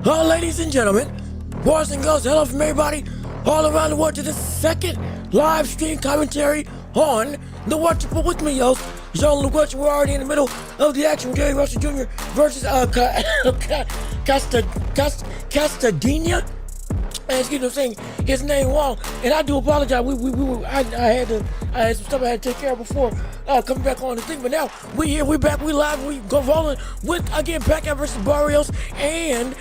Ladies and gentlemen, boys and girls, hello from everybody all around the world to the second live stream commentary on the Watch It with me, yo. Jean-Luc Watch. We're already in the middle of the action. Gary Russell Jr. versus Castañeda. And excuse me, I'm saying his name wrong, and I do apologize. I had some stuff I had to take care of before coming back on the thing, but now we're here, we're back, we live, we go rolling with again Pacquiao versus Barrios and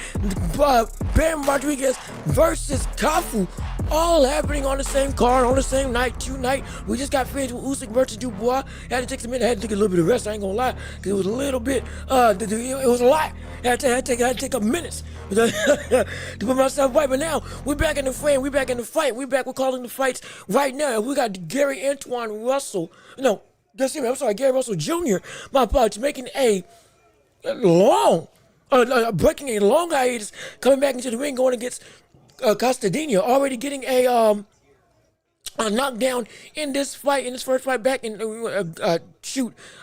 Bam Rodriguez versus Cafu, all happening on the same card on the same night tonight. We just got finished with Usyk versus Dubois. Had to take some minutes, had to take a little bit of rest. I ain't gonna lie, because it was a little bit, it was a lot. I had to take a minute to put myself right, but now we're back in the frame, we're back in the fight, we're calling the fights right now. We got Gary Russell Jr., my apologies, making a long, breaking a long hiatus, coming back into the ring, going against Castañeda, already getting a knockdown in this fight, in this first fight back in, I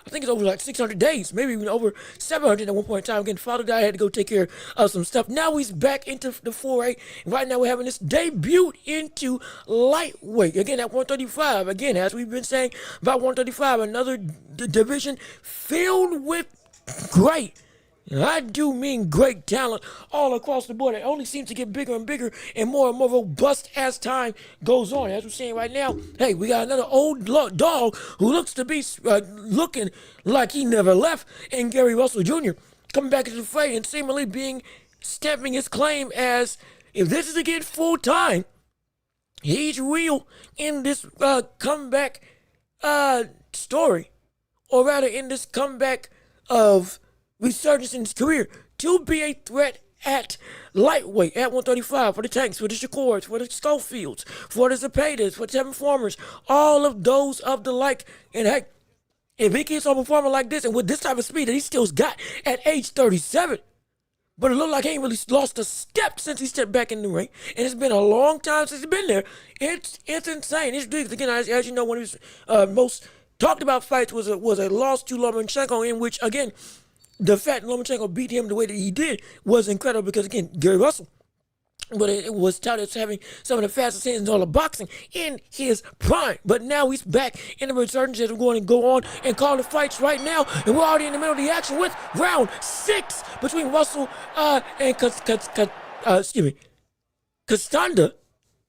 think it's over like 600 days, maybe even over 700 at one point in time. Again, father died, had to go take care of some stuff. Now he's back into the foray. Right now we're having this debut into lightweight. Again, at 135. Again, as we've been saying about 135, another division filled with great, and I do mean great talent all across the board. It only seems to get bigger and bigger and more robust as time goes on. As we're seeing right now, hey, we got another old dog who looks to be looking like he never left, and Gary Russell Jr. coming back into the fray and seemingly stamping his claim as, if this is again full time, he's real in this comeback story, or rather in this comeback of resurgence in his career, to be a threat at lightweight, at 135, for the Tanks, for the Shakors, for the Schofields, for the Zapatas, for the Tevin Farmers, all of those of the like. And heck, if he keeps on performing like this and with this type of speed that he still's got at age 37, but it looked like he ain't really lost a step since he stepped back in the ring, and it's been a long time since he's been there. It's insane. It's big. Again, as you know, one of his most talked about fights was a loss to Lomachenko, in which, again, the fact that Lomachenko beat him the way that he did was incredible, because, again, Gary Russell, but it was touted as having some of the fastest hands in all of boxing in his prime. But now he's back in the resurgence, as we're going to go on and call the fights right now. And we're already in the middle of the action with round 6 between Russell and Castañeda.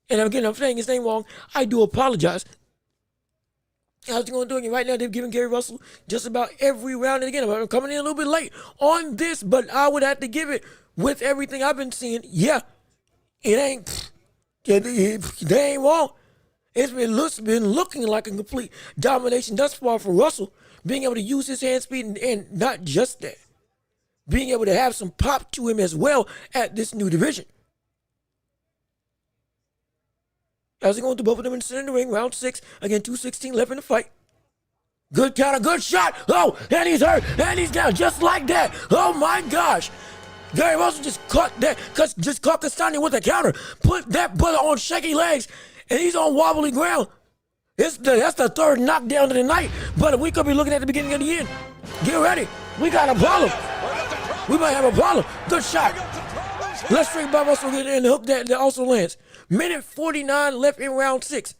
And again, I'm saying his name wrong. I do apologize. How's he going to do it? Right now, they've given Gary Russell just about every round. And again, I'm coming in a little bit late on this, but I would have to give it, with everything I've been seeing, yeah, it ain't, they ain't wrong. It's been looking like a complete domination thus far for Russell, being able to use his hand speed, and not just that, being able to have some pop to him as well at this new division. How's he going to both of them in the center of the ring? Round 6. Again, 2:16 left in the fight. Good counter, good shot. Oh, and he's hurt, and he's down just like that. Oh my gosh. Gary Russell just caught Castañeda with a counter. Put that brother on shaky legs, and he's on wobbly ground. That's the third knockdown of the night, but we could be looking at the beginning of the end. Get ready. We got a problem. We might have a problem. Good shot. Let's straight by Russell and the hook that also lands. Minute 49 left in round 6.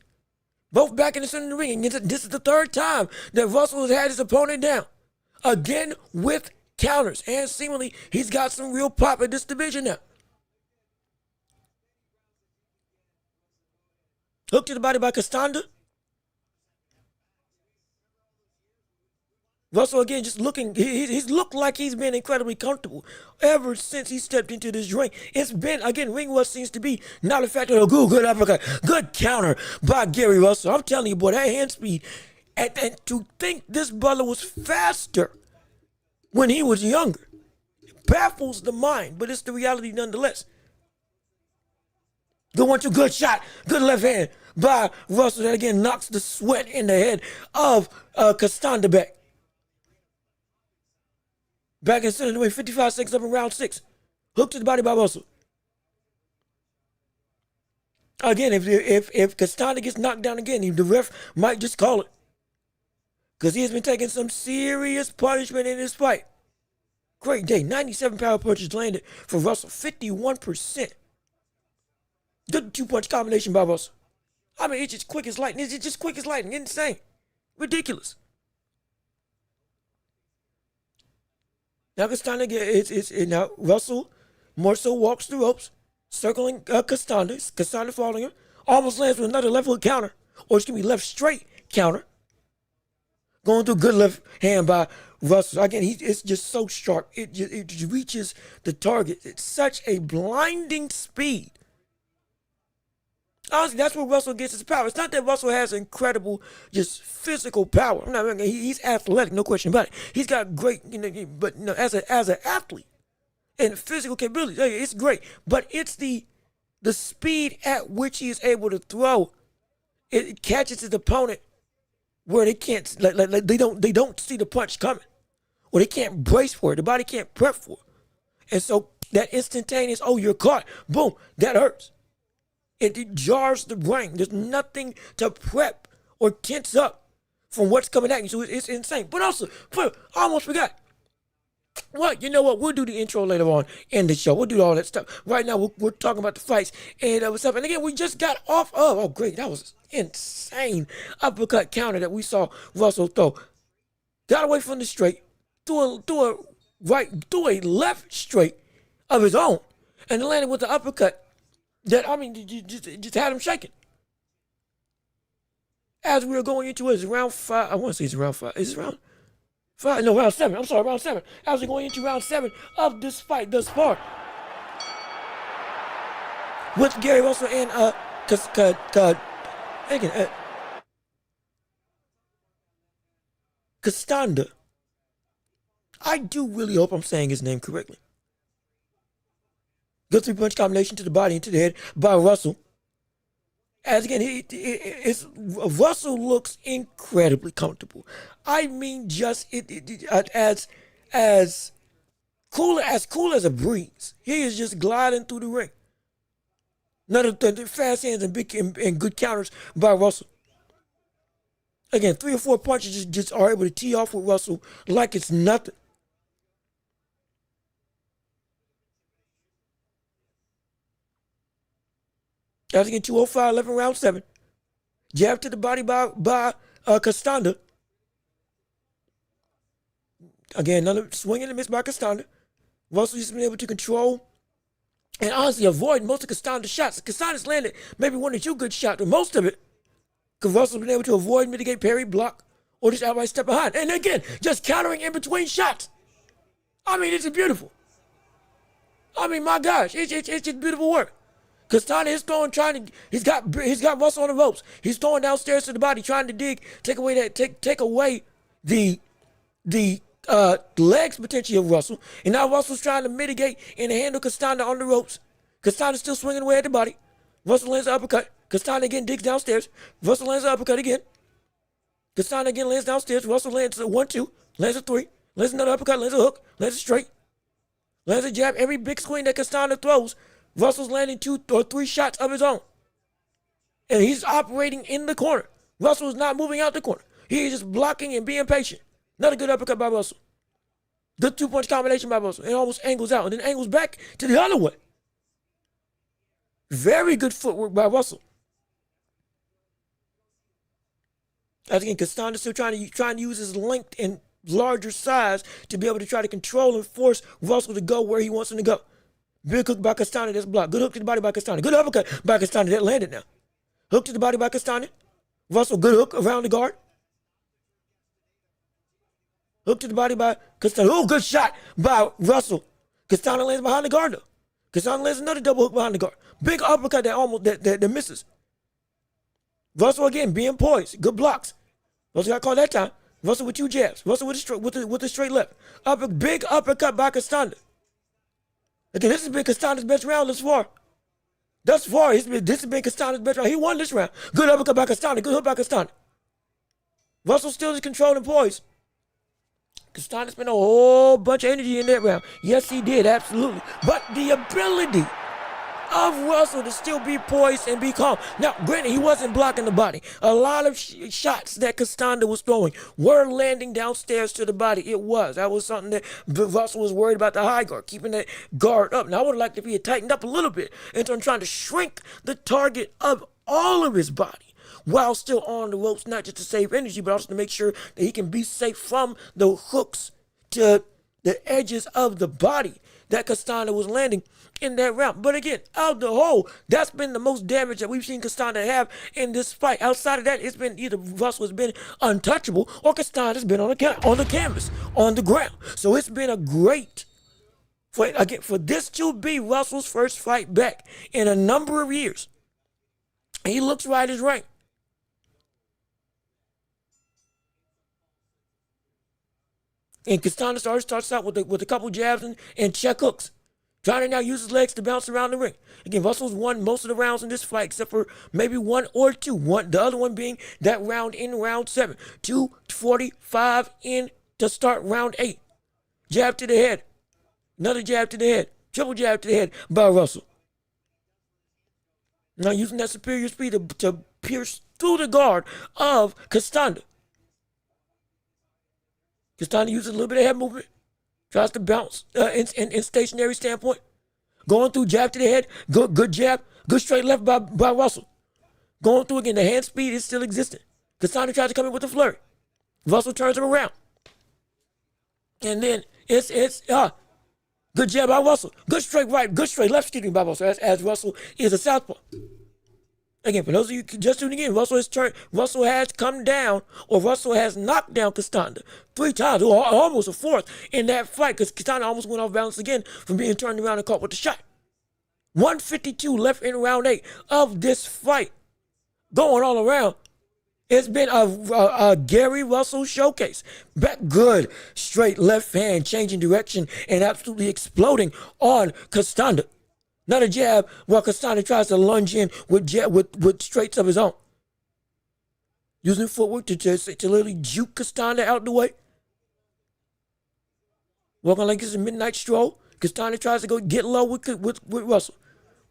Both back in the center of the ring. And this is the third time that Russell has had his opponent down. Again with counters. And seemingly he's got some real pop in this division now. Hook to the body by Castañeda. Russell, again, just looking, he's looked like he's been incredibly comfortable ever since he stepped into this ring. It's been, again, ring rust seems to be not a factor. Good uppercut, good counter by Gary Russell. I'm telling you, boy, that hand speed, and to think this brother was faster when he was younger, baffles the mind, but it's the reality nonetheless. Good 1-2, good shot, good left hand by Russell. That, again, knocks the sweat in the head of Castañeda back. Back in center, doing 55 seconds up in round 6. Hook to the body by Russell. Again, if Castañeda gets knocked down again, the ref might just call it, because he has been taking some serious punishment in this fight. Great day. 97 power punches landed for Russell. 51%. Good two-punch combination by Russell. I mean, it's just quick as lightning. It's just quick as lightning. Insane. Ridiculous. Now Castañeda now Russell more so walks the ropes, circling Castañeda. Castañeda following him. Almost lands with another left hook counter. Or it's going to be left straight counter. Going through good left hand by Russell. Again, it's just so sharp. It reaches the target. It's such a blinding speed. Honestly, that's where Russell gets his power. It's not that Russell has incredible, just physical power. He's athletic, no question about it. He's got great, but as an athlete and physical capabilities, it's great. But it's the speed at which he is able to throw. It catches his opponent where they can't, they don't see the punch coming, or they can't brace for it. The body can't prep for it, and so that instantaneous, oh, you're caught, boom, that hurts. It jars the brain. There's nothing to prep or tense up from what's coming at you. So it's insane. But also, I almost forgot. Well, you know what? We'll do the intro later on in the show. We'll do all that stuff. Right now, we're talking about the fights and stuff. And again, we just got off of, oh, great. That was insane uppercut counter that we saw Russell throw. Got away from the straight, threw a left straight of his own, and landed with the uppercut. That, just had him shaking. As we were going into it, round 5. I want to say it's round 5. Is it round 5? No, round 7. I'm sorry, round 7. As we're going into round 7 of this fight thus far. With Gary Russell and Castañeda. I do really hope I'm saying his name correctly. Good three-punch combination to the body and to the head by Russell. As again, Russell looks incredibly comfortable. I mean, just as cool as a breeze. He is just gliding through the ring. None of the fast hands and good counters by Russell. Again, 3 or 4 punches just are able to tee off with Russell like it's nothing. As again, 205, 11 round 7. Jab to the body by Castañeda. Again, another swing and a miss by Castañeda. Russell just been able to control and honestly avoid most of Castañeda's shots. Castañeda's landed maybe 1 or 2 good shots, but most of it, because Russell's been able to avoid, mitigate, parry, block, or just outright step behind. And again, just countering in between shots. I mean, it's beautiful. I mean, my gosh, it's just beautiful work. Castañeda is throwing, he's got Russell on the ropes. He's throwing downstairs to the body, trying to dig, take away the legs potentially of Russell. And now Russell's trying to mitigate and handle Castañeda on the ropes. Castañeda's still swinging away at the body. Russell lands an uppercut. Castañeda again digs downstairs. Russell lands an uppercut again. Castañeda again lands downstairs. Russell lands a 1-2, lands a 3, lands another uppercut, lands a hook, lands a straight, lands a jab. Every big swing that Castañeda throws, Russell's landing 2 or 3 shots of his own. And he's operating in the corner. Russell's not moving out the corner. He's just blocking and being patient. Another good uppercut by Russell. Good 2-punch combination by Russell. It almost angles out and then angles back to the other way. Very good footwork by Russell. As again, Castañeda still trying to use his length and larger size to be able to try to control and force Russell to go where he wants him to go. Big hook by Castañeda, that's blocked. Good hook to the body by Castañeda. Good uppercut by Castañeda, that landed now. Hook to the body by Castañeda. Russell, good hook around the guard. Hook to the body by Castañeda. Oh, good shot by Russell. Castañeda lands behind the guard though. Castañeda lands another double hook behind the guard. Big uppercut that misses. Russell again being poised. Good blocks. Russell got caught that time. Russell with 2 jabs. Russell with a straight left. Big uppercut by Castañeda. Again, this has been Castañeda's best round thus far. This has been Castañeda's best round. He won this round. Good uppercut by Castañeda. Good hook by Castañeda. Russell still is controlling poise. Castañeda spent a whole bunch of energy in that round. Yes, he did, absolutely. But the ability of Russell to still be poised and be calm. Now, granted, he wasn't blocking the body. A lot of shots that Castañeda was throwing were landing downstairs to the body. It was. That was something that Russell was worried about, the high guard, keeping that guard up. Now, I would have liked if he had tightened up a little bit in terms of trying to shrink the target of all of his body while still on the ropes, not just to save energy, but also to make sure that he can be safe from the hooks to the edges of the body that Castañeda was landing in that round. But again, out of the whole, that's been the most damage that we've seen Castañeda have in this fight. Outside of that, it's been either Russell has been untouchable or Castañeda's been on the canvas, on the ground. So it's been a great fight. Again, for this to be Russell's first fight back in a number of years, he looks right as right. And Castañeda starts out with a couple jabs and check hooks, trying to now use his legs to bounce around the ring. Again, Russell's won most of the rounds in this fight, except for maybe one or two. The other one being that round in round 7. 2:45 in to start round 8. Jab to the head. Another jab to the head. Triple jab to the head by Russell. Now using that superior speed to pierce through the guard of Castañeda. Castañeda uses a little bit of head movement. Tries to bounce in stationary standpoint. Going through, jab to the head. Good jab. Good straight left by Russell. Going through again. The hand speed is still existing. Castañeda tries to come in with a flurry. Russell turns him around. And then it's good jab by Russell. Good straight right. Good straight left, by Russell, as Russell is a southpaw. Again, for those of you just tuning in, Russell has come down, or Russell has knocked down Castañeda 3 times, or almost a fourth in that fight, because Castañeda almost went off balance again from being turned around and caught with the shot. 152 left in round 8 of this fight. Going all around, it's been a Gary Russell showcase. Back good, straight left hand, changing direction and absolutely exploding on Castañeda. Another jab while Castañeda tries to lunge in with straights of his own. Using footwork to literally juke Castañeda out the way. Walking like it's a midnight stroll. Castañeda tries to go get low with Russell.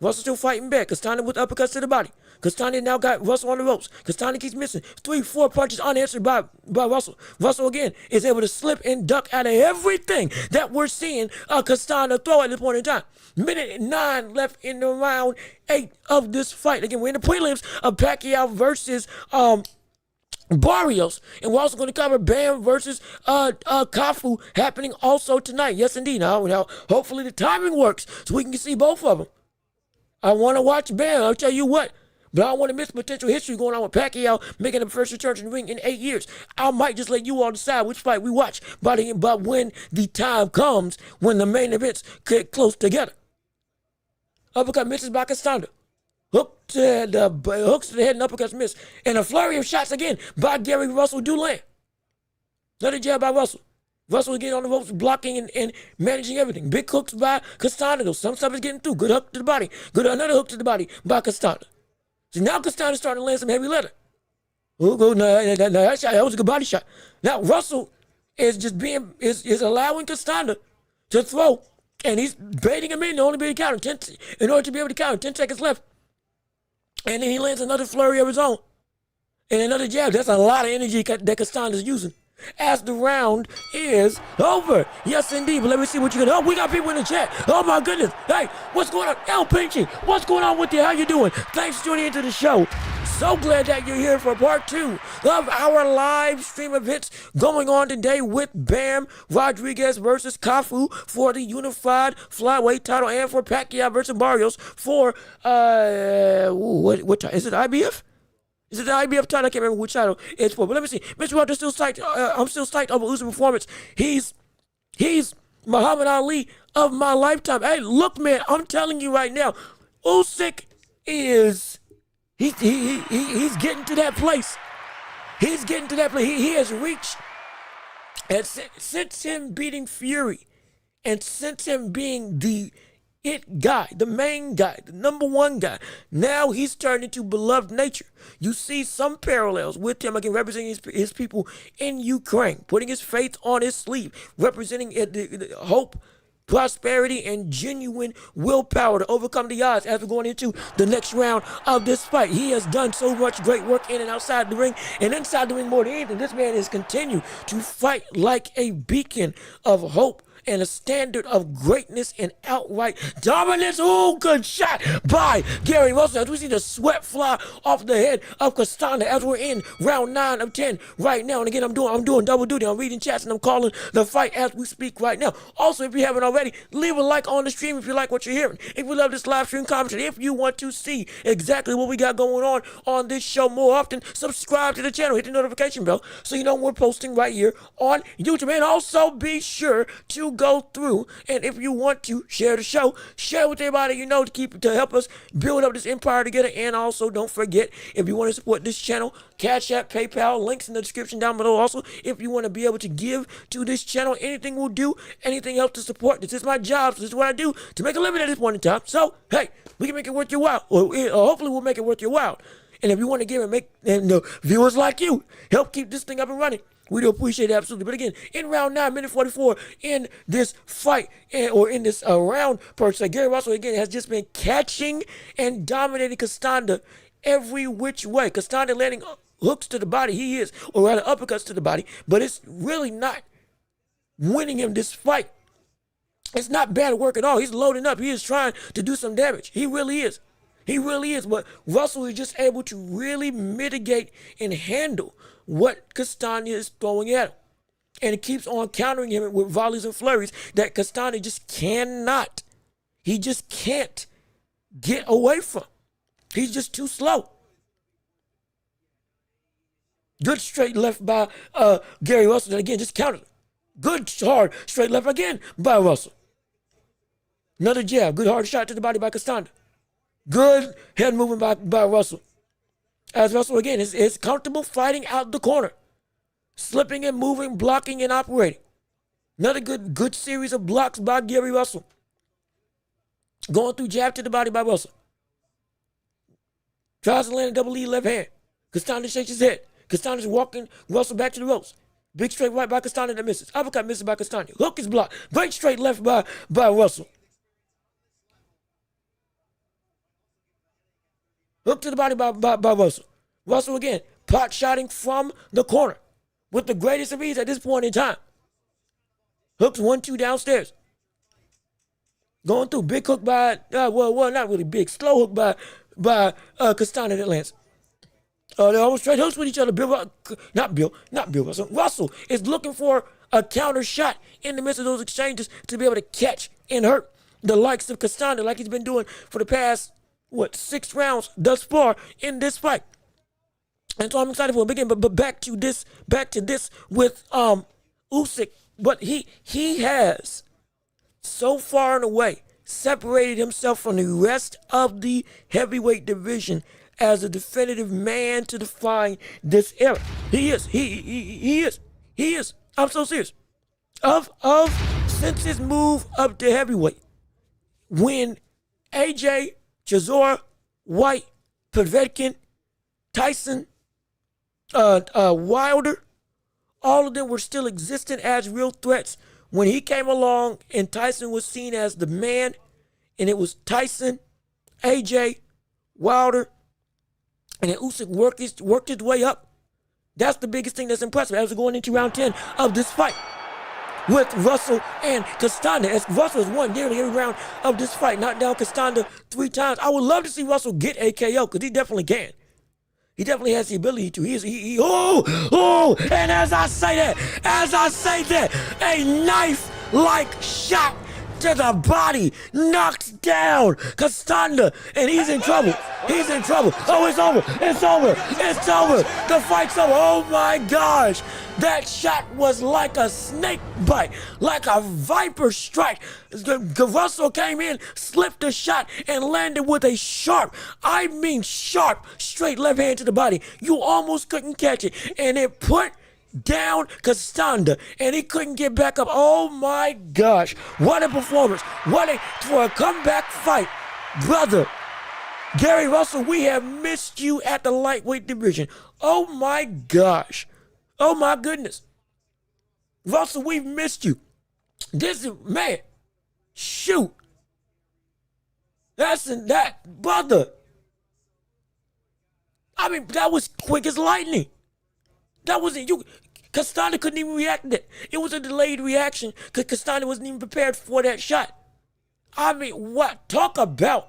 Russell still fighting back. Castañeda with uppercuts to the body. Castañeda now got Russell on the ropes. Castañeda keeps missing. 3-4 punches unanswered by Russell. Russell again is able to slip and duck out of everything that we're seeing Castañeda throw at this point in time. Minute 9 left in the round 8 of this fight. Again, we're in the prelims of Pacquiao versus Barrios, and we're also going to cover Bam versus Cafu happening also tonight. Yes, indeed. Now, hopefully the timing works so we can see both of them. I want to watch Bam, I'll tell you what. But I don't want to miss potential history going on with Pacquiao making a first return to the ring in 8 years. I might just let you all decide which fight we watch, but when the time comes, when the main events get close together. Uppercut misses by Castañeda. Hooks to the head and uppercuts miss. And a flurry of shots again by Gary Russell do land. Another jab by Russell. Russell again on the ropes, blocking and managing everything. Big hooks by Castañeda. Some stuff is getting through. Good hook to the body. Another hook to the body by Castañeda. So now Castañeda's starting to land some heavy leather. That was a good body shot. Now Russell is just is allowing Castañeda to throw, and he's baiting him in to only be able to counter in order to be able to counter. 10 seconds left. And then he lands another flurry of his own. And another jab. That's a lot of energy that Castañeda's using. As the round is over. Yes, indeed. But let me see what you can. Oh, we got people in the chat. Oh, my goodness. Hey, what's going on? El Pinchy, what's going on with you? How you doing? Thanks for tuning into the show. So glad that you're here for part 2 of our live stream events going on today with Bam Rodriguez versus Cafu for the unified flyweight title, and for Pacquiao versus Barrios for, what is it, IBF? Is it the IBF title? I can't remember which title it's for. But let me see. Mr. Walter's still psyched. I'm still psyched over Usyk's performance. He's Muhammad Ali of my lifetime. Hey, look, man, I'm telling you right now, Usyk is he's getting to that place. He's getting to that place. He has reached, and since him beating Fury, and since him being the it guy, the main guy, the number one guy, now he's turned into beloved nature. You see some parallels with him, again, representing his people in Ukraine, putting his faith on his sleeve, representing the hope prosperity, and genuine willpower to overcome the odds as we're going into the next round of this fight. He has done so much great work in and outside the ring, and inside the ring more than anything. This man has continued to fight like a beacon of hope and a standard of greatness and outright dominance. Oh, good shot by Gary Russell as we see the sweat fly off the head of Castañeda as we're in round 9 of 10 right now. And again, I'm doing double duty. I'm reading chats and I'm calling the fight as we speak right now. Also, if you haven't already, leave a like on the stream if you like what you're hearing. If you love this live stream commentary, if you want to see exactly what we got going on this show more often, subscribe to the channel, hit the notification bell so you know when we're posting right here on YouTube. And also be sure to go through, and if you want to share the show, share with everybody you know to help us build up this empire together. And also don't forget, if you want to support this channel, Cash App, PayPal, links in the description down below. Also, if you want to be able to give to this channel, anything will do, anything else to support. This is my job, so this is what I do to make a living at this point in time. So hey, we can make it worth your while, or hopefully we'll make it worth your while. And if you want to give and make viewers like you help keep this thing up and running, we do appreciate it, absolutely. But again, in round 9, minute 44, in this fight, or in this round per se, Gary Russell, again, has just been catching and dominating Castañeda every which way. Castañeda landing hooks to the body, or rather uppercuts to the body, but it's really not winning him this fight. It's not bad work at all. He's loading up. He is trying to do some damage. He really is. He really is. But Russell is just able to really mitigate and handle what Castañeda is throwing at him. And it keeps on countering him with volleys and flurries that Castañeda just cannot. He just can't get away from. He's just too slow. Good straight left by Gary Russell. And again, just countered. Good hard straight left again by Russell. Another jab. Good hard shot to the body by Castañeda. Good head movement by Russell. As Russell, again, is comfortable fighting out the corner. Slipping and moving, blocking and operating. Another good series of blocks by Gary Russell. Going through jab to the body by Russell. Tries to land a double E left hand. Castañeda shakes his head. Castañeda's walking Russell back to the ropes. Big straight right by Castañeda that misses. Uppercut misses by Castañeda. Hook is blocked. Great straight left by Russell. Hook to the body by Russell. Russell again, pot shotting from the corner with the greatest of ease at this point in time. Hooks 1-2 downstairs. Going through big hook by, well, not really big, slow hook by Castañeda that lands. They're almost straight hooks with each other. Not Bill Russell. Russell is looking for a counter shot in the midst of those exchanges to be able to catch and hurt the likes of Castañeda like he's been doing for the past 6 rounds thus far in this fight. And so I'm excited for him again. But back to this with Usyk. But he has so far and away separated himself from the rest of the heavyweight division as a definitive man to define this era. He is. He is. I'm so serious. Since his move up to heavyweight, when AJ, Chisora, White, Povetkin, Tyson, Wilder, all of them were still existent as real threats. When he came along and Tyson was seen as the man, and it was Tyson, AJ, Wilder, and then Usyk worked his way up. That's the biggest thing that's impressive as we're going into round 10 of this fight with Russell and Castañeda, as Russell has won nearly every round of this fight, knocked down Castañeda 3 times. I would love to see Russell get a KO because he definitely can. He definitely has the ability to. And as I say that, a knife-like shot to the body knocks down Castañeda, and he's in trouble. Oh, it's over. The fight's over. Oh my gosh. That shot was like a snake bite, like a viper strike. Russell came in, slipped a shot, and landed with a sharp, straight left hand to the body. You almost couldn't catch it, and it put down Castañeda, and he couldn't get back up. Oh my gosh, what a performance. For a comeback fight. Brother, Gary Russell, we have missed you at the lightweight division. Oh my gosh. Oh my goodness. Russell, we've missed you. Man, Shoot. That, brother. I mean, that was quick as lightning. That wasn't you. Castañeda couldn't even react to that. It was a delayed reaction because Castañeda wasn't even prepared for that shot. I mean, what? Talk about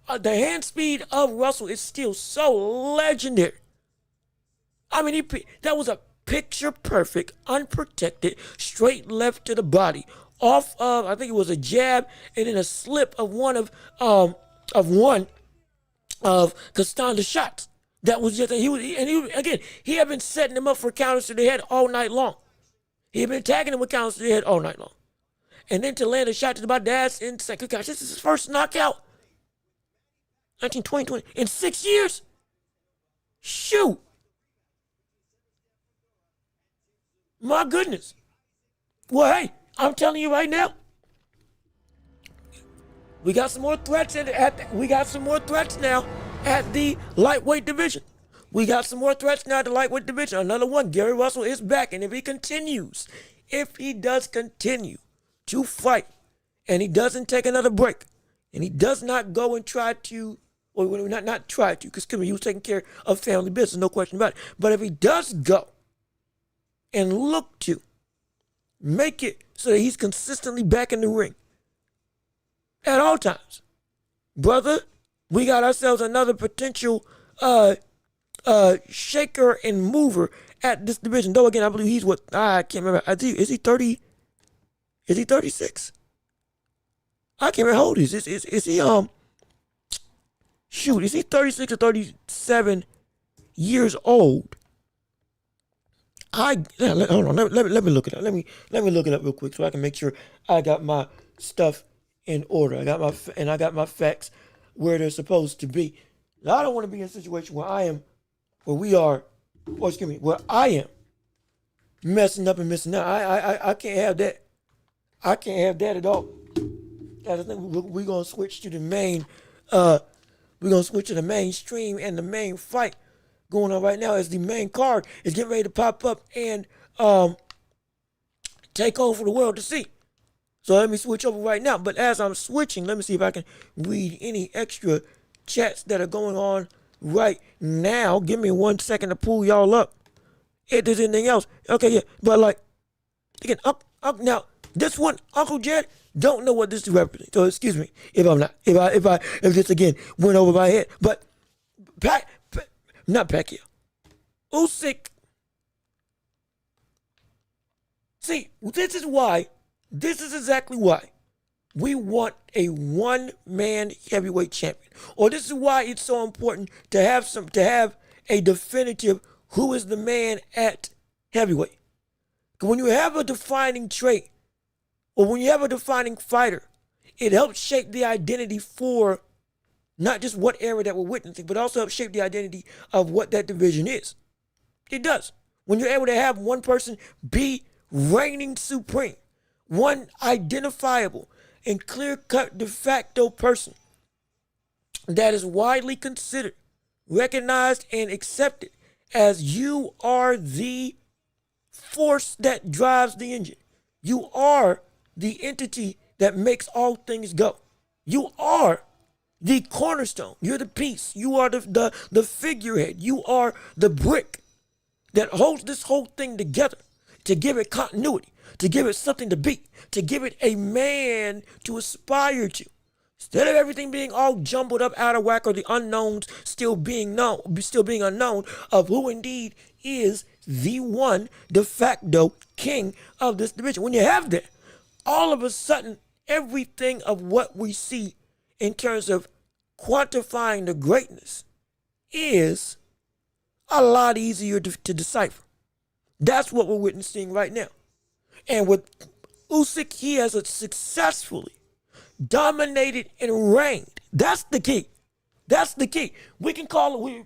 the hand speed of Russell is still so legendary. I mean, that was a picture perfect, unprotected, straight left to the body. Off of, I think it was a jab and then a slip of one of Castañeda's shots. That was just, he had been setting him up for counters to the head all night long. He had been attacking him with counters to the head all night long. And then to land a shot to the body, that's insane. Gosh, this is his first knockout. 2020, in 6 years? Shoot. My goodness. Well, hey, I'm telling you right now, we got some more threats now at the lightweight division. We got some more threats now at the lightweight division. Another one, Gary Russell is back, and if he does continue to fight, and he doesn't take another break, and he does not go and try to, or not try to, because he was taking care of family business, no question about it. But if he does go and look to make it so that he's consistently back in the ring at all times, brother, we got ourselves another potential shaker and mover at this division. Though again, I believe he's I can't remember. Is he 30? Is he 36? I can't remember how old he is. Is he shoot, is he 36 or 37 years old? Hold on, let me look it up. Let me look it up real quick so I can make sure I got my stuff in order. I got my facts where they're supposed to be. Now, I don't want to be in a situation where I am messing up and missing out. I can't have that. I can't have that at all. I think we're gonna switch to the main. We're gonna switch to the mainstream and the main fight going on right now as the main card is getting ready to pop up and take over the world to see. So let me switch over right now. But as I'm switching, let me see if I can read any extra chats that are going on right now. Give me 1 second to pull y'all up. If there's anything else. Okay, yeah. But like, again, now, this one, Uncle Jed, don't know what this represents. So excuse me if I'm not. If this again went over my head. But not Pacquiao. Usyk. See, this is exactly why we want a one-man heavyweight champion. Or this is why it's so important to have a definitive who is the man at heavyweight. Because when you have a defining trait, or when you have a defining fighter, it helps shape the identity for not just what era that we're witnessing, but also helps shape the identity of what that division is. It does. When you're able to have one person be reigning supreme, one identifiable and clear-cut de facto person that is widely considered, recognized, and accepted as you are the force that drives the engine. You are the entity that makes all things go. You are the cornerstone. You're the piece. You are the figurehead. You are the brick that holds this whole thing together to give it continuity, to give it something to be, to give it a man to aspire to. Instead of everything being all jumbled up out of whack or the unknowns still being unknown of who indeed is the one de facto king of this division. When you have that, all of a sudden, everything of what we see in terms of quantifying the greatness is a lot easier to decipher. That's what we're witnessing right now. And with Usyk, he has successfully dominated and reigned. That's the key. That's the key. We're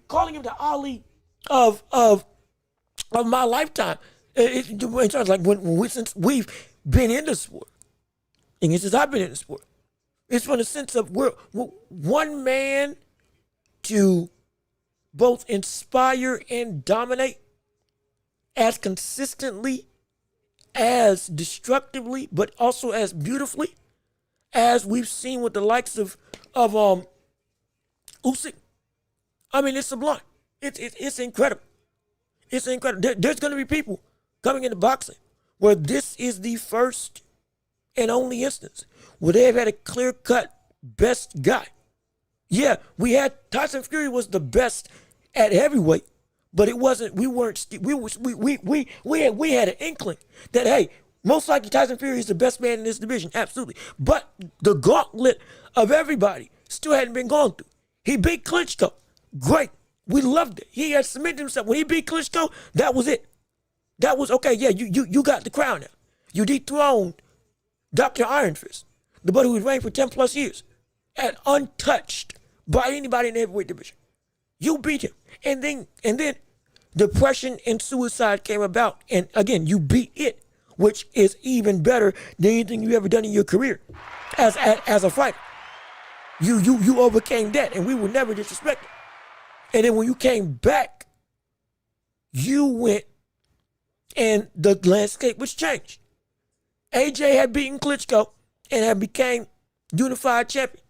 calling him the Ali of my lifetime. In terms of like since we've been in the sport, and since I've been in the sport, it's from the sense of we're one man to both inspire and dominate as consistently, as destructively, but also as beautifully. as we've seen with the likes of Usyk. I mean, it's sublime. It's incredible. It's incredible. There's going to be people coming into boxing where this is the first and only instance where they have had a clear-cut best guy. Yeah, Tyson Fury was the best at heavyweight, but it wasn't. We had an inkling that, hey, most likely Tyson Fury is the best man in this division, absolutely. But the gauntlet of everybody still hadn't been gone through. He beat Klitschko, great. We loved it. He had cemented himself. When he beat Klitschko, that was it. That was okay. Yeah, you got the crown now. You dethroned Dr. Iron Fist, the buddy who had reigned for 10 plus years, and untouched by anybody in the heavyweight division. You beat him. And then depression and suicide came about. And again, you beat it, which is even better than anything you ever done in your career as a fighter. You overcame that, and we were never disrespected. And then when you came back, you went, and the landscape was changed. AJ had beaten Klitschko and had became unified champion.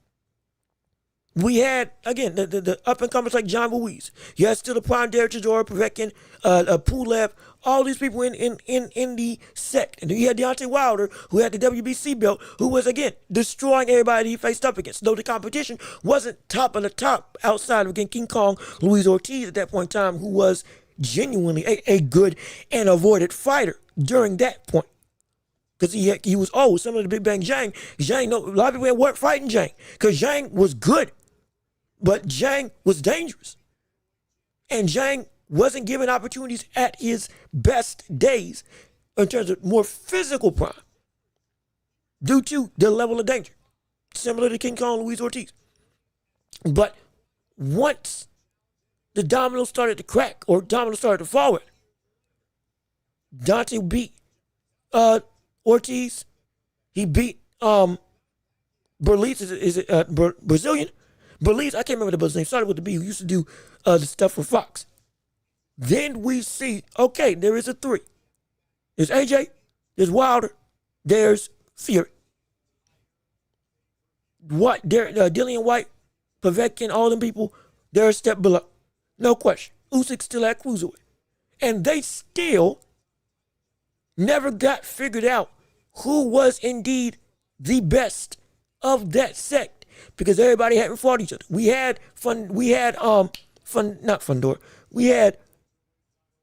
We had, again, the up-and-comers like John Ruiz. You had still the prime Derek Chisora, Povetkin, Pulev, all these people in the sect. And then you had Deontay Wilder, who had the WBC belt, who was, again, destroying everybody he faced up against. Though the competition wasn't top of the top outside of, again, King Kong, Luis Ortiz at that point in time, who was genuinely a good and avoided fighter during that point. Because he was old. Some of the Big Bang Zhang, a lot of people weren't fighting Zhang because Zhang was good, but Zhang was dangerous. And Zhang wasn't given opportunities at his best days in terms of more physical prime due to the level of danger, similar to King Kong Luis Ortiz. But once the dominoes started to crack or dominoes started to fall, Dante beat Ortiz. He beat Berlitz. Is it Brazilian? Berlitz, I can't remember the Brazilian name. Started with the B, who used to do the stuff for Fox. Then we see, okay, there is a three. There's AJ, there's Wilder, there's Fury. Dillian White, Povetkin, all them people, they're a step below. No question. Usyk still at cruiserweight. And they still never got figured out who was indeed the best of that sect because everybody hadn't fought each other. We had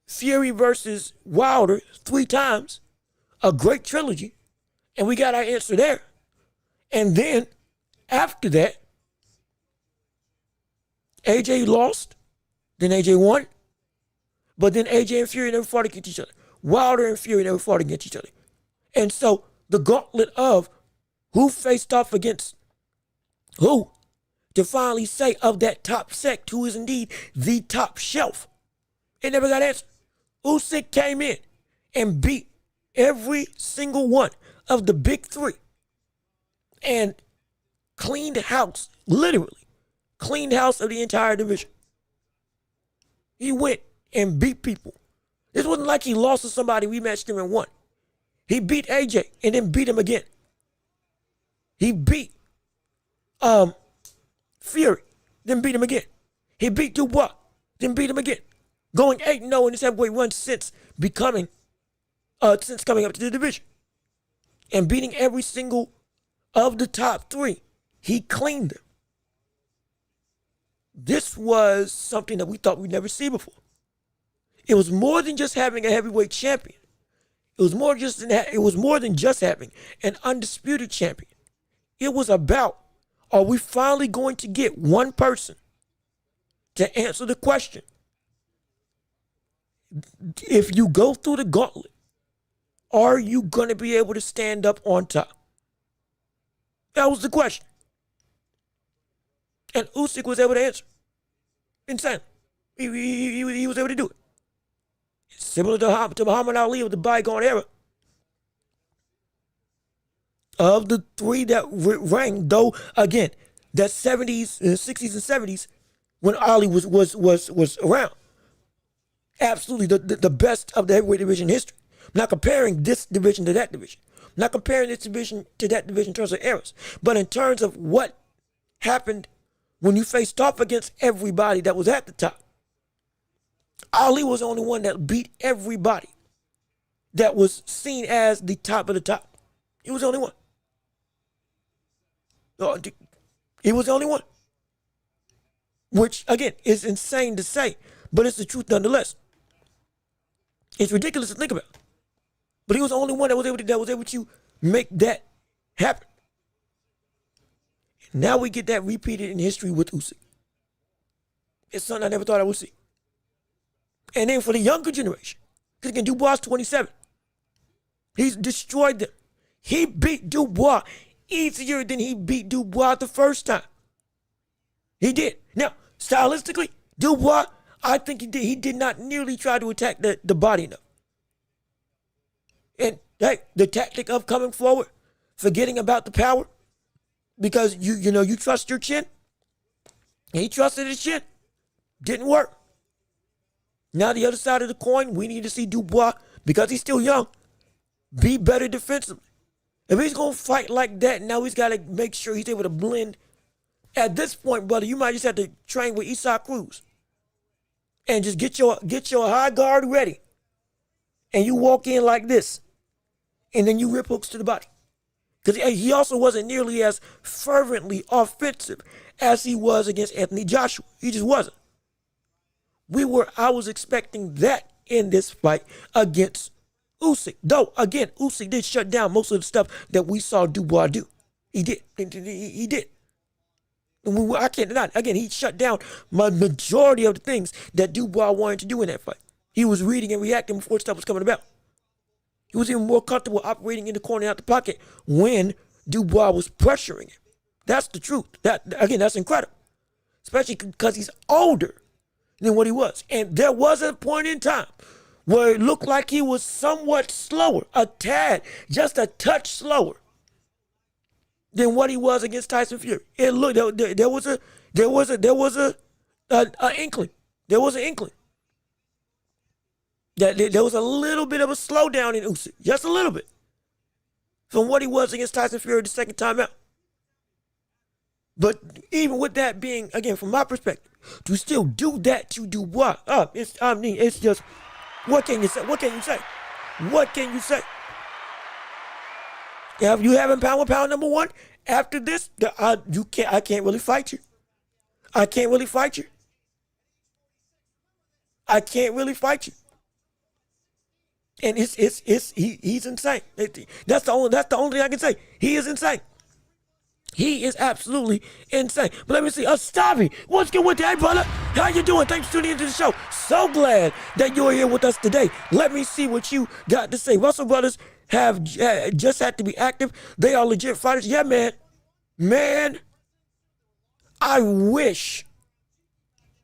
Fury versus Wilder 3 times, a great trilogy, and we got our answer there. And then after that, AJ lost, then AJ won, but then AJ and Fury never fought against each other. Wilder and Fury never fought against each other. And so the gauntlet of who faced off against who to finally say of that top sect who is indeed the top shelf, it never got answered. Usyk came in and beat every single one of the big 3 and cleaned house, literally cleaned house of the entire division. He went and beat people. This wasn't like he lost to somebody, rematched him and won. He beat AJ and then beat him again. He beat Fury, then beat him again. He beat Dubois, then beat him again. Going 8-0 in this heavyweight run since coming up to the division. And beating every single of the top 3. He cleaned them. This was something that we thought we'd never see before. It was more than just having a heavyweight champion. It was more than just having an undisputed champion. It was about, are we finally going to get one person to answer the question? If you go through the gauntlet, are you going to be able to stand up on top? That was the question. And Usyk was able to answer. Insane. He was able to do it. Similar to Muhammad Ali of the bygone era. Of the 3 that rang, though, again, that 70s, 60s, and 70s, when Ali was around. Absolutely the best of the heavyweight division in history. I'm not comparing this division to that division. Not comparing this division to that division in terms of eras, but in terms of what happened when you faced off against everybody that was at the top. Ali was the only one that beat everybody that was seen as the top of the top. He was the only one. He was the only one. Which, again, is insane to say, but it's the truth nonetheless. It's ridiculous to think about. But he was the only one that was able to make that happen. Now we get that repeated in history with Usyk. It's something I never thought I would see. And then for the younger generation, because again, Dubois 27. He's destroyed them. He beat Dubois easier than he beat Dubois the first time. He did. Now, stylistically, Dubois, I think he did not nearly try to attack the body enough. And hey, the tactic of coming forward, forgetting about the power, because you trust your chin. He trusted his chin. Didn't work. Now the other side of the coin, we need to see Dubois, because he's still young, be better defensively. If he's going to fight like that, now he's got to make sure he's able to blend. At this point, brother, you might just have to train with Usyk Cruz and just get your high guard ready. And you walk in like this, and then you rip hooks to the body. Because he also wasn't nearly as fervently offensive as he was against Anthony Joshua. He just wasn't. I was expecting that in this fight against Usyk. Though, again, Usyk did shut down most of the stuff that we saw Dubois do. He did. He did. I can't deny it. Again, he shut down my majority of the things that Dubois wanted to do in that fight. He was reading and reacting before stuff was coming about. He was even more comfortable operating in the corner out the pocket when Dubois was pressuring him. That's the truth. That's incredible. Especially because he's older than what he was. And there was a point in time where it looked like he was somewhat slower, a tad, just a touch slower than what he was against Tyson Fury. It looked there was an inkling. There was an inkling. There was a little bit of a slowdown in Usyk, just a little bit, from what he was against Tyson Fury the second time out. But even with that being, again, from my perspective, to still do that to Dubois, it's just, what can you say? What can you say? What can you say? If you haven't pound number one, after this, I can't really fight you. I can't really fight you. I can't really fight you. And he's insane. That's the only thing I can say. He is insane. He is absolutely insane. But let me see. Stavi, what's good with that, brother? How you doing? Thanks for tuning into the show. So glad that you're here with us today. Let me see what you got to say. Russell brothers have just had to be active. They are legit fighters. Yeah, man. Man, I wish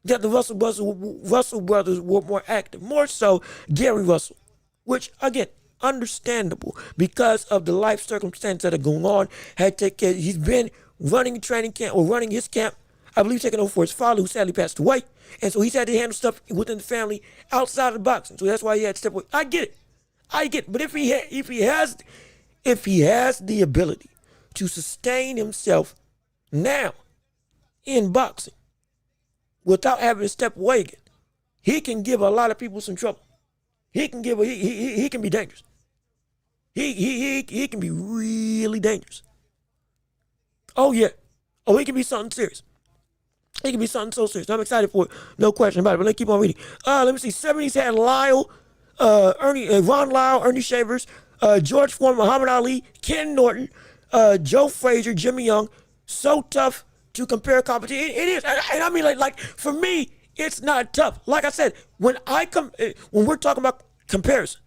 that the Russell brothers were more active. More so Gary Russell. Which, again, understandable because of the life circumstances that are going on. He's been running training camp, or running his camp, I believe, taking over for his father, who sadly passed away. And so he's had to handle stuff within the family outside of boxing. So that's why he had to step away. I get it. But if he has the ability to sustain himself now in boxing without having to step away again, he can give a lot of people some trouble. He can be dangerous. He can be really dangerous. Oh yeah. Oh, he can be something serious. He can be something so serious. I'm excited for it. No question about it. But let's keep on reading. Let me see. 70s had Lyle, Ron Lyle, Ernie Shavers, George Foreman, Muhammad Ali, Ken Norton, Joe Frazier, Jimmy Young. So tough to compare competition. It is. And I mean, like for me, it's not tough. Like I said, when we're talking about comparison,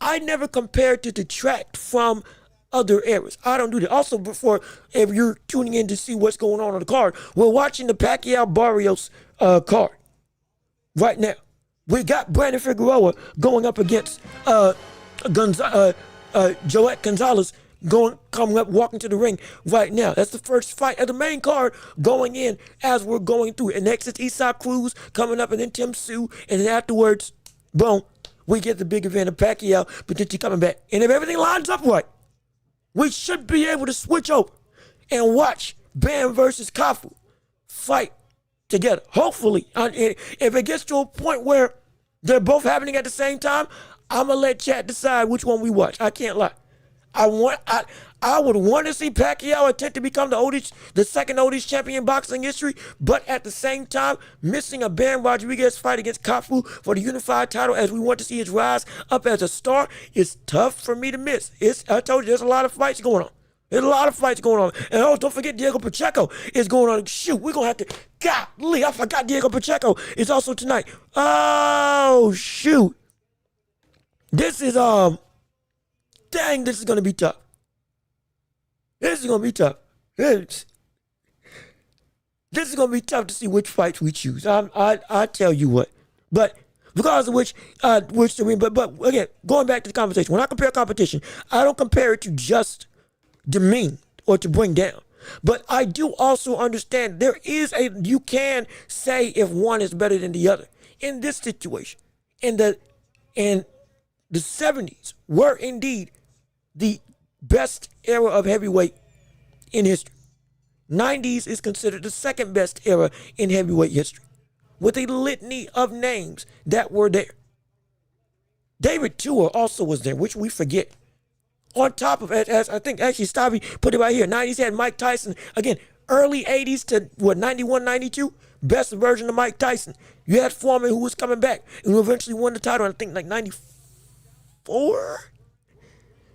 I never compare to detract from other eras. I don't do that. Also, if you're tuning in to see what's going on the card, we're watching the Pacquiao-Barrios card right now. We got Brandon Figueroa going up against Joet Gonzalez coming up, walking to the ring right now. That's the first fight of the main card going in as we're going through it. And next is Usyk Cruz coming up, and then Tim Tszyu, and then afterwards, boom, we get the big event of Pacquiao potentially coming back. And if everything lines up right, we should be able to switch over and watch Bam versus Cafu fight together. Hopefully, if it gets to a point where they're both happening at the same time, I'm gonna let chat decide which one we watch. I can't lie. I would want to see Pacquiao attempt to become the second oldest champion in boxing history, but at the same time, missing a Bam Rodriguez fight against Cafu for the unified title, as we want to see his rise up as a star, is tough for me to miss. I told you, there's a lot of fights going on. There's a lot of fights going on. And oh, don't forget Diego Pacheco is going on. Shoot, we're going to have to, golly, I forgot Diego Pacheco is also tonight. Oh, shoot. This is, dang, this is going to be tough. This is going to be tough. This is going to be tough to see which fights we choose. I tell you what. But regardless of which to win. But again, going back to the conversation, when I compare competition, I don't compare it to just demean or to bring down. But I do also understand you can say if one is better than the other. In this situation, in the 70s were indeed the best era of heavyweight in history. 90s is considered the second best era in heavyweight history, with a litany of names that were there. David Tua also was there, which we forget. On top of it, as I think actually Stabby put it right here, 90s had Mike Tyson. Again, early 80s to 91, 92, best version of Mike Tyson. You had Foreman, who was coming back and who eventually won the title, I think like 94?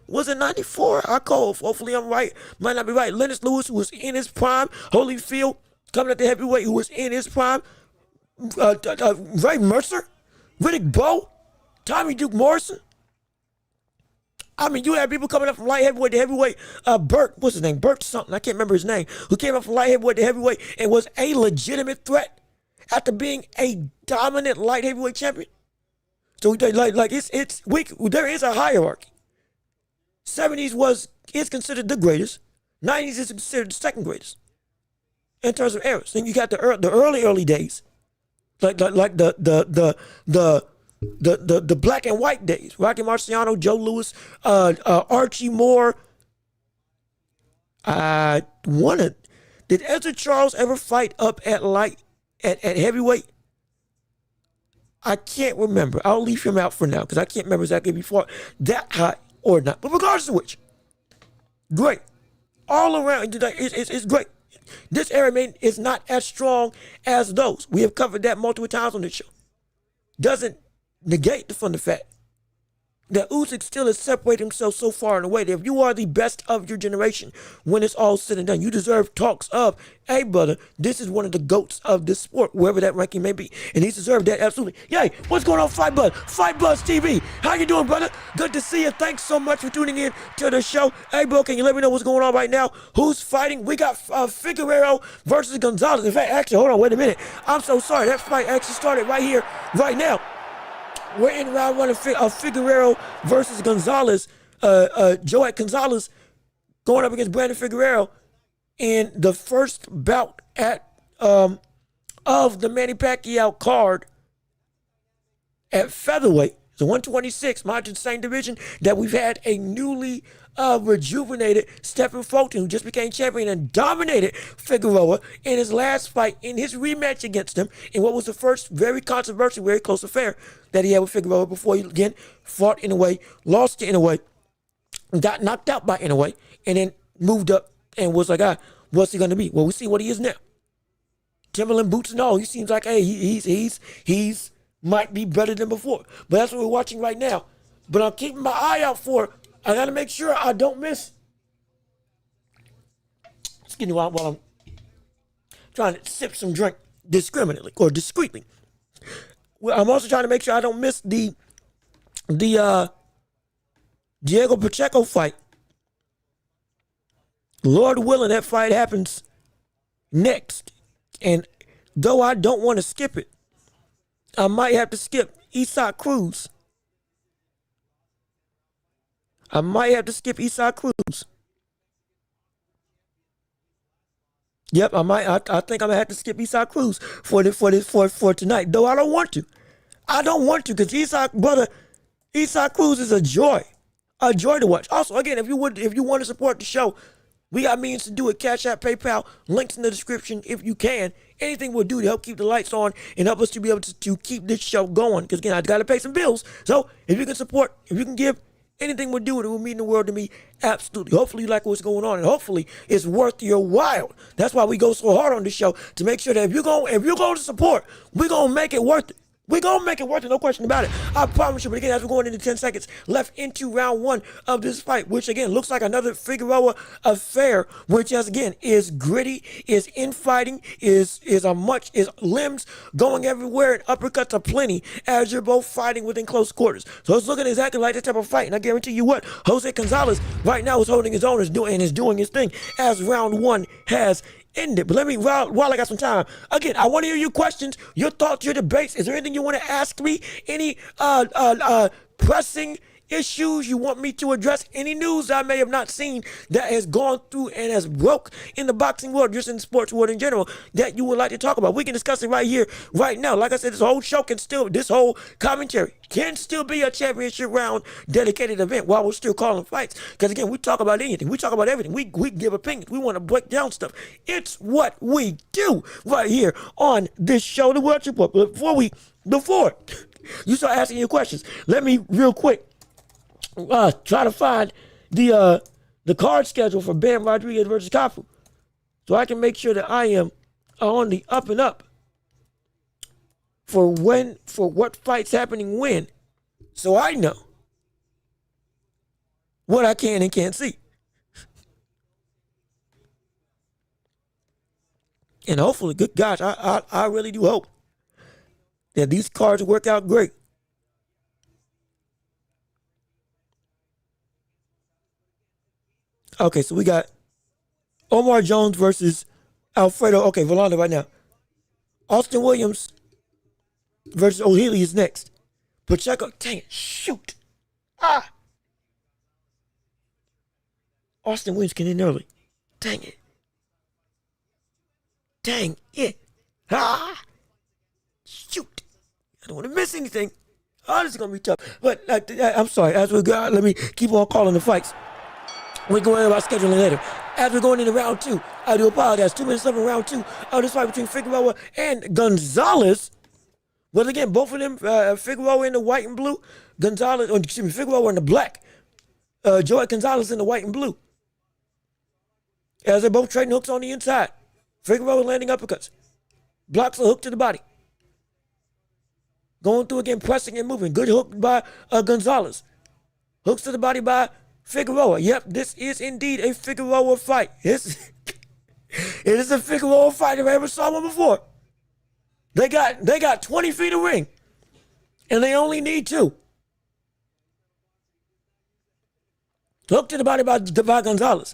Was it 94? Hopefully I'm right. Might not be right. Lennox Lewis, who was in his prime. Holyfield, coming at the heavyweight, who was in his prime. Ray Mercer, Riddick Bowe, Tommy Duke Morrison. I mean, you had people coming up from light heavyweight to heavyweight. Burt, what's his name? Burt something, I can't remember his name, who came up from light heavyweight to heavyweight and was a legitimate threat after being a dominant light heavyweight champion. So there is a hierarchy. 70s is considered the greatest. 90s is considered the second greatest in terms of eras. Then you got the early days, like the black and white days. Rocky Marciano, Joe Louis, Archie Moore. Did Ezra Charles ever fight up at heavyweight? I can't remember. I'll leave him out for now because I can't remember exactly before that high or not. But regardless of which, great. All around, it's great. This era is not as strong as those. We have covered that multiple times on this show. Doesn't negate the fact that Usyk still has separated himself so far in a way that if you are the best of your generation, when it's all said and done, you deserve talks of, hey brother, this is one of the GOATs of this sport, wherever that ranking may be. And he's deserved that absolutely. Yay, what's going on, Fight Buzz? Fight Buzz TV. How you doing, brother? Good to see you. Thanks so much for tuning in to the show. Hey bro, can you let me know what's going on right now? Who's fighting? We got Figueroa versus Gonzalez. In fact, actually, hold on, wait a minute. I'm so sorry. That fight actually started right here, right now. We're in round one of Figueroa versus Gonzalez. Joet Gonzalez going up against Brandon Figueroa in the first bout of the Manny Pacquiao card at featherweight. The 126, mind you, the same division that we've had a newly rejuvenated Stephen Fulton, who just became champion and dominated Figueroa in his last fight, in his rematch against him, in what was the first very controversial, very close affair that he had with Figueroa before he again fought Inoue, lost to Inoue, got knocked out by Inoue, and then moved up and was like, what's he going to be? Well, we see what he is now. Timberland boots and all. He seems like, hey, he's might be better than before. But that's what we're watching right now. But I'm keeping my eye out for it. I got to make sure I don't miss. Excuse me while I'm trying to sip some drink discriminately or discreetly. Well, I'm also trying to make sure I don't miss the Diego Pacheco fight. Lord willing, that fight happens next. And though I don't want to skip it, I might have to skip Usyk Cruz. I might have to skip Usyk Cruz. Yep, I might. I think I'm gonna have to skip Usyk Cruz for tonight. Though I don't want to. I don't want to because Usyk Cruz is a joy a joy to watch. Also, again, if you want to support the show, we got means to do it. Cash App, PayPal, links in the description if you can. Anything will do to help keep the lights on and help us to be able to keep this show going. Because, again, I got to pay some bills. So, if you can support, if you can give, anything will do it. It will mean the world to me. Absolutely. Hopefully you like what's going on. And hopefully it's worth your while. That's why we go so hard on this show. To make sure that if you're going to support, we're going to make it worth it. We're going to make it worth it, no question about it. I promise you. But again, as we're going into 10 seconds left into round one of this fight, which again looks like another Figueroa affair, which as again is gritty, is infighting, is limbs going everywhere and uppercuts aplenty as you're both fighting within close quarters. So it's looking exactly like that type of fight. And I guarantee you what, Jose Gonzalez right now is holding his own, is doing his thing as round one has ended. But let me, while I got some time, again, I want to hear your questions, your thoughts, your debates. Is there anything you want to ask me? Any pressing issues you want me to address? Any news I may have not seen that has gone through and has broke in the boxing world, just in the sports world in general, that you would like to talk about? We can discuss it right here, right now. Like I said, this whole commentary can still be a championship round dedicated event while we're still calling fights. Because again, we talk about anything. We talk about everything. We give opinions. We want to break down stuff. It's what we do right here on this show, The World Report. But before you start asking your questions, let me real quick try to find the card schedule for Bam Rodriguez versus Cafu, so I can make sure that I am on the up and up for what fight's happening when, so I know what I can and can't see. And hopefully, good gosh, I really do hope that these cards work out great. Okay, so we got Omar Jones versus Alfredo. Okay, Volanda right now. Austin Williams versus O'Healy is next. Pacheco, dang it, shoot. Austin Williams can end early. Dang it. Dang it. Shoot. I don't want to miss anything. Oh, this is going to be tough. But I'm sorry. As we go, let me keep on calling the fights. We're going about scheduling later. As we're going into round two, I do apologize. 2 minutes left in round two of this fight between Figueroa and Gonzalez. Well, again, both of them, Figueroa in the white and blue, Figueroa in the black. Joey Gonzalez in the white and blue. As they're both trading hooks on the inside. Figueroa landing uppercuts. Blocks a hook to the body. Going through again, pressing and moving. Good hook by Gonzalez. Hooks to the body by Figueroa. Yep, this is indeed a Figueroa fight. It is a Figueroa fight if I ever saw one before. They got 20 feet of ring, and they only need 2. Hook to the body by Gonzalez.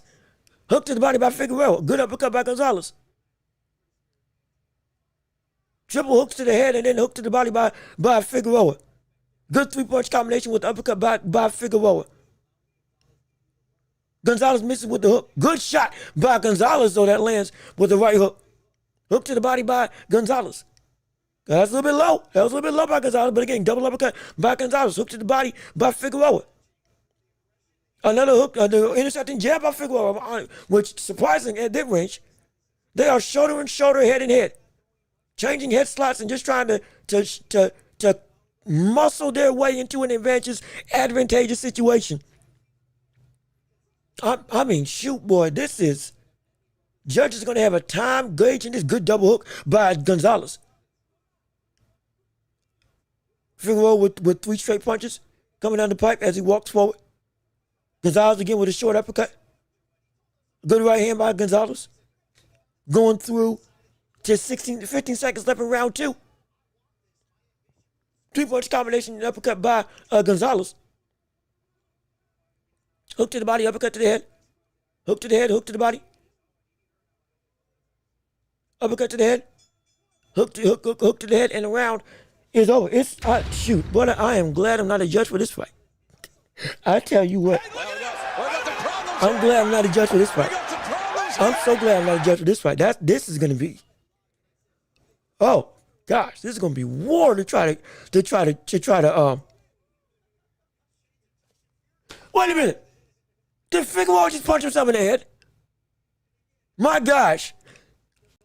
Hook to the body by Figueroa. Good uppercut by Gonzalez. Triple hooks to the head and then hook to the body by Figueroa. Good 3-punch combination with the uppercut by Figueroa. Gonzalez misses with the hook. Good shot by Gonzalez, though, that lands with the right hook. Hook to the body by Gonzalez. That's a little bit low. That was a little bit low by Gonzalez, but again, double uppercut by Gonzalez. Hook to the body by Figueroa. Another hook, the intercepting jab by Figueroa, which surprising at that range. They are shoulder and shoulder, head and head. Changing head slots and just trying to muscle their way into an advantageous situation. I mean, shoot, boy, this is... Judges are going to have a time gauging this. Good double hook by Gonzalez. Figueroa with 3 straight punches coming down the pipe as he walks forward. Gonzalez again with a short uppercut. Good right hand by Gonzalez. Going through to 15 seconds left in round 2. 3-punch combination and uppercut by Gonzalez. Hook to the body, uppercut to the head. Hook to the head, hook to the body. Uppercut to the head. Hook to the head, and the round is over. Shoot, but I am glad I'm not a judge for this fight. I tell you what. I'm glad I'm not a judge for this fight. I'm so glad I'm not a judge for this fight. This is gonna be. Oh gosh, this is gonna be war to try to Wait a minute. Did Figueroa just punch himself in the head? My gosh.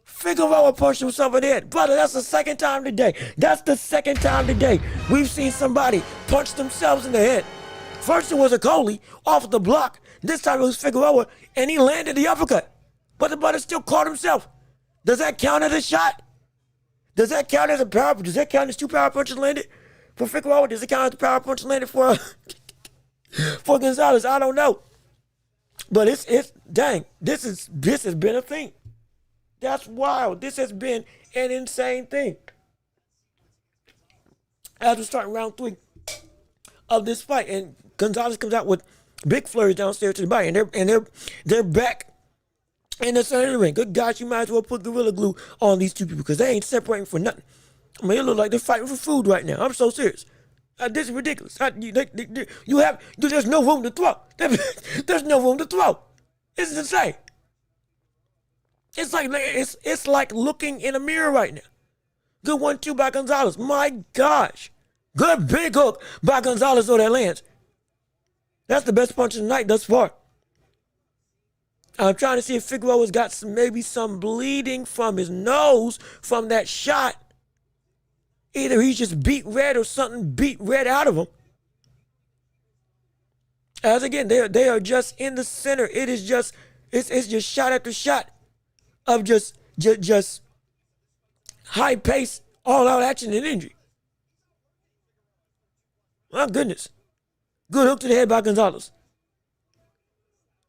Figueroa punched himself in the head. Brother, that's the second time today. That's the second time today we've seen somebody punch themselves in the head. First it was a Coley off the block. This time it was Figueroa, and he landed the uppercut. But the brother still caught himself. Does that count as a shot? Does that count as a power? Does that count as 2 power punches landed for Figueroa? Does it count as the power punch landed for Gonzalez? I don't know. But it's dang. This has been a thing. That's wild. This has been an insane thing. As we're starting round 3 of this fight, and Gonzalez comes out with big flurries downstairs to the body, and they're back in the center of the ring. Good gosh, you might as well put Gorilla Glue on these two people because they ain't separating for nothing. I mean, it look like they're fighting for food right now. I'm so serious. This is ridiculous. There's no room to throw. There's no room to throw. This is insane. It's like looking in a mirror right now. Good 1-2 by Gonzalez. My gosh. Good big hook by Gonzalez so that lands. That's the best punch of the night thus far. I'm trying to see if Figueroa's got maybe some bleeding from his nose from that shot. Either he's just beat red or something beat red out of him. As again, they are just in the center. It's just shot after shot of just high pace, all out action and injury. My goodness. Good hook to the head by Gonzalez.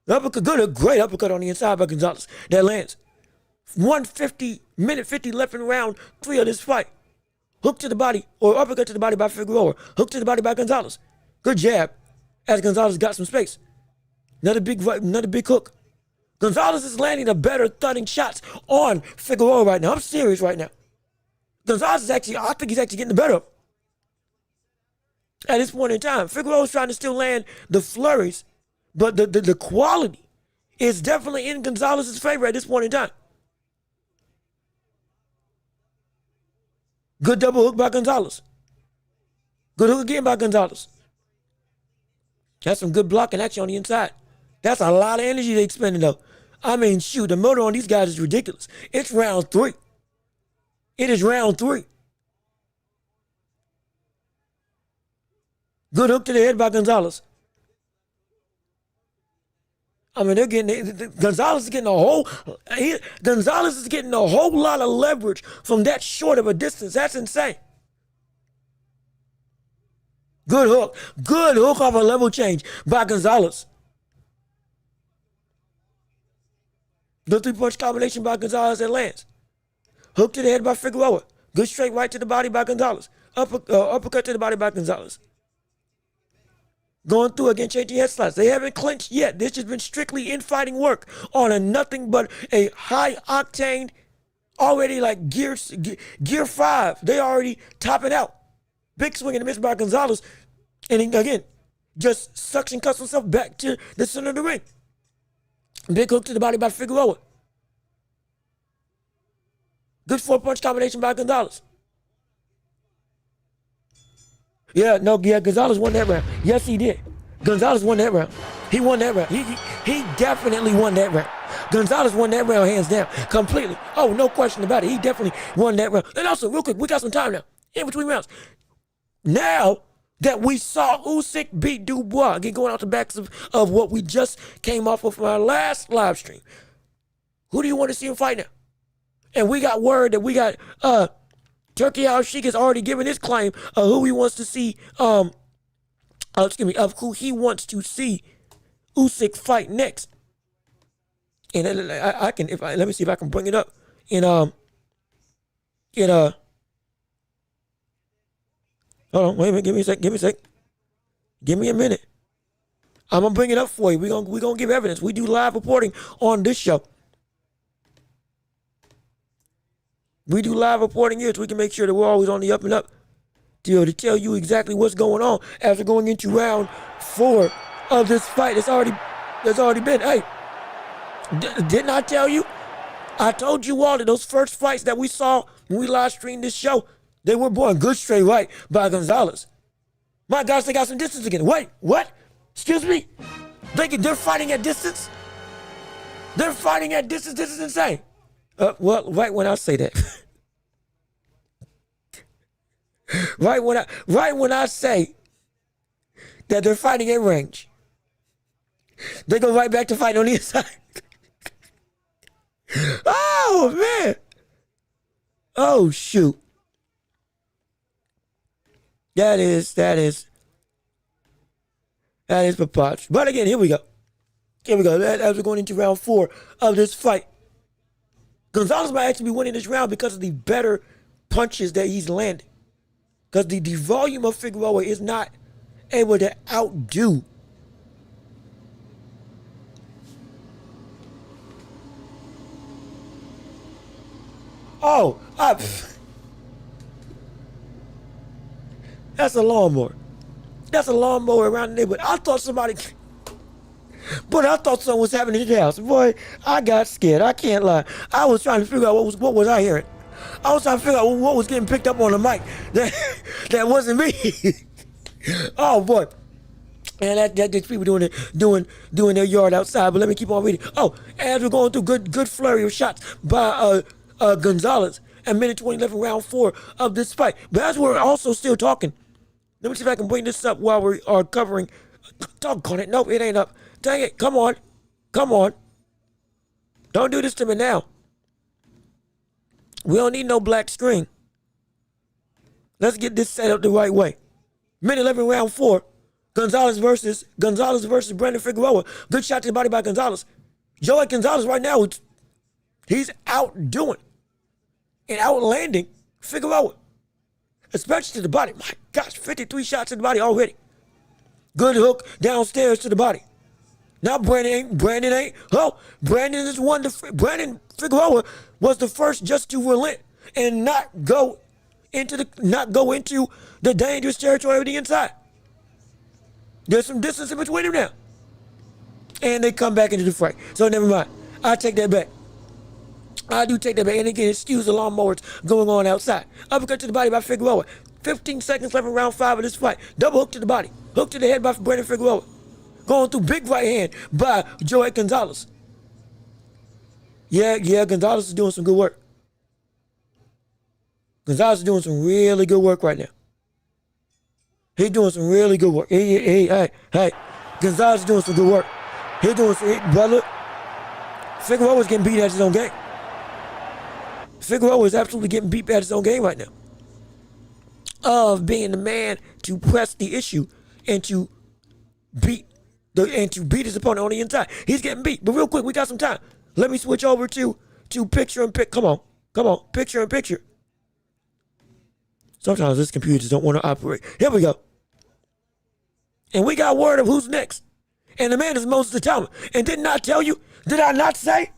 Uppercut, good, great uppercut on the inside by Gonzalez. That lands. 1:50 left in round 3 of this fight. Hook to the body, or uppercut to the body by Figueroa. Hook to the body by Gonzalez. Good jab, as Gonzalez got some space. Another big hook. Gonzalez is landing the better thudding shots on Figueroa right now. I'm serious right now. Gonzalez is I think he's actually getting the better of him. At this point in time, Figueroa's trying to still land the flurries, but the quality is definitely in Gonzalez's favor at this point in time. Good double hook by Gonzalez. Good hook again by Gonzalez. That's some good blocking action on the inside. That's a lot of energy they expending though. I mean, shoot, the motor on these guys is ridiculous. It's round 3. It is round 3. Good hook to the head by Gonzalez. I mean, Gonzalez is getting a whole lot of leverage from that short of a distance. That's insane. Good hook off a level change by Gonzalez. Good 3-punch combination by Gonzalez that lands. Hook to the head by Figueroa. Good straight right to the body by Gonzalez. Uppercut to the body by Gonzalez. Going through again, changing head slides. They haven't clinched yet. This has been strictly infighting work on a nothing but a high octane, already like gear 5. They already topping out. Big swing and a miss by Gonzalez. And again, just suction cuts himself back to the center of the ring. Big hook to the body by Figueroa. Good 4-punch combination by Gonzalez. Gonzalez won that round. Yes, he did. Gonzalez won that round. He won that round. He definitely won that round. Gonzalez won that round hands down, completely. Oh, no question about it. He definitely won that round. And also, real quick, we got some time now, in between rounds. Now that we saw Usyk beat Dubois, again, going out the backs of what we just came off of from our last live stream, who do you want to see him fight now? And we got word that we got Turkey Usyk has already given his claim of who he wants to see, of who he wants to see Usyk fight next. And let me see if I can bring it up hold on, wait a minute, give me a sec. Give me a minute. I'm gonna bring it up for you. We're gonna give evidence. We do live reporting on this show. We do live reporting here so we can make sure that we're always on the up and up to tell you exactly what's going on as we're going into round 4 of this fight. That's already been. Hey, didn't I tell you? I told you all that those first fights that we saw when we live streamed this show, they were born good straight right by Gonzalez. My gosh, they got some distance again. Wait, what? Excuse me? They're fighting at distance? They're fighting at distance. This is insane. Well, right when I say that. right when I say that they're fighting at range, they go right back to fighting on the inside. Oh, man. Oh, shoot. That is preposterous. But again, here we go. As we're going into round 4 of this fight. Gonzalez might actually be winning this round because of the better punches that he's landing. Because the volume of Figueroa is not able to outdo that's a lawnmower. That's a lawnmower around the neighborhood. I thought someone was happening in the house. Boy, I got scared. I can't lie. I was trying to figure out what was I hearing. I was trying to figure out what was getting picked up on the mic. That wasn't me. Oh boy. And that's people doing their yard outside. But let me keep on reading. Oh, as we're going through good flurry of shots by Gonzalez at minute 20 left in round 4 of this fight. But as we're also still talking, let me see if I can bring this up while we are covering. Doggone it. Nope, it ain't up. Dang it. Come on. Don't do this to me now. We don't need no black screen. Let's get this set up the right way. Minute 11 round 4. Gonzalez versus Brandon Figueroa. Good shot to the body by Gonzalez. Joey Gonzalez right now, he's outdoing and outlanding Figueroa. Especially to the body. My gosh, 53 shots to the body already. Good hook downstairs to the body. Now Brandon ain't. Oh, Brandon is one. Brandon Figueroa was the first just to relent and not go into the dangerous territory of the inside. There's some distance in between them now. And they come back into the fight. So never mind. I take that back. I do take that back. And again, excuse the lawnmowers going on outside. Uppercut to the body by Figueroa. 15 seconds left in round 5 of this fight. Double hook to the body. Hook to the head by Brandon Figueroa. Going through big right hand by Joey Gonzalez. Yeah, Gonzalez is doing some good work. Gonzalez is doing some really good work right now. He's doing some really good work. Hey. Gonzalez is doing some good work. He's doing some, brother. Figueroa is getting beat at his own game. Figueroa is absolutely getting beat at his own game right now. Of being the man to press the issue and to beat his opponent on the inside. He's getting beat. But real quick, we got some time. Let me switch over to picture in picture. Come on, picture in picture. Sometimes this computer just don't want to operate. Here we go. And we got word of who's next. And the man is Moses Atama. And did I not say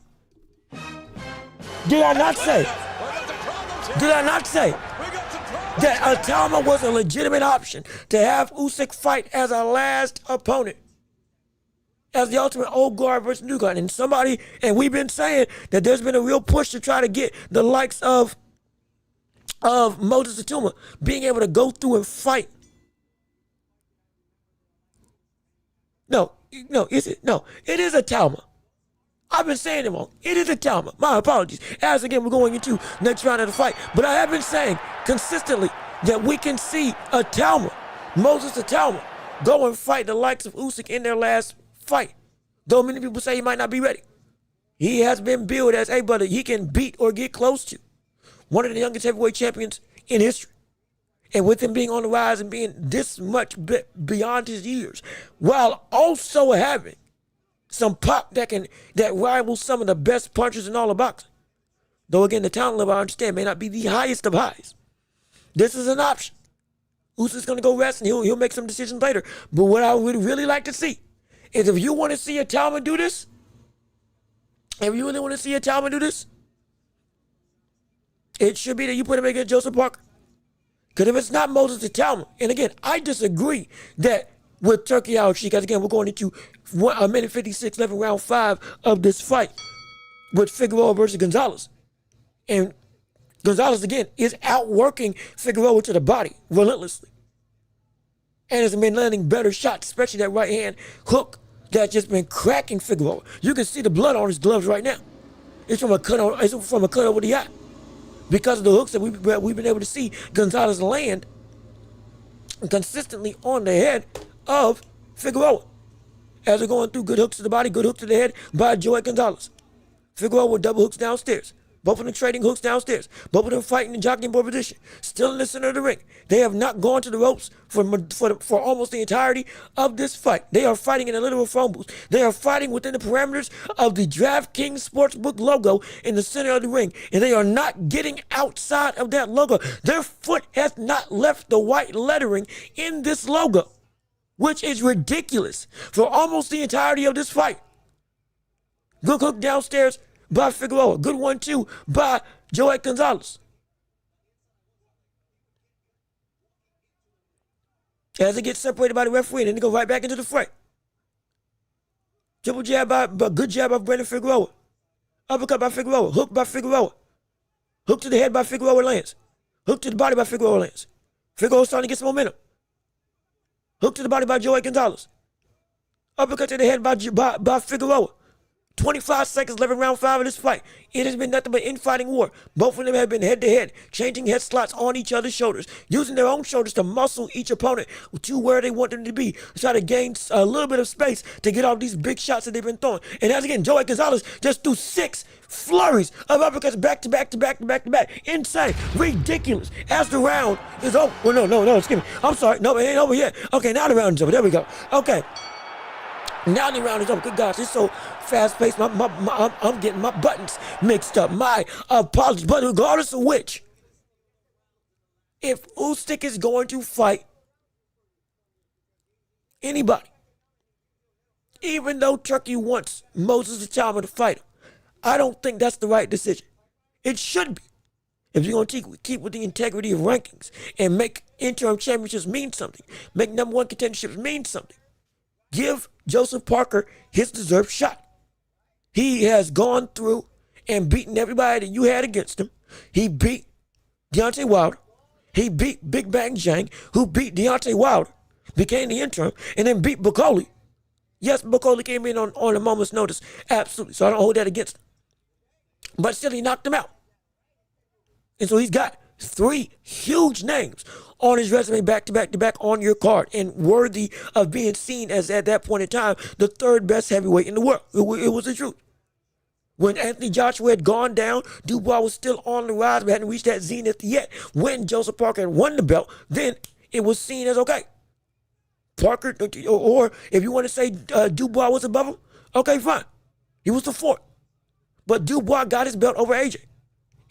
that Atama was a legitimate option to have Usyk fight as a last opponent? As the ultimate old guard versus new guard. And we've been saying that there's been a real push to try to get the likes of Moses Atama being able to go through and fight. It is Atama. I've been saying it wrong. It is Atama. My apologies. As again, we're going into next round of the fight. But I have been saying consistently that we can see Moses Atama, go and fight the likes of Usyk in their last fight. Though many people say he might not be ready. He has been billed as a brother he can beat or get close to one of the youngest heavyweight champions in history. And with him being on the rise and being this much beyond his years, while also having some pop that rivals some of the best punchers in all of boxing. Though again, the talent level, I understand, may not be the highest of highs. This is an option. Usyk's going to go rest and he'll make some decisions later. But what I would really like to see is if you want to see Atama do this, it should be that you put him against Joseph Parker. Because if it's not Moses Atama, and again, I disagree that with Turkey Usyk, as again, we're going into a minute 56 left in round 5 of this fight with Figueroa versus Gonzalez. And Gonzalez, again, is outworking Figueroa to the body relentlessly. and has been landing better shots, especially that right hand hook that's just been cracking Figueroa. You can see the blood on his gloves right now. It's from a cut over the eye. Because of the hooks that we've been able to see Gonzalez land consistently on the head of Figueroa. As they're going through good hooks to the body, good hooks to the head by Joey Gonzalez. Figueroa with double hooks downstairs. Both of them trading hooks downstairs. Both of them fighting in jockeying board position. Still in the center of the ring. They have not gone to the ropes for almost the entirety of this fight. They are fighting in a literal phone booth. They are fighting within the parameters of the DraftKings Sportsbook logo in the center of the ring. And they are not getting outside of that logo. Their foot has not left the white lettering in this logo, which is ridiculous for almost the entirety of this fight. Good hook downstairs by Figueroa. Good 1-2 by Joey Gonzalez. As it gets separated by the referee, and then they go right back into the fray. Triple jab by good jab by Brandon Figueroa. Uppercut by Figueroa. Hook by Figueroa. Hook to the head by Figueroa lands. Hook to the body by Figueroa lands. Figueroa starting to get some momentum. Hook to the body by Joey Gonzalez. Uppercut to the head by Figueroa. 25 seconds left in round 5 of this fight. It has been nothing but infighting war. Both of them have been head-to-head, changing head slots on each other's shoulders, using their own shoulders to muscle each opponent to where they want them to be, to try to gain a little bit of space to get off these big shots that they've been throwing. And as again, Joey Gonzalez just threw 6 flurries of uppercuts back to back to back to back to back. Insane. Ridiculous. As the round is over. Well, no, excuse me. I'm sorry. No, it ain't over yet. Okay, now the round is over. There we go. Okay. Now the round is over. Good gosh, it's so fast-paced. I'm getting my buttons mixed up. My apologies. But regardless of which, if Usyk is going to fight anybody, even though Turkey wants Moses Itauma to fight him, I don't think that's the right decision. It should be. If you're going to keep with the integrity of rankings and make interim championships mean something, make number 1 contenderships mean something, give Joseph Parker his deserved shot. He has gone through and beaten everybody that you had against him. He beat Deontay Wilder. He beat Big Bang Jang, who beat Deontay Wilder, became the interim, and then beat Bukoli. Yes, Bukoli came in on a moment's notice. Absolutely. So I don't hold that against him. But still, he knocked him out. And so he's got 3 huge names on his resume back to back to back on your card, and worthy of being seen as, at that point in time, the 3rd best heavyweight in the world. It was the truth. When Anthony Joshua had gone down, Dubois was still on the rise, but hadn't reached that zenith yet. When Joseph Parker had won the belt, then it was seen as okay. Parker, or if you want to say Dubois was above him, okay, fine. He was the 4th. But Dubois got his belt over AJ.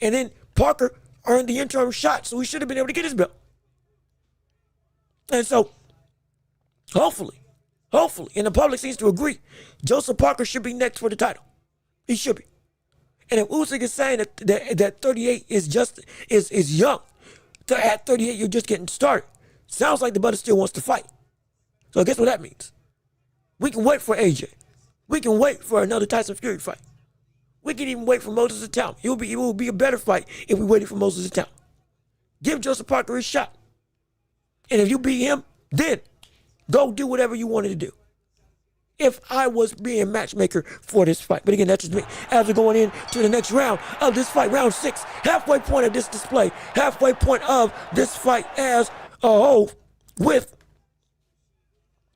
And then Parker earned the interim shot, so he should have been able to get his belt. And so, hopefully, and the public seems to agree, Joseph Parker should be next for the title. He should be. And if Usyk is saying that 38 is young, at 38 you're just getting started, sounds like the brother still wants to fight. So guess what that means? We can wait for AJ. We can wait for another Tyson Fury fight. We can even wait for Moses Itauma. It will be a better fight if we waited for Moses Itauma. Give Joseph Parker his shot. And if you beat him, then go do whatever you wanted to do. If I was being matchmaker for this fight. But again, that's just me. As we're going into the next round of this fight, round 6, halfway point of this display, halfway point of this fight as a whole with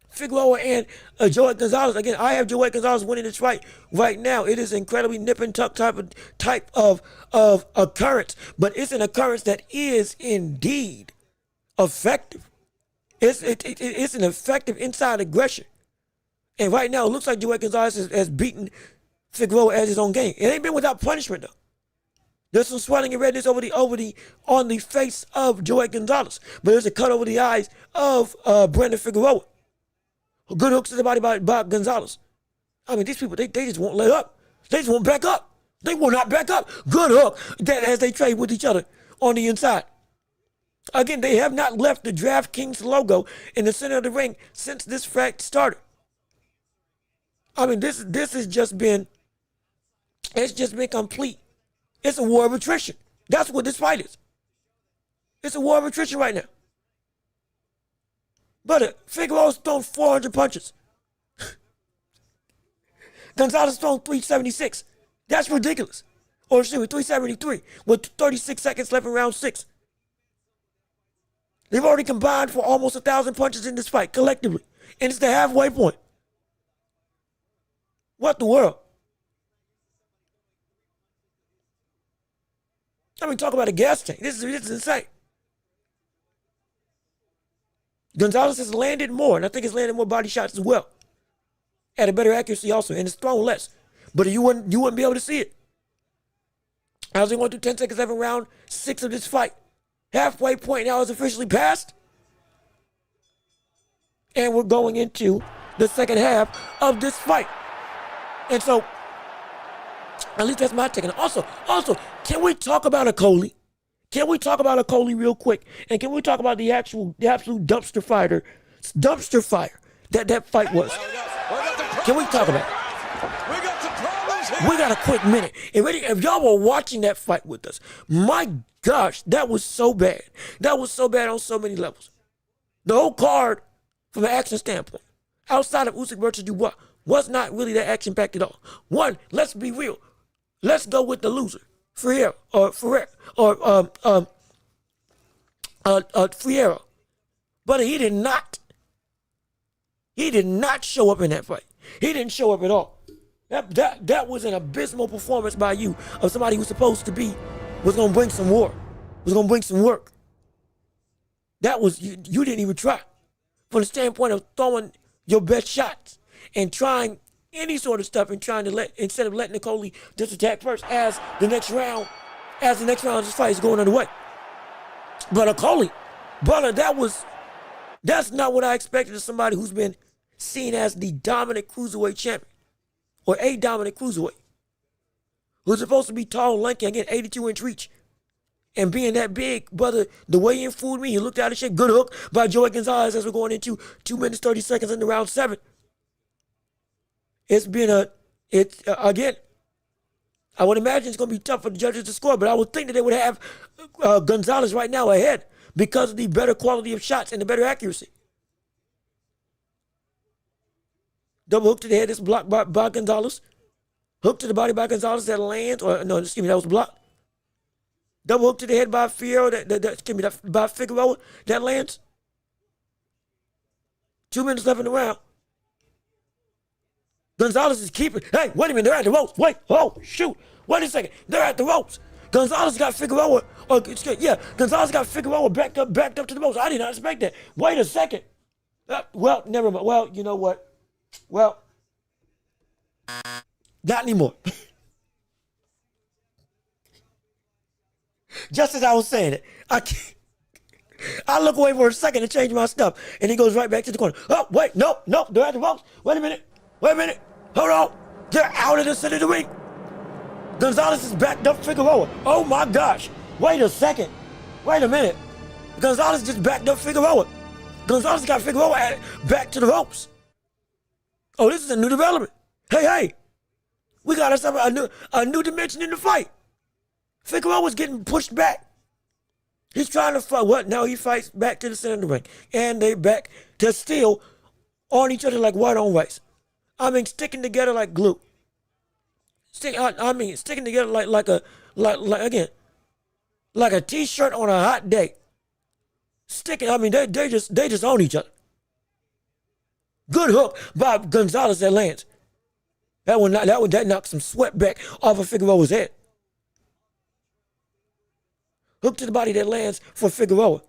Figueroa and Joey Gonzalez. Again, I have Joey Gonzalez winning this fight right now. It is incredibly nip and tuck type of occurrence, but it's an occurrence that is indeed effective. It's an effective inside aggression. And right now, it looks like Joey Gonzalez has beaten Figueroa at his own game. It ain't been without punishment, though. There's some swelling and redness on the face of Joey Gonzalez, but there's a cut over the eyes of Brandon Figueroa. Good hooks to the body by Gonzalez. I mean, these people, they just won't let up. They just won't back up. They will not back up. Good hook that as they trade with each other on the inside. Again, they have not left the DraftKings logo in the center of the ring since this fight started. I mean, this has just been, it's just been complete. It's a war of attrition. That's what this fight is. It's a war of attrition right now. But Figueroa's thrown 400 punches. Gonzalez thrown 376. That's ridiculous. Or excuse me, 373 with 36 seconds left in round 6. They've already combined for almost 1,000 punches in this fight collectively. And it's the halfway point. What the world? I mean, talk about a gas tank. This is insane. Gonzalez has landed more, and I think he's landed more body shots as well. At a better accuracy also, and it's thrown less. But you wouldn't be able to see it. As we going through 10 seconds every round 6 of this fight. Halfway point now is officially passed. And we're going into the second half of this fight. And so, at least that's my take. And also, can we talk about a Coley? Can we talk about a Coley real quick? And can we talk about the absolute dumpster fire that fight was? Can we talk about it? We got a quick minute. And really, if y'all were watching that fight with us, my gosh, that was so bad. That was so bad on so many levels. The whole card, from an action standpoint, outside of Usyk versus Dubois, was not really that action-packed at all. One, let's be real. Let's go with the loser, Figueroa Figueroa. But he did not show up in that fight. He didn't show up at all. That was an abysmal performance by you of somebody who's supposed to be, was going to bring some war, was going to bring some work. That was, you didn't even try. From the standpoint of throwing your best shots and trying any sort of stuff and trying to instead of letting Nicole just attack first as the next round of this fight is going underway. But Coley, brother, that's not what I expected of somebody who's been seen as the dominant cruiserweight champion. Or a dominant cruiserweight, who's supposed to be tall, lanky, again, 82-inch reach. And being that big, brother, the way you fooled me, you looked out of shape. Good hook by Joey Gonzalez as we're going into 2 minutes, 30 seconds into round 7. It's been again, I would imagine it's going to be tough for the judges to score, but I would think that they would have Gonzalez right now ahead because of the better quality of shots and the better accuracy. Double hook to the head is blocked by Gonzalez. Hook to the body by Gonzalez that lands, that was blocked. Double hook to the head by by Figueroa that lands. 2 minutes left in the round. Gonzalez is keeping. Hey, wait a minute, they're at the ropes. Wait, oh, shoot. Wait a second, they're at the ropes. Gonzalez got Figueroa, Gonzalez got Figueroa backed up to the ropes. I did not expect that. Wait a second. Well, never mind. Well, you know what? Well, not anymore. Just as I was saying it, I look away for a second to change my stuff, and he goes right back to the corner. Oh, wait, no, they're at the ropes. Wait a minute, hold on. They're out of the center of the ring. Gonzalez is backed up Figueroa. Oh my gosh, wait a second. Wait a minute. Gonzalez just backed up Figueroa. Gonzalez got Figueroa back to the ropes. Oh, this is a new development. Hey, we got us a new dimension in the fight. Figueroa was getting pushed back. He's trying to fight. What? Now he fights back to the center of the ring. And they back to still on each other like white on rice. I mean, sticking together like glue. Sticking together like a t-shirt on a hot day. They just own each other. Good hook by Gonzalez that lands. That knocked some sweat back off of Figueroa's head. Hook to the body that lands for Figueroa.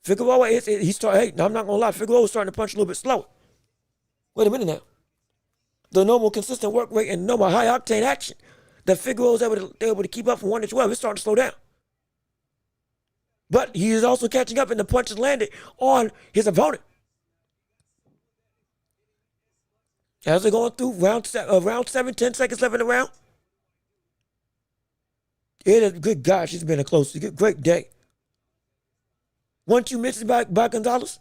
Figueroa I'm not gonna lie, Figueroa's starting to punch a little bit slower. Wait a minute now. The normal consistent work rate and normal high octane action that Figueroa's able to keep up from 1 to 12, it's starting to slow down. But he is also catching up, and the punches landed on his opponent. As they're going through round 7, 10 seconds left in the round. Good gosh, it's been a great day. 1-2 misses by Gonzalez.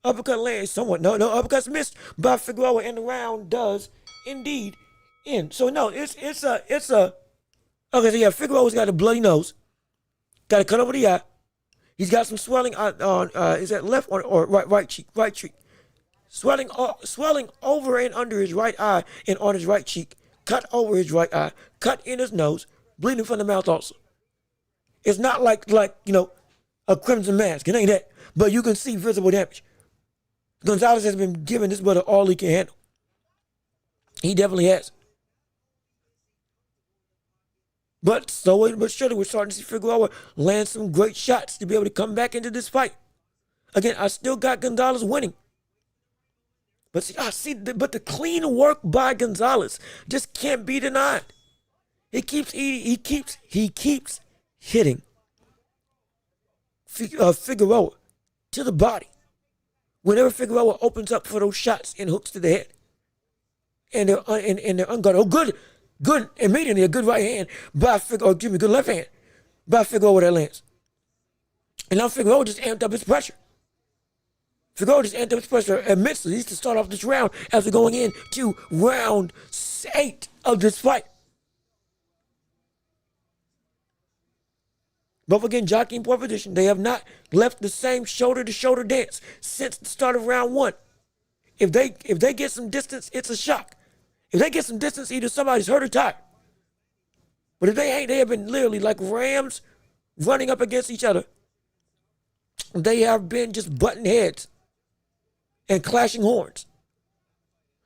Uppercut lands somewhat. No, uppercuts missed by Figueroa, and the round does indeed end. So no, it's a okay, so yeah, Figueroa's got a bloody nose. Got a cut over the eye. He's got some swelling on is that left or right cheek? Right cheek. Swelling over and under his right eye and on his right cheek. Cut over his right eye. Cut in his nose. Bleeding from the mouth also. It's not like a crimson mask. It ain't that. But you can see visible damage. Gonzalez has been giving this brother all he can handle. He definitely has. But slowly but surely, we're starting to see Figueroa land some great shots to be able to come back into this fight. Again, I still got Gonzalez winning. But but the clean work by Gonzalez just can't be denied. He keeps hitting Figueroa to the body. Whenever Figueroa opens up for those shots and hooks to the head. And they're unguarded. Oh, good, immediately a good right hand by Figueroa, good left hand by Figueroa that lands. And now Figueroa just amped up his pressure. Figueroa just amped up his pressure immensely. He needs to start off this round after going into round 8 of this fight. Both again jockeying for position. They have not left the same shoulder-to-shoulder dance since the start of round 1. If they get some distance, it's a shock. If they get some distance, either somebody's hurt or tired. But if they ain't, they have been literally like rams running up against each other. They have been just butting heads and clashing horns.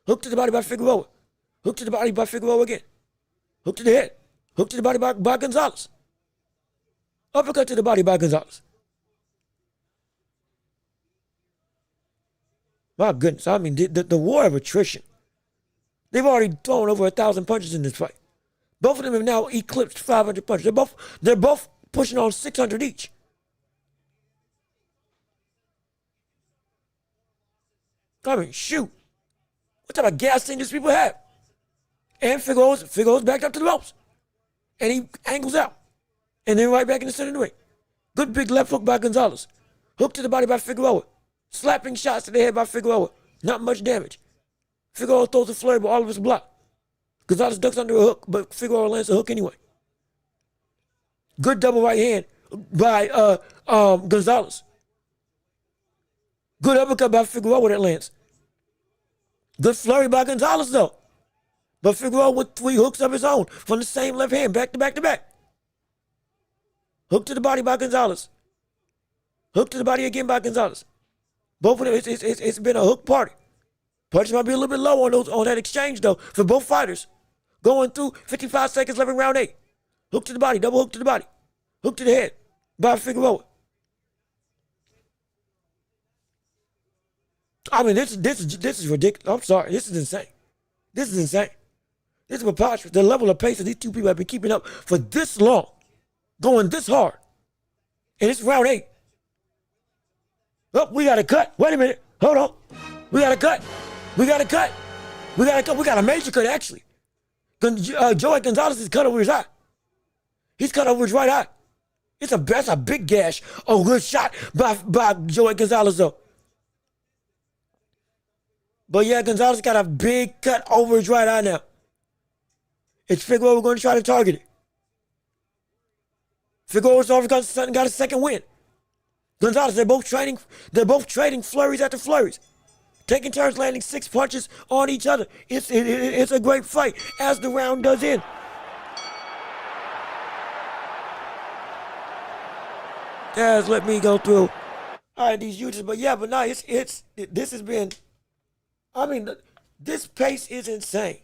Hook to the body by Figueroa. Hook to the body by Figueroa again. Hook to the head. Hook to the body by Gonzalez. Uppercut to the body by Gonzalez. My goodness, I mean, the war of attrition. They've already thrown over 1,000 punches in this fight. Both of them have now eclipsed 500 punches. They're both pushing on 600 each. I mean, shoot. What type of gas thing these people have? And Figueroa's backed up to the ropes. And he angles out. And then right back in the center of the ring. Good big left hook by Gonzalez. Hook to the body by Figueroa. Slapping shots to the head by Figueroa. Not much damage. Figueroa throws a flurry, but all of it's blocked. Gonzalez ducks under a hook, but Figueroa lands a hook anyway. Good double right hand by Gonzalez. Good uppercut by Figueroa that lands. Good flurry by Gonzalez, though. But Figueroa with 3 hooks of his own from the same left hand, back to back to back. Hook to the body by Gonzalez. Hook to the body again by Gonzalez. Both of them, it's been a hook party. Punches might be a little bit low on that exchange, though, for both fighters. Going through 55 seconds left in round 8. Hook to the body, double hook to the body. Hook to the head by Figueroa. I mean, this is ridiculous. I'm sorry. This is insane. This is insane. This is preposterous. The level of pace that these two people have been keeping up for this long. Going this hard. And it's round 8. Oh, we got a cut. Wait a minute. Hold on. We got a cut. We got a cut. We got a cut. We got a major cut, actually. Joey Gonzalez is cut over his eye. He's cut over his right eye. That's a big gash. Oh, good shot by Joey Gonzalez, though. But yeah, Gonzalez got a big cut over his right eye now. It's Figueroa going to try to target it. Figueroa's over got a second win. Gonzalez, they're both trading flurries after flurries. Taking turns landing 6 punches on each other. It's a great fight as the round does end. Guys, let me go through all right, these uses. But yeah, but no, this has been, I mean, this pace is insane.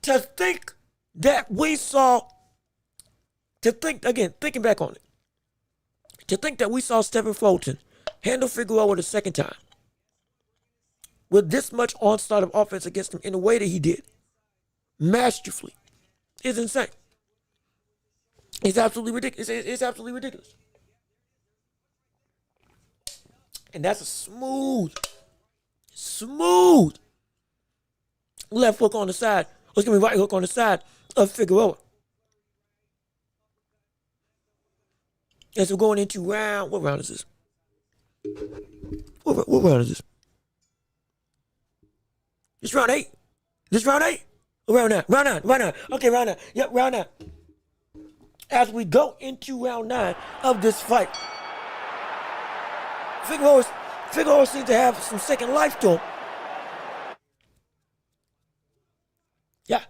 To think that we saw, thinking back on it, to think that we saw Stephen Fulton handle Figueroa the second time with this much onslaught of offense against him in the way that he did, masterfully, is insane. It's absolutely ridiculous. It's absolutely ridiculous. And that's a smooth left hook on the side. Or it's going to be right hook on the side of Figueroa. And so going into round, what round is this? What round is this? It's round 8. This round 8? Or round 9? Round 9. Okay, round 9. Yep, round 9. As we go into round 9 of this fight. Figueroa seems to have some second life to him. Yeah.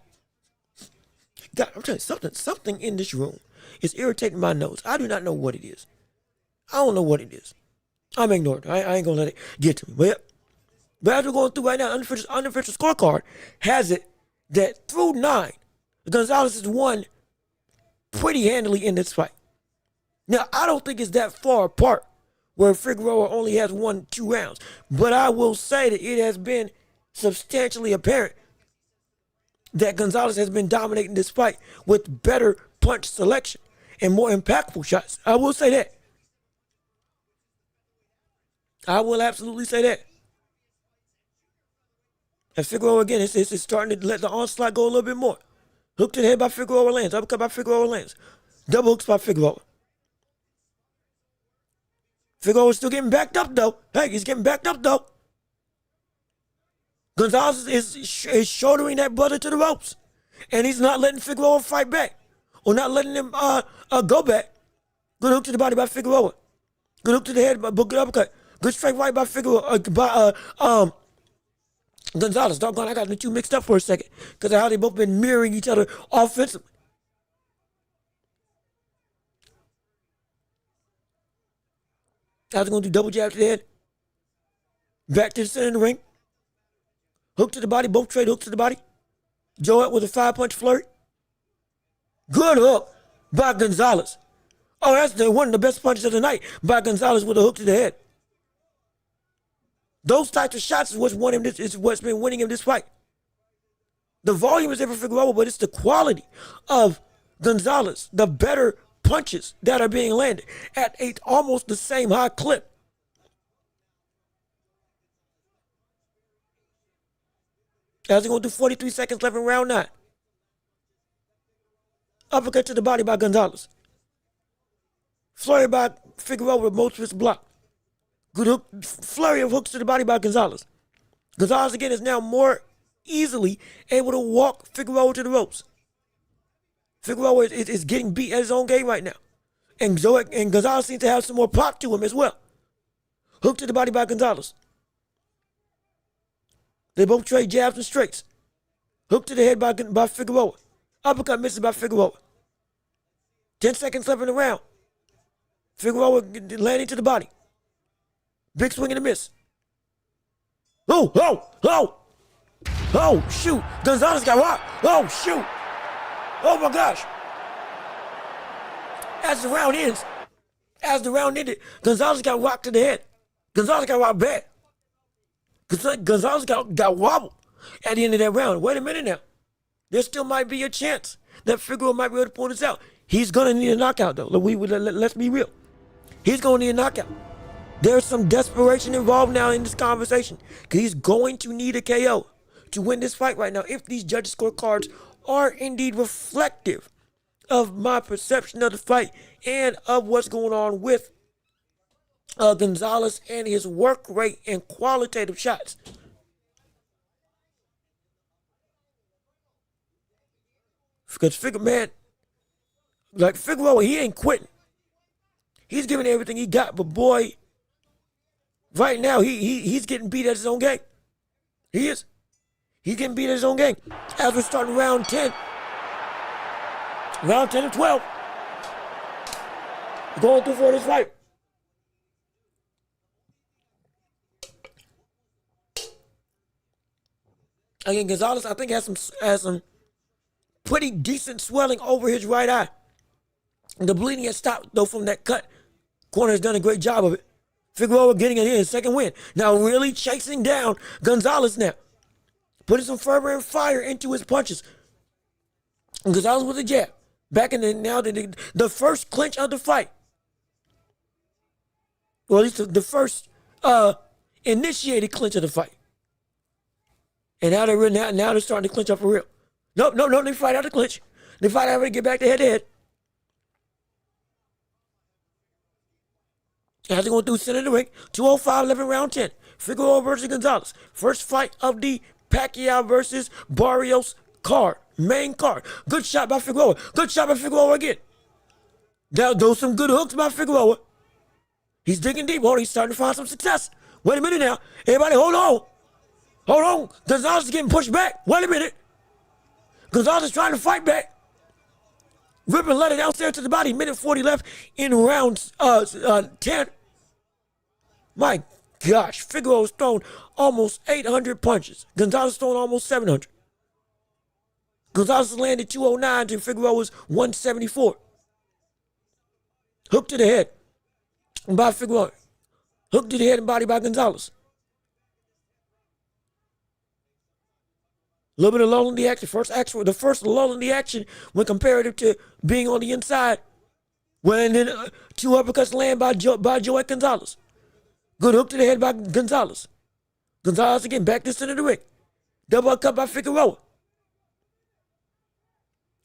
God, I'm telling you, something in this room is irritating my nose. I do not know what it is. I don't know what it is. I'm ignoring it. I ain't gonna let it get to me. But as we're going through right now, unofficial scorecard has it that through 9, Gonzalez has won pretty handily in this fight. Now, I don't think it's that far apart where Figueroa only has won 2 rounds. But I will say that it has been substantially apparent that Gonzalez has been dominating this fight with better punch selection and more impactful shots. I will say that. I will absolutely say that. And Figueroa, again, it's starting to let the onslaught go a little bit more. Hook to the head by Figueroa lands. Uppercut by Figueroa lands. Double hooks by Figueroa. Figueroa's still getting backed up, though. Hey, he's getting backed up, though. Gonzalez is shouldering that brother to the ropes. And he's not letting Figueroa fight back. Or not letting him go back. Good hook to the body by Figueroa. Good hook to the head, but good uppercut. Good straight right by Figueroa, Gonzalez. Doggone, I got the two mixed up for a second because of how they both been mirroring each other offensively. I was going to do double jab to the head. Back to the center of the ring. Hook to the body, both trade hooks to the body. Joe with a 5-punch flurry. Good hook by Gonzalez. Oh, that's one of the best punches of the night by Gonzalez with a hook to the head. Those types of shots is what's been winning him this fight. The volume is there for Figueroa, but it's the quality of Gonzalez, the better punches that are being landed at almost the same high clip. As they're going to do 43 seconds left in round 9. Uppercut to the body by Gonzalez. Flurry by Figueroa with most of his block. Good hook, flurry of hooks to the body by Gonzalez. Gonzalez again is now more easily able to walk Figueroa to the ropes. Figueroa is getting beat at his own game right now. And Gonzalez seems to have some more pop to him as well. Hook to the body by Gonzalez. They both trade jabs and straights. Hook to the head by Figueroa. Uppercut misses by Figueroa. 10 seconds left in the round. Figueroa landing to the body. Big swing and a miss. Oh, shoot. Gonzalez got rocked. Oh, shoot. Oh, my gosh. As the round ended, Gonzalez got rocked to the head. Gonzalez got rocked bad. Gonzalez got wobbled at the end of that round. Wait a minute now. There still might be a chance that Figueroa might be able to pull this out. He's going to need a knockout, though. Let's be real. He's going to need a knockout. There's some desperation involved now in this conversation because he's going to need a KO to win this fight right now if these judges' scorecards are indeed reflective of my perception of the fight and of what's going on with Gonzalez and his work rate and qualitative shots. Because Figueroa, he ain't quitting. He's giving everything he got, but boy, right now he's getting beat at his own game. He is. He's getting beat at his own game. As we're starting round 10. Round 10 and 12. Going through for this fight. Again, Gonzalez, I think, has some pretty decent swelling over his right eye. The bleeding has stopped, though, from that cut. Corner has done a great job of it. Figueroa getting it in his second win. Now really chasing down Gonzalez now. Putting some fervor and fire into his punches. And Gonzalez with a jab. Back in the first clinch of the fight. Well, at least the first initiated clinch of the fight. And now they're starting to clinch up for real. Nope, they fight out the clinch. They fight out to get back to head-to-head. As they're going through center of the ring, 205 left in round 10. Figueroa versus Gonzalez. First fight of the Pacquiao versus Barrios card. Main card. Good shot by Figueroa. Good shot by Figueroa again. Those some good hooks by Figueroa. He's digging deep. Oh, he's starting to find some success. Wait a minute now. Everybody, hold on. Hold on. Gonzalez is getting pushed back. Wait a minute. Gonzalez is trying to fight back. Rip and let it downstairs to the body. Minute 40 left in round 10. My gosh. Figueroa's thrown almost 800 punches. Gonzalez thrown almost 700. Gonzalez landed 209 to Figueroa's 174. Hook to the head by Figueroa. Hook to the head and body by Gonzalez. A little bit of lull in the action. The first lull in the action when comparative to being on the inside. When then two uppercuts land by Joey Gonzalez. Good hook to the head by Gonzalez. Gonzalez again back to the center of the ring. Double cut by Figueroa.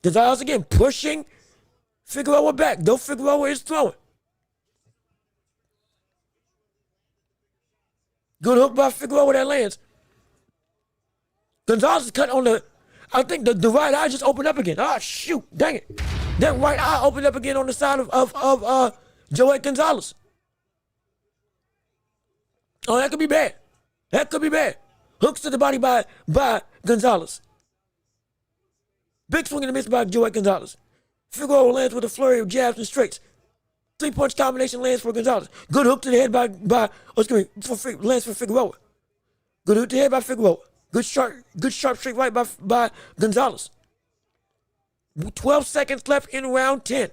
Gonzalez again pushing Figueroa back, though Figueroa is throwing. Good hook by Figueroa that lands. Gonzalez is cut on the, I think the right eye just opened up again. Ah, shoot, dang it. That right eye opened up again on the side of Joey Gonzalez. Oh, that could be bad. That could be bad. Hooks to the body by Gonzalez. Big swing and a miss by Joey Gonzalez. Figueroa lands with a flurry of jabs and straights. 3-punch combination lands for Gonzalez. Good hook to the head lands for Figueroa. Good hook to the head by Figueroa. Good sharp straight right by Gonzalez. 12 seconds left in round 10.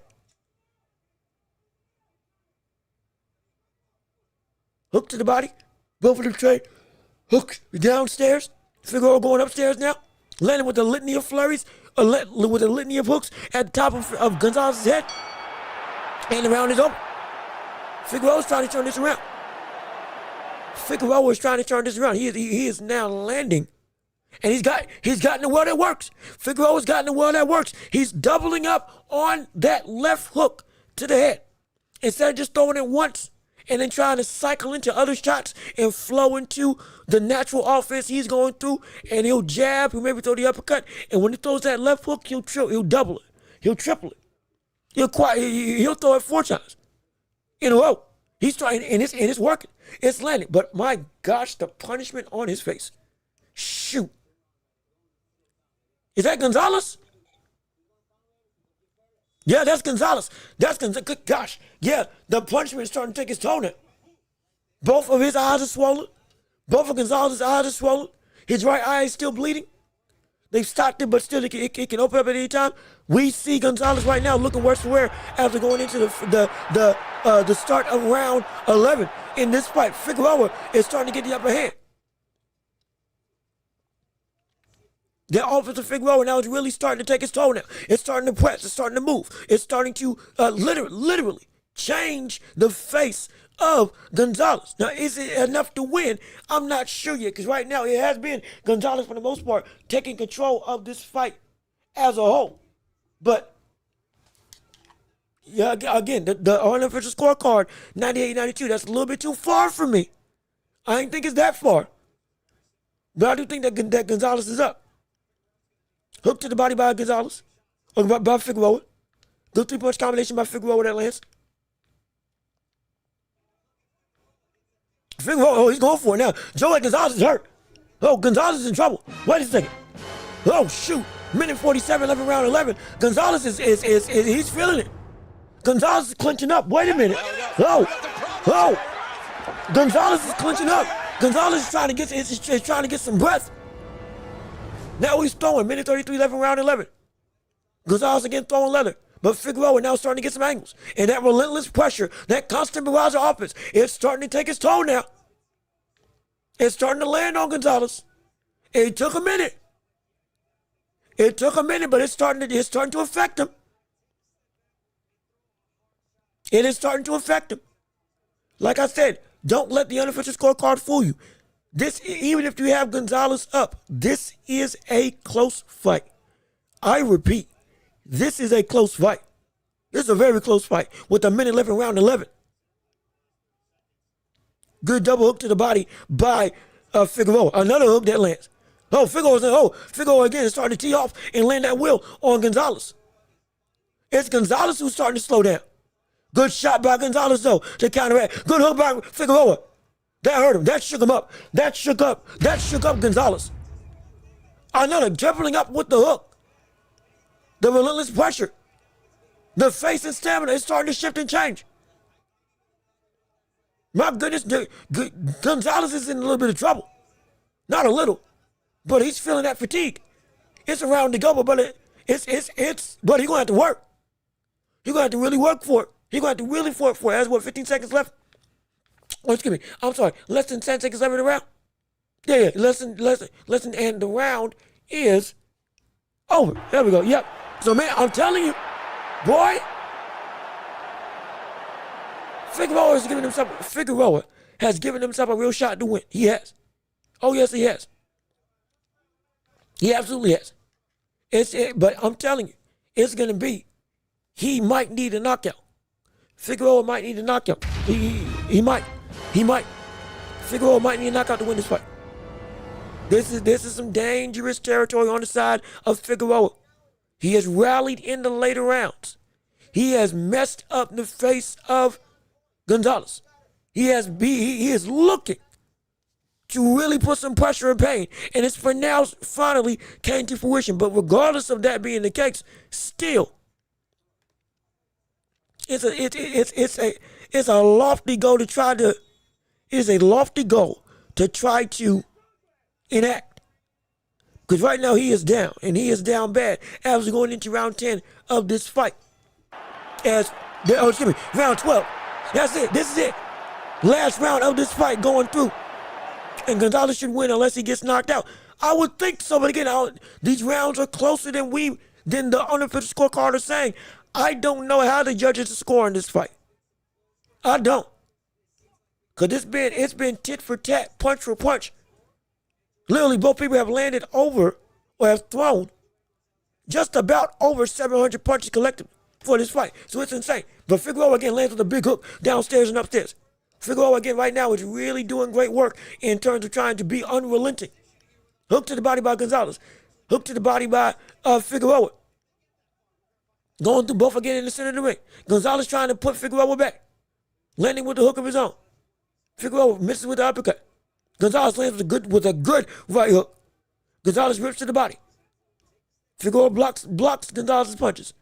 Hook to the body. Go for the trade. Hook downstairs. Figueroa going upstairs now. Landing with a litany of flurries. With a litany of hooks at the top of Gonzalez's head. And the round is over. Figueroa's trying to turn this around. Figueroa is trying to turn this around. He is now landing. And he's gotten the well that works. Figueroa's gotten the well that works. He's doubling up on that left hook to the head. Instead of just throwing it once and then trying to cycle into other shots and flow into the natural offense he's going through, and he'll jab, he'll maybe throw the uppercut, and when he throws that left hook, he'll double it. He'll triple it. He'll throw it 4 times in a row. He's trying, and it's working. It's landing. But my gosh, the punishment on his face. Shoot. Is that Gonzalez? Yeah, that's Gonzalez. That's Gonzalez. Good gosh. Yeah, the punishment is starting to take its toll now. Both of his eyes are swollen. Both of Gonzalez's eyes are swollen. His right eye is still bleeding. They've stopped it, but still it can open up at any time. We see Gonzalez right now looking worse for wear after going into the start of round 11 in this fight. Figueroa is starting to get the upper hand. The offense of Figueroa now is really starting to take its toll now. It's starting to press. It's starting to move. It's starting to literally change the face of Gonzalez. Now, is it enough to win? I'm not sure yet, because right now it has been Gonzalez, for the most part, taking control of this fight as a whole. But, yeah, again, the unofficial scorecard, 98-92, that's a little bit too far for me. I didn't think it's that far. But I do think that Gonzalez is up. Hook to the body by Gonzalez, or by Figueroa. Good 3-punch combination by Figueroa that lands. Figueroa, he's going for it now. Joey Gonzalez is hurt. Oh, Gonzalez is in trouble. Wait a second. Oh, shoot. Minute 47 left in round 11. Gonzalez he's feeling it. Gonzalez is clinching up. Wait a minute. Oh. Gonzalez is clinching up. Gonzalez is trying to get some breath. Now he's throwing. Minute 33 left in round 11. Gonzalez again throwing leather. But Figueroa now starting to get some angles. And that relentless pressure, that constant barrage of offense, it's starting to take its toll now. It's starting to land on Gonzalez. It took a minute. But it's starting to affect him. It is starting to affect him. Like I said, don't let the unofficial scorecard fool you. Even if you have Gonzalez up, this is a close fight. I repeat. This is a close fight. This is a very close fight with a minute left in round 11. Good double hook to the body by Figueroa. Another hook that lands. Figueroa again is starting to tee off and land that wheel on Gonzalez. It's Gonzalez who's starting to slow down. Good shot by Gonzalez, though, to counteract. Good hook by Figueroa. That hurt him. That shook him up. That shook up Gonzalez. Another dribbling up with the hook. The relentless pressure. The face and stamina is starting to shift and change. My goodness, Gonzalez is in a little bit of trouble. Not a little, but he's feeling that fatigue. It's a round to go, but but he's gonna have to work. He's gonna have to really work for it. He's gonna have to really work for it. Has what, 15 seconds left? Oh, excuse me. I'm sorry. Less than 10 seconds left in the round. Yeah. Less than, and the round is over. There we go. Yep. So man, I'm telling you, boy, Figueroa has given himself a real shot to win. He has. Oh yes, he has. He absolutely has. But I'm telling you, it's gonna be. He might need a knockout. Figueroa might need a knockout. He might. Figueroa might need a knockout to win this fight. This is some dangerous territory on the side of Figueroa. He has rallied in the later rounds. He has messed up the face of Gonzalez. He is looking to really put some pressure and pain, and it's finally came to fruition. But regardless of that being the case, still, it's a lofty goal to try to. It is a lofty goal to try to enact. Because right now he is down, and he is down bad as we're going into round 10 of this fight. Round 12. That's it. This is it. Last round of this fight going through. And Gonzalez should win unless he gets knocked out. I would think so, but again, these rounds are closer than the unofficial scorecard is saying. I don't know how the judges are scoring this fight. I don't. Because it's been tit for tat, punch for punch. Literally, both people have landed over or have thrown just about over 700 punches collectively for this fight. So it's insane. But Figueroa again lands with a big hook downstairs and upstairs. Figueroa again right now is really doing great work in terms of trying to be unrelenting. Hook to the body by Gonzalez. Hook to the body by Figueroa. Going through both again in the center of the ring. Gonzalez trying to put Figueroa back. Landing with the hook of his own. Figueroa misses with the uppercut. Gonzalez lands with a good right hook. Gonzalez rips to the body. Figueroa blocks Gonzalez's punches.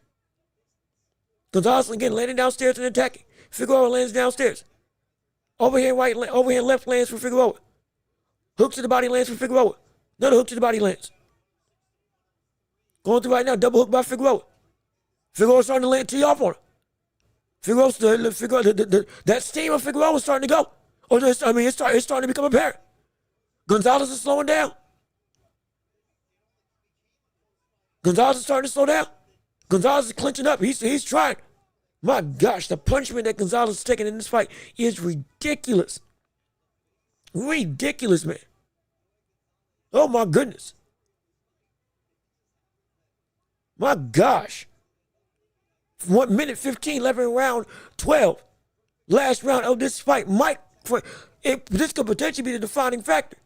Gonzalez again landing downstairs and attacking. Figueroa lands downstairs. Overhand left lands for Figueroa. Hook to the body lands for Figueroa. Another hook to the body lands. Going through right now, double hook by Figueroa. Figueroa starting to land tee off on him. That steam of Figueroa is starting to go. It's starting to become apparent. Gonzalez is slowing down. Gonzalez is starting to slow down. Gonzalez is clinching up. He's trying. My gosh, the punishment that Gonzalez is taking in this fight is ridiculous. Ridiculous, man. Oh, my goodness. My gosh. 1 minute 15 left in round 12. Last round of this fight this could potentially be the defining factor.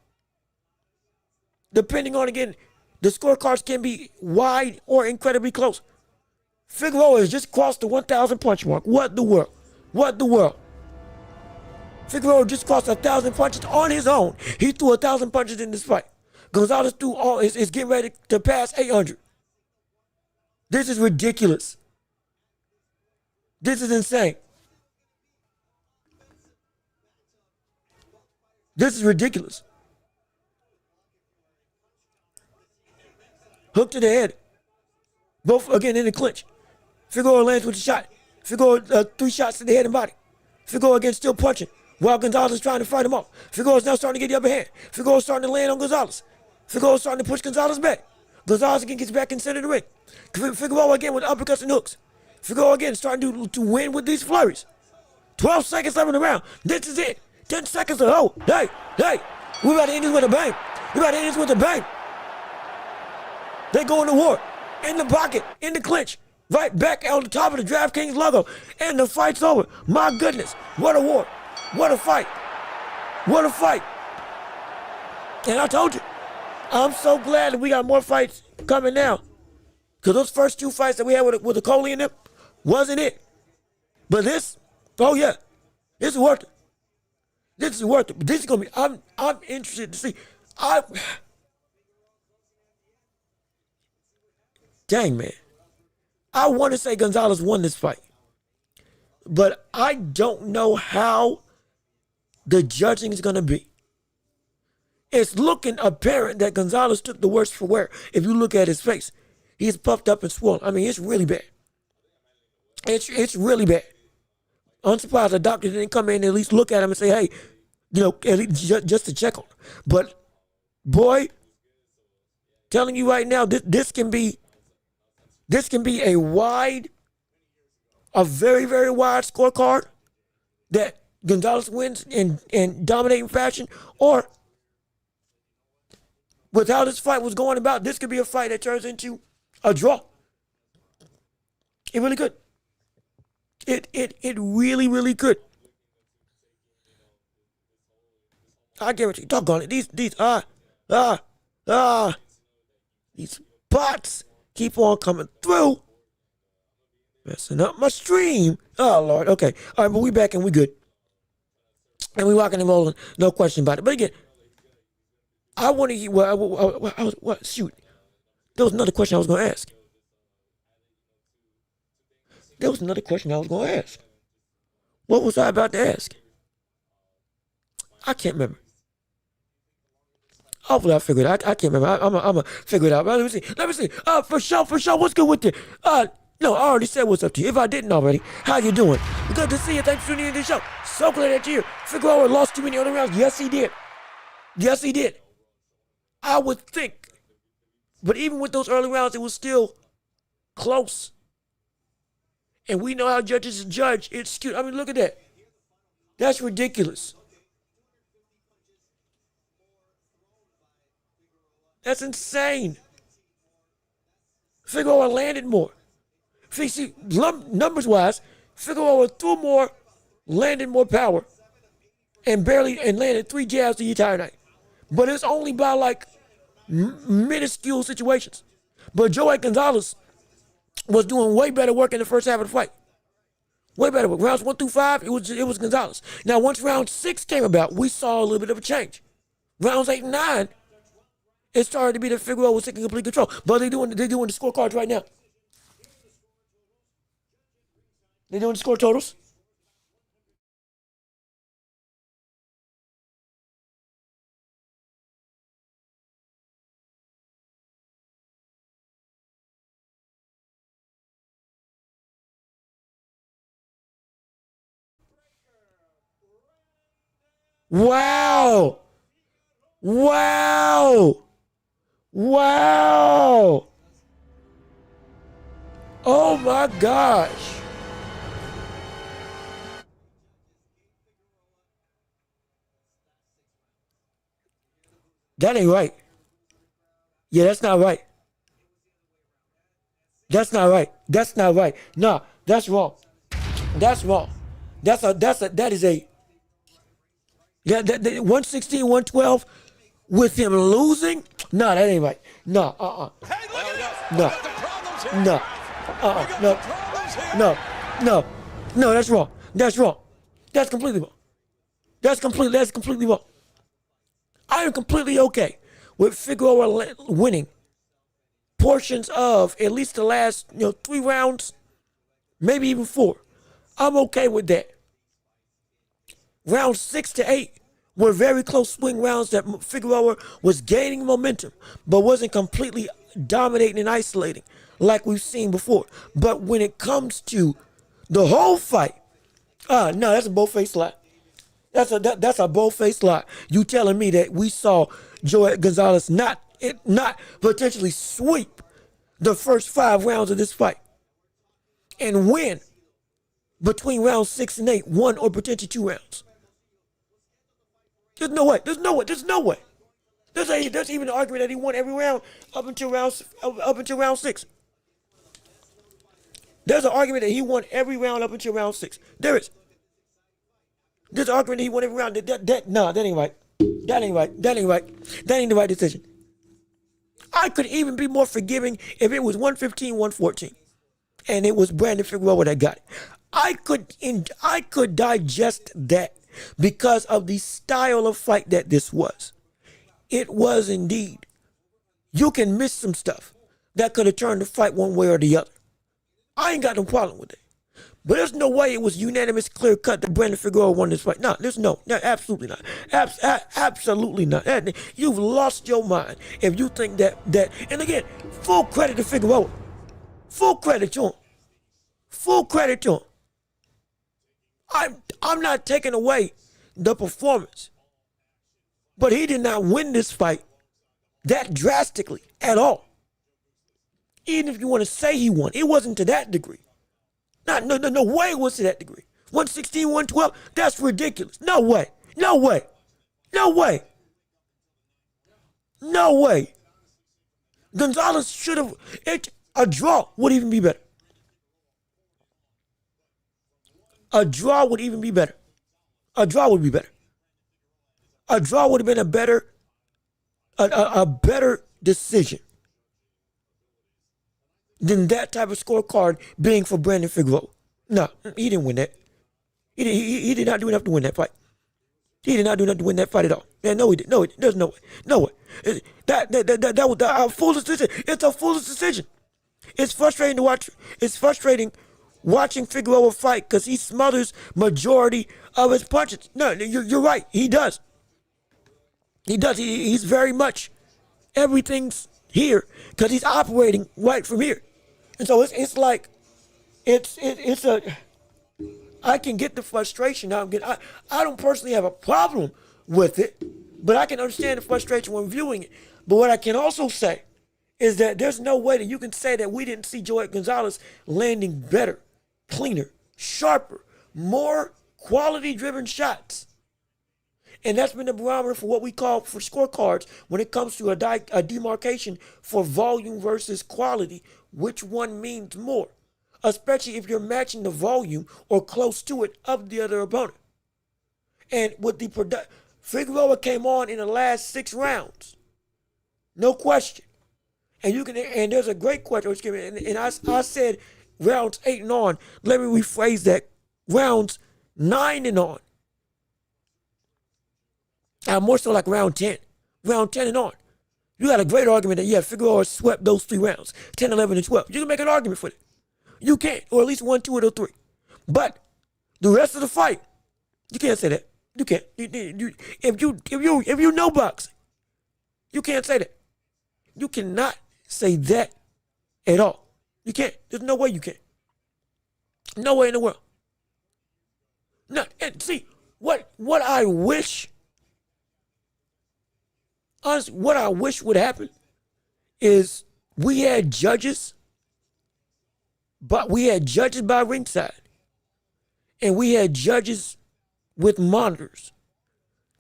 Depending on, again, the scorecards can be wide or incredibly close. Figueroa has just crossed the 1,000 punch mark. What the world? Figueroa just crossed 1,000 punches on his own. He threw 1,000 punches in this fight. Gonzalez is getting ready to pass 800. This is ridiculous. This is insane. This is ridiculous. Hook to the head. Both again in the clinch. Figueroa lands with a shot. Figueroa 3 shots to the head and body. Figueroa again still punching while Gonzalez is trying to fight him off. Figueroa's now starting to get the upper hand. Figueroa's starting to land on Gonzalez. Figueroa's starting to push Gonzalez back. Gonzalez again gets back in center of the ring. Figueroa again with uppercuts and hooks. Figueroa again starting to win with these flurries. 12 seconds left in the round. This is it. 10 seconds to hold. Hey. We about to end this with a bang. They go into war. In the pocket. In the clinch. Right back on the top of the DraftKings logo. And the fight's over. My goodness. What a war. What a fight. And I told you. I'm so glad that we got more fights coming now. Because those first 2 fights that we had with the Coley in them wasn't it. But this, oh yeah, this is worth it. This is worth it. But this is gonna be. I'm interested to see. Dang man, I want to say Gonzalez won this fight, but I don't know how the judging is gonna be. It's looking apparent that Gonzalez took the worst for wear. If you look at his face, he's puffed up and swollen. I mean, it's really bad. It's really bad. I'm surprised the doctor didn't come in and at least look at him and say, hey, at least just to check on him. But, boy, telling you right now, this can be a very, very wide scorecard that Gonzalez wins in dominating fashion, or with how this fight was going about, this could be a fight that turns into a draw. It really could. It really, really could. I guarantee you, doggone it. These bots keep on coming through. Messing up my stream. Oh, Lord. Okay. All right, but we back and we good. And we rocking and rolling. No question about it. But again, I want to hear what? Shoot. There was another question I was going to ask. What was I about to ask? I can't remember. Hopefully I figured it out. I can't remember. I'm going to figure it out. Let me see. For sure. What's good with you? No, I already said what's up to you. If I didn't already, how you doing? Good to see you. Thanks for tuning in to the show. So glad that you're here. Figueroa lost too many other rounds. Yes, he did. I would think. But even with those early rounds, it was still close. And we know how judges judge. It's skewed. I mean, look at that. That's ridiculous. That's insane. Figueroa landed more. See, numbers-wise, Figueroa threw more, landed more power, and landed 3 jabs the entire night. But it's only by like minuscule situations. But Joey Gonzalez was doing way better work in the first half of the fight. Way better work. Rounds 1 through 5, it was Gonzalez. Now, once round 6 came about, we saw a little bit of a change. Rounds 8 and 9, it started to be that Figueroa was taking complete control. But they're doing the scorecards right now. They're doing the score totals. Wow. Oh my gosh. That ain't right. Yeah, that's not right. No, that's wrong. That is a 116, 112 with him losing. No, that ain't right. No, that's wrong. That's completely wrong. That's completely wrong. I am completely okay with Figueroa winning portions of at least the last 3 rounds, maybe even 4. I'm okay with that. Rounds 6 to 8 were very close swing rounds that Figueroa was gaining momentum, but wasn't completely dominating and isolating like we've seen before. But when it comes to the whole fight, no, that's a bold-faced lie. That's a bold-faced lie. You telling me that we saw Joey Gonzalez not potentially sweep the first 5 rounds of this fight and win between rounds 6 and 8, 1 or potentially 2 rounds. There's no way. There's even an argument that he won every round up until round 6. There's an argument that he won every round up until round 6. There is. There's an argument that he won every round. That ain't right. That ain't the right decision. I could even be more forgiving if it was 115, 114. And it was Brandon Figueroa that got it. I could digest that because of the style of fight that this was. It was indeed. You can miss some stuff that could have turned the fight one way or the other. I ain't got no problem with it. But there's no way it was unanimous, clear cut that Brandon Figueroa won this fight. No, absolutely not. Absolutely not. You've lost your mind if you think that. And again, full credit to Figueroa. Full credit to him. Full credit to him. I'm not taking away the performance, but he did not win this fight that drastically at all. Even if you want to say he won, it wasn't to that degree. No way it was to that degree. 116, 112, that's ridiculous. No way. No way. No way. No way. Gonzalez should have, a draw would even be better. A draw would even be better. A draw would be better. A draw would have been a better decision than that type of scorecard being for Brandon Figueroa. No, he didn't win that. He did not do enough to win that fight. He did not do enough to win that fight at all. Yeah, no, he did. No, there's no way. No way. That was a foolish decision. It's a foolish decision. It's frustrating to watch. It's frustrating watching Figueroa fight because he smothers majority of his punches. No, you're right. He does. He does. He's very much everything's here because he's operating right from here. And so it's like I can get the frustration. I don't personally have a problem with it, but I can understand the frustration when viewing it. But what I can also say is that there's no way that you can say that we didn't see Joey Gonzalez landing better, cleaner, sharper, more quality-driven shots. And that's been the barometer for what we call for scorecards when it comes to a demarcation for volume versus quality. Which one means more? Especially if you're matching the volume or close to it of the other opponent. And with the Figueroa came on in the last 6 rounds. No question. And there's a great question. And I said rounds 8 and on. Let me rephrase that. Rounds 9 and on. More so like round 10. Round 10 and on. You got a great argument that, yeah, Figueroa swept those 3 rounds. 10, 11, and 12. You can make an argument for it. You can't. Or at least 1, 2 of those 3. But the rest of the fight, you can't say that. You can't. If you know boxing, you can't say that. You cannot say that at all. You can't. There's no way you can. No way in the world. No, and see, what I wish, honestly, what I wish would happen is we had judges, but we had judges by ringside. And we had judges with monitors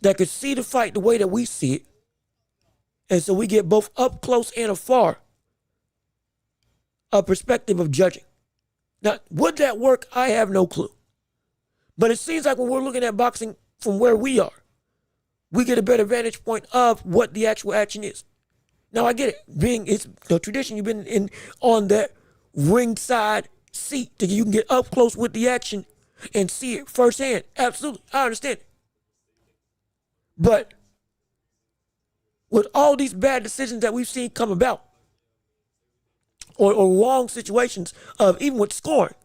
that could see the fight the way that we see it. And so we get both up close and afar a perspective of judging. Now, would that work? I have no clue. But it seems like when we're looking at boxing from where we are, we get a better vantage point of what the actual action is. Now, I get it. It's the tradition, you've been on that ringside seat that you can get up close with the action and see it firsthand. Absolutely. I understand it. But with all these bad decisions that we've seen come about, or wrong situations of even with scoring,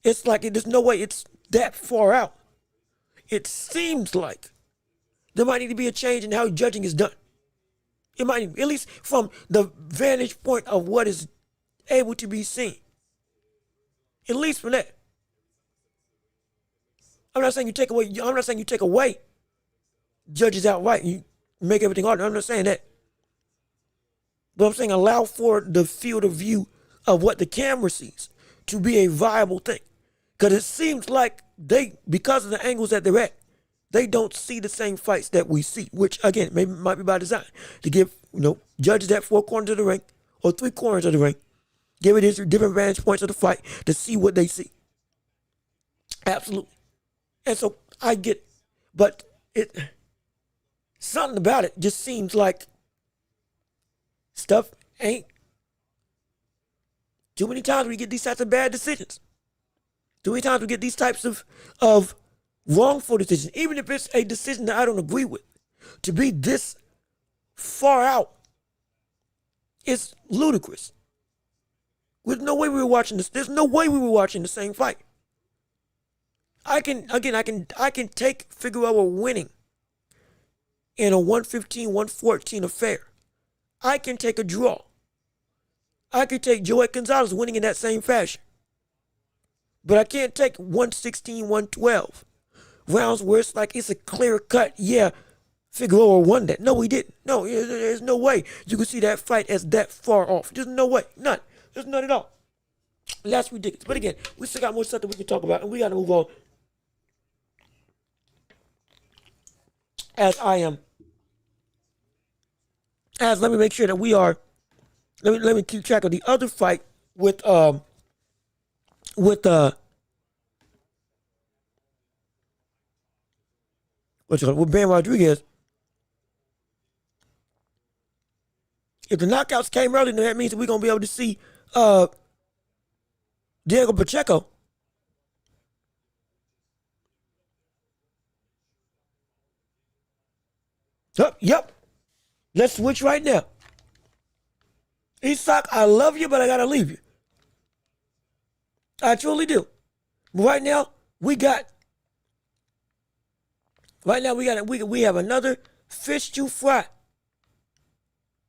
it's like there's no way it's that far out. It seems like there might need to be a change in how judging is done. It might, at least from the vantage point of what is able to be seen. At least from that. I'm not saying you take away judges outright. You make everything harder. I'm not saying that. But I'm saying allow for the field of view of what the camera sees to be a viable thing. Because it seems like because of the angles that they're at, they don't see the same fights that we see, which again might be by design to give judges that 4 corners of the ring or 3 corners of the ring, give it different vantage points of the fight to see what they see. Absolutely. And so I get it. But something about it just seems like stuff ain't too many times we get these types of bad decisions. Too many times we get these types of wrongful decisions, even if it's a decision that I don't agree with. To be this far out, it's ludicrous. There's no way we were watching this. There's no way we were watching the same fight. I can take Figueroa winning in a 115-114 affair. I can take a draw. I can take Rodriguez-Gonzalez winning in that same fashion. But I can't take 116-112 rounds where it's like it's a clear cut. Yeah, Figueroa won that. No, he didn't. No, there's no way you can see that fight as that far off. There's no way. None. There's none at all. That's ridiculous. But again, we still got more stuff that we can talk about, and we got to move on. Let me make sure that we are. Let me keep track of the other fight with Ben Rodriguez. If the knockouts came early, then that means that we're gonna be able to see Diego Pacheco. Yep. Let's switch right now. Usyk, I love you, but I gotta leave you. I truly do. But right now, we have another fish to fry.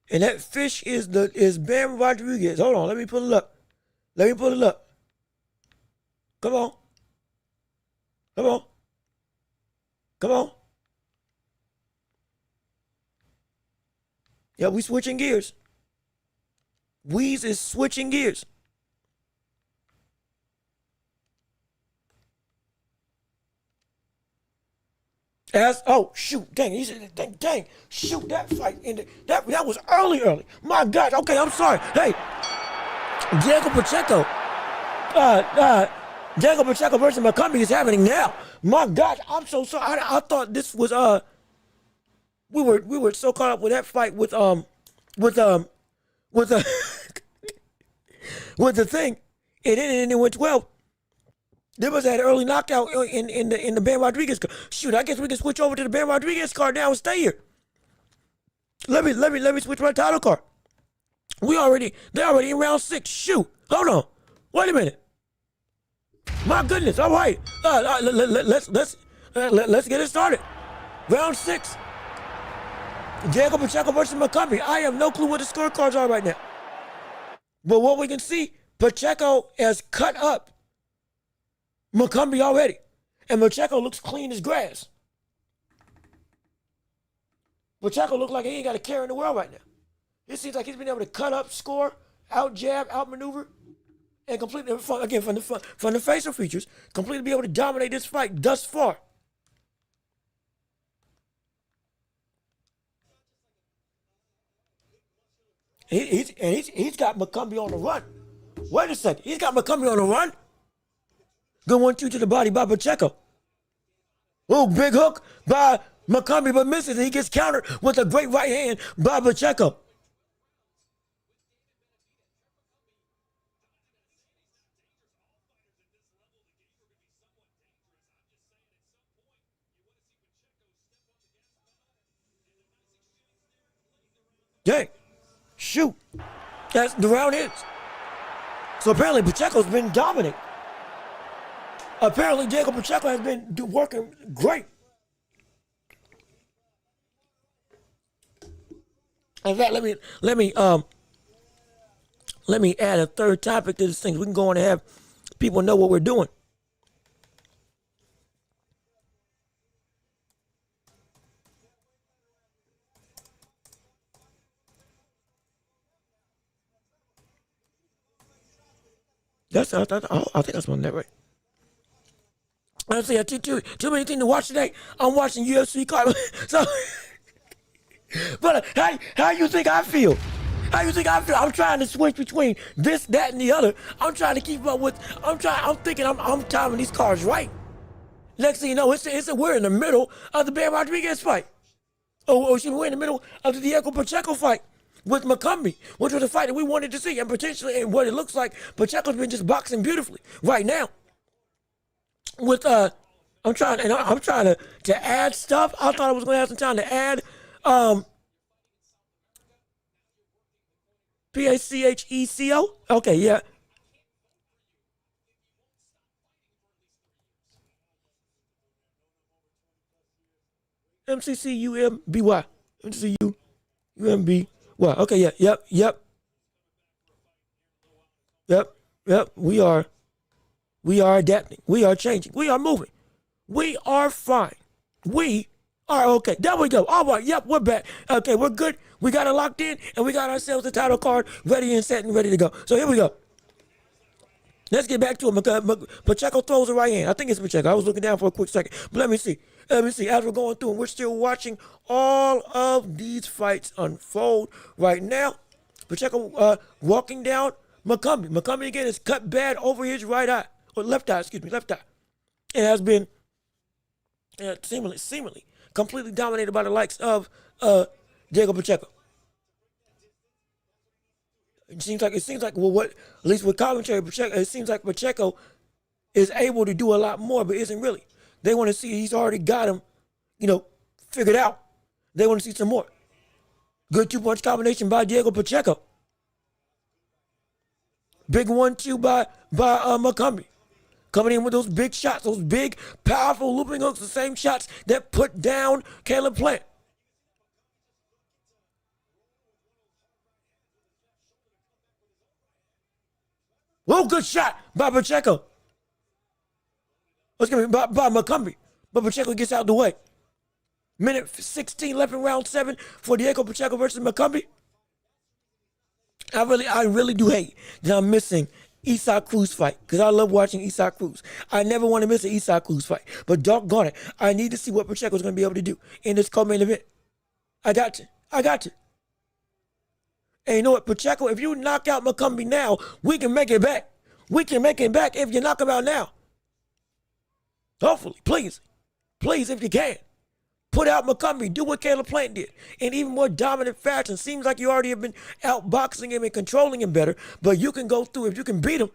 And that fish is Ben Rodriguez. Hold on, let me pull it up. Come on. Yeah, we switching gears. Weeze is switching gears. Shoot, shoot, that fight ended. That was early. My God, okay, I'm sorry. Hey, Diego Pacheco versus McCumbee is happening now. My God, I'm so sorry. I thought this was we were so caught up with that fight with the with the thing. It ended and it went 12. There was that early knockout in the Ben Rodriguez card. Shoot, I guess we can switch over to the Ben Rodriguez card now and stay here. Let me switch my title card. They're already in round 6. Shoot, hold on, wait a minute. My goodness, all right. Let's get it started. Round 6. Diego Pacheco versus McCumbee. I have no clue what the scorecards are right now. But what we can see, Pacheco has cut up McCumbee already. And Pacheco looks clean as grass. Pacheco looks like he ain't got a care in the world right now. It seems like he's been able to cut up, score, out jab, out maneuver, and completely, again, from the facial features, completely be able to dominate this fight thus far. He's got McCumbee on the run. Wait a second. He's got McCumbee on the run. Good 1-2 to the body by Pacheco. Oh, big hook by McCumbee, but misses. And he gets countered with a great right hand by Pacheco. Dang. Shoot. That's the round ends. So apparently Pacheco's been dominant. Apparently Diego Pacheco has been working great. In fact, let me add a third topic to this thing. We can go on and have people know what we're doing. I think that's one that right. Honestly, too many things to watch today. I'm watching UFC card. So, but how you think I feel? I'm trying to switch between this, that, and the other. I'm trying to keep up with. I'm thinking I'm timing these cards right. Next thing you know, we're in the middle of the Ben Rodriguez fight. We're in the middle of the Diego Pacheco fight with McCumbee, which was a fight that we wanted to see, and potentially, and what it looks like, Pacheco's been just boxing beautifully right now. with I'm trying to add stuff. I thought I was gonna have some time to add Paccheco. Okay, yeah. MCCUMBY. MCCUMBY. Okay, yeah, yep, yep. We are adapting. We are changing. We are moving. We are fine. We are okay. There we go. All right. Yep, we're back. Okay, we're good. We got it locked in, and we got ourselves the title card ready and set and ready to go. So here we go. Let's get back to it. Pacheco throws a right hand. I think it's Pacheco. I was looking down for a quick second. But let me see. Let me see. As we're going through, and we're still watching all of these fights unfold right now. Pacheco walking down McCumbee. McCumbee again is cut bad over his right eye. Or left eye, excuse me, left eye. It has been seemingly completely dominated by the likes of Diego Pacheco. It seems like well, what at least with commentary, Pacheco, it seems like Pacheco is able to do a lot more, but isn't really. They want to see he's already got him, figured out. They want to see some more. Good two-punch combination by Diego Pacheco. Big 1-2 by McCumbee. Coming in with those big shots, those big, powerful looping hooks, the same shots that put down Caleb Plant. Whoa, good shot by Pacheco. Excuse me, by McCumbee. But Pacheco gets out the way. Minute 16 left in round 7 for Diego Pacheco versus McCumbee. I really do hate that I'm missing Usyk Cruz fight because I love watching Usyk Cruz. I never want to miss an Usyk Cruz fight, but doggone it, I need to see what Pacheco's going to be able to do in this co-main event. I got to. And you know what, Pacheco, if you knock out McCumbee now, we can make it back. We can make it back if you knock him out now. Hopefully, please, if you can. Put out McCumbee, do what Caleb Plant did in even more dominant fashion. Seems like you already have been outboxing him and controlling him better, but you can go through if you can beat him.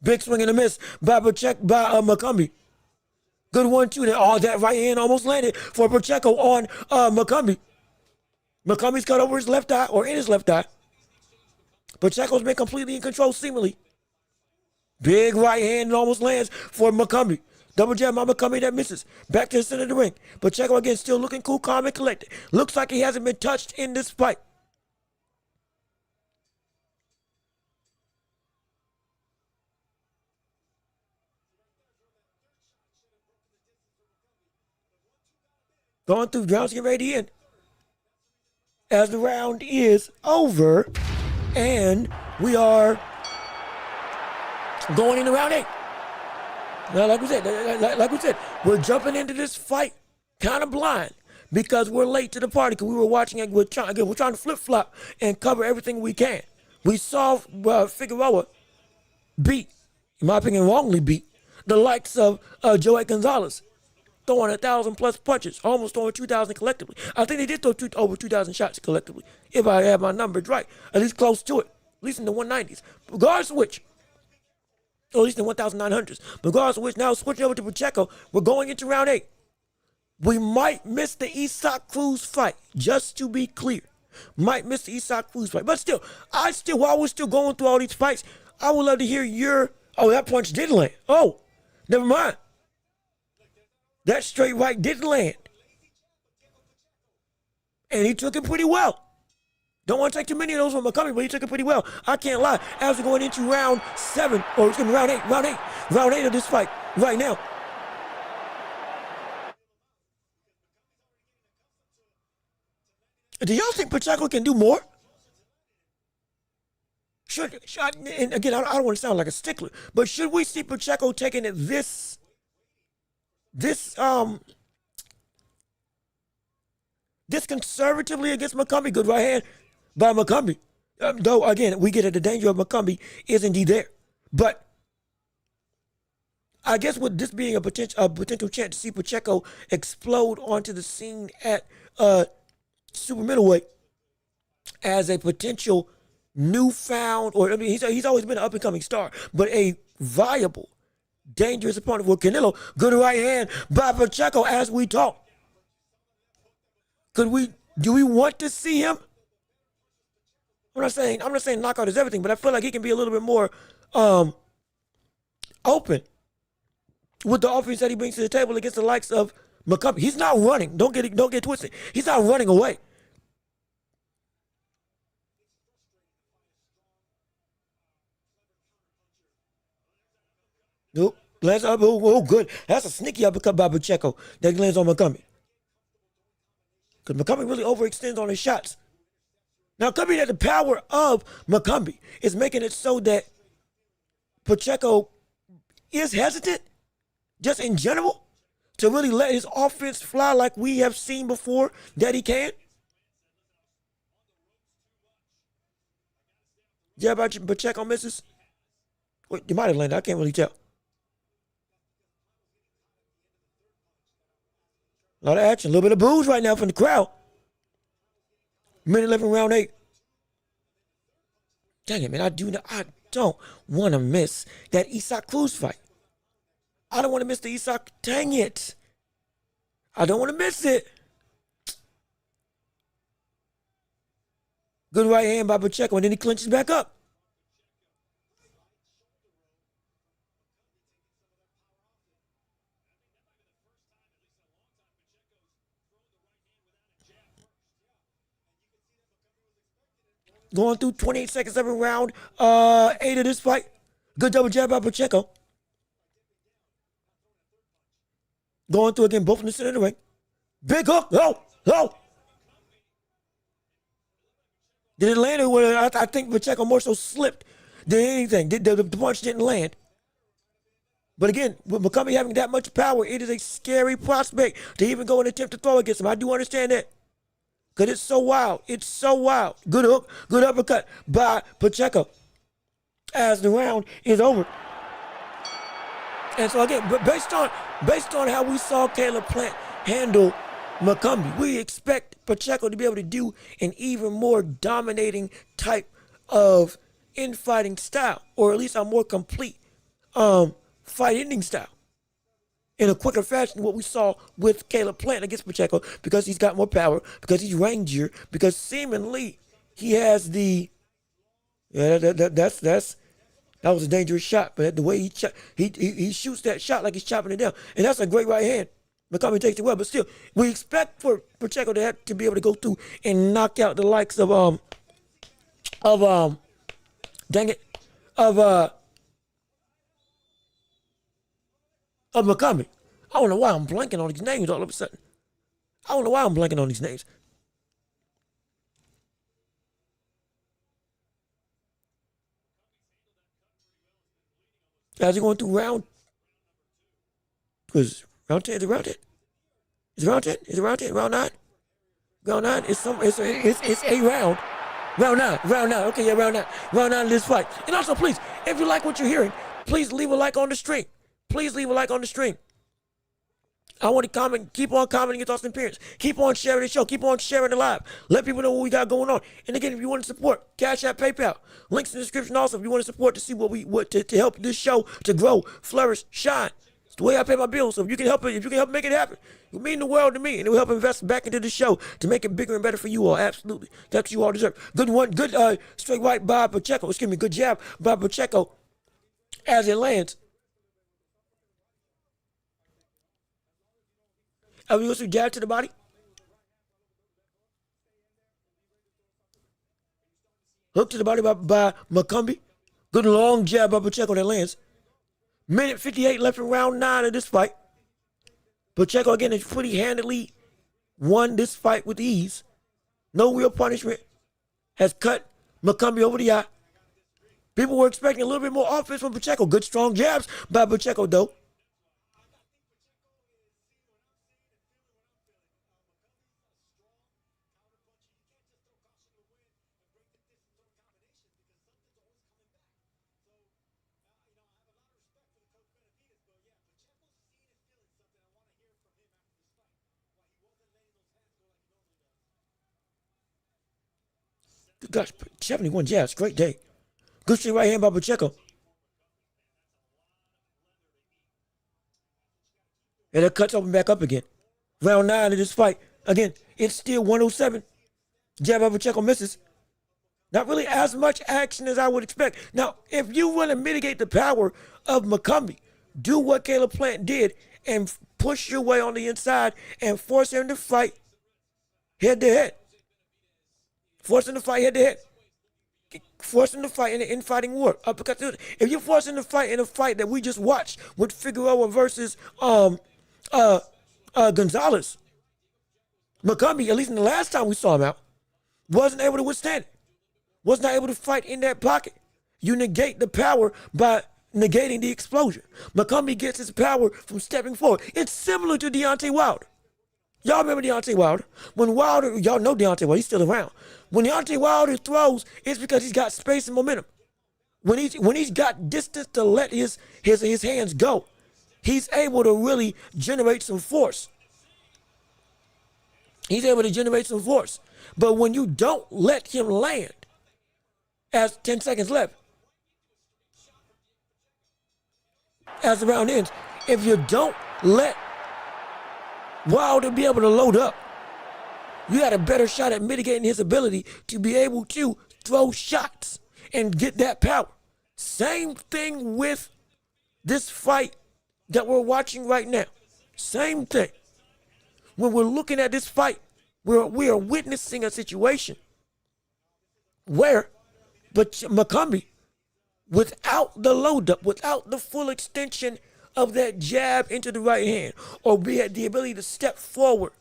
Big swing and a miss by McCumbee. Good 1-2 there. Oh, that right hand almost landed for Pacheco on McCumbee. McCumbee's cut over his left eye or in his left eye. Pacheco's been completely in control seemingly. Big right hand almost lands for McCumbee. Double jab by McCumbee that misses. Back to the center of the ring. Pacheco again still looking cool, calm, and collected. Looks like he hasn't been touched in this fight. Going through rounds, get ready to end. As the round is over, and we are going into round 8. Now, like we said, we're jumping into this fight kind of blind because we're late to the party because we were watching it. We're trying to flip-flop and cover everything we can. We saw Figueroa beat, in my opinion, wrongly beat, the likes of Gonzalez, throwing 1,000+ punches, almost throwing 2,000 collectively. I think they did throw over 2,000 shots collectively, if I have my numbers right, at least close to it, at least in the 190s. Regardless of which, or at least in 1,900s. Regardless of which, now switching over to Pacheco, we're going into round 8. We might miss the Usyk Cruz fight, just to be clear. Might miss the Usyk Cruz fight. But still, while we're still going through all these fights, I would love to hear your, oh, that punch did land. Oh, never mind. That straight right did land. And he took it pretty well. Don't want to take too many of those from McCumbee, but he took it pretty well. I can't lie. As we're going into round 7, or it's going to be round 8 of this fight right now. Do y'all think Pacheco can do more? And again, I don't want to sound like a stickler, but should we see Pacheco taking it this conservatively against McCumbee? Good right hand by McCumbee. Though, again, we get it, the danger of McCumbee is indeed there. But I guess with this being a potential chance to see Pacheco explode onto the scene at super middleweight as a potential newfound, or I mean, he's always been an up-and-coming star, but a viable dangerous opponent for Canelo. Good right hand by Pacheco as we talk. Do we want to see him? I'm not saying knockout is everything, but I feel like he can be a little bit more open with the offense that he brings to the table against the likes of McCubbie. He's not running. Don't get twisted. He's not running away. Nope. Lands up. Oh, good. That's a sneaky uppercut by Pacheco that lands on McCubbie. Because McCubbie really overextends on his shots. Now, it could be that the power of McCubbie is making it so that Pacheco is hesitant, just in general, to really let his offense fly like we have seen before that he can. Yeah, about Pacheco misses. Wait, you might have landed. I can't really tell. A lot of action, a little bit of boos right now from the crowd. Minute left in round 8. Dang it, man, I don't want to miss that Usyk Cruz fight. I don't want to miss the Usyk. Dang it. I don't want to miss it. Good right hand by Pacheco, and then he clinches back up. Going through 28 seconds every round, 8 of this fight. Good double jab by Pacheco. Going through again, both in the center of the ring. Big hook. Oh. Did it land? Or I think Pacheco more so slipped than anything. The punch didn't land. But again, with McCubbie having that much power, it is a scary prospect to even go and attempt to throw against him. I do understand that. Because it's so wild. It's so wild. Good hook, good uppercut by Pacheco as the round is over. And so again, based on how we saw Caleb Plant handle McCubbie, we expect Pacheco to be able to do an even more dominating type of infighting style, or at least a more complete fight ending style in a quicker fashion than what we saw with Caleb Plant against Pacheco, because he's got more power, because he's rangier, because seemingly he has the that was a dangerous shot, but the way he shoots that shot like he's chopping it down, and that's a great right hand. McCubbie takes it well, but still, we expect for Pacheco to be able to go through and knock out the likes of McCubbie. I don't know why I'm blanking on these names all of a sudden. I don't know why I'm blanking on these names. As he going through round, was round 10? Is it round 10? Is it round 10? Is it round 10? Round 9? Round 9? It's a round. Round 9. Okay, yeah, round 9. Round 9 of this fight. And also, please, if you like what you're hearing, please leave a like on the stream. Please leave a like on the stream. I want to comment, keep on commenting your thoughts and opinions. Keep on sharing the show. Keep on sharing the live. Let people know what we got going on. And again, if you want to support, Cash App, PayPal. Links in the description also if you want to support to see to help this show to grow, flourish, shine. It's the way I pay my bills. So if you can help make it happen, it will mean the world to me. And it will help invest back into the show to make it bigger and better for you all. Absolutely. That's what you all deserve. Good straight right by Pacheco. Good jab by Pacheco as it lands. Are we going to jab to the body? Hook to the body by McCubbie. Good long jab by Pacheco that lands. Minute 58 left in round 9 of this fight. Pacheco again has pretty handily won this fight with ease. No real punishment. Has cut McCubbie over the eye. People were expecting a little bit more offense from Pacheco. Good strong jabs by Pacheco though. Gosh, 71 jabs, great day. Good straight right hand by Pacheco. And it cuts open back up again. Round 9 of this fight. Again, it's still 107. Jab of Pacheco misses. Not really as much action as I would expect. Now, if you want to mitigate the power of McCombie, do what Caleb Plant did and push your way on the inside and force him to fight head to head. Force him to fight head to head. Force him to fight in an infighting war. Because if you force him to fight in a fight that we just watched with Figueroa versus Gonzalez, McCombie, at least in the last time we saw him out, wasn't able to withstand it. Was not able to fight in that pocket. You negate the power by negating the explosion. McCombie gets his power from stepping forward. It's similar to Deontay Wilder. Y'all remember Deontay Wilder? When Wilder, y'all know Deontay Wilder, he's still around. When Deontay Wilder throws, it's because he's got space and momentum. When he's got distance to let his hands go, he's able to really generate some force. He's able to generate some force. But when you don't let him land, as 10 seconds left, as the round ends, if you don't let Wilder be able to load up, you got a better shot at mitigating his ability to be able to throw shots and get that power. Same thing with this fight that we're watching right now. Same thing. When we're looking at this fight, we are witnessing a situation where McCombie, without the load up, without the full extension of that jab into the right hand, or be at the ability to step forward,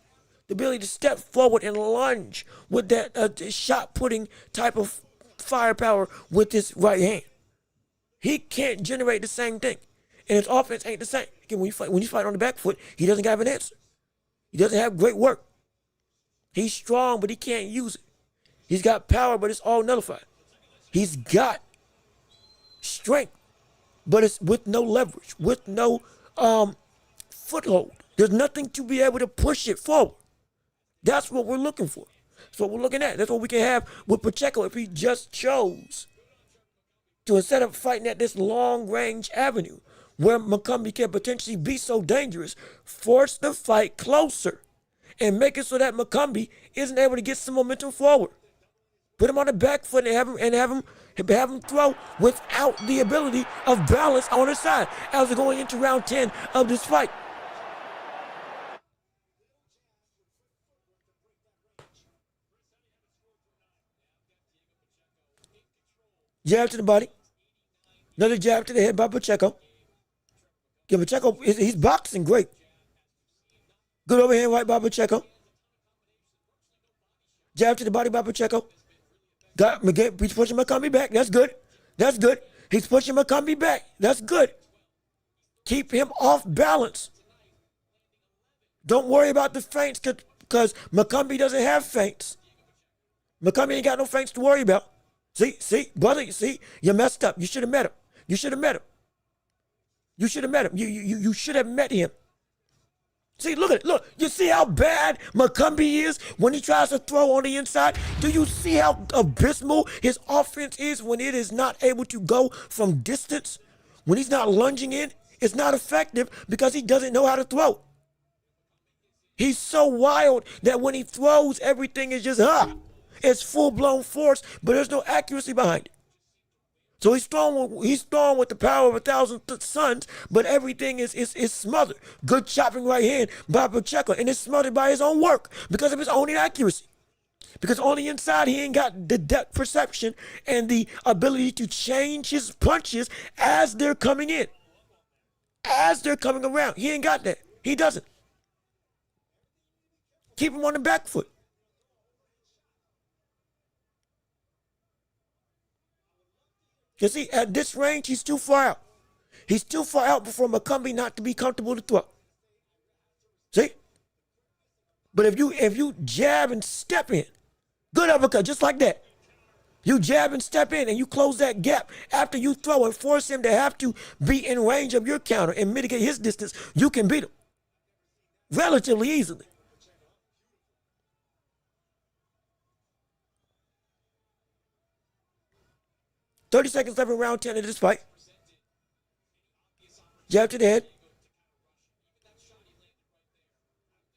and lunge with that shot putting type of firepower with his right hand, he can't generate the same thing, and his offense ain't the same. Again, when you fight on the back foot, he doesn't have an answer. He doesn't have great work. He's strong, but he can't use it. He's got power, but it's all nullified. He's got strength, but it's with no leverage, with no foothold. There's nothing to be able to push it forward. That's what we're looking for. That's what we're looking at. That's what we can have with Pacheco if he just chose to, instead of fighting at this long-range avenue where McCombie can potentially be so dangerous, force the fight closer and make it so that McCombie isn't able to get some momentum forward. Put him on the back foot and have him throw without the ability of balance on his side as we're going into round 10 of this fight. Jab to the body. Another jab to the head by Pacheco. Yeah, Pacheco, he's boxing great. Good overhand right by Pacheco. Jab to the body by Pacheco. He's pushing McCombie back. That's good. That's good. He's pushing McCombie back. That's good. Keep him off balance. Don't worry about the feints because McCombie doesn't have feints. McCombie ain't got no feints to worry about. See, brother, you messed up. You should have met him. You should have met him. You should have met him. You should have met him. See, look at it. Look, you see how bad McCombie is when he tries to throw on the inside? Do you see how abysmal his offense is when it is not able to go from distance? When he's not lunging in, it's not effective because he doesn't know how to throw. He's so wild that when he throws, everything is just, it's full-blown force, but there's no accuracy behind it. So he's throwing with the power of 1,000 suns, but everything is smothered. Good chopping right hand by Pacheco, and it's smothered by his own work because of his own inaccuracy. Because on the inside, he ain't got the depth perception and the ability to change his punches as they're coming in. As they're coming around. He ain't got that. He doesn't. Keep him on the back foot. You see, at this range, he's too far out. He's too far out before McCombie not to be comfortable to throw. See? But if you jab and step in, good uppercut, just like that. You jab and step in and you close that gap after you throw and force him to have to be in range of your counter and mitigate his distance, you can beat him relatively easily. "30 seconds left in round 10 of this fight. Jab to the head.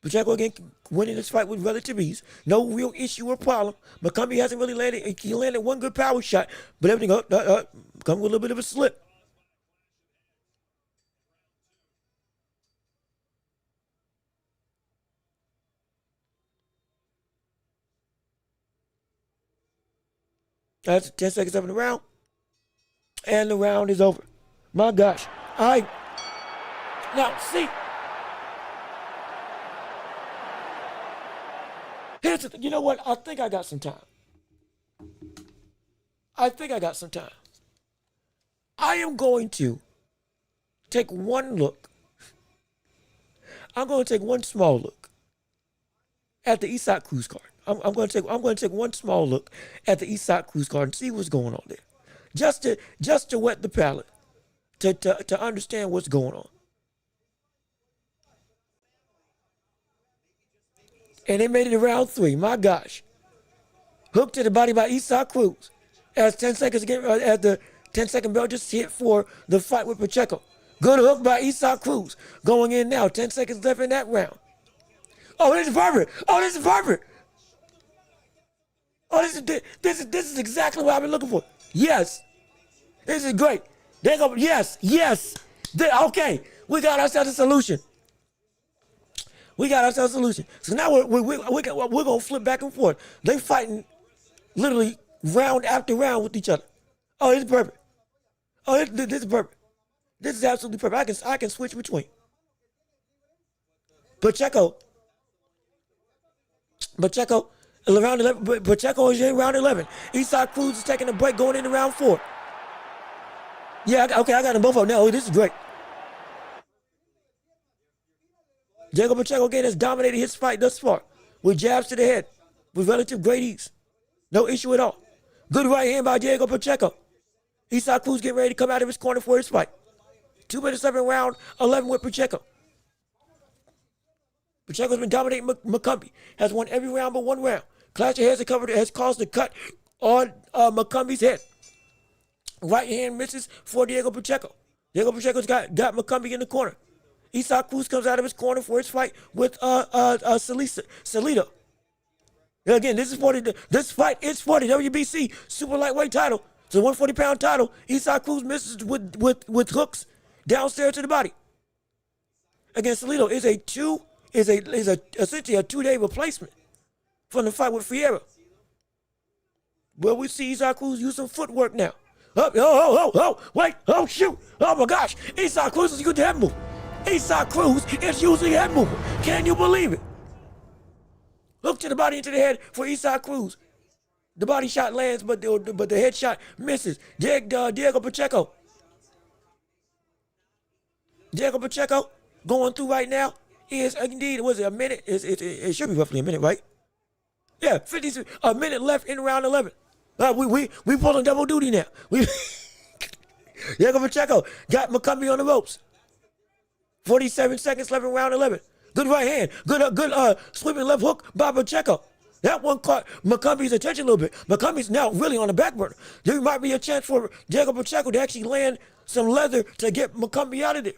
Pacheco again winning this fight with relative ease. No real issue or problem. McCombie hasn't really landed. He landed one good power shot, but everything come with a little bit of a slip. That's 10 seconds left in the round. And the round is over. My gosh. All right. Now, see. Here's the thing. You know what? I think I got some time. I am going to take one look. I'm going to take one small look at the Usyk Cruz card. I'm going to take one small look at the Usyk Cruz card and see what's going on there, just to wet the palate, to understand what's going on. And they made it to round 3. My gosh, hooked to the body by Usyk Cruz as 10 seconds again at the 10-second bell just hit for the fight with Pacheco. Good hook by Usyk Cruz going in now. 10 seconds left in that round. Oh, this is perfect. Oh, this is perfect. Oh, this is exactly what I've been looking for. Yes. This is great. They go, yes. Okay. We got ourselves a solution. So now we're going to flip back and forth. They fighting literally round after round with each other. Oh, this is perfect. Oh, this is perfect. This is absolutely perfect. I can switch between. Pacheco, round 11. Pacheco is in round 11. Usyk Cruz is taking a break going into round 4. Yeah, okay, I got them both up now. Oh, this is great. Diego Pacheco again has dominated his fight thus far with jabs to the head with relative great ease. No issue at all. Good right hand by Diego Pacheco. Usyk Cruz getting ready to come out of his corner for his fight. 2 minutes left in round 11 with Pacheco. Pacheco's been dominating McCombie. Has won every round but one round. Clash of heads has caused a cut on McCombie's head. Right hand misses for Diego Pacheco. Diego Pacheco's got McCombie in the corner. Usyk Cruz comes out of his corner for his fight with Salito. Again, this fight is for the WBC super lightweight title. It's a 140-pound title. Usyk Cruz misses with hooks downstairs to the body. Again, Salito is essentially a 2-day replacement from the fight with Figueroa. Well, we see Usyk Cruz use some footwork now. Wait, shoot. Oh my gosh, Usyk Cruz is good to head move. Usyk Cruz is using head movement. Can you believe it? Hook to the body into the head for Usyk Cruz. The body shot lands, but the head shot misses. Diego Pacheco. Diego Pacheco going through right now is indeed, was it a minute? It should be roughly a minute, right? Yeah, a minute left in round 11. We pulling double duty now. Diego Pacheco got McCombie on the ropes. 47 seconds left in round 11. Good right hand. Good sweeping left hook by Pacheco. That one caught McCombie's attention a little bit. McCombie's now really on the back burner. There might be a chance for Diego Pacheco to actually land some leather to get McCombie out of there.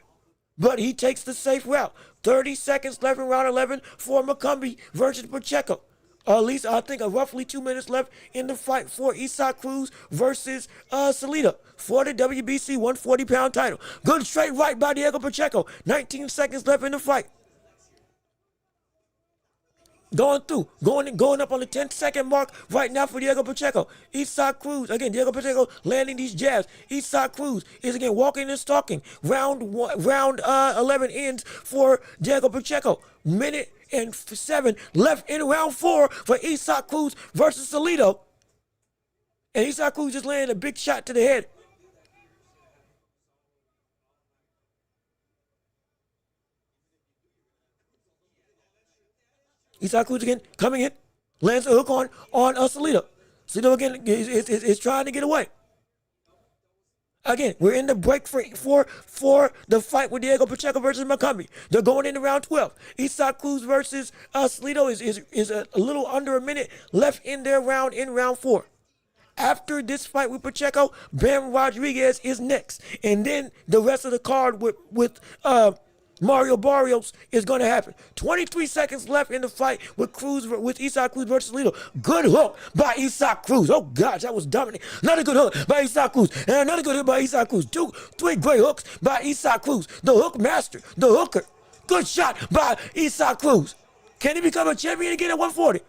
But he takes the safe route. 30 seconds left in round 11 for McCombie versus Pacheco. At least I think roughly 2 minutes left in the fight for Usyk Cruz versus Salito for the WBC 140-pound title. Good straight right by Diego Pacheco. 19 seconds left in the fight. Going up on the 10-second mark right now for Diego Pacheco. Usyk Cruz, again, Diego Pacheco landing these jabs. Usyk Cruz is again walking and stalking. Round 11 ends for Diego Pacheco. Minute and 7 left in round 4 for Usyk Cruz versus Salito. And Usyk Cruz just landed a big shot to the head. Usyk Cruz again coming in, lands a hook on Salito. Salito again is trying to get away. Again, we're in the break for the fight with Diego Pacheco versus McCombie. They're going into round 12. Usyk Cruz versus Salito is a little under a minute left in their round in round 4. After this fight with Pacheco, Bam Rodriguez is next, and then the rest of the card with Barrios is going to happen. 23 seconds left in the fight with Usyk Cruz versus Salido. Good hook by Usyk Cruz. Oh gosh, that was dominating. Another good hook by Usyk Cruz, and another good hook by Usyk Cruz. Three great hooks by Usyk Cruz. The hook master, the hooker. Good shot by Usyk Cruz. Can he become a champion again at 140?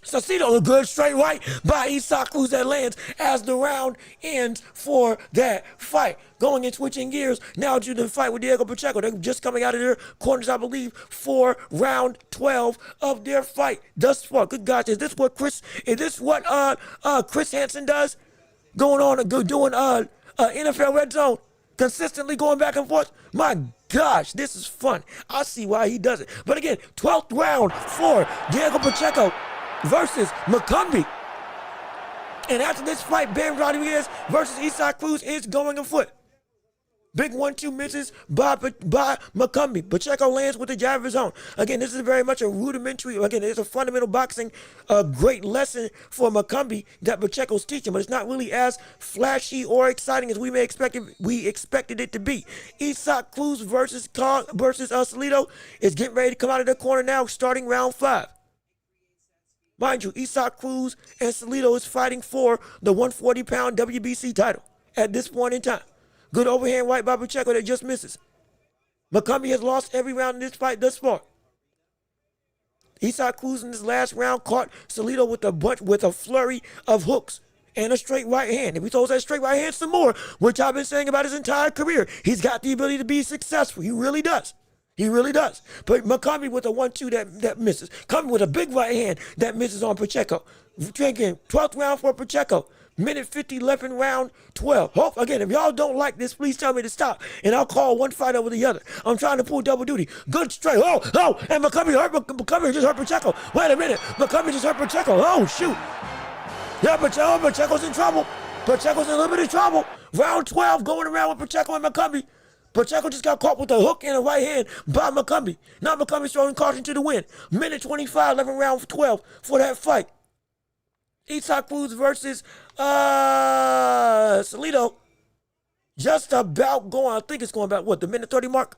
Salcedo, a good straight right by Usyk Cruz that lands as the round ends for that fight. Going and switching gears now to the fight with Diego Pacheco. They're just coming out of their corners, I believe, for round 12 of their fight thus far. Good gosh, is this what Chris Hansen does? Going on and doing NFL Red Zone, consistently going back and forth. My gosh, this is fun. I see why he does it. But again, 12th round for Diego Pacheco versus Macombi. And after this fight, Ben Rodriguez versus Usyk Cruz is going afoot. Big 1-2 misses by Macombi. Pacheco lands with a jab of his own. Again, this is very much a rudimentary, again, it's a fundamental boxing, great lesson for Macombi that Pacheco's teaching, but it's not really as flashy or exciting as we expected it to be. Usyk Cruz versus Salido is getting ready to come out of the corner now, starting round 5. Mind you, Usyk Cruz and Salido is fighting for the 140-pound WBC title at this point in time. Good overhand right by Pacheco that just misses. Macombi has lost every round in this fight thus far. Usyk Cruz in this last round caught Salido with a flurry of hooks and a straight right hand. If he throws that straight right hand some more, which I've been saying about his entire career, he's got the ability to be successful. He really does. He really does. But Macombi with a 1-2 that misses. Coming with a big right hand that misses on Pacheco. Again, 12th round for Pacheco. Minute 50 left in round 12. Hope, again, if y'all don't like this, please tell me to stop, and I'll call one fight over the other. I'm trying to pull double duty. Good straight. And Macombi just hurt Pacheco. Wait a minute. Macombi just hurt Pacheco. Oh, shoot. Yeah, Pacheco's in trouble. Pacheco's in a little bit of trouble. Round 12 going around with Pacheco and Macombi. Pacheco just got caught with a hook in the right hand by Macombi. Now Macombi's throwing caution to the wind. Minute 25 left in round 12 for that fight. Usyk Cruz versus Salido. Just about going, I think it's going about, the minute 30 mark?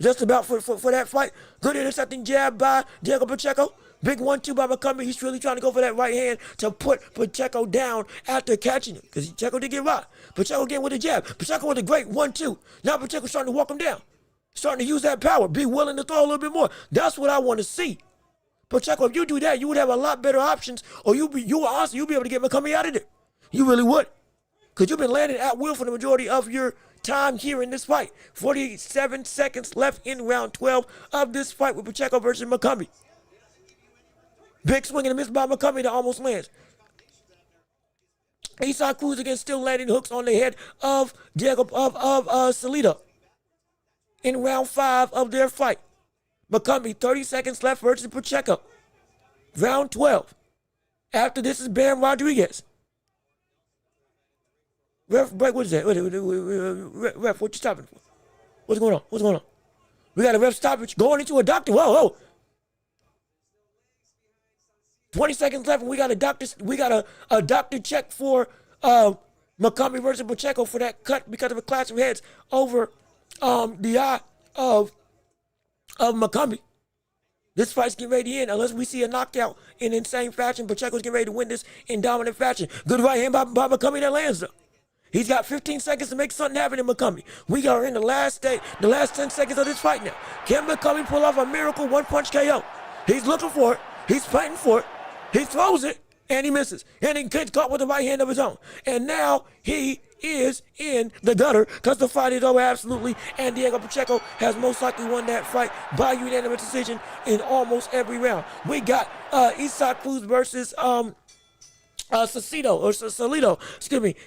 Just about for that fight. Good intercepting jab by Diego Pacheco. Big 1-2 by Macombi. He's really trying to go for that right hand to put Pacheco down after catching him, because Pacheco did get rocked. Pacheco again with a jab. Pacheco with a great 1-2. Now Pacheco's starting to walk him down. Starting to use that power. Be willing to throw a little bit more. That's what I want to see. Pacheco, if you do that, you would have a lot better options, or you'll be able to get Macombi out of there. You really would. Because you've been landing at will for the majority of your time here in this fight. 47 seconds left in round 12 of this fight with Pacheco versus Macombi. Big swing and a miss by Macombi that almost lands. Usyk Cruz again still landing hooks on the head of Salido in round 5 of their fight. Macombi, 30 seconds left versus Pacheco. Round 12. After this is Ben Rodriguez. Ref, break, what is that? Ref, what you stopping for? What's going on? We got a ref stoppage going into a doctor. Whoa. 20 seconds left, and we got a doctor check for Macombi versus Pacheco for that cut because of a clash of heads over the eye of Macombi. This fight's getting ready to end unless we see a knockout in insane fashion. Pacheco's getting ready to win this in dominant fashion. Good right hand by Macombi that lands though. He's got 15 seconds to make something happen in Macombi. We are in the last 10 seconds of this fight now. Can Macombi pull off a miracle one-punch KO? He's looking for it. He's fighting for it. He throws it, and he misses. And he gets caught with the right hand of his own. And now he is in the gutter because the fight is over absolutely. And Diego Pacheco has most likely won that fight by unanimous decision in almost every round. We got Usyk Cruz versus Salido,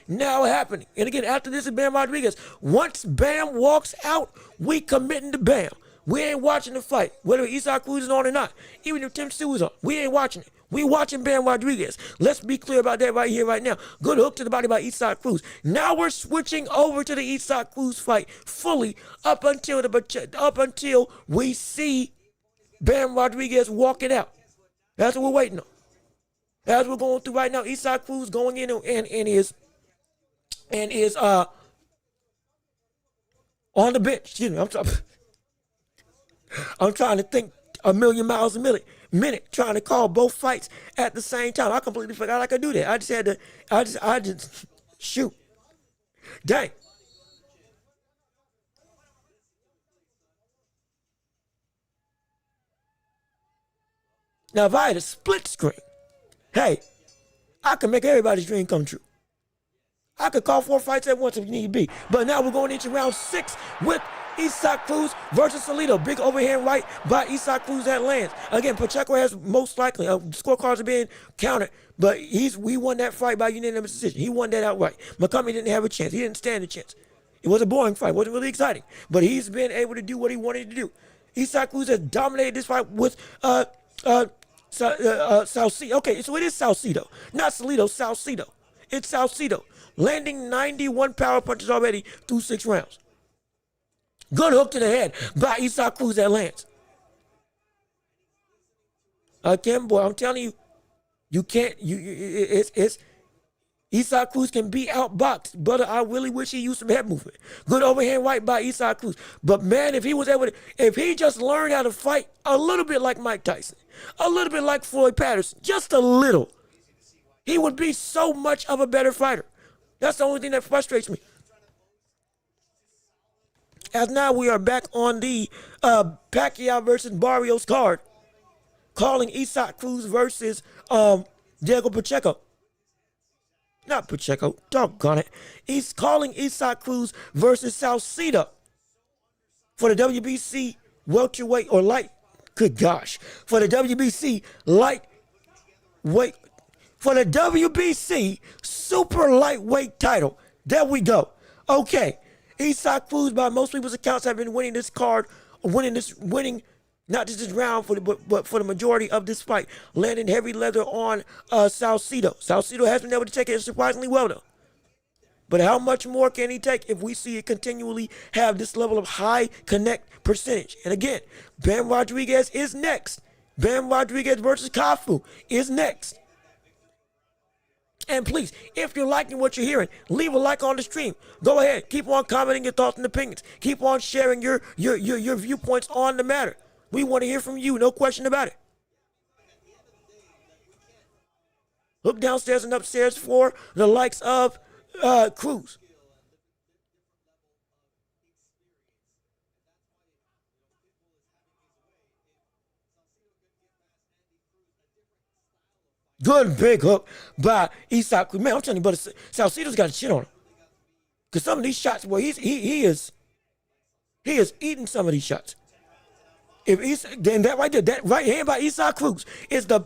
now happening. And again, after this is Bam Rodriguez. Once Bam walks out, we committing to Bam. We ain't watching the fight, whether Usyk Cruz is on or not. Even if Tim Stu is on, we ain't watching it. We watching Bam Rodriguez. Let's be clear about that right here, right now. Good hook to the body by Usyk Cruz. Now we're switching over to the Usyk Cruz fight fully up until we see Bam Rodriguez walk it out. That's what we're waiting on. As we're going through right now, Usyk Cruz going in and is on the bench. Excuse me. I'm trying to think a million miles a minute, trying to call both fights at the same time. I completely forgot I could do that. I just had to. I just shoot. Dang. Now, if I had a split screen, hey, I could make everybody's dream come true. I could call 4 fights at once if need be. But now we're going into round 6 with Usyk Cruz versus Salcedo. Big overhand right by Usyk Cruz that lands. Again, Pacheco has most likely, scorecards are being counted, but we won that fight by unanimous decision. He won that outright. McCummy didn't have a chance. He didn't stand a chance. It was a boring fight. It wasn't really exciting. But he's been able to do what he wanted to do. Usyk Cruz has dominated this fight with Salcedo. Okay, so it is Salcedo. Not Salcedo, Salcedo. It's Salcedo. Landing 91 power punches already through 6 rounds. Good hook to the head by Usyk Cruz that lands. Again, boy, I'm telling you, you can't. Usyk Cruz can be outboxed, but I really wish he used some head movement. Good overhand right by Usyk Cruz. But man, if he was able to, if he just learned how to fight a little bit like Mike Tyson, a little bit like Floyd Patterson, just a little, he would be so much of a better fighter. That's the only thing that frustrates me. As now we are back on the Pacquiao versus Barrios card, calling Usyk Cruz versus Diego Pacheco. Not Pacheco, doggone it. He's calling Usyk Cruz versus Salcedo for the WBC welterweight or light. Good gosh, for the WBC lightweight. For the WBC super lightweight title. There we go. Okay. Usyk Cruz, by most people's accounts, have been winning this card, winning not just this round, but for the majority of this fight, landing heavy leather on Salcedo. Salcedo has been able to take it surprisingly well, though. But how much more can he take if we see it continually have this level of high connect percentage? And again, Bam Rodriguez is next. Bam Rodriguez versus Cafu is next. And please, if you're liking what you're hearing, leave a like on the stream. Go ahead. Keep on commenting your thoughts and opinions. Keep on sharing your viewpoints on the matter. We want to hear from you, no question about it. Look downstairs and upstairs for the likes of Cruz. Good big hook by Usyk Cruz. Man, I'm telling you, but Salcedo's got a shit on him. Because some of these shots, well, he is eating some of these shots. Then that right there, that right hand by Usyk Cruz is the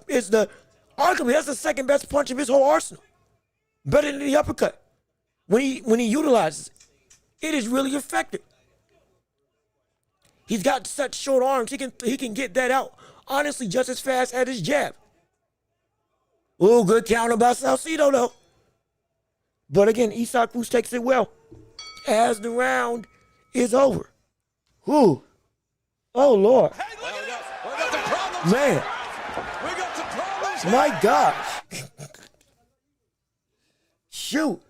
arguably that's the second best punch of his whole arsenal. Better than the uppercut. When he utilizes it, it is really effective. He's got such short arms, he can get that out honestly just as fast as his jab. Oh, good counter by Salcedo, though. But again, Usyk Cruz takes it well as the round is over. Ooh. Oh, Lord. Hey, look at this. We got some problems. Man. We got some problems. My gosh. Shoot.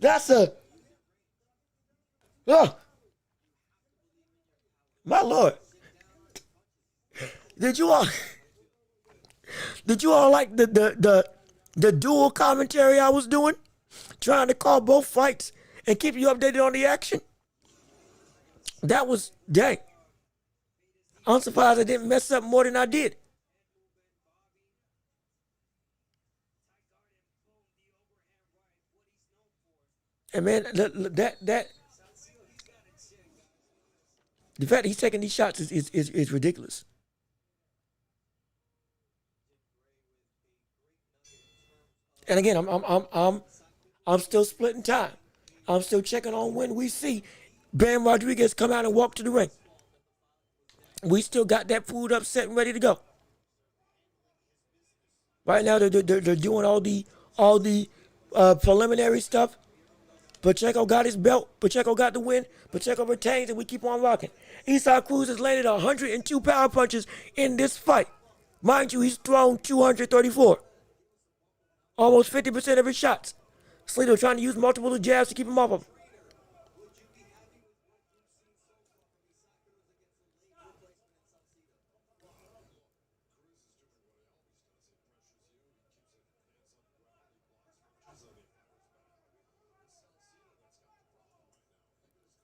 That's a... Oh. My Lord. Did you all like the dual commentary I was doing? Trying to call both fights and keep you updated on the action? That was, dang. I'm surprised I didn't mess up more than I did. And man, the fact that he's taking these shots is ridiculous. And again, I'm still splitting time. I'm still checking on when we see Bam Rodriguez come out and walk to the ring. We still got that food up, set, and ready to go. Right now, they're doing all the preliminary stuff. Pacheco got his belt. Pacheco got the win. Pacheco retains, and we keep on rocking. Usyk Cruz has landed 102 power punches in this fight. Mind you, he's thrown 234. Almost 50% of his shots. Salcedo trying to use multiple jabs to keep him off of him.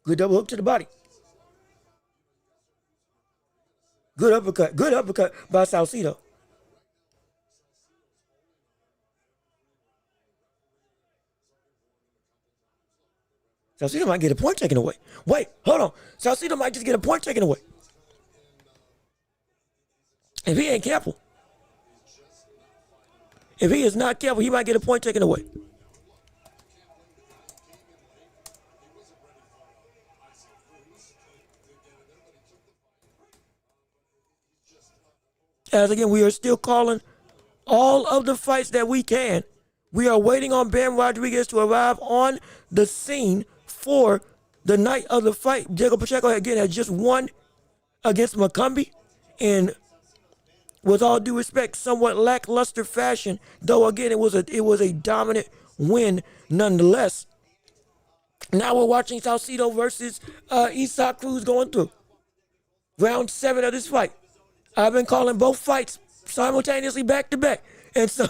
Good double hook to the body. Good uppercut. Good uppercut by Salcedo. Salcedo might get a point taken away. Wait, hold on. Salcedo might just get a point taken away. If he ain't careful. If he is not careful, he might get a point taken away. As again, we are still calling all of the fights that we can. We are waiting on Bam Rodriguez to arrive on the scene for the night of the fight. Diego Pacheco, again, had just won against Macumbi in, with all due respect, somewhat lackluster fashion. Though, again, it was a dominant win nonetheless. Now we're watching Salcedo versus Usyk Cruz going through round 7 of this fight. I've been calling both fights simultaneously back to back. And so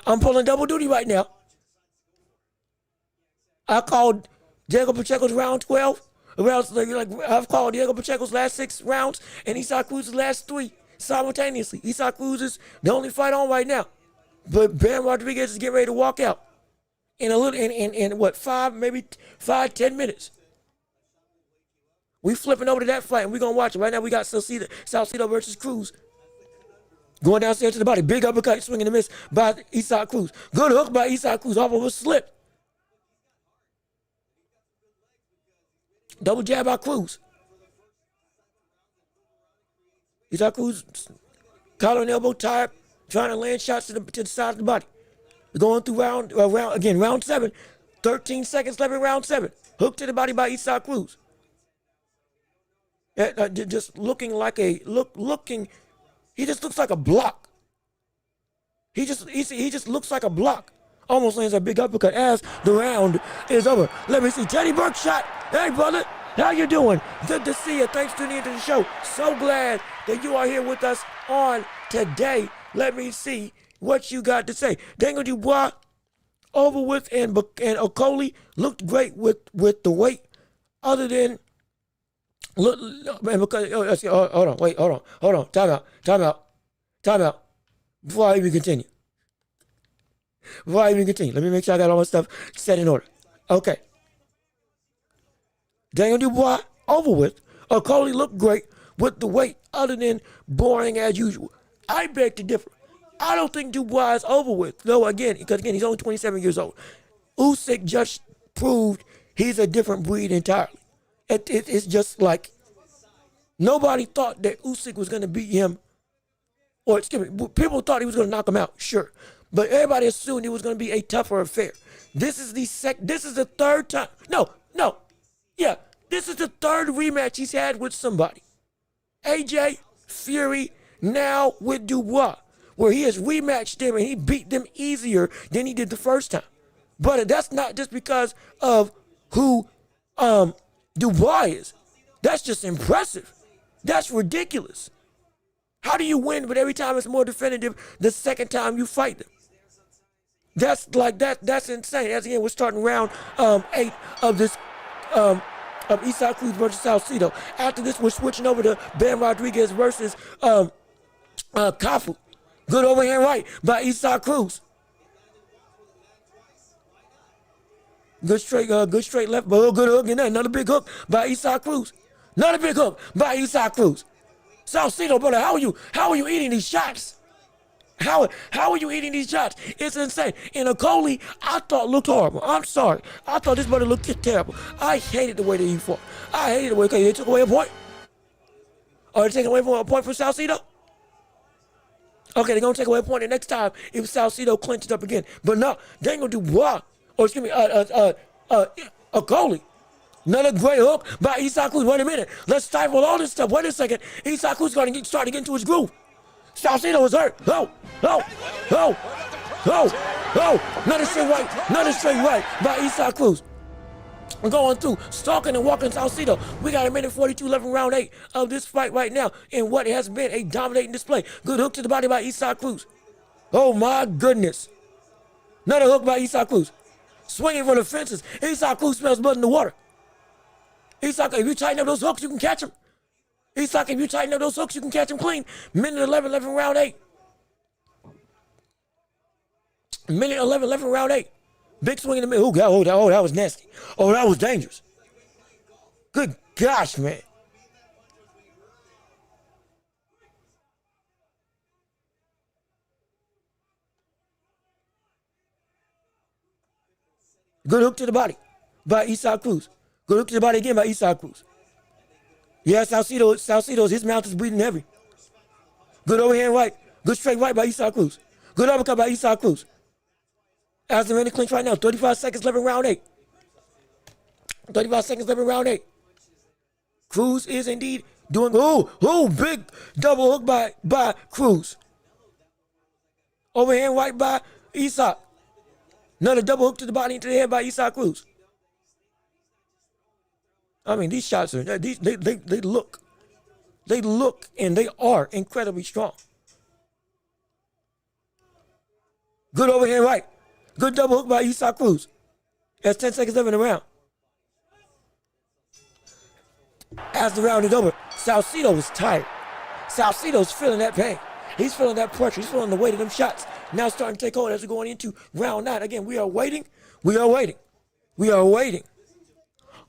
I'm pulling double duty right now. I called Diego Pacheco's round 12. I've called Diego Pacheco's last 6 rounds and Usyk Cruz's last 3 simultaneously. Usyk Cruz is the only fight on right now. But Bam Rodriguez is getting ready to walk out in a little in what, 5-10 minutes. We flipping over to that fight, and we're going to watch it. Right now, we got Salcedo versus Cruz. Going downstairs to the body. Big uppercut, swing and a miss by Usyk Cruz. Good hook by Usyk Cruz off of a slip. Double jab by Cruz. Usyk Cruz, collar and elbow tied, trying to land shots to the side of the body. We're going through round 7. 13 seconds left in round 7. Hook to the body by Usyk Cruz. Just looking like he just looks like a block. He just looks like a block. Almost lands a big uppercut as the round is over. Let me see. Teddy Burke shot. Hey, brother. How you doing? Good to see you. Thanks for tuning into the show. So glad that you are here with us on today. Let me see what you got to say. Daniel Dubois, over with, and Okoli looked great with the weight. Other than look, man, because hold on. Time out. Before I even continue. Let me make sure I got all my stuff set in order. Okay. Daniel Dubois, over with. Okoli looked great with the weight, other than boring as usual. I beg to differ. I don't think Dubois is over with. Though, because he's only 27 years old. Usyk just proved he's a different breed entirely. It's just like nobody thought that Usyk was going to beat him. Or, excuse me, people thought he was going to knock him out, sure. But everybody assumed it was going to be a tougher affair. This is the third time. Yeah, this is the third rematch he's had with somebody. AJ, Fury, now with Dubois, where he has rematched them and he beat them easier than he did the first time. But that's not just because of who Dubois is. That's just impressive. That's ridiculous. How do you win, but every time it's more definitive the second time you fight them? That's insane. As again, we're starting round 8 of this of Usyk Cruz versus Salcedo. After this, we're switching over to Bam Rodriguez versus Cafu. Good overhand right by Usyk Cruz. Good straight left, but good hook, and then another big hook by Usyk Cruz. Another big hook by Usyk Cruz. Salcedo, brother, how are you eating these shots? How are you eating these shots? It's insane. And Okoli, I thought looked horrible. I'm sorry. I thought this brother looked terrible. I hated the way that he fought. I hated the way they took away a point. Are they taking away a point from Salcedo? Okay, they're going to take away a point the next time if Salcedo clinches up again. But no, Daniel Dubois, Okoli. Another great hook by Usyk Cruz. Wait a minute. Let's stifle all this stuff. Wait a second. Usyk Cruz is going to start to get into his groove. Salcedo is hurt. No. Another straight right by Usyk Cruz. We're going through, stalking and walking Salcedo. We got a minute 42 left in round 8 of this fight right now in what has been a dominating display. Good hook to the body by Usyk Cruz. Oh my goodness. Another hook by Usyk Cruz. Swinging for the fences. Usyk Cruz smells blood in the water. Usyk, if you tighten up those hooks, you can catch him. Usyk, if you tighten up those hooks, you can catch him clean. Minute 11, round 8. Minute 11, round 8. Big swing in the middle. Oh, that was nasty. Oh, that was dangerous. Good gosh, man. Good hook to the body by Usyk Cruz. Good hook to the body again by Usyk Cruz. Yeah, Salcedo's, his mouth is breathing heavy. Good overhand right. Good straight right by Usyk Cruz. Good uppercut by Usyk Cruz. As they're in the clinch right now, 35 seconds left in round 8. 35 seconds left in round 8. Cruz is indeed doing, big double hook by Cruz. Overhand right by Usyk. Another double hook to the body into the head by Usyk Cruz. I mean, these shots are, they look and they are incredibly strong. Good overhand right. Good double hook by Usyk Cruz. That's 10 seconds left in the round. As the round is over, Salcedo is tired. Salcedo's feeling that pain. He's feeling that pressure. He's feeling the weight of them shots. Now starting to take hold as we're going into round 9. Again, we are waiting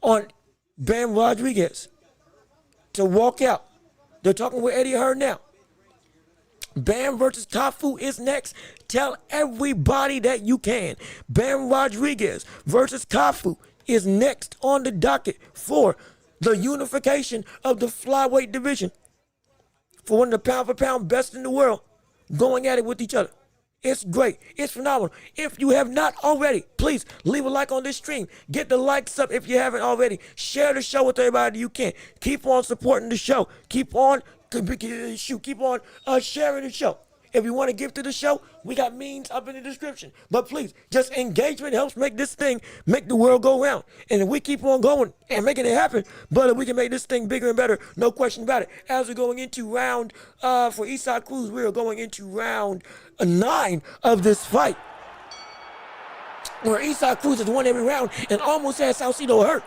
on Bam Rodriguez to walk out. They're talking with Eddie Hearn now. Bam versus Cafu is next. Tell everybody that you can. Bam Rodriguez versus Cafu is next on the docket for the unification of the flyweight division. For one of the pound-for-pound best in the world going at it with each other. It's great. It's phenomenal. If you have not already, please leave a like on this stream. Get the likes up if you haven't already. Share the show with everybody you can. Keep on supporting the show. Keep on sharing the show. If you want to give to the show, we got means up in the description. But please, just engagement helps make this thing, make the world go round. And if we keep on going and making it happen, brother, we can make this thing bigger and better. No question about it. As we're going into round, for Usyk Cruz, we are going into round 9 of this fight. Where Usyk Cruz has won every round and almost has Salcedo hurt.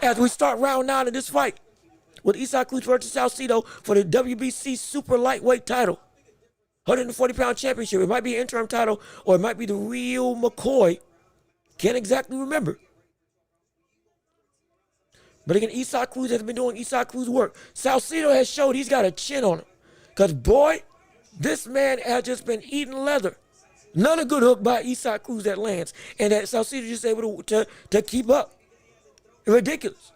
As we start round 9 of this fight. With Usyk Cruz versus Salcedo for the WBC super lightweight title. 140-pound championship. It might be an interim title or it might be the real McCoy. Can't exactly remember. But again, Usyk Cruz has been doing Usyk Cruz work. Salcedo has showed he's got a chin on him. Because, boy, this man has just been eating leather. Another good hook by Usyk Cruz that lands. And that Salcedo just able to keep up. Ridiculous.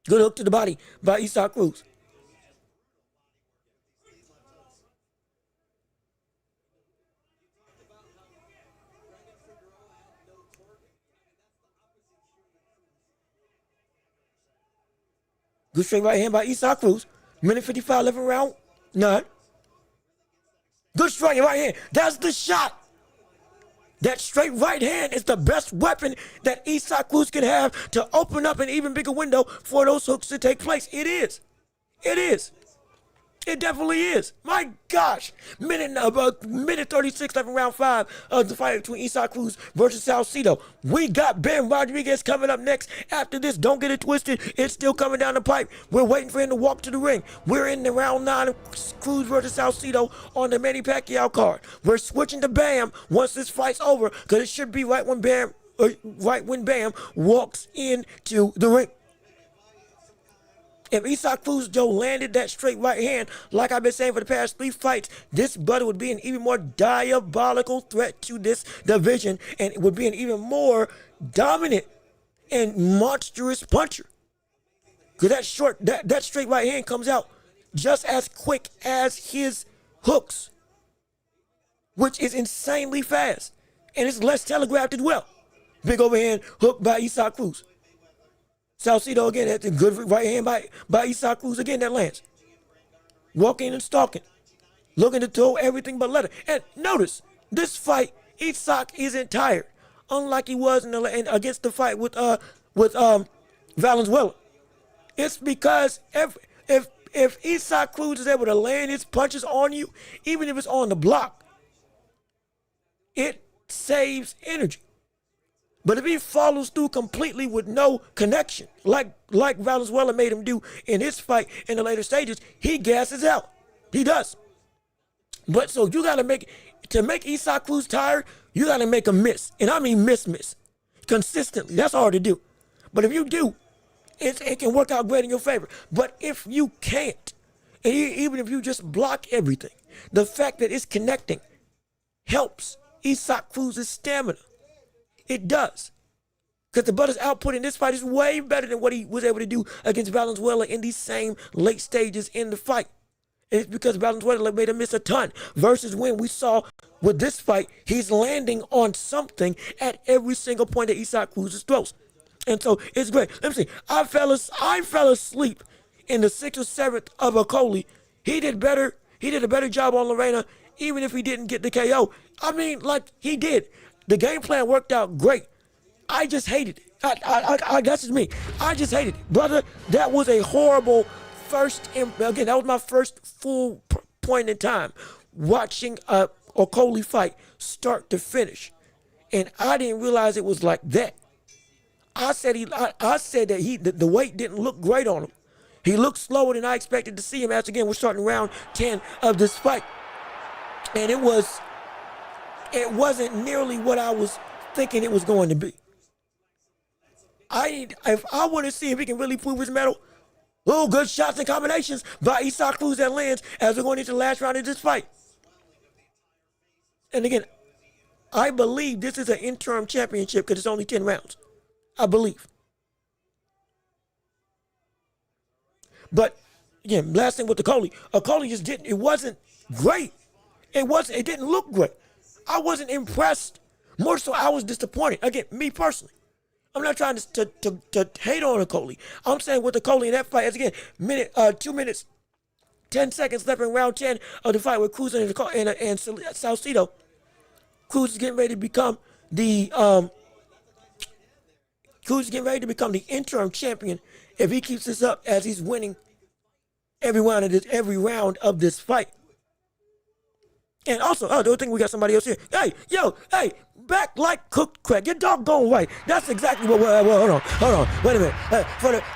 Good hook to the body by Usyk Cruz. Good straight right hand by Usyk Cruz. Minute 55 left in round 9. Good straight right hand. That's the shot. That straight right hand is the best weapon that Usyk Cruz can have to open up an even bigger window for those hooks to take place. It is. It is. It definitely is. My gosh. Minute 36 left in round 5 of the fight between Usyk Cruz versus Salcedo. We got Bam Rodriguez coming up next. After this, don't get it twisted. It's still coming down the pipe. We're waiting for him to walk to the ring. We're in the round 9 of Cruz versus Salcedo on the Manny Pacquiao card. We're switching to Bam once this fight's over because it should be right when Bam walks into the ring. If Usyk Cruz, Joe, landed that straight right hand, like I've been saying for the past 3 fights, this brother would be an even more diabolical threat to this division, and it would be an even more dominant and monstrous puncher. Because that straight right hand comes out just as quick as his hooks, which is insanely fast, and it's less telegraphed as well. Big overhand hook by Usyk Cruz. Salcedo again, that's a good right hand by Usyk Cruz again that lands. Walking and stalking. Looking to throw everything but leather. And notice, this fight, Usyk isn't tired. Unlike he was against the fight with Valenzuela. It's because if Usyk Cruz is able to land his punches on you, even if it's on the block, it saves energy. But if he follows through completely with no connection, like Valenzuela made him do in his fight in the later stages, he gasses out. He does. But so you got to make Usyk Cruz tired, you got to make him miss. And I mean miss consistently. That's hard to do. But if you do, it can work out great in your favor. But if you can't, and even if you just block everything, the fact that it's connecting helps Usyk Cruz's stamina. It does. Because the brother's output in this fight is way better than what he was able to do against Valenzuela in these same late stages in the fight. And it's because Valenzuela made him miss a ton. Versus when we saw with this fight, he's landing on something at every single point that Usyk Cruz throws. And so it's great. Let me see. I fell asleep in the 6th or 7th of Okolie. He did better. He did a better job on Lorena, even if he didn't get the KO. I mean, like he did. The game plan worked out great. I just hated it. That's just me. I just hated it. Brother, that was a horrible again, that was my first full point in time watching a Okolie fight start to finish. And I didn't realize it was like that. I said that the weight didn't look great on him. He looked slower than I expected to see him. As again, we're starting round 10 of this fight. And it wasn't nearly what I was thinking it was going to be. If I want to see if he can really prove his mettle, good shots and combinations by Usyk Cruz that lands as we're going into the last round of this fight. And again, I believe this is an interim championship because it's only 10 rounds. I believe. But again, last thing with Okolie just didn't. It wasn't great. It didn't look great. I wasn't impressed. More so, I was disappointed. Again, me personally. I'm not trying to hate on Okolie. I'm saying with Okolie in that fight, as again, 2 minutes, 10 seconds left in round 10 of the fight with Cruz and Salcedo. Cruz is getting ready to become the interim champion if he keeps this up as he's winning every round of this fight. And also, the other thing, we got somebody else here. Hey, back like cooked crack. You're doggone right. That's exactly what. Hold on. Wait a minute.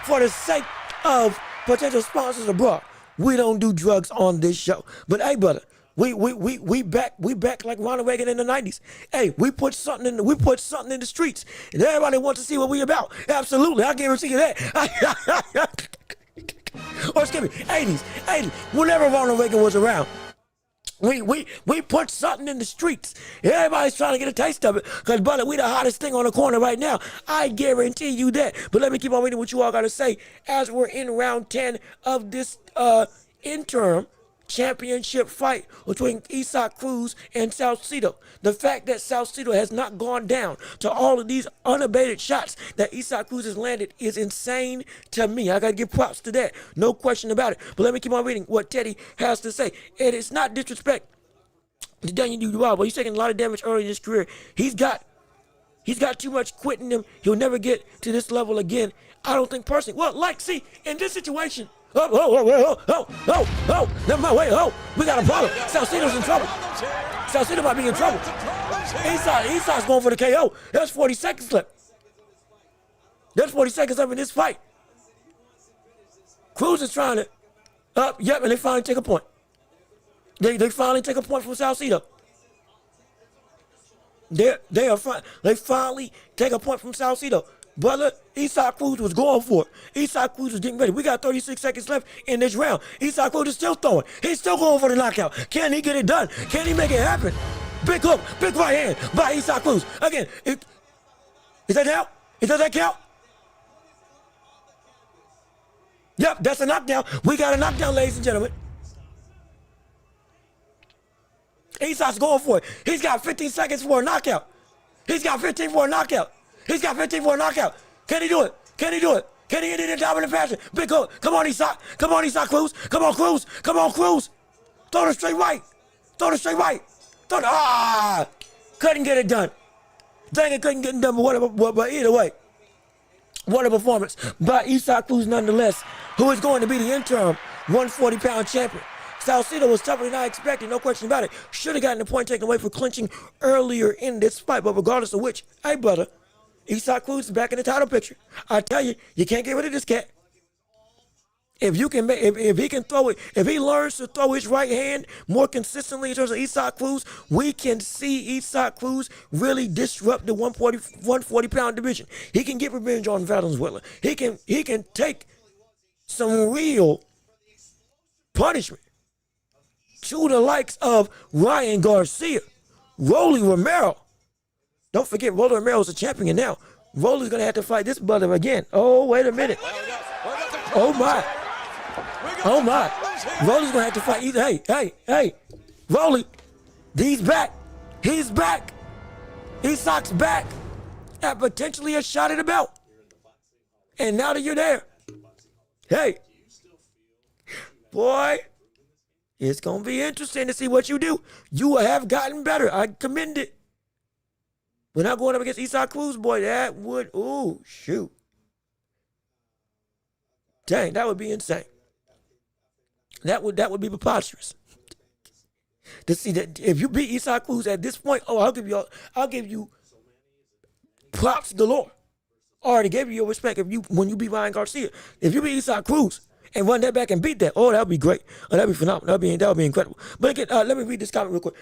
For the sake of potential sponsors abroad, we don't do drugs on this show. But hey, brother, we back like Ronald Reagan in the 90s. Hey, we put something in the streets, and everybody wants to see what we about. Absolutely, I guarantee you that. Or excuse me, 80s. Whenever Ronald Reagan was around. We put something in the streets. Everybody's trying to get a taste of it. Because, brother, we the hottest thing on the corner right now. I guarantee you that. But let me keep on reading what you all got to say as we're in round 10 of this interim championship fight between Usyk Cruz and Salcedo. The fact that Salcedo has not gone down to all of these unabated shots that Usyk Cruz has landed is insane to me. I got to give props to that. No question about it. But let me keep on reading what Teddy has to say. And it's not disrespect to Daniel Dubois, but he's taking a lot of damage early in his career. He's got too much quit in him. He'll never get to this level again. I don't think personally. Well, see, in this situation, never mind, we got a problem. Salcedo's in trouble. Salcedo might be in trouble. Usyk's going for the KO. There's 40 seconds left. There's 40 seconds left in this fight. Cruz is trying to, and they finally take a point. They finally take a point from Salcedo. They finally take a point from Salcedo. Brother, Usyk Cruz was going for it. Usyk Cruz was getting ready. We got 36 seconds left in this round. Usyk Cruz is still throwing. He's still going for the knockout. Can he get it done? Can he make it happen? Big hook, big right hand by Usyk Cruz. Again, is that count? Does that count? Yep, that's a knockdown. We got a knockdown, ladies and gentlemen. Usyk's going for it. He's got 15 seconds for a knockout. He's got 15 for a knockout. Can he do it? Can he hit it in dominant fashion? Big hook. Come on, Usyk Cruz. Come on, Cruz. Throw the straight right. Couldn't get it done. Dang it, couldn't get it done, but either way. What a performance by Usyk Cruz nonetheless, who is going to be the interim 140-pound champion. Salcedo was tougher than I expected, no question about it. Should have gotten the point taken away for clinching earlier in this fight, but regardless of which, hey brother, Usyk Cruz is back in the title picture. I tell you, you can't get rid of this cat. If you can, if he can throw it, if he learns to throw his right hand more consistently in terms of Usyk Cruz, we can see Usyk Cruz really disrupt the 140 pound division. He can get revenge on Valenzuela. He can take some real punishment to the likes of Ryan Garcia, Rolly Romero. Don't forget, Rolly Romero's a champion now. Rolly's gonna have to fight this brother again. Oh, wait a minute. Oh my. Oh my. Rolly's gonna have to fight either. Hey. Rolly. He's back. He's back. Usyk's back. At potentially a shot at the belt. And now that you're there, hey, boy, it's gonna be interesting to see what you do. You have gotten better. I commend it. But not going up against Usyk Cruz, boy, that would, ooh, shoot. Dang, that would be insane. That would be preposterous. To see that if you beat Usyk Cruz at this point, oh, I'll give you props galore. I already gave you your respect when you beat Ryan Garcia. If you beat Usyk Cruz and run that back and beat that, oh, that would be great. Oh, that would be phenomenal. That would be incredible. But again, let me read this comment real quick.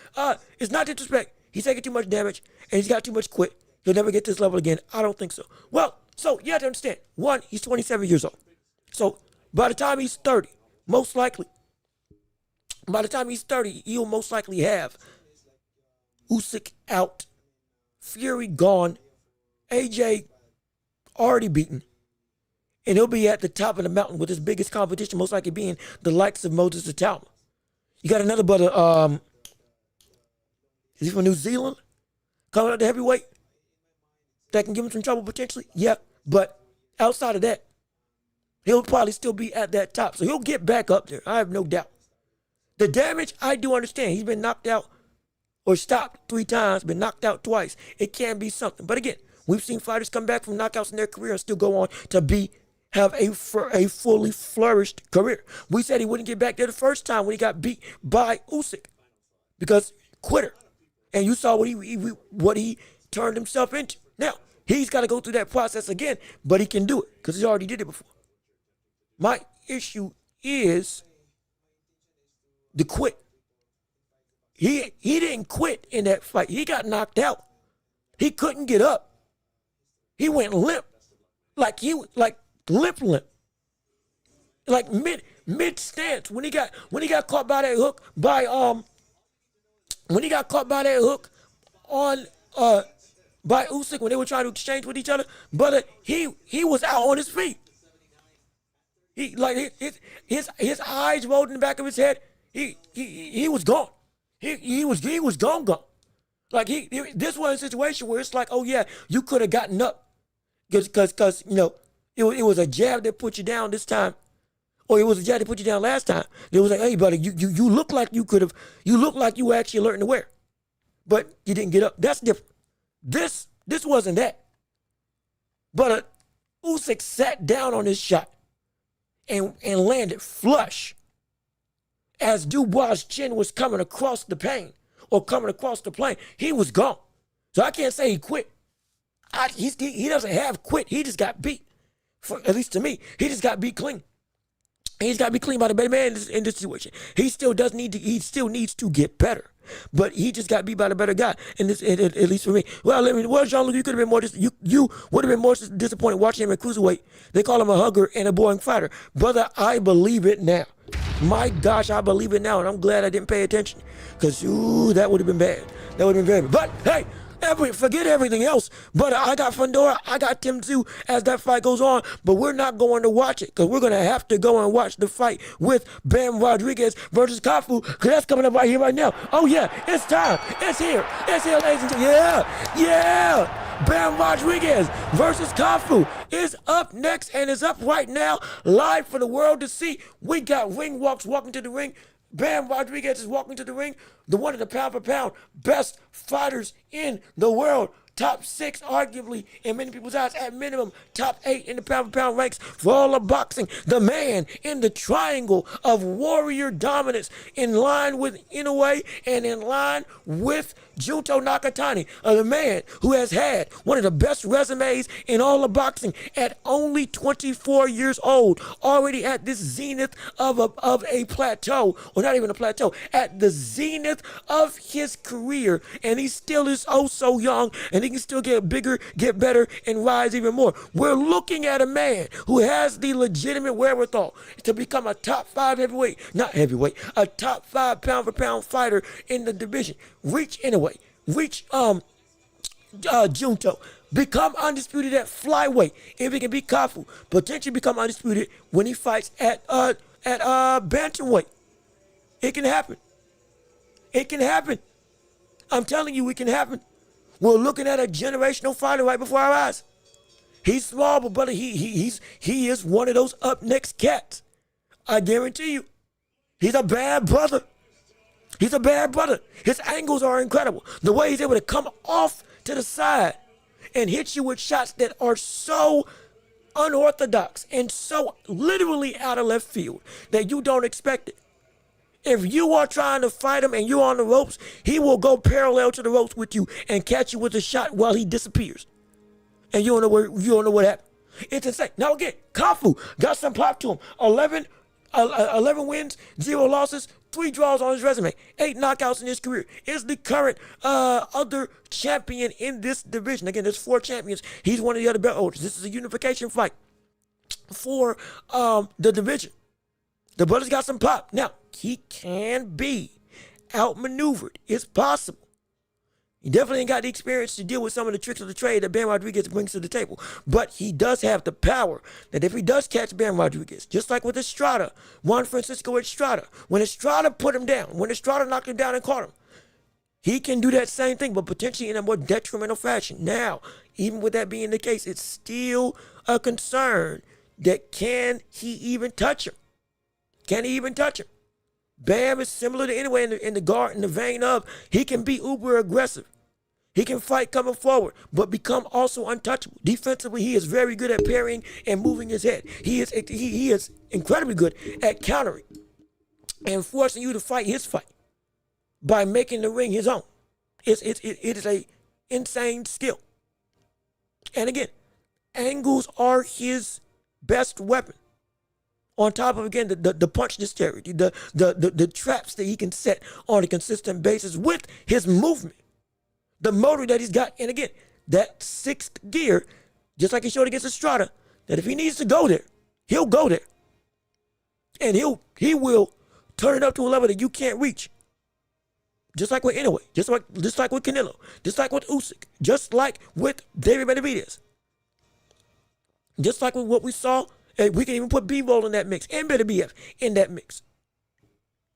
It's not disrespect. He's taking too much damage, and he's got too much quit. He'll never get to this level again. I don't think so. Well, so you have to understand. One, he's 27 years old. So by the time he's 30, most likely, he'll most likely have Usyk out, Fury gone, AJ already beaten, and he'll be at the top of the mountain with his biggest competition, most likely being the likes of Moses Atalma. You got another brother, is he from New Zealand? Coming out to heavyweight? That can give him some trouble potentially? Yeah, but outside of that, he'll probably still be at that top. So he'll get back up there. I have no doubt. The damage, I do understand. He's been knocked out or stopped 3 times, been knocked out twice. It can be something. But again, we've seen fighters come back from knockouts in their career and still go on to have a fully flourished career. We said he wouldn't get back there the first time when he got beat by Usyk because quitter. And you saw what he turned himself into. Now, he's got to go through that process again, but he can do it because he already did it before. My issue is the quit. He didn't quit in that fight. He got knocked out. He couldn't get up. He went limp. Like limp. Like mid stance when he got caught by that hook on by Usyk when they were trying to exchange with each other, but he was out on his feet. He like his eyes rolled in the back of his head. He was gone. He was gone. Like this was a situation where it's like, oh yeah, you could have gotten up because you know it was a jab that put you down this time. Or it was a jab that put you down last time. It was like, hey, buddy, you look like you could have, you look like you actually learned to wear. But you didn't get up. That's different. This wasn't that. But Usyk sat down on his shot and landed flush as Dubois' chin was coming across the plane. He was gone. So I can't say he quit. He doesn't have quit. He just got beat. At least to me, he just got beat clean. He's got to be clean by the better man in this situation. He still needs to get better. But he just got beat by the better guy, at least for me. Well, Jean-Luc, you could have been more. You would have been more disappointed watching him at cruiserweight. They call him a hugger and a boring fighter. Brother, I believe it now. My gosh, I believe it now, and I'm glad I didn't pay attention, because that would have been bad. That would have been very bad. But hey. Forget everything else. But I got Fundora, I got Tim too as that fight goes on. But we're not going to watch it because we're going to have to go and watch the fight with Bam Rodriguez versus Cafu, because that's coming up right here, right now. Oh, yeah, it's time. It's here. It's here, ladies and gentlemen. Yeah. Bam Rodriguez versus Cafu is up next and is up right now, live for the world to see. We got ring walks walking to the ring. Bam Rodriguez is walking to the ring, the one of the pound-for-pound best fighters in the world, top 6, arguably, in many people's eyes, at minimum, top 8 in the pound-for-pound ranks for all of boxing. The man in the triangle of warrior dominance, in line with Inoue and in line with Junto Nakatani, the man who has had one of the best resumes in all of boxing at only 24 years old, already at this zenith of a plateau, or not even a plateau, at the zenith of his career, and he still is oh so young, and he can still get bigger, get better, and rise even more. We're looking at a man who has the legitimate wherewithal to become a top 5 heavyweight, not heavyweight, a top 5 pound-for-pound fighter in the division. Reach Inoue, reach Junto, become undisputed at flyweight if he can beat Cafu, potentially become undisputed when he fights at bantamweight. It can happen. It can happen. I'm telling you, it can happen. We're looking at a generational fighter right before our eyes. He's small, but brother, he is one of those up next cats. I guarantee you. He's a bad brother. He's a bad brother. His angles are incredible. The way he's able to come off to the side and hit you with shots that are so unorthodox and so literally out of left field that you don't expect it. If you are trying to fight him and you're on the ropes, he will go parallel to the ropes with you and catch you with a shot while he disappears. And you don't know what happened. It's insane. Now again, Cafu got some pop to him. 11 wins, 0 losses, 3 draws on his resume, 8 knockouts in his career. Is the current other champion in this division. Again, there's 4 champions. He's one of the other belt holders. This is a unification fight for the division. The brother's got some pop. Now, he can be outmaneuvered. It's possible. He definitely ain't got the experience to deal with some of the tricks of the trade that Bam Rodriguez brings to the table. But he does have the power that if he does catch Bam Rodriguez, just like with Estrada, Juan Francisco Estrada, when Estrada put him down, when Estrada knocked him down and caught him, he can do that same thing, but potentially in a more detrimental fashion. Now, even with that being the case, it's still a concern that can he even touch him? Can he even touch him? Bam is similar to Inoue in the guard, in the vein of he can be uber aggressive. He can fight coming forward, but become also untouchable. Defensively, he is very good at parrying and moving his head. He is incredibly good at countering and forcing you to fight his fight by making the ring his own. It is a insane skill. And again, angles are his best weapon. On top of, again, the punch dexterity, the traps that he can set on a consistent basis with his movement, the motor that he's got. And again, that sixth gear, just like he showed against Estrada, that if he needs to go there, he'll go there. And he will turn it up to a level that you can't reach. Just like with Inoue, just like with Canelo, just like with Usyk, just like with David Benavidez. Just like with what we saw. We can even put B-Roll in that mix and Beterbiev in that mix.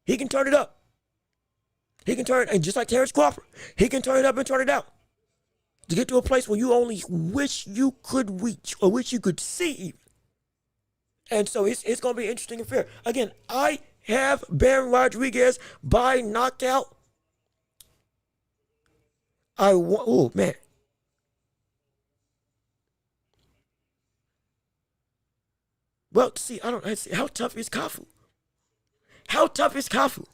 He can turn it up. He can turn it, and just like Terrence Crawford, he can turn it up and turn it out to get to a place where you only wish you could reach or wish you could see even. And so it's going to be interesting and fair. Again, I have Bam Rodriguez by knockout. Oh, man. Well, see, I see, how tough is Cafu? How tough is Cafu?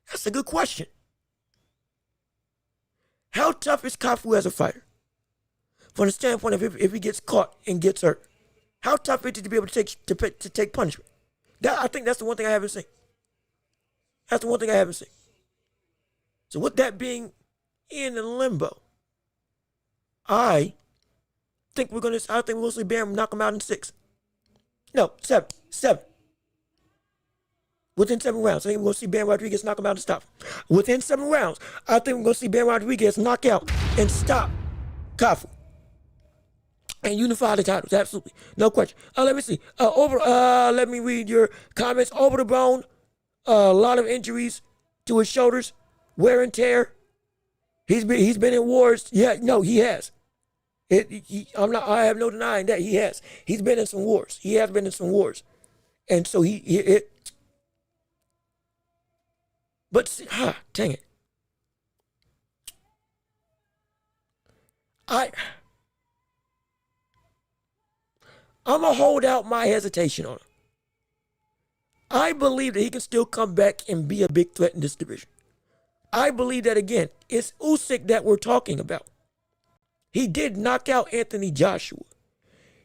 That's a good question. How tough is Cafu as a fighter? From the standpoint of if he gets caught and gets hurt, how tough is it to be able to take punishment? I think that's the one thing I haven't seen. That's the one thing I haven't seen. So with that being in limbo, I think we're gonna see Bam knock him out in 6. No, 7. Within 7 rounds, I think we're gonna see Bam Rodriguez knock him out and stop him. Within 7 rounds, I think we're gonna see Bam Rodriguez knock out and stop Cafu and unify the titles. Absolutely, no question. Let me see. Let me read your comments. Over the bone, a lot of injuries to his shoulders, wear and tear. He's been in wars. Yeah, no, he has. I have no denying that he has. He's been in some wars. He has been in some wars, and so But see, dang it. I'm going to hold out my hesitation on him. I believe that he can still come back and be a big threat in this division. I believe that, again, it's Usyk that we're talking about. He did knock out Anthony Joshua.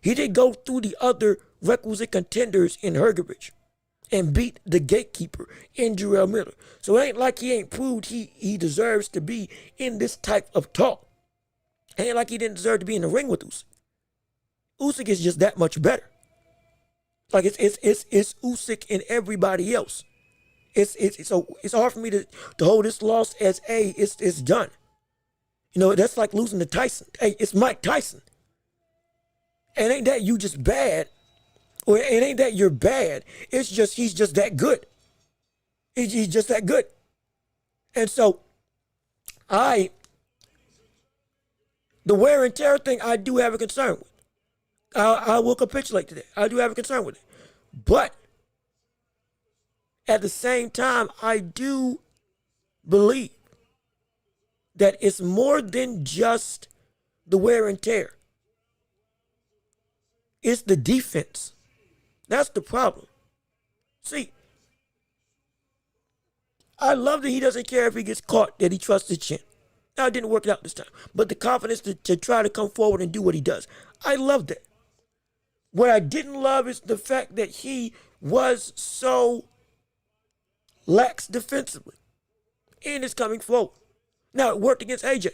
He did go through the other requisite contenders in Hrgovic and beat the gatekeeper in Jarrell Miller. So it ain't like he ain't proved he deserves to be in this type of talk. It ain't like he didn't deserve to be in the ring with Usyk. Usyk is just that much better. Like it's Usyk and everybody else. So it's hard for me to hold this loss as it's done. You know, that's like losing to Tyson. Hey, it's Mike Tyson. And ain't that you just bad, or it ain't that you're bad. It's just he's just that good. He's just that good. And so the wear and tear thing I do have a concern with. I will capitulate to that. I do have a concern with it. But at the same time, I do believe that it's more than just the wear and tear. It's the defense. That's the problem. See, I love that he doesn't care if he gets caught, that he trusts his chin. Now, it didn't work out this time. But the confidence to try to come forward and do what he does. I love that. What I didn't love is the fact that he was so lax defensively in his coming forward. Now, it worked against AJ.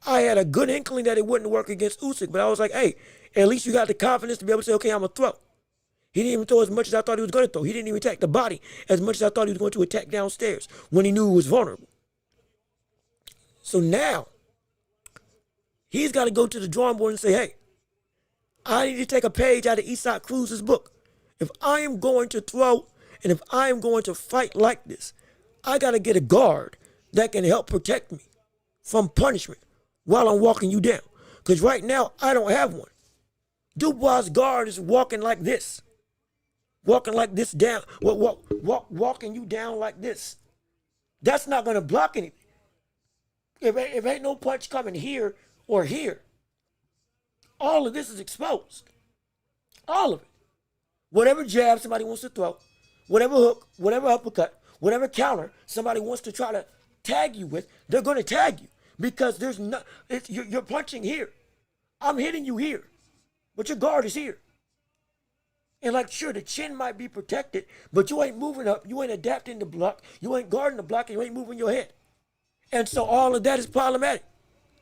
I had a good inkling that it wouldn't work against Usyk, but I was like, hey, at least you got the confidence to be able to say, okay, I'm going to throw. He didn't even throw as much as I thought he was going to throw. He didn't even attack the body as much as I thought he was going to attack downstairs when he knew he was vulnerable. So now, he's got to go to the drawing board and say, hey, I need to take a page out of Usyk Cruz's book. If I am going to throw and if I am going to fight like this, I got to get a guard that can help protect me from punishment while I'm walking you down. Because right now, I don't have one. Dubois' guard is walking like this. Walking like this down. Walking you down like this. That's not going to block anything. If ain't no punch coming here or here, all of this is exposed. All of it. Whatever jab somebody wants to throw, whatever hook, whatever uppercut, whatever counter somebody wants to try to tag you with, they're going to tag you because there's no, you're punching here. I'm hitting you here, but your guard is here. And like, sure, the chin might be protected, but you ain't moving up, you ain't adapting the block, you ain't guarding the block, and you ain't moving your head. And so all of that is problematic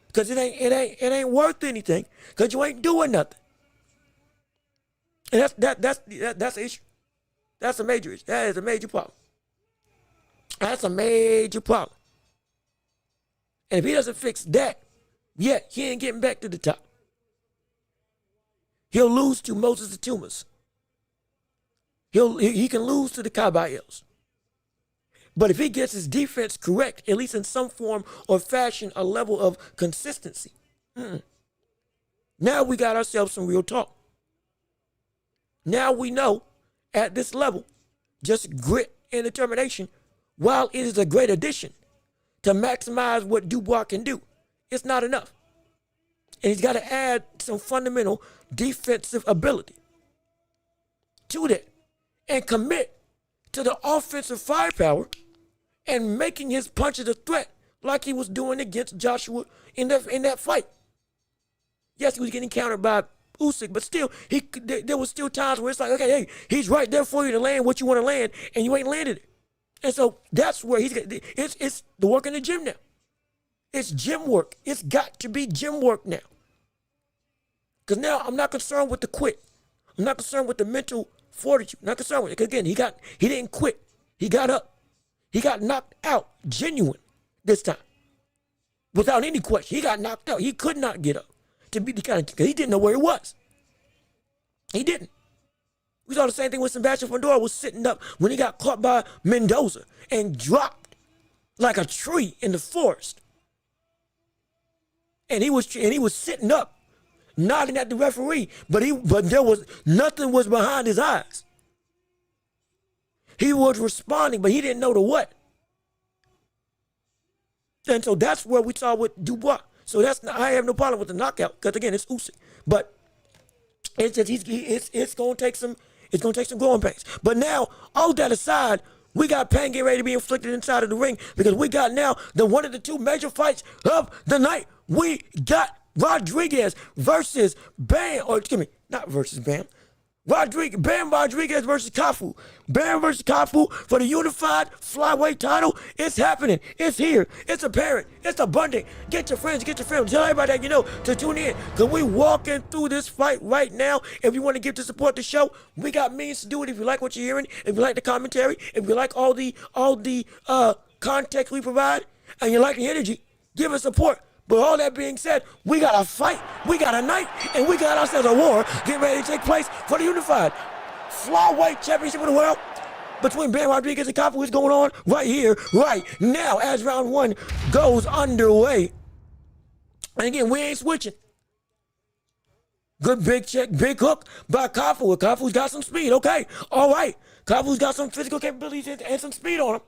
because it ain't worth anything because you ain't doing nothing. And that's an issue. That's a major issue. That is a major problem. That's a major problem. And if he doesn't fix that, he ain't getting back to the top. He'll lose to Moses Atumas. He can lose to the Caballos. But if he gets his defense correct, at least in some form or fashion, a level of consistency, now we got ourselves some real talk. Now we know at this level, just grit and determination, while it is a great addition to maximize what Dubois can do, it's not enough. And he's got to add some fundamental defensive ability to that and commit to the offensive firepower and making his punches a threat like he was doing against Joshua in that fight. Yes, he was getting countered by Usyk, but still, there was still times where it's like, okay, hey, he's right there for you to land what you want to land, and you ain't landed it. And so that's where it's the work in the gym now. It's gym work. It's got to be gym work now. Because now I'm not concerned with the quit. I'm not concerned with the mental fortitude. I'm not concerned with it. Because again, he didn't quit. He got up. He got knocked out. Genuine this time. Without any question. He got knocked out. He could not get up. To be the kind of, because he didn't know where he was. He didn't. We saw the same thing when Sebastian Fundora was sitting up when he got caught by Mendoza and dropped like a tree in the forest. And he was sitting up, nodding at the referee, but there was nothing was behind his eyes. He was responding, but he didn't know the what. And so that's where we saw with Dubois. So I have no problem with the knockout because again it's Usyk, but it's just it's gonna take some growing pains. But now all that aside, we got pain getting ready to be inflicted inside of the ring because we got now one of the two major fights of the night. We got Rodriguez versus Bam, or excuse me, not versus Bam. Bam Rodriguez versus Cafu. Bam versus Cafu for the unified flyweight title. It's happening. It's here. It's apparent. It's abundant. Get your friends, get your family. Tell everybody that you know to tune in. Because we walking through this fight right now. If you want to give to support the show, we got means to do it. If you like what you're hearing, if you like the commentary, if you like all the context we provide, and you like the energy, give us support. But all that being said, we got a fight, we got a night, and we got ourselves a war getting ready to take place for the unified flyweight championship of the world between Bam Rodriguez and Cafu. Is going on right here, right now, as round one goes underway. And again, we ain't switching. Good big check, big hook by Cafu. Cafu's got some speed, okay, all right. Cafu's got some physical capabilities and some speed on him.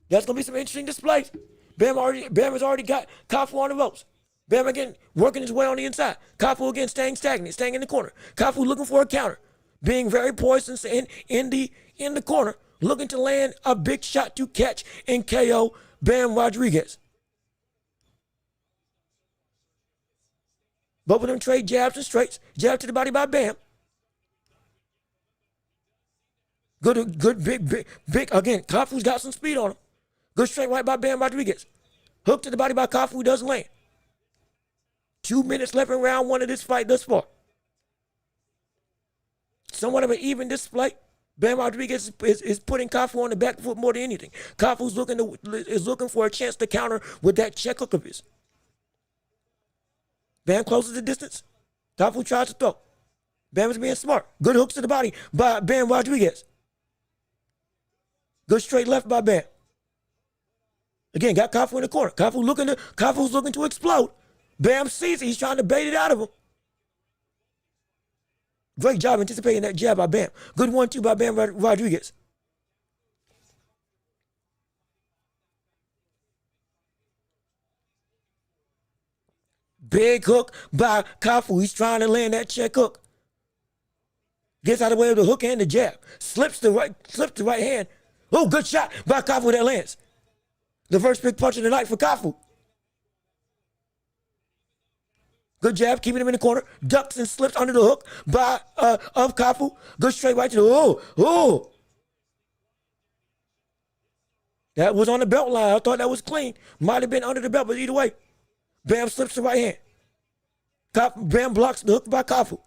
That's going to be some interesting displays. Bam has already got Cafu on the ropes. Bam again working his way on the inside. Cafu again staying stagnant, staying in the corner. Cafu looking for a counter, being very poised in the corner, looking to land a big shot to catch and KO Bam Rodriguez. Both of them trade jabs and straights. Jab to the body by Bam. Good big again. Cafu's got some speed on him. Good straight right by Bam Rodriguez. Hook to the body by Cafu, doesn't land. 2 minutes left in round one of this fight thus far. Somewhat of an even display. Bam Rodriguez is putting Cafu on the back foot more than anything. Cafu's looking for a chance to counter with that check hook of his. Bam closes the distance. Cafu tries to throw. Bam is being smart. Good hooks to the body by Bam Rodriguez. Good straight left by Bam. Again, got Cafu in the corner. Cafu's looking to explode. Bam sees it. He's trying to bait it out of him. Great job anticipating that jab by Bam. Good 1-2 by Bam Rodriguez. Big hook by Cafu. He's trying to land that check hook. Gets out of the way of the hook and the jab. Slips the right hand. Oh, good shot by Cafu that lands. The first big punch of the night for Cafu. Good jab, keeping him in the corner. Ducks and slips under the hook of Cafu. Good straight right to the That was on the belt line. I thought that was clean. Might have been under the belt, but either way. Bam slips the right hand. Bam blocks the hook by Cafu.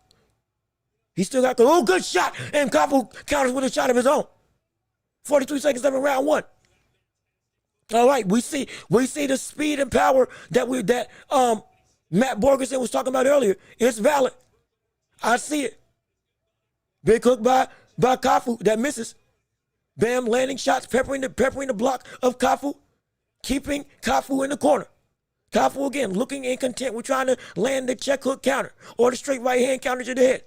He still got good shot. And Cafu counters with a shot of his own. 43 seconds left in round one. All right, we see the speed and power that Matt Borgerson was talking about earlier. It's valid. I see it. Big hook by Cafu that misses. Bam landing shots, peppering the block of Cafu, keeping Cafu in the corner. Cafu again looking incontent with trying to land the check hook counter or the straight right hand counter to the head.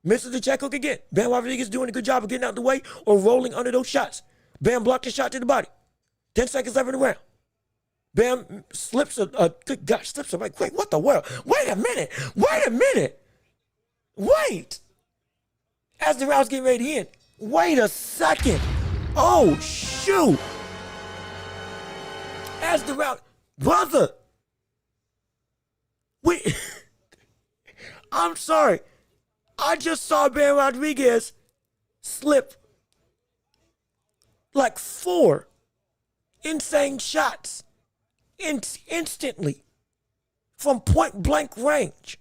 Misses the check hook again. Bam Rodriguez doing a good job of getting out the way or rolling under those shots. Bam blocked the shot to the body. 10 seconds left in the round. Bam slips good gosh, slips a right. Wait, what the world? Wait a minute. Wait. As the round's getting ready to end. Wait a second. Oh, shoot. As the round, brother. I'm sorry. I just saw Bam Rodriguez slip like 4 insane shots instantly from point blank range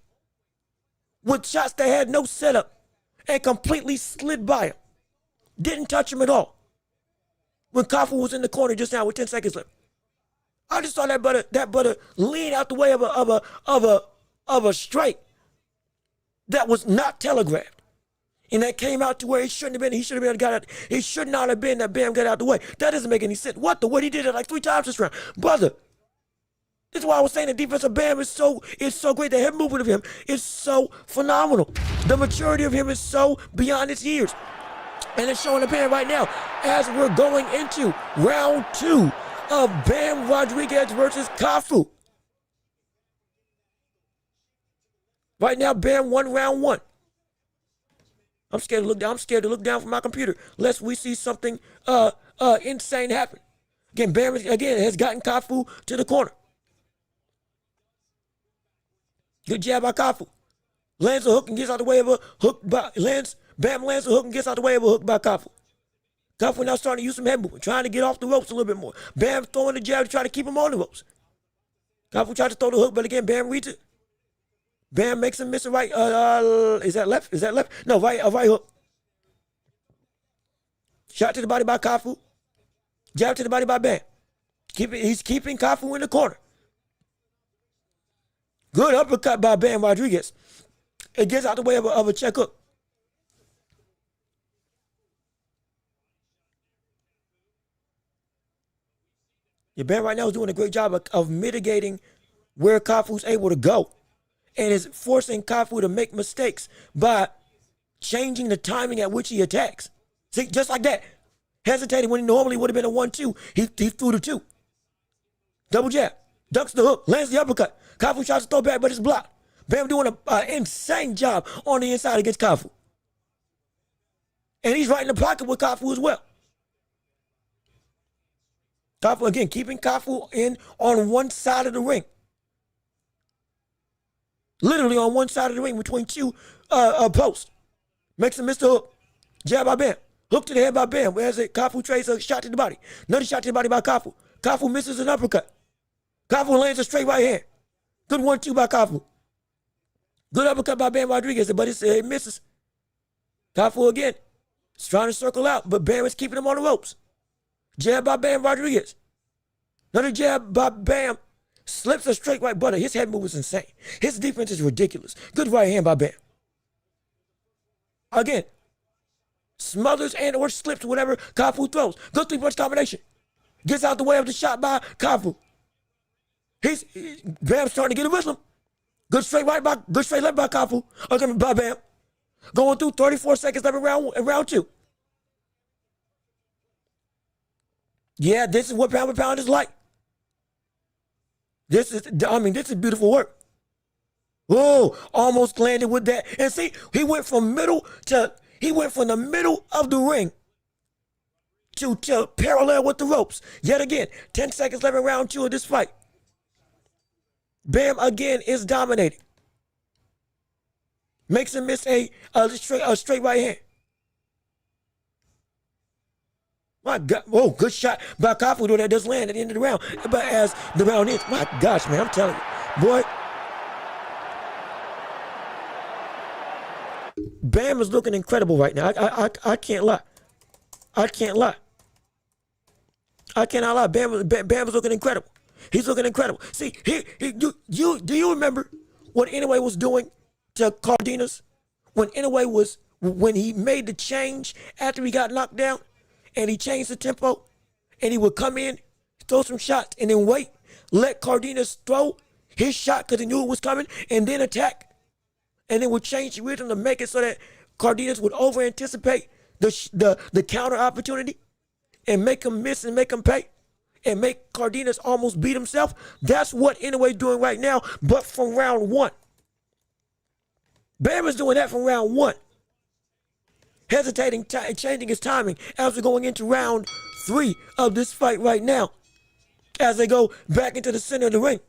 with shots that had no setup and completely slid by him. Didn't touch him at all. When Cafu was in the corner just now with 10 seconds left. I just saw that brother lean out the way of a straight that was not telegraphed. And that came out to where he shouldn't have been. He should have been got out. He should not have been that Bam got out the way. That doesn't make any sense. What he did it like 3 times this round. Brother, this is why I was saying the defense of Bam is so great. The head movement of him is so phenomenal. The maturity of him is so beyond his years. And it's showing up here right now as we're going into round 2 of Bam Rodriguez versus Cafu. Right now, Bam won round 1. I'm scared to look down. I'm scared to look down from my computer lest we see something insane happen. Again, Bam has gotten Cafu to the corner. Good jab by Cafu. Lands a hook and gets out the way of a hook by Bam lands a hook and gets out the way of a hook by Cafu. Cafu now starting to use some head movement, trying to get off the ropes a little bit more. Bam throwing the jab to try to keep him on the ropes. Cafu tried to throw the hook, but again, Bam reads it. Bam makes him miss a right. Is that left? Is that left? No, right. A right hook. Shot to the body by Cafu. Jab to the body by Bam. He's keeping Cafu in the corner. Good uppercut by Bam Rodriguez. It gets out the way of a check hook. Yeah, Bam right now is doing a great job of mitigating where Cafu's able to go. And is forcing Cafu to make mistakes by changing the timing at which he attacks. See, just like that. Hesitating when he normally would have been a 1-2. He threw the 2. Double jab. Ducks the hook. Lands the uppercut. Cafu tries to throw back, but it's blocked. Bam doing an insane job on the inside against Cafu. And he's right in the pocket with Cafu as well. Cafu, again, keeping Cafu in on one side of the ring. Literally on one side of the ring between 2 posts. Makes him miss the hook. Jab by Bam. Hook to the head by Bam. Whereas Cafu trades a shot to the body. Another shot to the body by Cafu. Cafu misses an uppercut. Cafu lands a straight right hand. Good 1-2 by Cafu. Good uppercut by Bam Rodriguez, but it misses. Cafu again. He's trying to circle out, but Bam is keeping him on the ropes. Jab by Bam Rodriguez. Another jab by Bam. Slips a straight right, but his head move is insane. His defense is ridiculous. Good right hand by Bam. Again, smothers and or slips whatever Cafu throws. Good 3-punch combination. Gets out the way of the shot by Cafu. Bam's starting to get a rhythm. Good straight left by Cafu. Again, by Bam. Going through 34 seconds left in round 2. Yeah, this is what pound for pound is like. This is beautiful work. Whoa, almost landed with that. And see, he went from the middle of the ring to parallel with the ropes. Yet again, 10 seconds left in round 2 of this fight. Bam again is dominating. Makes him miss a straight right hand. My God, whoa, good shot by Cafu though that does land at the end of the round. But as the round ends, my gosh, man, I'm telling you, boy. Bam is looking incredible right now. I can't lie. I can't lie. I cannot lie. Bam is looking incredible. He's looking incredible. See, do you remember what Inoue was doing to Cardenas? When he made the change after he got knocked down? And he changed the tempo, and he would come in, throw some shots, and then wait, let Cardenas throw his shot because he knew it was coming, and then attack. And then would change the rhythm to make it so that Cardenas would over-anticipate the counter opportunity and make him miss and make him pay and make Cardenas almost beat himself. That's what Inoue doing right now, but from round 1. Bam is doing that from round 1. Hesitating, changing his timing as we're going into round 3 of this fight right now. As they go back into the center of the ring.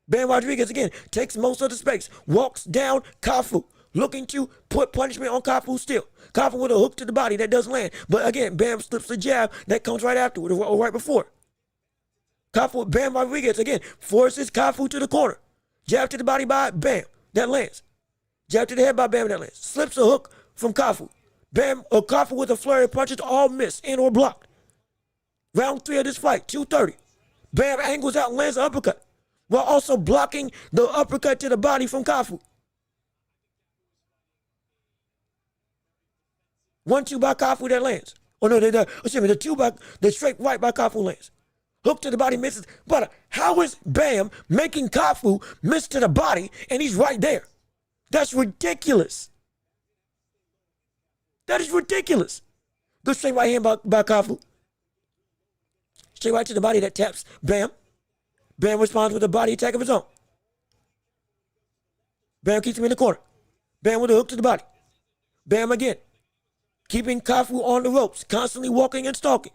Bam Rodriguez again takes most of the space. Walks down Cafu. Looking to put punishment on Cafu still. Cafu with a hook to the body that does land. But again, Bam slips the jab that comes right afterward or right before. Bam Rodriguez again forces Cafu to the corner. Jab to the body by Bam. That lands. Jab to the head by Bam. That lands. Slips a hook from Cafu. Bam or Cafu with a flurry of punches, all missed and or blocked. Round 3 of this fight, 2:30. Bam angles out and lands an uppercut, while also blocking the uppercut to the body from Cafu. 1-2 by Cafu that lands. Oh no, the straight right by Cafu lands. Hook to the body misses. But how is Bam making Cafu miss to the body and he's right there? That's ridiculous. That is ridiculous. Good straight right hand by Cafu. Straight right to the body that taps Bam. Bam responds with a body attack of his own. Bam keeps him in the corner. Bam with a hook to the body. Bam again. Keeping Cafu on the ropes, constantly walking and stalking.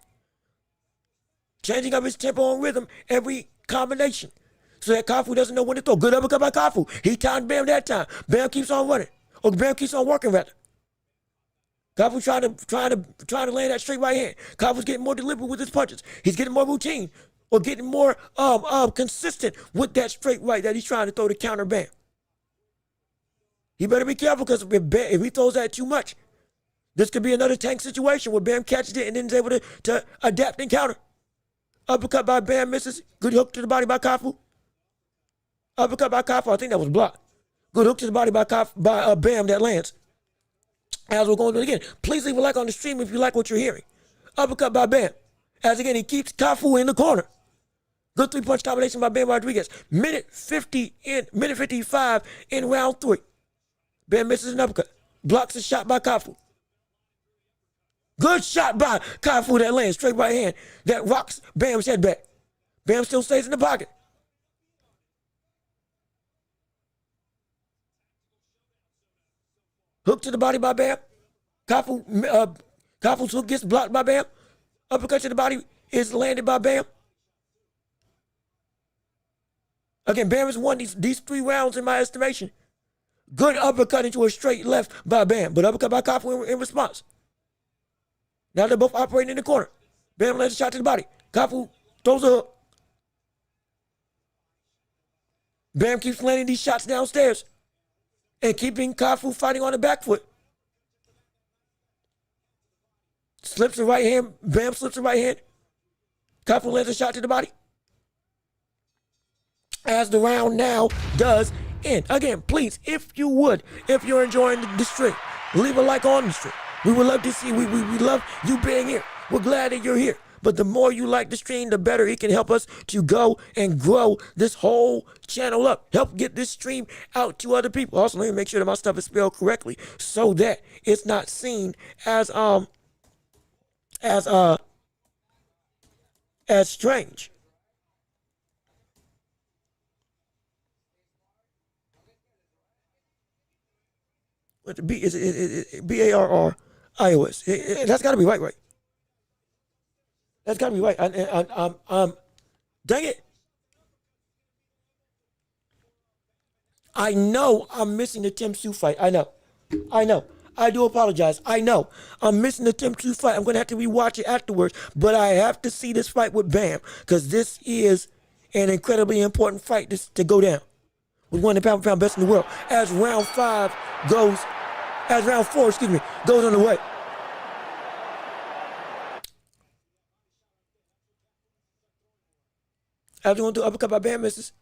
Changing up his tempo and rhythm every combination so that Cafu doesn't know when to throw. Good uppercut by Cafu. He timed Bam that time. Bam keeps on running. Or Bam keeps on working rather. Cafu trying to land that straight right hand. Cafu's getting more deliberate with his punches. He's getting more routine or getting more consistent with that straight right that he's trying to throw to counter Bam. He better be careful because if he throws that too much, this could be another tank situation where Bam catches it and then is able to adapt and counter. Uppercut by Bam misses. Good hook to the body by Cafu. Uppercut by Cafu. I think that was blocked. Good hook to the body by Bam that lands. As we're going to do it again, please leave a like on the stream if you like what you're hearing. Uppercut by Bam. As again, he keeps Cafu in the corner. Good three-punch combination by Bam Rodriguez. Minute 55 in round 3. Bam misses an uppercut. Blocks a shot by Cafu. Good shot by Cafu that lands straight right hand that rocks Bam's head back. Bam still stays in the pocket. Hook to the body by Bam. Cafu's hook gets blocked by Bam. Uppercut to the body is landed by Bam. Again, Bam has won these 3 rounds in my estimation. Good uppercut into a straight left by Bam, but uppercut by Cafu in response. Now they're both operating in the corner. Bam lands a shot to the body. Cafu throws a hook. Bam keeps landing these shots downstairs and keeping Cafu fighting on the back foot. Slips the right hand. Bam slips the right hand. Cafu lands a shot to the body. As the round now does end. Again, please, if you're enjoying the stream, leave a like on the stream. We would love to see, we love you being here. We're glad that you're here. But the more you like the stream, the better it can help us to go and grow this whole channel up. Help get this stream out to other people. Also, let me make sure that my stuff is spelled correctly so that it's not seen as strange. What the B is it Barrios. That's got to be right. That's got to be right. Dang it. I know I'm missing the Tim Tszyu fight. I know. I do apologize. I know. I'm missing the Tim Tszyu fight. I'm going to have to rewatch it afterwards. But I have to see this fight with Bam because this is an incredibly important fight to go down with one of the pound-for-pound best in the world. As round 4 goes on the way. After going through uppercut by Bam misses.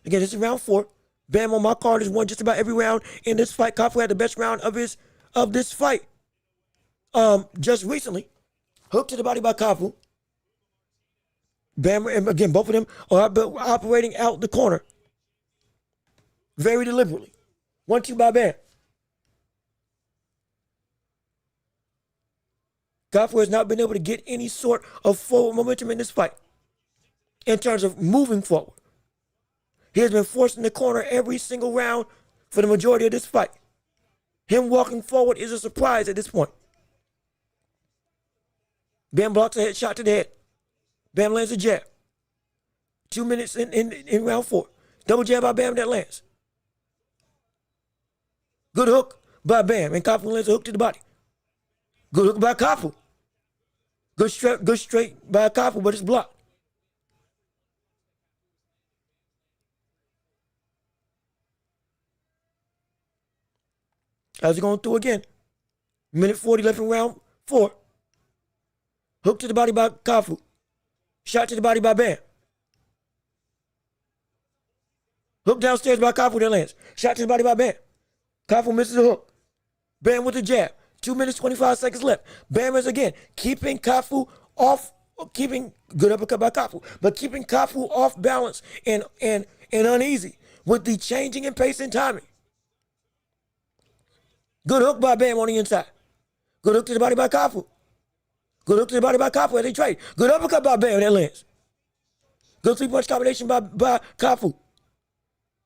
Again, this is round 4. Bam on my card has won just about every round in this fight. Cafu had the best round of this fight. Just recently. Hook to the body by Cafu. Bam, and again, both of them are operating out the corner. Very deliberately. 1-2 by Bam. Cafu has not been able to get any sort of forward momentum in this fight in terms of moving forward. He has been forced in the corner every single round for the majority of this fight. Him walking forward is a surprise at this point. Bam blocks a head shot to the head. Bam lands a jab. 2 minutes in round 4. Double jab by Bam that lands. Good hook by Bam, and Cafu lands a hook to the body. Good hook by Cafu. Good straight by Cafu, but it's blocked. As we're going through again. Minute 40 left in round 4. Hook to the body by Cafu. Shot to the body by Bam. Hook downstairs by Cafu that lands. Shot to the body by Bam. Cafu misses the hook. Bam with the jab. 2 minutes, 25 seconds left. Bam is again keeping Cafu off, good uppercut by Cafu, but keeping Cafu off balance and uneasy with the changing in pace and timing. Good hook by Bam on the inside. Good hook to the body by Cafu. Good hook to the body by Cafu as they trade. Good uppercut by Bam that lands. Good three-punch combination by Cafu.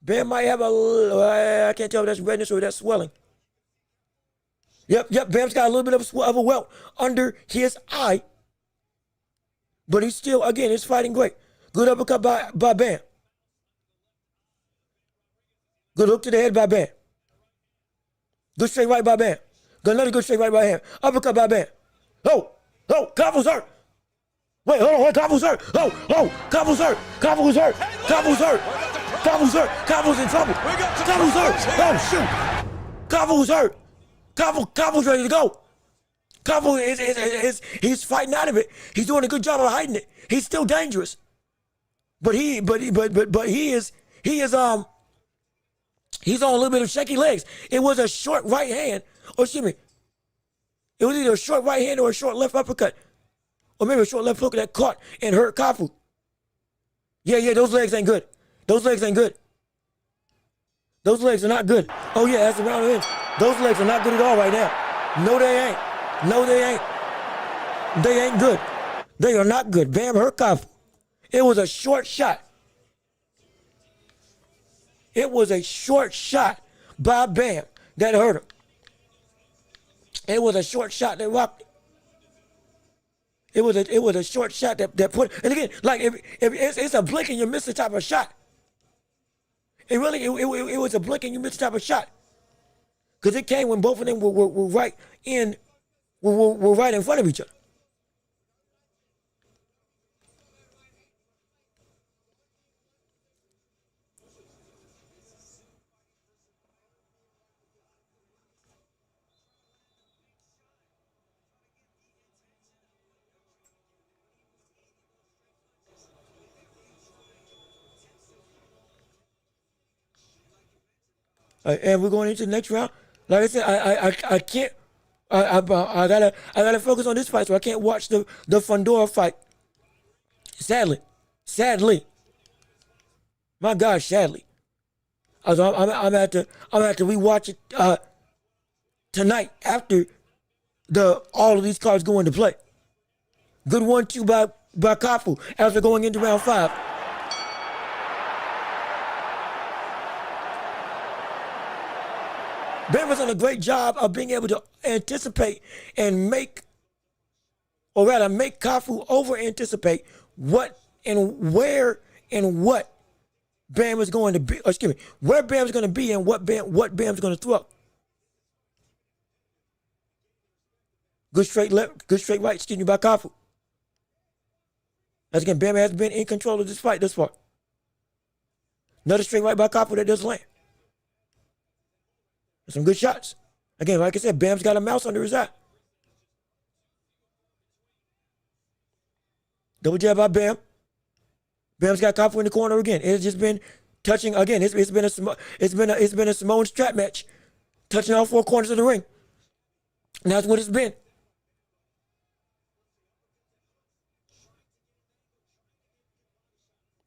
Bam might have I can't tell if that's redness or that's swelling. Yep. Bam's got a little bit of a welt under his eye. But he's still, again, he's fighting great. Good uppercut by Bam. Good hook to the head by Bam. Good straight right by Bam. Got another good straight right by him. Uppercut by Bam. Oh, Cafu's hurt. Wait, hold on, Cafu's hurt. Cafu's hurt. Cafu's hurt. Cafu's hurt. Cafu's hurt. Cafu's in trouble. Cafu's hurt. Oh, shoot. Cafu's hurt. Cafu's ready to go. Cafu he's fighting out of it. He's doing a good job of hiding it. He's still dangerous. But he is he's on a little bit of shaky legs. It was a short right hand, or excuse me. It was either a short right hand or a short left uppercut. Or maybe a short left hook that caught and hurt Cafu. Yeah, those legs ain't good. Those legs ain't good. Those legs are not good. Oh yeah, that's the round of it. Those legs are not good at all right now. No, they ain't. No, they ain't. They ain't good. They are not good. Bam hurt Cafu. It was a short shot. It was a short shot by Bam that hurt him. It was a short shot that rocked him. It was a short shot that put, and again, like if it's a blink and you miss the type of shot. It was a blink and you missed the type of shot. Because it came when both of them were right in front of each other. And we're going into the next round. Like I said, I can't. I gotta focus on this fight, so I can't watch the Fundora fight. Sadly, my gosh, sadly. I'm gonna have to rewatch it tonight after all of these cards go into play. Good 1-2 by Cafu as we're going into round 5. Bam has done a great job of being able to anticipate and make Cafu over-anticipate what and where and what Bam is going to be, or excuse me, where Bam's going to be and what Bam's going to throw. Good straight left, good straight right, excuse me, by Cafu. As again, Bam has been in control of this fight thus far. Another straight right by Cafu that doesn't land. Some good shots. Again, like I said, Bam's got a mouse under his eye. Double jab by Bam. Bam's got Cafu in the corner again. It's just been touching again. It's been a Simone strap match, touching all 4 corners of the ring. And that's what it's been.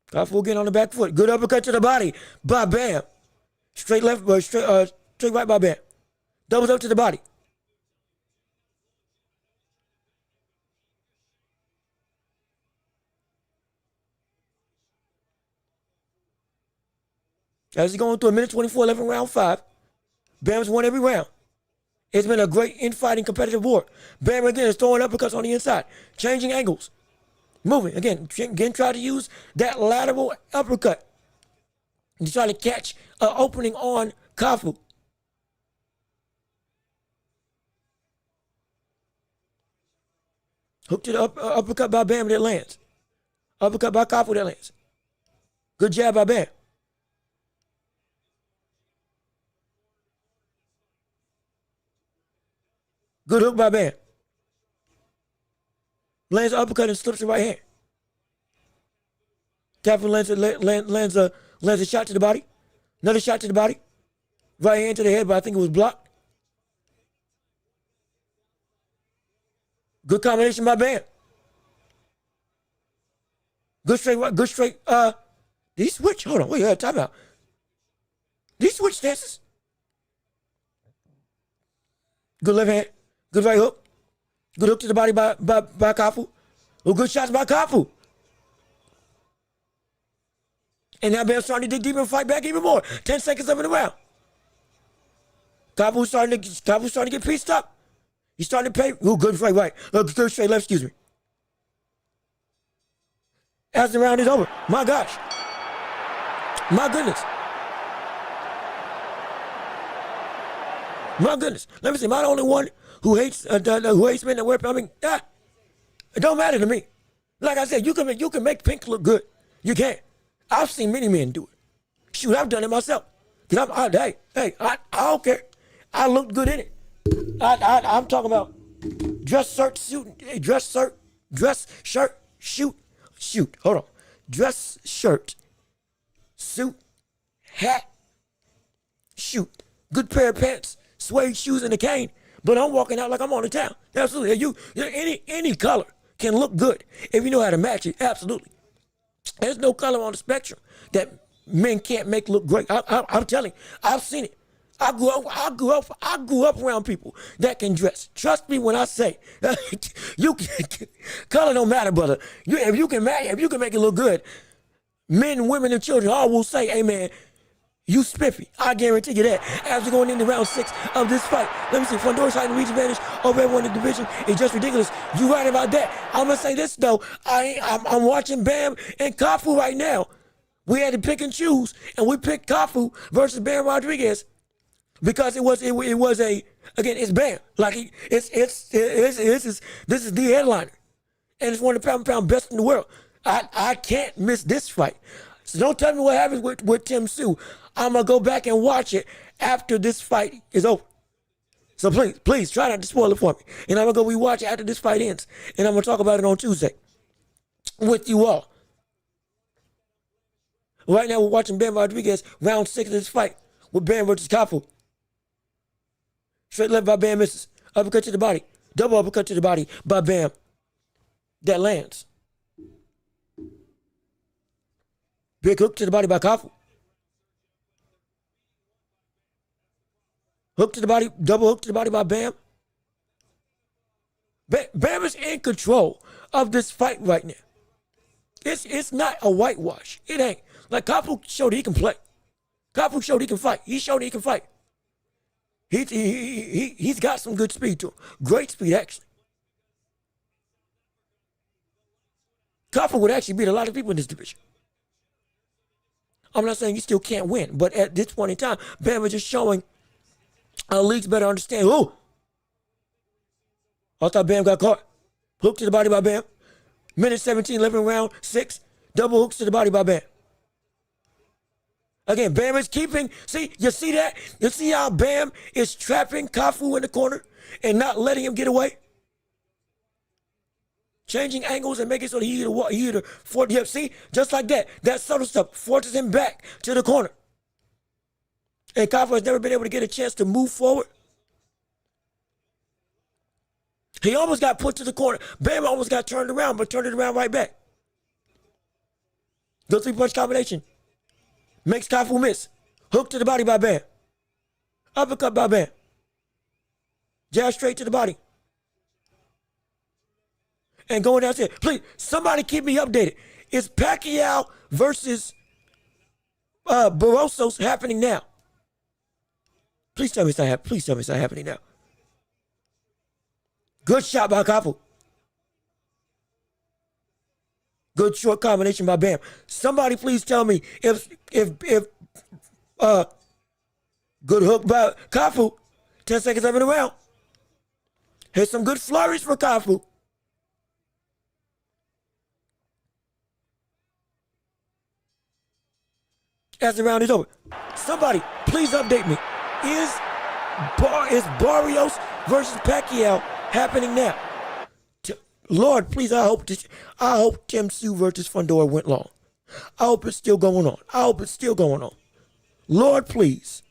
Cafu again on the back foot. Good uppercut to the body by Bam. Straight left, straight right by Bam. Doubles up to the body. As he's going through a minute 24, 11 round 5. Bam's won every round. It's been a great infighting competitive war. Bam again is throwing uppercuts on the inside, changing angles, moving again. Try to use that lateral uppercut to try to catch an opening on Cafu. Hook to the uppercut by Bam that lands. Uppercut by Cafu that lands. Good jab by Bam. Good hook by Bam. Lands an uppercut and slips the right hand. Cafu lands a shot to the body. Another shot to the body. Right hand to the head, but I think it was blocked. Good combination by Bam. Good straight. Did he switch? Hold on, wait, time out. Did he switch stances? Good left hand. Good right hook. Good hook to the body by Cafu. Oh, good shots by Cafu. And now Bam's starting to dig deeper and fight back even more. 10 seconds left in the round. Cafu's starting to get pieced up. He's starting to pay. Oh, good straight right. Good straight left, excuse me. As the round is over. My gosh. My goodness. My goodness. Let me see. Am I the only one who hates men that wear pink? I mean, it don't matter to me. Like I said, you can make pink look good. You can. I've seen many men do it. Shoot, I've done it myself. I don't care. I looked good in it. I'm talking about dress shirt, shoot. Hold on. Dress shirt, suit, hat, shoot. Good pair of pants, suede shoes, and a cane. But I'm walking out like I'm on the town. Absolutely. Any color can look good if you know how to match it. Absolutely. There's no color on the spectrum that men can't make look great. I'm telling you, I've seen it. I grew up around people that can dress. Trust me when I say, color don't matter, brother. If you can make it look good, men, women, and children all will say, "Hey, man, you spiffy." I guarantee you that. As we're going into round 6 of this fight, let me see. Fondora's fighting reach advantage over everyone in the division is just ridiculous. You right about that. I'm gonna say this though. I'm watching Bam and Cafu right now. We had to pick and choose, and we picked Cafu versus Bam Rodriguez. Because it was a again, it's Bam. Like this is the headliner, and it's one of the pound best in the world. I can't miss this fight. So don't tell me what happens with Tim Tszyu. I'm gonna go back and watch it after this fight is over. So please try not to spoil it for me. And I'm gonna go rewatch it after this fight ends, and I'm gonna talk about it on Tuesday with you all. Right now we're watching Bam Rodriguez round 6 of this fight with Bam versus Cafu. Straight left by Bam misses. Uppercut to the body. Double uppercut to the body by Bam. That lands. Big hook to the body by Cafu. Hook to the body. Double hook to the body by Bam. Bam is in control of this fight right now. It's not a whitewash. It ain't. Like Cafu showed he can play. Cafu showed he can fight. He showed he can fight. He's got some good speed to him. Great speed, actually. Cafu would actually beat a lot of people in this division. I'm not saying he still can't win, but at this point in time, Bam is just showing our leagues better understand. Ooh! I thought Bam got caught. Hook to the body by Bam. Minute 17, 11 round 6. Double hooks to the body by Bam. Again, Bam is keeping, see, you see that? You see how Bam is trapping Cafu in the corner and not letting him get away? Changing angles and making so that he either see, just like that. That subtle stuff forces him back to the corner. And Cafu has never been able to get a chance to move forward. He almost got put to the corner. Bam almost got turned around, but turned it around right back. Good 3-punch combination. Makes Cafu miss. Hook to the body by Bam. Uppercut by Bam. Jab straight to the body. And going downstairs. Please, somebody keep me updated. Is Pacquiao versus Barrios happening now? Please tell me it's not happening. Please tell me it's not happening now. Good shot by Cafu. Good short combination by Bam. Somebody please tell me if good hook by Cafu. 10 seconds left in the round. Here's some good flurries for Cafu. As the round is over. Somebody please update me. Is Barrios versus Pacquiao happening now? Lord, please, I hope Tim Tszyu versus Fondora went long. I hope it's still going on. Lord, please.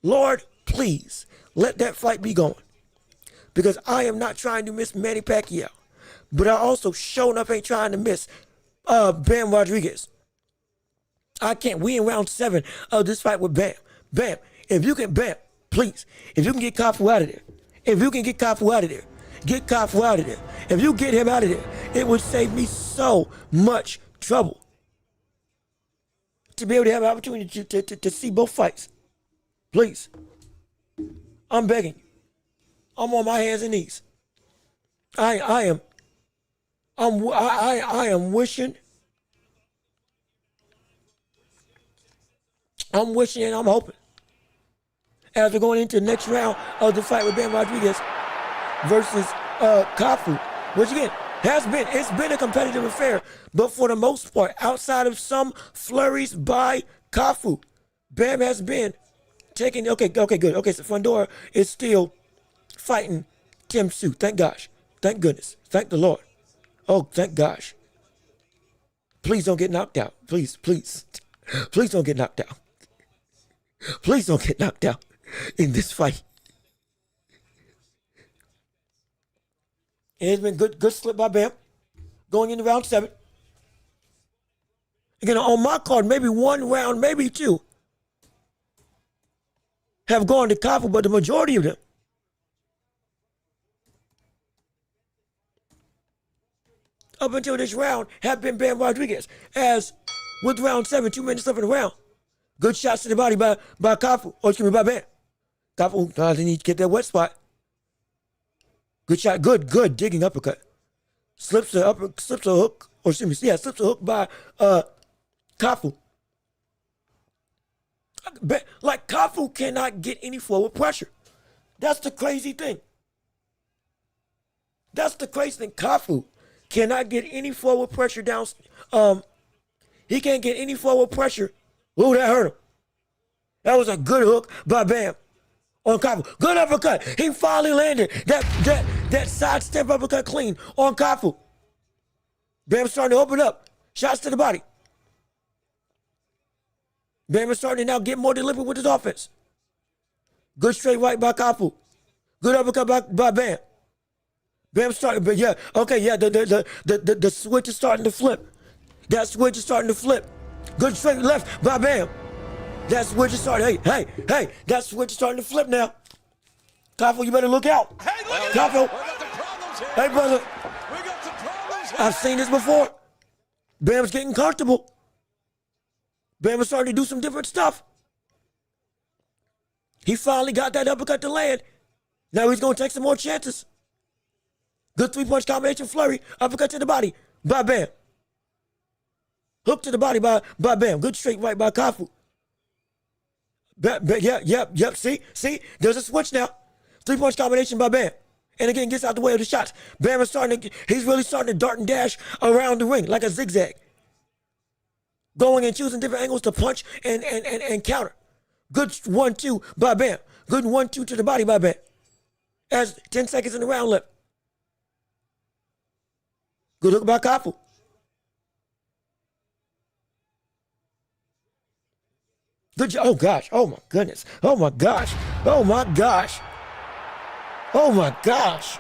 Lord, please, let that fight be going. Because I am not trying to miss Manny Pacquiao. But I also sure enough ain't trying to miss Bam Rodriguez. I can't. We in round 7 of this fight with Bam. Bam, if you can, Bam, please, if you can get Cafu out of there. get Cafu out of there. If you get him out of there, it would save me so much trouble to be able to have an opportunity to see both fights. Please. I'm begging you. I'm on my hands and knees. I am wishing. I'm wishing and I'm hoping. As we're going into the next round of the fight with Bam Rodriguez versus Cafu, which again it's been a competitive affair, but for the most part, outside of some flurries by Cafu, Bam has been taking. Okay, good. Okay, so Fundora is still fighting Tim Tszyu. Thank gosh. Thank goodness. Thank the Lord. Oh, thank gosh. Please don't get knocked out. Please don't get knocked out. Please don't get knocked out in this fight. It has been good slip by Bam going into round 7. Again, on my card, maybe one round, maybe two have gone to Cafu, but the majority of them up until this round have been Bam Rodriguez. As with round 7, 2 minutes left in the round, good shots to the body by Cafu, or excuse me, by Bam. Cafu didn't need to get that wet spot. Good shot, good digging uppercut. Slips a hook, or excuse me, slips a hook by Cafu. Like Cafu cannot get any forward pressure. That's the crazy thing. Cafu cannot get any forward pressure down. He can't get any forward pressure. Ooh, that hurt him. That was a good hook by Bam on Cafu. Good uppercut. He finally landed that sidestep uppercut clean on Cafu. Bam's starting to open up. Shots to the body. Bam is starting to now get more deliberate with his offense. Good straight right by Cafu. Good uppercut by Bam. Bam starting, but yeah, okay, yeah, the switch is starting to flip. That switch is starting to flip. Good straight left by Bam. That switch is starting, hey, that switch is starting to flip now. Cafu, you better look out. Hey, look at Cafu. that. Hey, brother. We got some problems here. I've seen this before. Bam's getting comfortable. Bam is starting to do some different stuff. He finally got that uppercut to land. Now he's going to take some more chances. Good 3-punch combination flurry. Uppercut to the body by Bam. Hook to the body by Bam. Good straight right by Cafu. Yep. See? There's a switch now. 3-punch combination by Bam. And again, gets out the way of the shots. Bam is he's really starting to dart and dash around the ring like a zigzag. Going and choosing different angles to punch and counter. Good 1-2 by Bam. Good 1-2 to the body by Bam. As 10 seconds in the round left. Good look by Cafu. Good job. Oh gosh. Oh my goodness. Oh my gosh. Oh my gosh. Oh my gosh.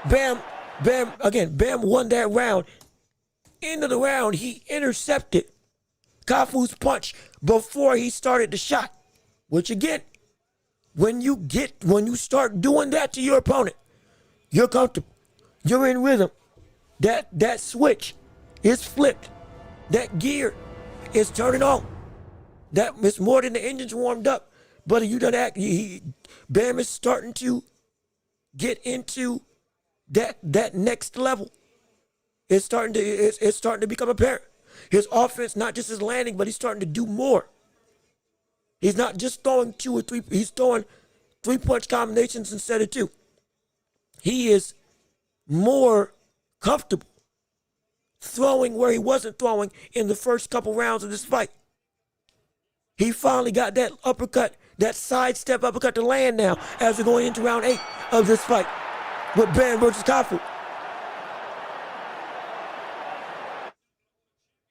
Bam won that round. End of the round, he intercepted Cafu's punch before he started the shot. Which again, when you start doing that to your opponent, you're comfortable. You're in rhythm. That switch is flipped. That gear is turning on. That is more than the engine's warmed up. But you done act. Bam is starting to get into that next level. It's starting to become apparent. His offense not just is landing, but he's starting to do more. He's not just throwing 2 or 3. He's throwing 3-punch combinations instead of 2. He is more comfortable throwing where he wasn't throwing in the first couple rounds of this fight. He finally got that uppercut, that sidestep uppercut to land now as we're going into round 8 of this fight with Bam versus Cafu.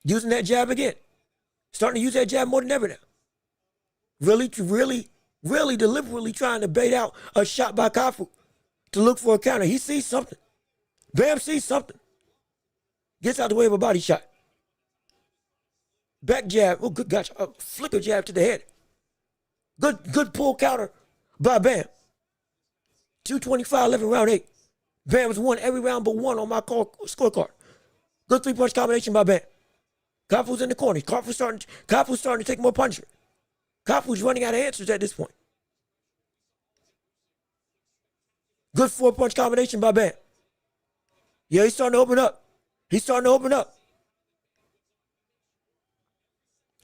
Using that jab again. Starting to use that jab more than ever now. Really deliberately trying to bait out a shot by Cafu to look for a counter. He sees something. Bam sees something. Gets out the way of a body shot. Back jab. Oh, good gosh. A flicker jab to the head. Good pull counter by Bam. 225 left in round 8. Bam has won every round but one on my scorecard. Good 3-punch combination by Bam. Cafu's in the corner. Cafu's starting to take more punishment. Cafu's running out of answers at this point. Good 4-punch combination by Bam. Yeah, he's starting to open up.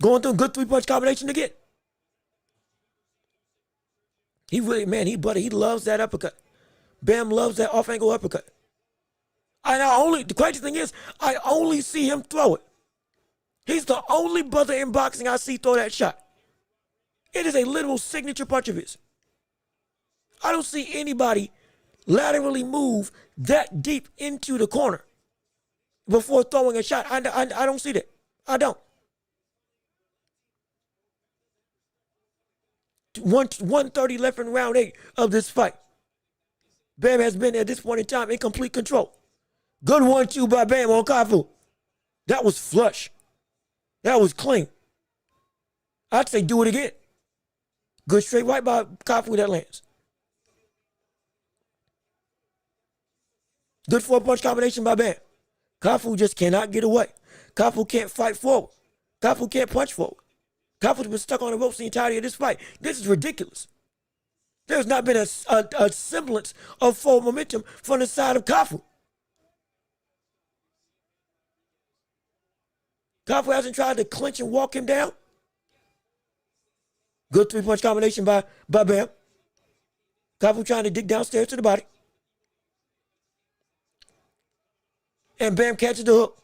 Going through a good 3-punch combination again. He loves that uppercut. Bam loves that off-angle uppercut. And the crazy thing is, I only see him throw it. He's the only brother in boxing I see throw that shot. It is a literal signature punch of his. I don't see anybody laterally move that deep into the corner before throwing a shot. I don't see that. I don't. 130 left in round 8 of this fight. Bam has been at this point in time in complete control. Good 1-2 by Bam on Cafu. That was flush. That was clean. I'd say do it again. Good straight right by Cafu that lands. Good 4-punch combination by Bam. Cafu just cannot get away. Cafu can't fight forward. Cafu can't punch forward. Cafu's been stuck on the ropes the entirety of this fight. This is ridiculous. There's not been a semblance of forward momentum from the side of Cafu. Cafu hasn't tried to clinch and walk him down. Good 3-punch combination by Bam. Cafu trying to dig downstairs to the body. And Bam catches the hook.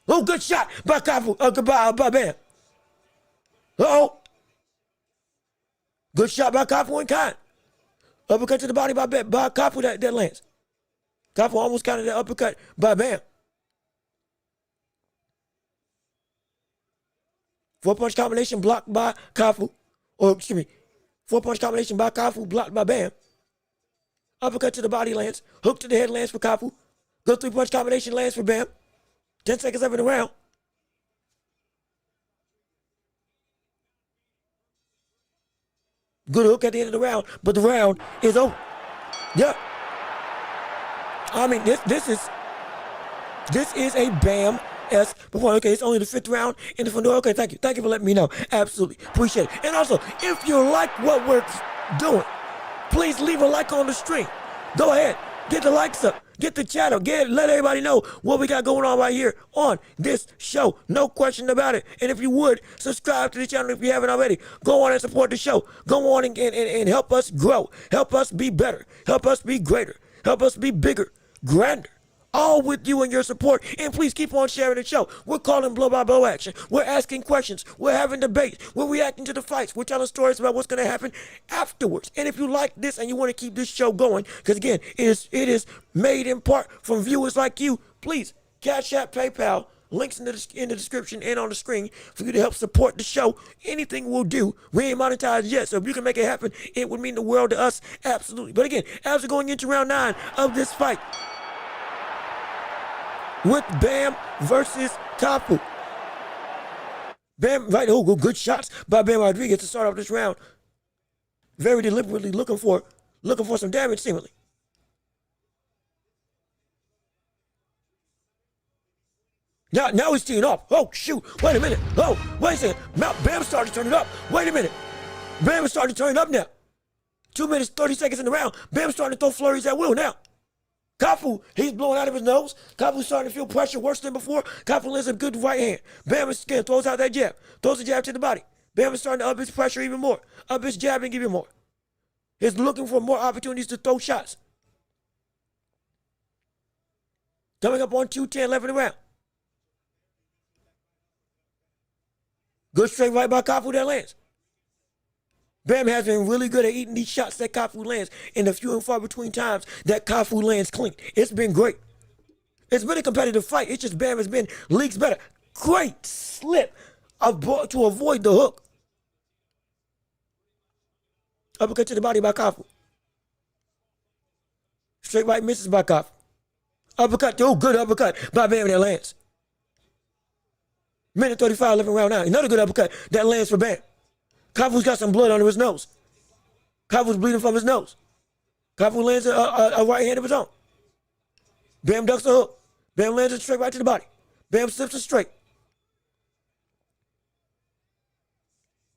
Oh, good shot by Cafu, by Bam. Uh-oh. Good shot by Cafu in kind. Uppercut to the body by Cafu that lands. Cafu almost counted that uppercut by Bam. 4-punch combination blocked by Cafu. 4-punch combination by Cafu blocked by Bam. Uppercut to the body lands. Hook to the head lands for Cafu. Good 3-punch combination lands for Bam. 10 seconds left in the round. Good hook at the end of the round, but the round is over. Yeah. I mean, this is a Bam-esque performance. Okay, it's only the 5th round in the Fedora. Okay, thank you. Thank you for letting me know. Absolutely. Appreciate it. And also, if you like what we're doing, please leave a like on the stream. Go ahead. Get the likes up. Get the chat up. Let everybody know what we got going on right here on this show. No question about it. And if you would, subscribe to the channel if you haven't already. Go on and support the show. Go on and help us grow. Help us be better. Help us be greater. Help us be bigger, grander. All with you and your support. And please keep on sharing the show. We're calling blow-by-blow action. We're asking questions. We're having debates. We're reacting to the fights. We're telling stories about what's going to happen afterwards. And if you like this and you want to keep this show going, because again, it is made in part from viewers like you, please, Cash App, PayPal, links in the description and on the screen for you to help support the show. Anything we'll do. We ain't monetized yet, so if you can make it happen, it would mean the world to us. Absolutely. But again, as we're going into round 9 of this fight, with Bam versus Cafu. Bam, right, good shots by Bam Rodriguez to start off this round. Very deliberately looking for some damage, seemingly. Now he's teeing off. Oh, shoot. Wait a minute. Oh, wait a second. Bam started to turn it up. Wait a minute. Bam is starting to turn it up now. 2 minutes, 30 seconds in the round. Bam's starting to throw flurries at will now. Cafu, he's blowing out of his nose. Cafu's starting to feel pressure worse than before. Cafu lands a good right hand. Bam is scared, throws out that jab. Throws the jab to the body. Bam is starting to up his pressure even more. Up his jabbing even more. He's looking for more opportunities to throw shots. Coming up on 2:10 left in the round. Good straight right by Cafu that lands. Bam has been really good at eating these shots that Cafu lands in the few and far between times that Cafu lands clean. It's been great. It's been a competitive fight. It's just Bam has been leagues better. Great slip to avoid the hook. Uppercut to the body by Cafu. Straight right misses by Cafu. Uppercut, good uppercut by Bam that lands. Minute 35 left in round 9. Another good uppercut that lands for Bam. Cafu's got some blood under his nose. Cafu's bleeding from his nose. Cafu lands a right hand of his own. Bam ducks the hook. Bam lands it straight right to the body. Bam slips it straight.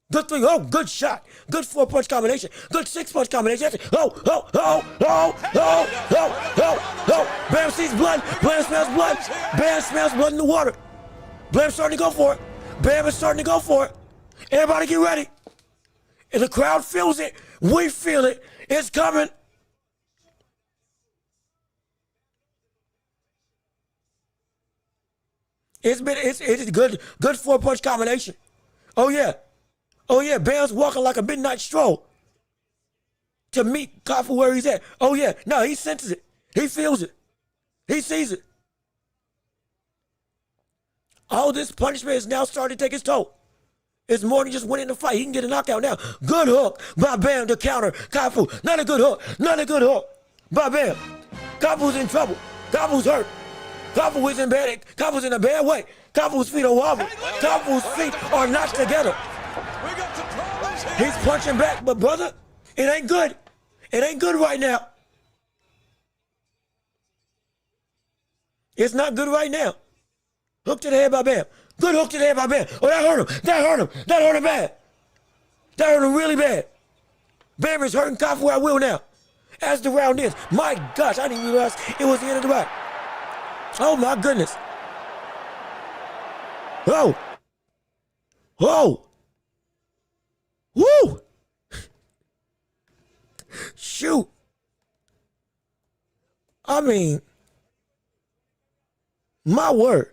Good three. Oh, good shot. Good 4-punch combination. Good 6-punch combination. Oh. Bam sees blood. Bam smells blood. Bam smells blood in the water. Bam's starting to go for it. Bam is starting to go for it. Everybody get ready. And the crowd feels it. We feel it. It's coming. It's a good 4-punch combination. Oh yeah. Bam's walking like a midnight stroll to meet Cafu where he's at. Oh yeah. No, he senses it. He feels it. He sees it. All this punishment is now starting to take its toll. It's more than just winning the fight. He can get a knockout now. Good hook by Bam to counter Cafu. Not a good hook. By Bam. Cafu's in trouble. Cafu's hurt. Cafu is in bad. Cafu's in a bad way. Cafu's feet are wobbling. Cafu's feet are not together. We got some problems here. He's punching back, but brother, it ain't good. It ain't good right now. It's not good right now. Hook to the head by Bam. Good hook to the head by Bam. Oh, that hurt him. That hurt him bad. That hurt him really bad. Bam is hurting Cafu at will now. As the round ends. My gosh, I didn't realize it was the end of the round. Oh my goodness. Oh. Woo. Shoot. I mean, my word.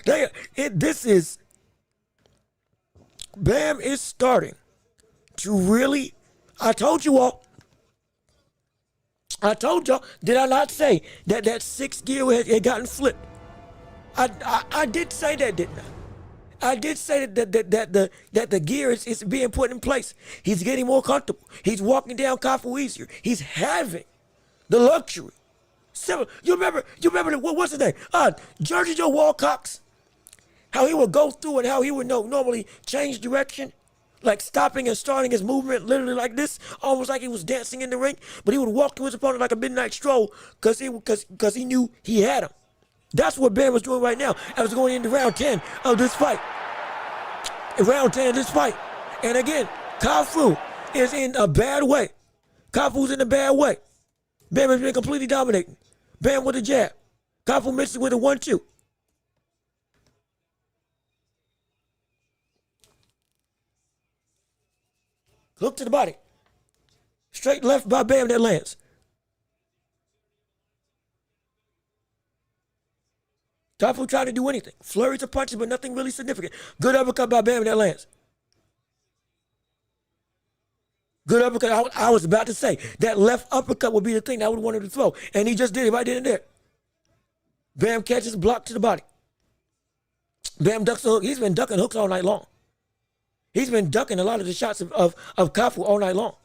This is, Bam is starting to really, I told y'all, did I not say that 6th gear had gotten flipped? I did say that, didn't I? I did say that the gear is being put in place. He's getting more comfortable. He's walking down Cafu easier. He's having the luxury. You remember what's his name? Georgie Joe Walcox. How he would go through and how he would normally change direction, like stopping and starting his movement literally like this, almost like he was dancing in the ring. But he would walk to his opponent like a midnight stroll because he knew he had him. That's what Bam was doing right now. I was going into round 10 of this fight. Round 10 of this fight. And again, Cafu is in a bad way. Cafu's in a bad way. Bam has been completely dominating. Bam with a jab. Cafu misses with a 1-2. Hook to the body. Straight left by Bam that lands. Cafu tried to do anything. Flurries of punches, but nothing really significant. Good uppercut by Bam that lands. Good uppercut. I was about to say that left uppercut would be the thing that I would want him to throw. And he just did it right then and there. Bam catches block to the body. Bam ducks the hook. He's been ducking hooks all night long. He's been ducking a lot of the shots of Cafu all night long.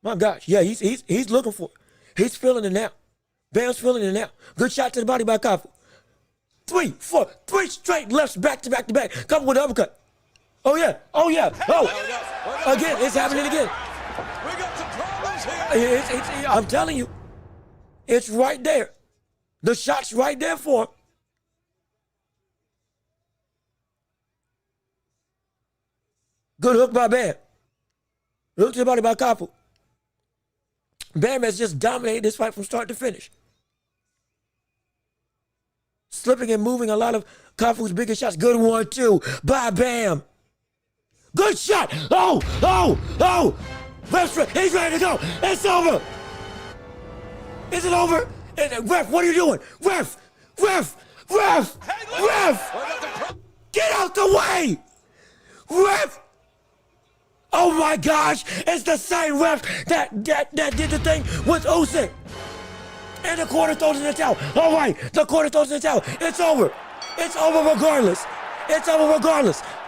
My gosh, yeah, he's looking for it. He's feeling it now. Bam's feeling it now. Good shot to the body by Cafu. 3 straight lefts back to back to back. Cafu with the uppercut. Oh yeah. Oh. Again, it's happening again. We got some problems here. I'm telling you, it's right there. The shot's right there for him. Good hook by Bam. Hook to the body by Cafu. Bam has just dominated this fight from start to finish. Slipping and moving a lot of Cafu's biggest shots. Good 1-2 by Bam. Good shot. Oh. He's ready to go. It's over. Is it over? Ref, what are you doing? Ref. Get out the way. Ref. Oh my gosh, it's the same ref that did the thing with Usyk. And the corner throws in the towel. All right, the corner throws in the towel. It's over. It's over regardless.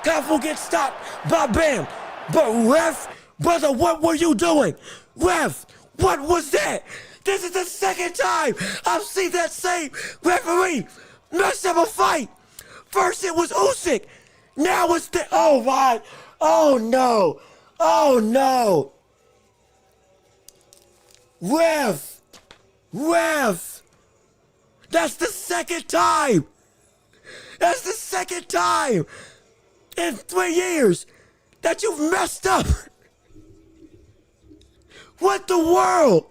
Cafu gets stopped by Bam. But ref, brother, what were you doing? Ref, what was that? This is the second time I've seen that same referee mess up a fight. First it was Usyk Now it's the, oh my, oh no, oh no. Ref, that's the second time. That's the second time in 3 years that you've messed up. What the world?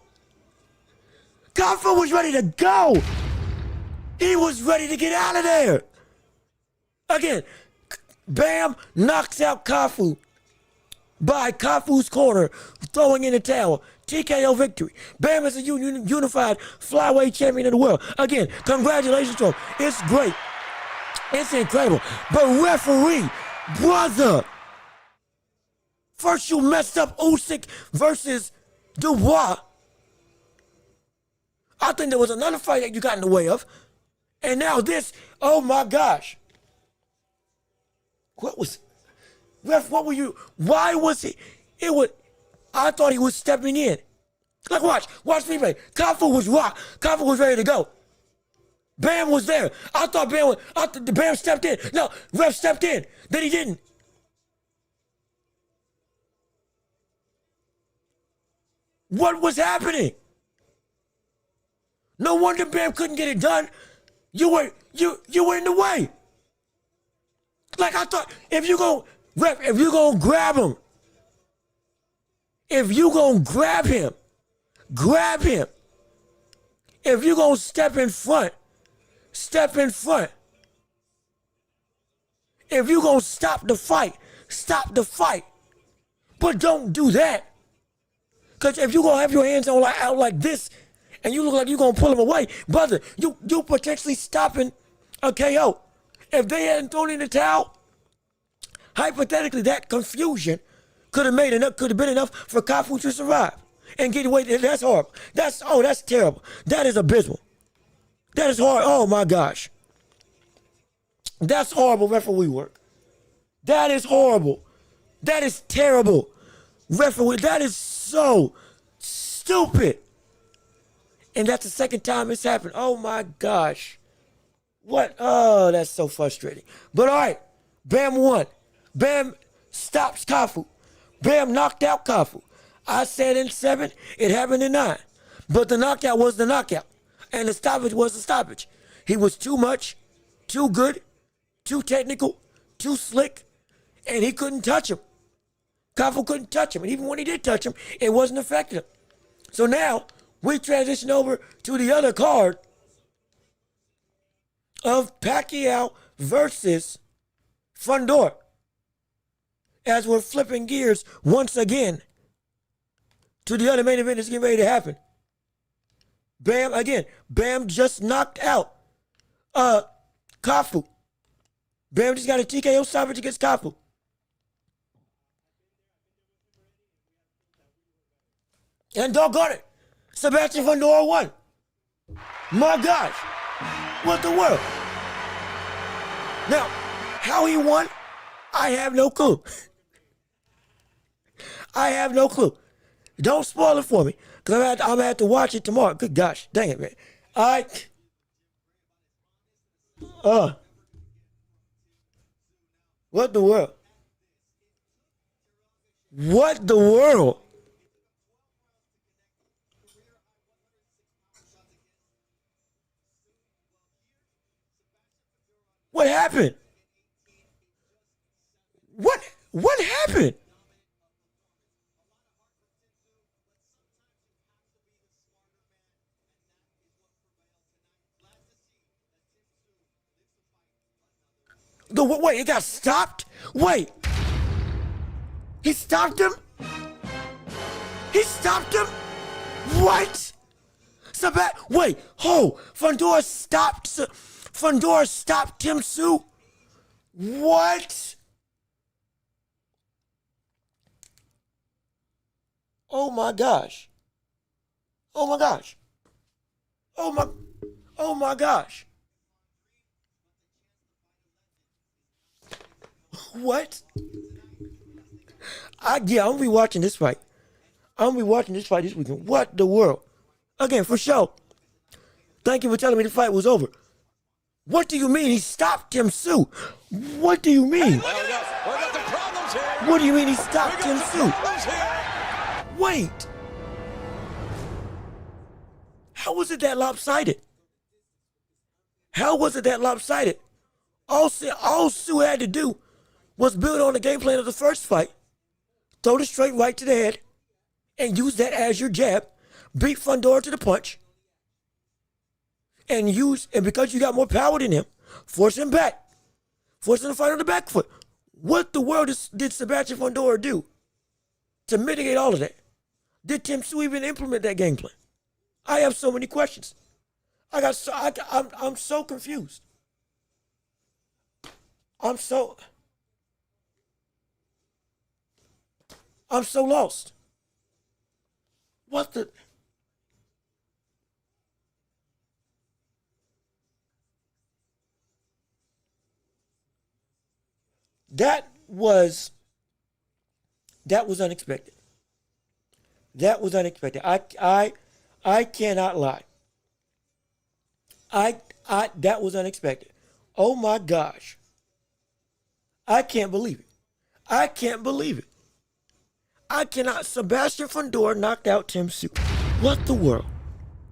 Cafu was ready to go. He was ready to get out of there. Again, Bam knocks out Cafu by Cafu's corner, throwing in the towel. TKO victory. Bam is a unified flyweight champion of the world. Again, congratulations to him. It's great. It's incredible. But referee, brother, first you messed up Usyk versus Dubois. I think there was another fight that you got in the way of. And now this, oh my gosh. What was, ref, what were you, why was it was, I thought he was stepping in. Like watch replay. Cafu was rock. Cafu was ready to go. Bam was there. I thought Bam stepped in. No, ref stepped in. Then he didn't. What was happening? No wonder Bam couldn't get it done. You were in the way. Like I thought, if you gonna grab him, if you gonna grab him. If you gonna step in front. If you gonna stop the fight. But don't do that. Cause if you gonna have your hands on out like this, and you look like you gonna pull him away, brother, you potentially stopping a KO. If they hadn't thrown in the towel, hypothetically that confusion could have been enough for Cafu to survive and get away. That's horrible. That's terrible. That is abysmal. That is horrible. Oh my gosh. That's horrible referee work. That is horrible. That is terrible. Referee, that is so stupid. And that's the second time it's happened. Oh my gosh. What? Oh, that's so frustrating. But all right, Bam won. Bam stops Cafu. Bam knocked out Cafu. I said in 7, it happened in 9. But the knockout was the knockout. And the stoppage was the stoppage. He was too much, too good, too technical, too slick, and he couldn't touch him. Cafu couldn't touch him. And even when he did touch him, it wasn't affecting him. So now, we transition over to the other card of Pacquiao versus Fundora. As we're flipping gears once again to the other main event that's getting ready to happen. Bam just knocked out Cafu. Bam just got a TKO stoppage against Cafu. And doggone it, Sebastian Fundora won. My gosh, what the world? Now, how he won, I have no clue. I have no clue. Don't spoil it for me, because I'm going to have to watch it tomorrow. Good gosh, dang it, man. All right. What the world? What the world? What happened? What happened? Wait, it got stopped? Wait. He stopped him? He stopped him? What? Wait, Fundora stopped Tim Tszyu? What? Oh my gosh. Oh my gosh. Oh my gosh. What? I'm gonna be watching this fight. I'm gonna be watching this fight this weekend. What the world? Again, for sure. Thank you for telling me the fight was over. What do you mean he stopped Tim Tszyu? What do you mean? We got the problems here. What do you mean he stopped We Tim got the Tszyu? problems here. Wait. How was it that lopsided? How was it that lopsided? All Tszyu had to do was build on the game plan of the first fight, throw the straight right to the head, and use that as your jab, beat Fundora to the punch, and because you got more power than him, force him back, force him to fight on the back foot. What the world did Sebastian Fundora do to mitigate all of that? Did Tim Tszyu even implement that game plan? I have so many questions. I'm so confused. I'm so lost. What the? That was unexpected. That was unexpected. I cannot lie. That was unexpected. Oh my gosh. I can't believe it. I can't believe it. I cannot. Sebastian Fundora knocked out Tim Tszyu. What the world?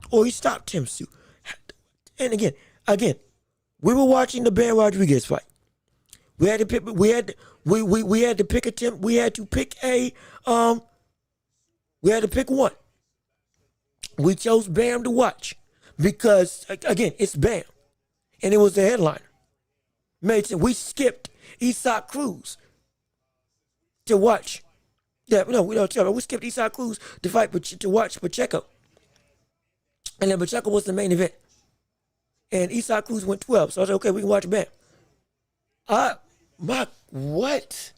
Or he stopped Tim Tszyu. And again, we were watching the Ben Rodriguez fight. We had to pick. We had to pick a Tim. We had to pick a. We had to pick one. We chose Bam to watch because again, it's Bam, and it was the headliner. Made sense. We skipped Usyk Cruz to watch. Yeah, no, we don't. We skipped Usyk Cruz to watch Pacheco, and then Pacheco was the main event, and Usyk Cruz went 12. So I said, okay, we can watch Bam. What?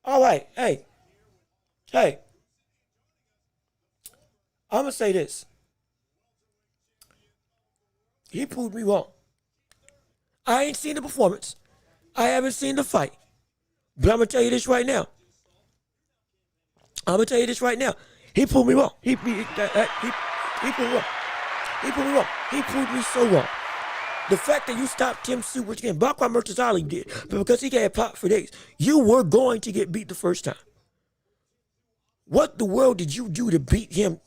All right, hey. I'm gonna say this. He proved me wrong. I ain't seen the performance. I haven't seen the fight. But I'm gonna tell you this right now. He proved me wrong. He proved me wrong. He proved me so wrong. The fact that you stopped Tim Tszyu, which again, Bakwa Murtazali did, but because he got popped for days, you were going to get beat the first time. What the world did you do to beat him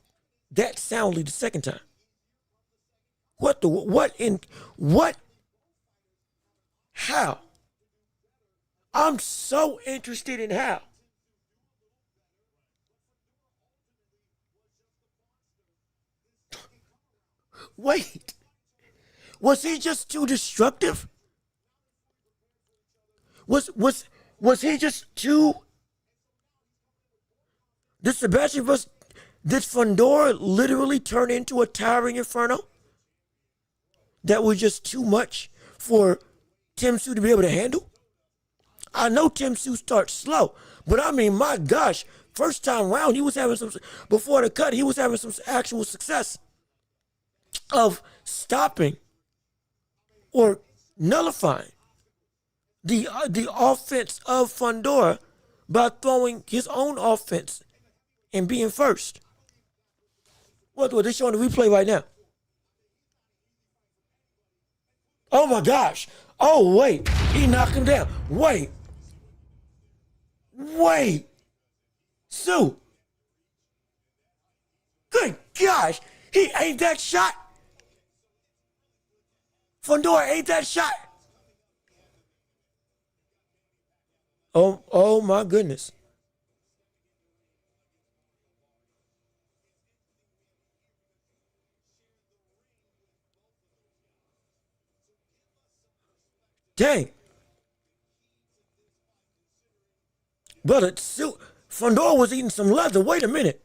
that soundly the second time? How? I'm so interested in how. Wait. Was he just too destructive? Was he just too? Did Fundora literally turn into a towering inferno? That was just too much for Tim Tszyu to be able to handle? I know Tim Tszyu starts slow, but I mean, my gosh, first time round, before the cut, he was having some actual success of stopping or nullifying the offense of Fundora by throwing his own offense and being first. What they're showing the replay right now. Oh my gosh. Oh wait, he knocked him down. Wait. Tszyu. Good gosh, he aimed that shot. Fundora aimed that shot. Oh my goodness. Dang. Brother, Fundora was eating some leather. Wait a minute.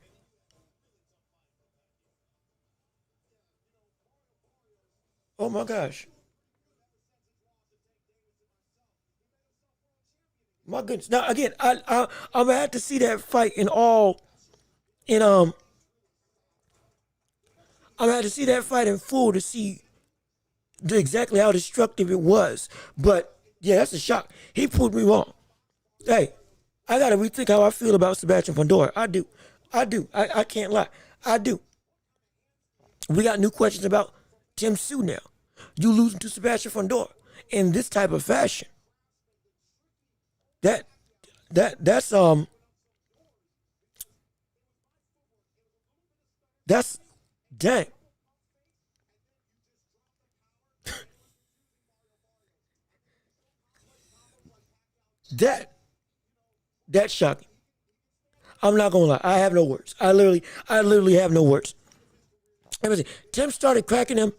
Oh my gosh. My goodness. Now again, I'm gonna have to see that fight I'm gonna have to see that fight in full to see exactly how destructive it was. But yeah, that's a shock. He proved me wrong. Hey, I gotta rethink how I feel about Sebastian Fundora. I do. I can't lie. I do. We got new questions about Tim Tszyu now. You losing to Sebastian Fundora in this type of fashion. That's dang. That's shocking. I'm not gonna lie. I have no words. I literally have no words. Tim started cracking him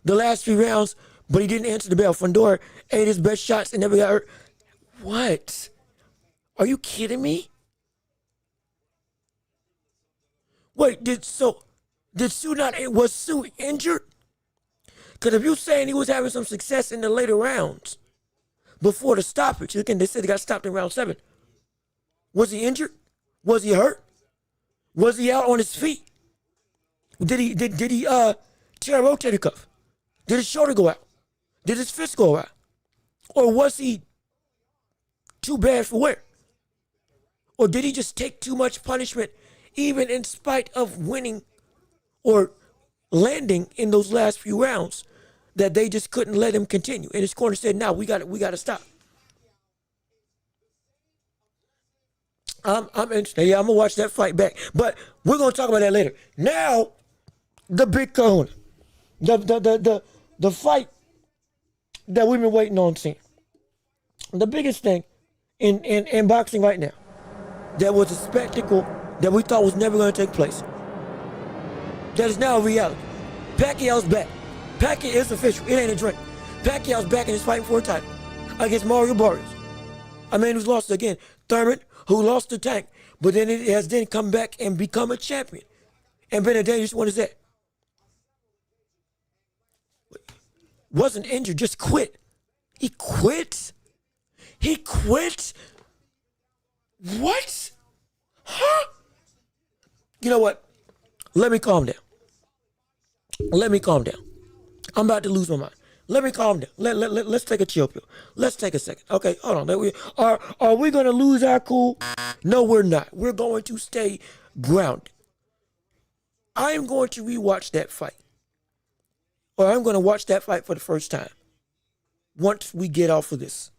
the last 3 rounds, but he didn't answer the bell. Fundora ate his best shots and never got hurt. What? Are you kidding me? Wait, was Tszyu injured? Because if you're saying he was having some success in the later rounds before the stoppage, again, they said he got stopped in round 7. Was he injured? Was he hurt? Was he out on his feet? Did he tear a rotator cuff? Did his shoulder go out? Did his fist go out? Or was he too bad for wear? Or did he just take too much punishment even in spite of winning or landing in those last few rounds that they just couldn't let him continue? And his corner said, "No, we got to stop." I'm interested. Yeah, I'm gonna watch that fight back, but we're gonna talk about that later. Now, the big kahuna, the fight that we've been waiting on seeing. The biggest thing in boxing right now that was a spectacle that we thought was never going to take place. That is now a reality. Pacquiao's back. Pacquiao is official. It ain't a drink. Pacquiao's back and is fighting for a title against Mario Barrios. A man who's lost again. Thurman, who lost the tank, but then it has then come back and become a champion. And been a dangerous one as that. Wasn't injured, just quit. He quit? He quit? What? Huh? You know what? Let me calm down. I'm about to lose my mind. Let me calm down. Let's take a chill pill. Let's take a second. Okay, hold on. Are we going to lose our cool? No, we're not. We're going to stay grounded. I am going to rewatch that fight. Or I'm going to watch that fight for the first time. Once we get off of this.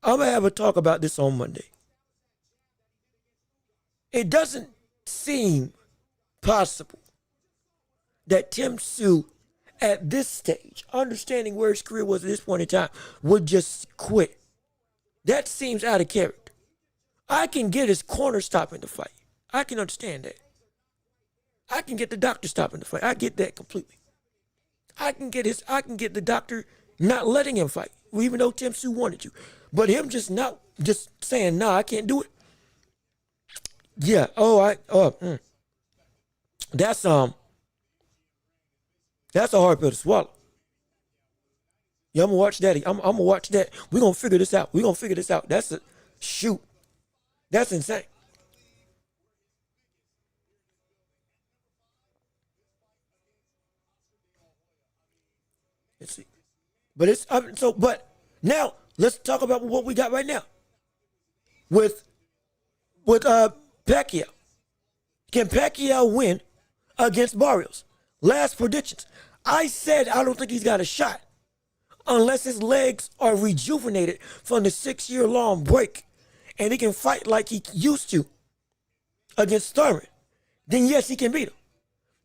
I'm going to have a talk about this on Monday. It doesn't seem possible that Tim Tszyu, at this stage, understanding where his career was at this point in time, would just quit. That seems out of character. I can get his corner stopping the fight. I can understand that. I can get the doctor stopping the fight. I get that completely. I can get the doctor not letting him fight, even though Tim Tszyu wanted to. But him just saying, "Nah, I can't do it." Yeah. That's a hard pill to swallow. Yeah, I'm gonna watch that. I'm gonna watch that. We're gonna figure this out. That's a shoot. That's insane. Let's see. But now let's talk about what we got right now. With Pacquiao. Can Pacquiao win against Barrios? Last predictions. I said I don't think he's got a shot unless his legs are rejuvenated from the 6-year-long break and he can fight like he used to against Thurman. Then yes, he can beat him.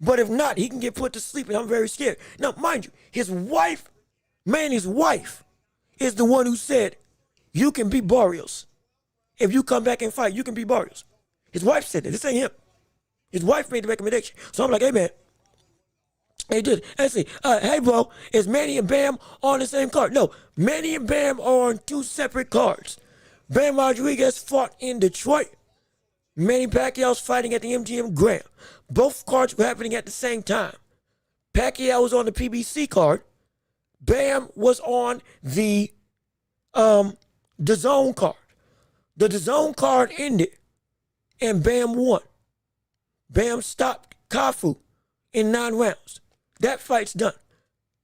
But if not, he can get put to sleep, and I'm very scared. Now, mind you, his wife is the one who said, "You can beat Barrios. If you come back and fight, you can beat Barrios." His wife said that. This ain't him. His wife made the recommendation. So I'm like, "Hey, man." Hey, dude, let's see. Hey, bro, is Manny and Bam on the same card? No, Manny and Bam are on 2 separate cards. Bam Rodriguez fought in Detroit. Manny Pacquiao's fighting at the MGM Grand. Both cards were happening at the same time. Pacquiao was on the PBC card. Bam was on the DAZN card. The DAZN card ended, and Bam won. Bam stopped Cafu in 9 rounds. That fight's done.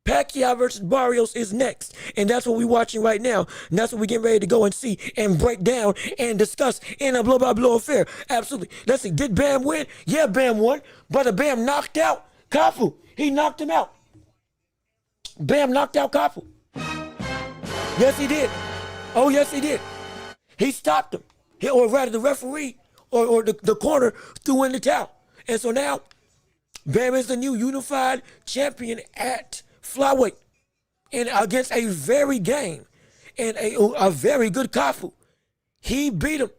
Pacquiao versus Barrios is next, and that's what we're watching right now, and that's what we're getting ready to go and see and break down and discuss in a blow-by-blow affair. Absolutely. Let's see, did Bam win? Yeah, Bam won, but Bam knocked out Cafu, he knocked him out. Bam knocked out Cafu. Yes, he did. Oh, yes, he did. He stopped him. Or rather, the referee or the corner threw in the towel. And so now, Bam is the new unified champion at flyweight. And against a very game and a very good Cafu. He beat him.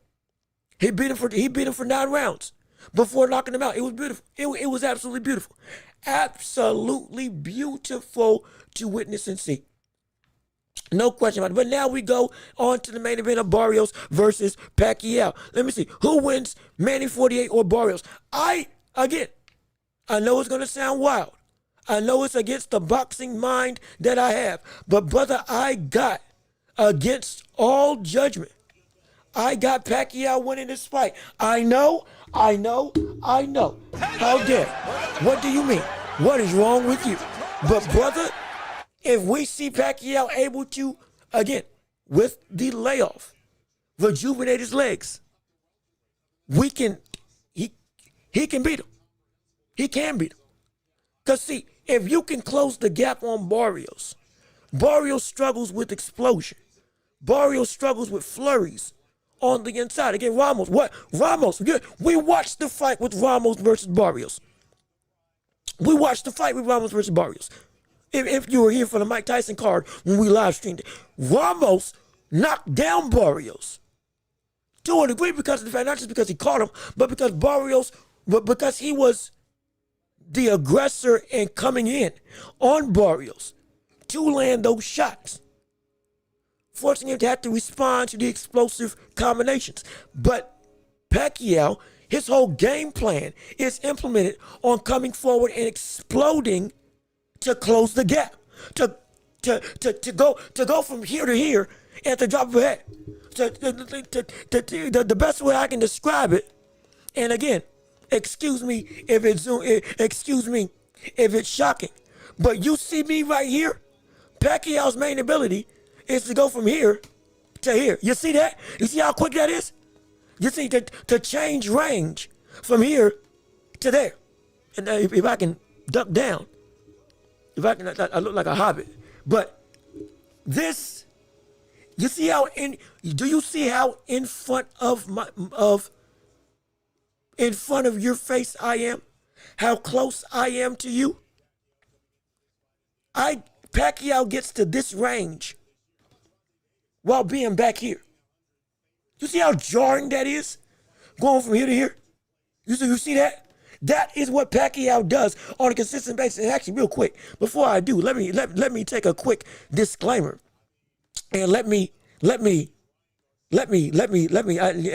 He beat him for 9 rounds before knocking him out. It was beautiful. It was absolutely beautiful. Absolutely beautiful to witness and see. No question about it. But now we go on to the main event of Barrios versus Pacquiao. Let me see. Who wins, Manny 48 or Barrios? I know it's going to sound wild. I know it's against the boxing mind that I have. But, brother, I got, against all judgment, I got Pacquiao winning this fight. I know. How dare? What do you mean? What is wrong with you? But, brother, if we see Pacquiao able to, again, with the layoff, rejuvenate his legs, he can beat him. He can beat him. Because, see, if you can close the gap on Barrios, Barrios struggles with explosion. Barrios struggles with flurries on the inside. Again, Ramos, we watched the fight with Ramos versus Barrios. If you were here for the Mike Tyson card when we live streamed it, Ramos knocked down Barrios to a degree because of the fact, not just because he caught him, but because he was the aggressor and coming in on Barrios to land those shots, forcing him to have to respond to the explosive combinations. But Pacquiao, his whole game plan is implemented on coming forward and exploding to close the gap, to go from here to here at the drop of a hat. The best way I can describe it, and again, excuse me if it's shocking, but you see me right here. Pacquiao's main ability is to go from here to here. You see that? You see how quick that is? You see to change range from here to there. And if I can duck down, I look like a hobbit. But this, do you see how in front of your face I am? How close I am to you? Pacquiao gets to this range while being back here. You see how jarring that is? Going from here to here? You see that? That is what Pacquiao does on a consistent basis. And actually, real quick, before I do, let me take a quick disclaimer, and let me. Hey,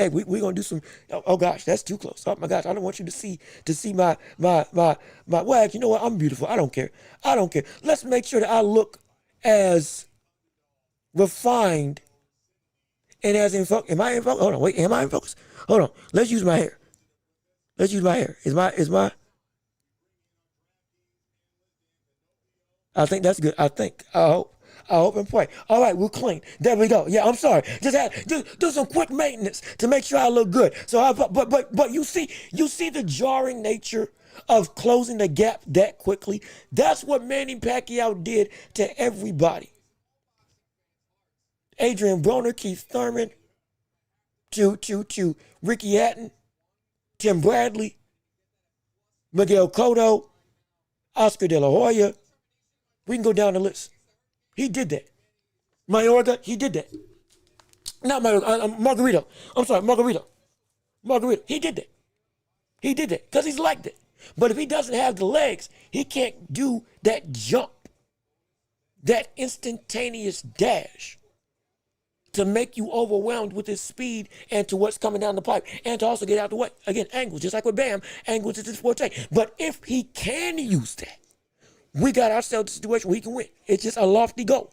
we're gonna do some. Oh gosh, that's too close. Oh my gosh, I don't want you to see my. Well, you know what? I'm beautiful. I don't care. Let's make sure that I look as refined and as in focus. Am I in focus? Hold on, wait. Am I in focus? Hold on. Let's use my hair. Is my. I think that's good. I hope and pray. All right, we're clean. There we go. Yeah, I'm sorry. Just do some quick maintenance to make sure I look good. So, but you see the jarring nature of closing the gap that quickly. That's what Manny Pacquiao did to everybody. Adrian Broner, Keith Thurman, to Ricky Hatton, Tim Bradley, Miguel Cotto, Oscar De La Hoya. We can go down the list. He did that. Mayorga, he did that. Not Mayorga, Margarito. I'm sorry, Margarito. He did that. Because he's like that. But if he doesn't have the legs, he can't do that jump, that instantaneous dash to make you overwhelmed with his speed and to what's coming down the pipe and to also get out the way. Again, angles, just like with Bam, angles is his forte. But if he can use that, we got ourselves a situation where he can win. It's just a lofty goal.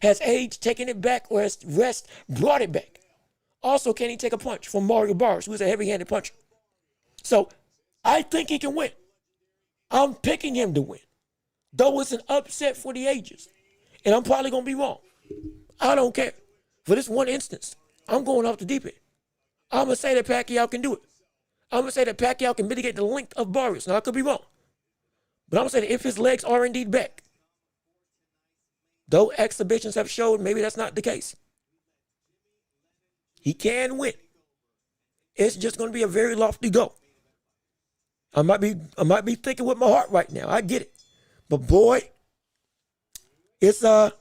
Has age taken it back, or has rest brought it back? Also, can he take a punch from Mario Barrios, who is a heavy-handed puncher? So I think he can win. I'm picking him to win, though it's an upset for the ages. And I'm probably going to be wrong. I don't care. For this one instance, I'm going off the deep end. I'm going to say that Pacquiao can do it. I'm going to say that Pacquiao can mitigate the length of Barrios. Now, I could be wrong. But I'm saying if his legs are indeed back, though exhibitions have showed maybe that's not the case, he can win. It's just going to be a very lofty goal. I might be thinking with my heart right now. I get it. But boy, it's a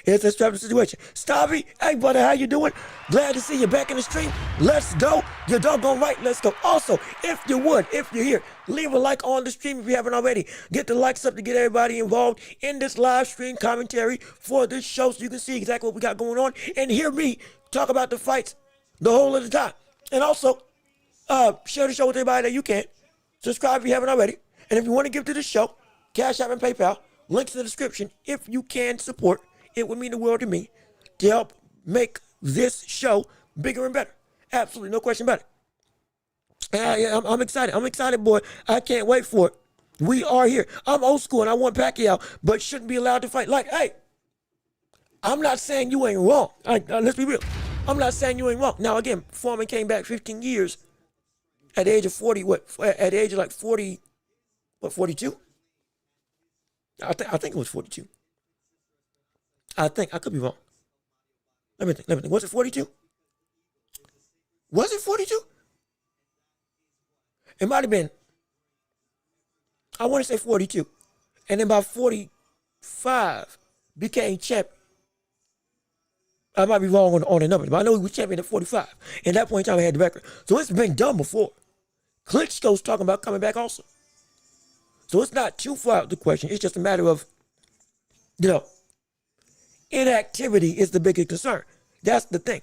stressful situation. Stabby, hey brother, how you doing? Glad to see you back in the stream. Let's go. You're doggone right. Let's go. Also, if you're here, leave a like on the stream if you haven't already. Get the likes up to get everybody involved in this live stream commentary for this show so you can see exactly what we got going on and hear me talk about the fights the whole of the time. And also, share the show with everybody that you can. Subscribe if you haven't already. And if you want to give to the show, Cash App and PayPal, links in the description. If you can support, it would mean the world to me to help make this show bigger and better. Absolutely, no question about it. I'm excited. I'm excited, boy. I can't wait for it. We are here. I'm old school and I want Pacquiao, but shouldn't be allowed to fight. Like, hey, I'm not saying you ain't wrong. Let's be real. I'm not saying you ain't wrong. Now, again, Foreman came back 15 years at the age of 40, at the age of like 40, 42? I think it was 42. I could be wrong. Let me think. Was it 42? Was it 42? It might have been. I want to say 42. And then by 45, became champion. I might be wrong on the number, but I know he was champion at 45. And at that point in time, he had the record. So it's been done before. Klitschko's talking about coming back also. So it's not too far out the question. It's just a matter of, inactivity is the biggest concern. That's the thing.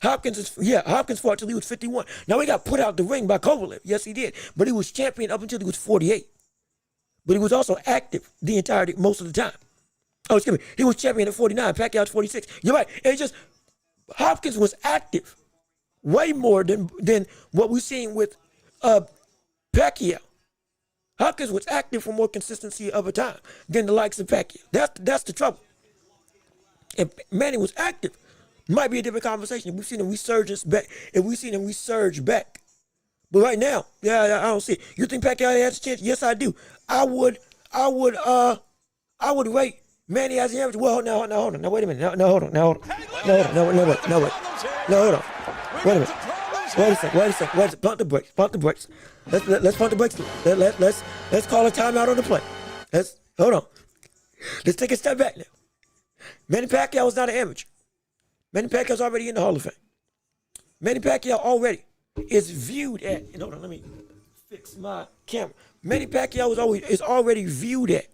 Hopkins fought till he was 51. Now he got put out the ring by Kovalev. Yes, he did. But he was champion up until he was 48. But he was also active the entirety, most of the time. Oh, excuse me. He was champion at 49. Pacquiao was 46. You're right. It's just Hopkins was active way more than what we've seen with Pacquiao. Hopkins was active for more consistency of a time than the likes of Pacquiao. That's the trouble. And Manny was active. Might be a different conversation if we've seen him resurgence back. If we've seen him resurge back. But right now, I don't see it. You think Pacquiao has a chance? Yes, I do. I would rate Manny as the average. Well, no, hold on. No, wait a minute. No, hold on. No, wait. Wait a minute. Wait a second. Pump the brakes. Let's pump the brakes. Let's call a timeout on the play. Hold on. Let's take a step back now. Manny Pacquiao is not an amateur. Manny Pacquiao's already in the Hall of Fame. Manny Pacquiao already is viewed at, and hold on, let me fix my camera. Manny Pacquiao is already viewed at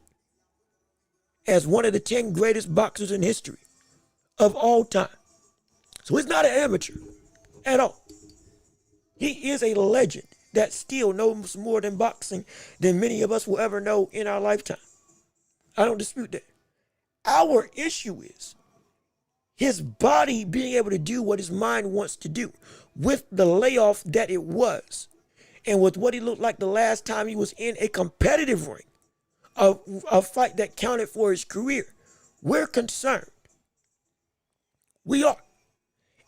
as one of the 10 greatest boxers in history of all time. So he's not an amateur at all. He is a legend that still knows more than boxing than many of us will ever know in our lifetime. I don't dispute that. Our issue is his body being able to do what his mind wants to do with the layoff that it was and with what he looked like the last time he was in a competitive ring, a fight that counted for his career. We're concerned. We are.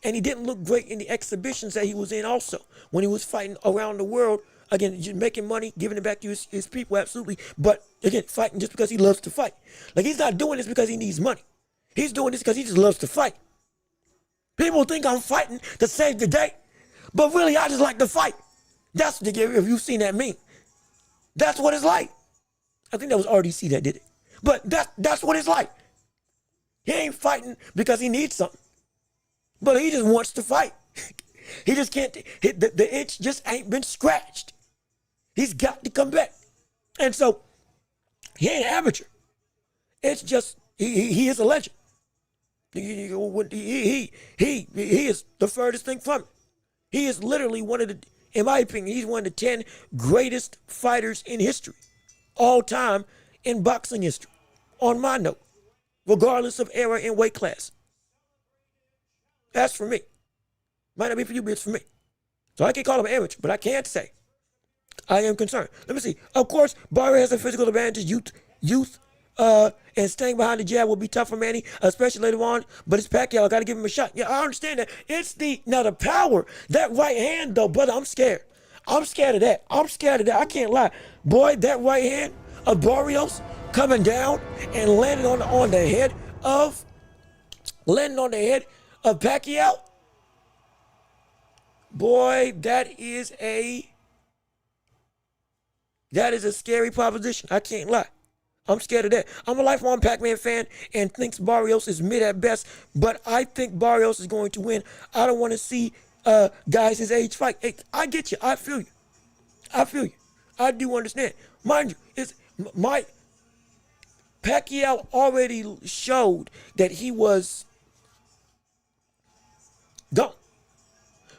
And he didn't look great in the exhibitions that he was in also when he was fighting around the world. Again, just making money, giving it back to his people, absolutely. But again, fighting just because he loves to fight. Like, he's not doing this because he needs money. He's doing this because he just loves to fight. People think I'm fighting to save the day, but really I just like to fight. That's the, if you've seen that meme. That's what it's like. I think that was RDC that did it. But that's what it's like. He ain't fighting because he needs something. But he just wants to fight. He just can't, the itch just ain't been scratched. He's got to come back. And so, he ain't an amateur. It's just, he is a legend. He is the furthest thing from it. He is literally one of the, in my opinion, he's one of the 10 greatest fighters in history. All time in boxing history. On my note. Regardless of era and weight class. That's for me. Might not be for you, but it's for me. So I can call him an amateur, but I can't say I am concerned. Let me see. Of course, Barrios has a physical advantage. Youth, and staying behind the jab will be tough for Manny, especially later on. But it's Pacquiao. I got to give him a shot. Yeah, I understand that. It's the power. That right hand, though, brother, I'm scared. I'm scared of that. I can't lie. Boy, that right hand, of Barrios coming down and landing on the head of Pacquiao. Boy, that is a scary proposition. I can't lie. I'm scared of that. I'm a lifelong Pac-Man fan and thinks Barrios is mid at best, but I think Barrios is going to win. I don't want to see guys his age fight. Hey, I get you. I feel you. I do understand. Mind you, it's my Pacquiao already showed that he was gone.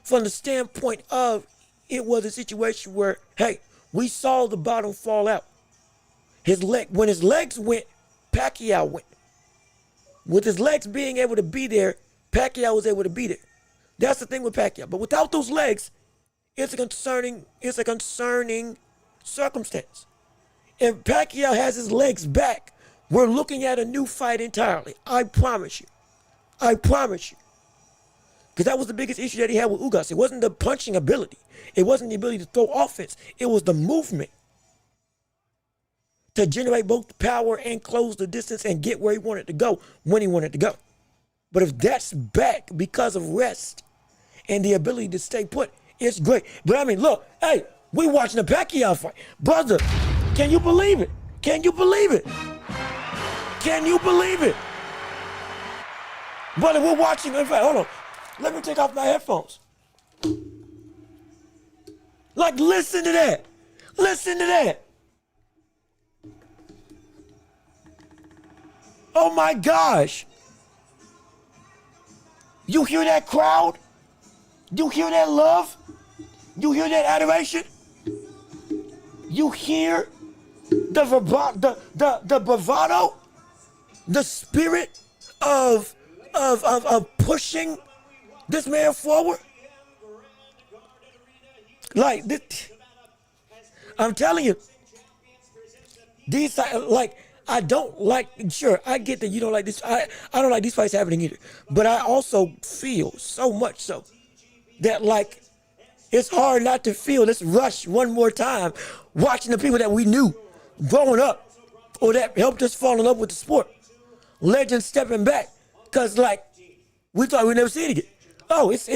From the standpoint of it was a situation where, hey, we saw the bottom fall out. When his legs went, Pacquiao went. With his legs being able to be there, Pacquiao was able to be there. That's the thing with Pacquiao. But without those legs, it's a concerning circumstance. If Pacquiao has his legs back, we're looking at a new fight entirely. I promise you. Because that was the biggest issue that he had with Ugas. It wasn't the punching ability. It wasn't the ability to throw offense. It was the movement to generate both power and close the distance and get where he wanted to go when he wanted to go. But if that's back because of rest and the ability to stay put, it's great. But I mean, look, hey, we watching a Pacquiao fight. Brother, can you believe it? Can you believe it? Can you believe it? Brother, we're watching, in fact, hold on. Let me take off my headphones. Like, listen to that. Listen to that. Oh my gosh. You hear that crowd? You hear that love? You hear that adoration? You hear the bravado? The spirit of pushing this man forward? Like this, I'm telling you, these like I don't like. Sure, I get that you don't like this. I don't like these fights happening either. But I also feel so much so that like it's hard not to feel this rush one more time watching the people that we knew growing up or that helped us fall in love with the sport. Legends stepping back because like we thought we'd never see it again. Oh, it's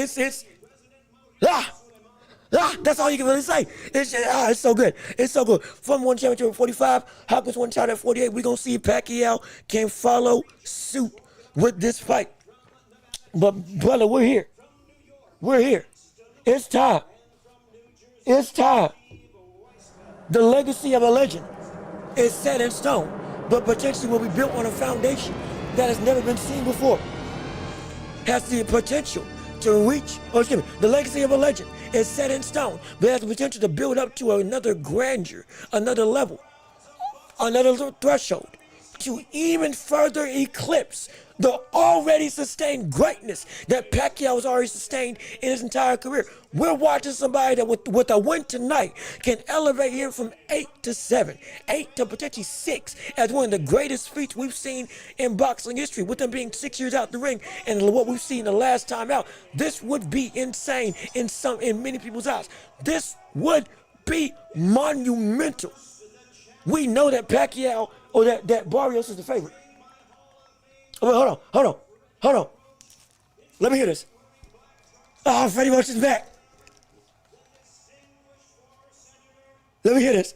that's all you can really say. It's so good. It's so good. From one championship at 45, Hopkins won shot at 48. We're going to see if Pacquiao can follow suit with this fight. But, brother, we're here. We're here. It's time. It's time. The legacy of a legend is set in stone, but potentially will be built on a foundation that has never been seen before. Has the potential to reach, the legacy of a legend is set in stone, but has the potential to build up to another grandeur, another level, another threshold, to even further eclipse the already sustained greatness that Pacquiao has already sustained in his entire career. We're watching somebody that with a win tonight can elevate him from 8 to 7, 8 to potentially 6 as one of the greatest feats we've seen in boxing history, with him being 6 years out the ring and what we've seen the last time out. This would be insane in many people's eyes. This would be monumental. We know that Pacquiao or that Barrios is the favorite. Oh, hold on. Let me hear this. Oh, Freddie Roach is back. Let me hear this.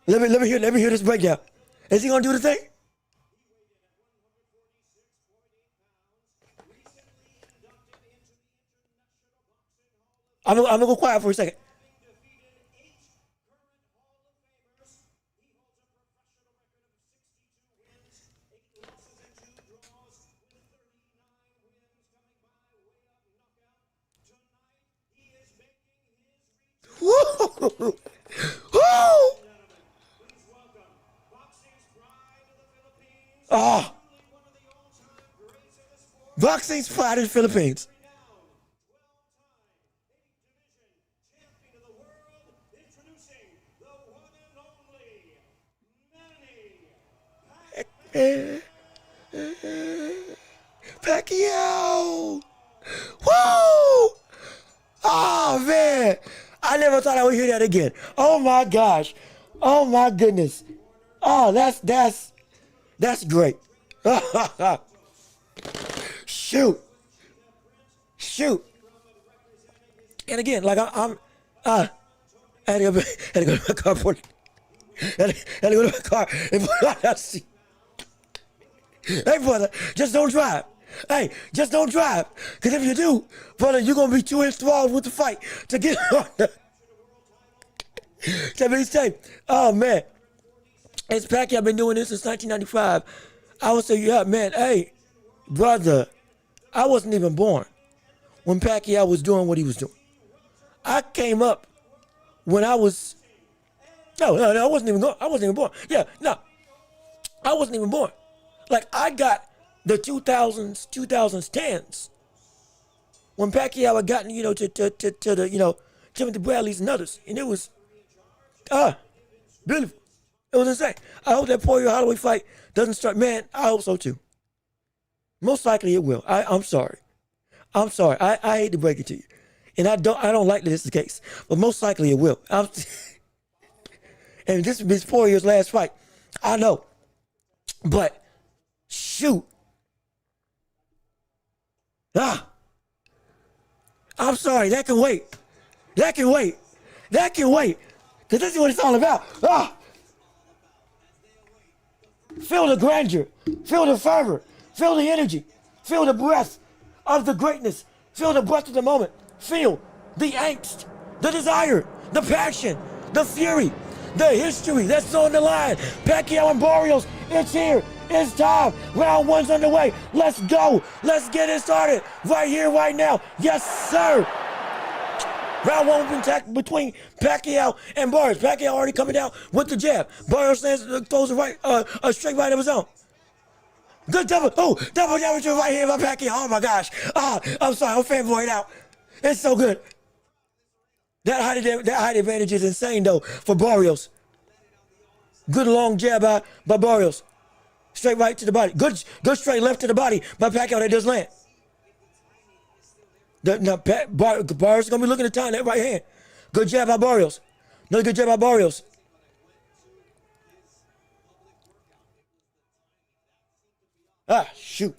Let me hear this breakdown. Is he gonna do the thing? I'm gonna go quiet for a second. Woo! Woo! Oh, boxing's pride in the Philippines. Pacquiao! Woo! Oh man, I never thought I would don't hear that again. Oh my gosh. Oh my goodness. Oh, that's great. Shoot. And again, like I had to go to my car for had to go to my car and put on that seat. Hey, brother, just don't drive. Hey, just don't drive. Because if you do, brother, you're going to be too enthralled with the fight to get on the... That means say, oh, man. It's Pacquiao. I've been doing this since 1995. I would say, yeah, man, hey, brother, I wasn't even born when Pacquiao was doing what he was doing. I came up when I was... No, I wasn't even born. Yeah, no. I wasn't even born. Like, I got the 2000s, 2010s when Pacquiao had gotten, to the, Timothy Bradley's and others. And it was, beautiful. It was insane. I hope that Poirier Holloway fight doesn't start. Man, I hope so too. Most likely it will. I'm sorry. I hate to break it to you. And I don't like that this is the case. But most likely it will. And this is Poirier's last fight. I know. But, shoot. I'm sorry. That can wait. Because this is what it's all about. Feel the grandeur. Feel the fervor. Feel the energy. Feel the breath of the greatness. Feel the breath of the moment. Feel the angst, the desire, the passion, the fury, the history that's on the line. Pacquiao and Barrios, it's here. It's time. Round one's underway. Let's go. Let's get it started right here, right now. Yes, sir. Round one between Pacquiao and Barrios. Pacquiao already coming down with the jab. Barrios throws a straight right of his own. Good double damage to the right hand by Pacquiao. Oh my gosh. I'm sorry. I'm fanboying out. It's so good. That height advantage is insane though for Barrios. Good long jab by Barrios. Straight right to the body. Good straight left to the body by Pacquiao that does land. Barrios is going to be looking to time that right hand. Good jab by Barrios. Another good jab by Barrios. Shoot.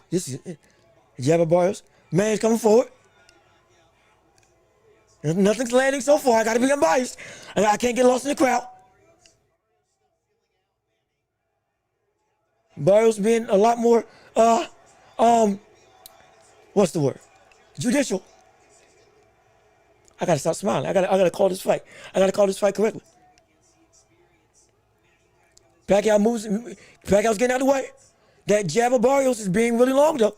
This is jab by Barrios. Man's coming forward. Nothing's landing so far. I got to be unbiased. I can't get lost in the crowd. Barrios being a lot more, what's the word? Judicial. I got to stop smiling. I got to call this fight. I got to call this fight correctly. Pacquiao moves. Pacquiao's getting out of the way. That jab of Barrios is being really long though.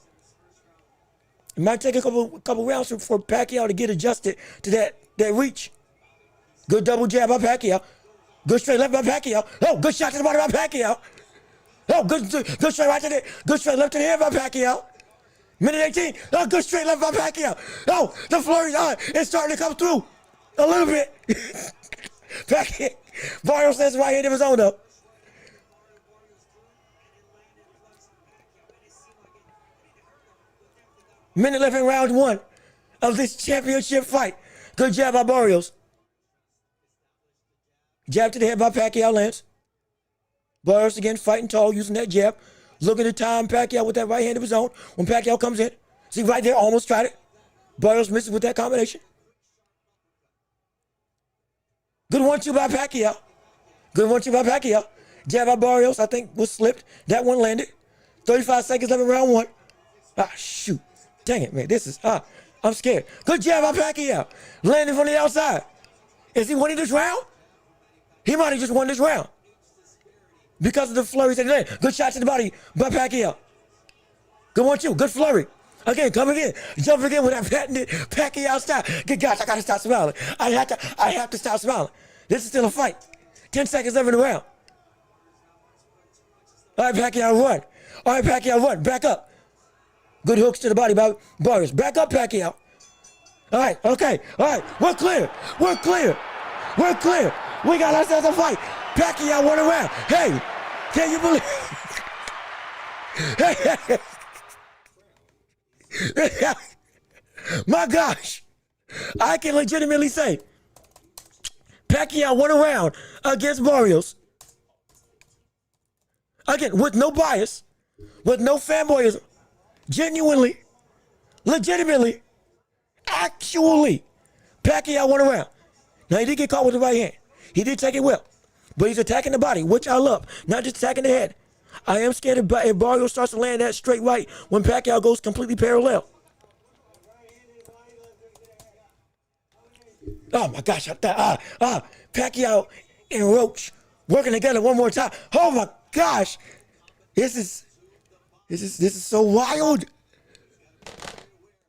It might take a couple rounds for Pacquiao to get adjusted to that reach. Good double jab by Pacquiao. Good straight left by Pacquiao. Oh, good shot to the body by Pacquiao. Oh, good straight right to the, good straight left to the head by Pacquiao. Minute 18. Oh, good straight left by Pacquiao. Oh, the flurry is starting to come through a little bit. Pacquiao. Barrios has the right hand of his own though. Minute left in round one of this championship fight. Good jab by Barrios. Jab to the head by Pacquiao lands. Barrios again fighting tall, using that jab. Looking to time Pacquiao with that right hand of his own. When Pacquiao comes in, see right there, almost tried it. Barrios misses with that combination. Good 1-2 by Pacquiao. Good 1-2 by Pacquiao. Jab by Barrios, I think, was slipped. That one landed. 35 seconds left in round one. Shoot. Dang it, man. This is, I'm scared. Good jab by Pacquiao. Landing from the outside. Is he winning this round? He might have just won this round. Because of the flurries that he landed. Good shot to the body by Pacquiao. Good 1-2. Good flurry. Again, coming in. Jumping in with that patented Pacquiao style. Good gosh, I got to stop smiling. I have to stop smiling. This is still a fight. 10 seconds left in the round. All right, Pacquiao, run. All right, Pacquiao, run. Back up. Good hooks to the body by Barrios. Back up, Pacquiao. All right, okay. All right, we're clear. We're clear. We're clear. We got ourselves a fight. Pacquiao won a round. Hey, can you believe My gosh, I can legitimately say Pacquiao won a round against Barrios. Again, with no bias, with no fanboyism, genuinely, legitimately, actually, Pacquiao won a round. Now, he did get caught with the right hand. He did take it well, but he's attacking the body, which I love, not just attacking the head. I am scared if Barrios starts to land that straight right when Pacquiao goes completely parallel. Oh my gosh, Pacquiao and Roach working together one more time. Oh my gosh, this is so wild.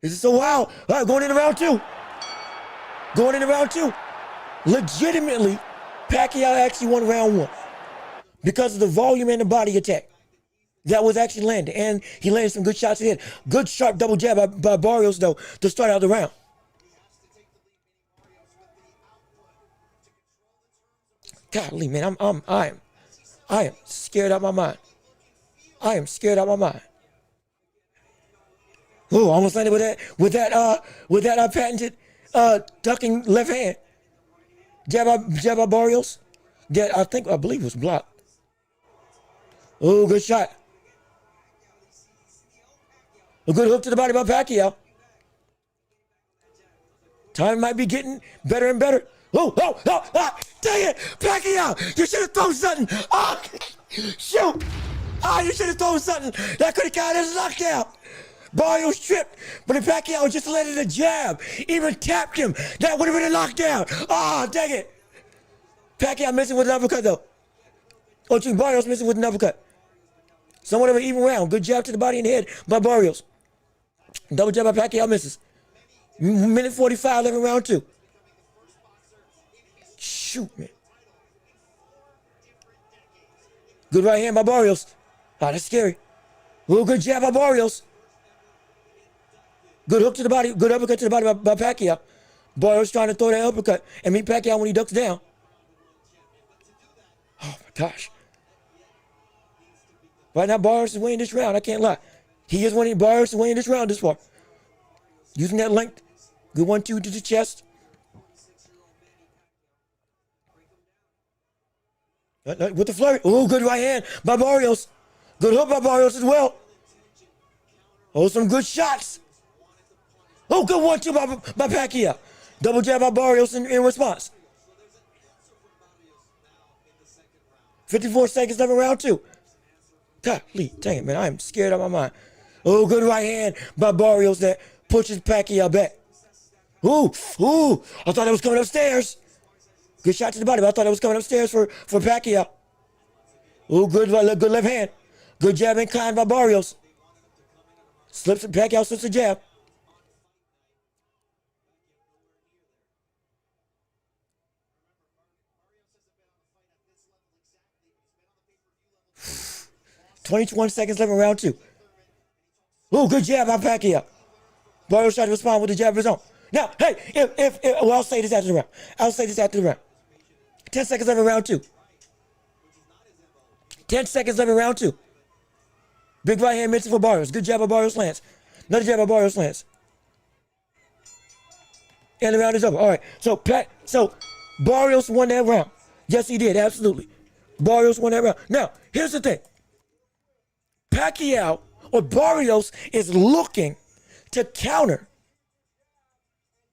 This is so wild. All right, going into round two. Going into round two. Legitimately, Pacquiao actually won round one because of the volume and the body attack that was actually landed. And he landed some good shots ahead. Good sharp double jab by Barrios, though, to start out the round. Golly, man, I am scared out of my mind. I am scared out of my mind. Oh, almost landed with that patented ducking left hand. Jab by Barrios. That I believe was blocked. Oh, good shot. A good hook to the body by Pacquiao. Time might be getting better and better. Oh, dang it, Pacquiao, you should have thrown something. Oh, shoot. You should have thrown something. That could have counted as a knockout. Barrios tripped, but if Pacquiao just landed a jab, even tapped him, that would have been a knockdown. Dang it. Pacquiao missing with an uppercut, though. Barrios missing with an uppercut. Somewhat of an even round. Good jab to the body and the head by Barrios. Double jab by Pacquiao misses. Minute 45 left in round two. Shoot, man. Good right hand by Barrios. That's scary. Good jab by Barrios. Good hook to the body. Good uppercut to the body by Pacquiao. Barrios trying to throw that uppercut and meet Pacquiao when he ducks down. Oh, my gosh. Right now, Barrios is winning this round. I can't lie. He is winning. Barrios is winning this round this far. Using that length. Good 1-2 to the chest. With the flurry. Oh, good right hand by Barrios. Good hook by Barrios as well. Oh, some good shots. Oh, good 1-2 by Pacquiao. Double jab by Barrios in response. 54 seconds left in round two. Golly, dang it, man. I am scared out of my mind. Oh, good right hand by Barrios that pushes Pacquiao back. Ooh, I thought it was coming upstairs. Good shot to the body, but I thought it was coming upstairs for Pacquiao. Ooh, good left hand. Good jab inclined by Barrios. Pacquiao slips a jab. "21 seconds left in round two. Ooh, good jab by Pacquiao. Barrios tried to respond with the jab of his own. Now, hey, I'll say this after the round. 10 seconds left in round two. 10 seconds left in round two. Big right hand missing for Barrios. Good jab by Barrios lands. Another jab by Barrios lands. And the round is over. All right. So Barrios won that round. Yes, he did. Absolutely. Barrios won that round. Now, here's the thing. Pacquiao or Barrios is looking to counter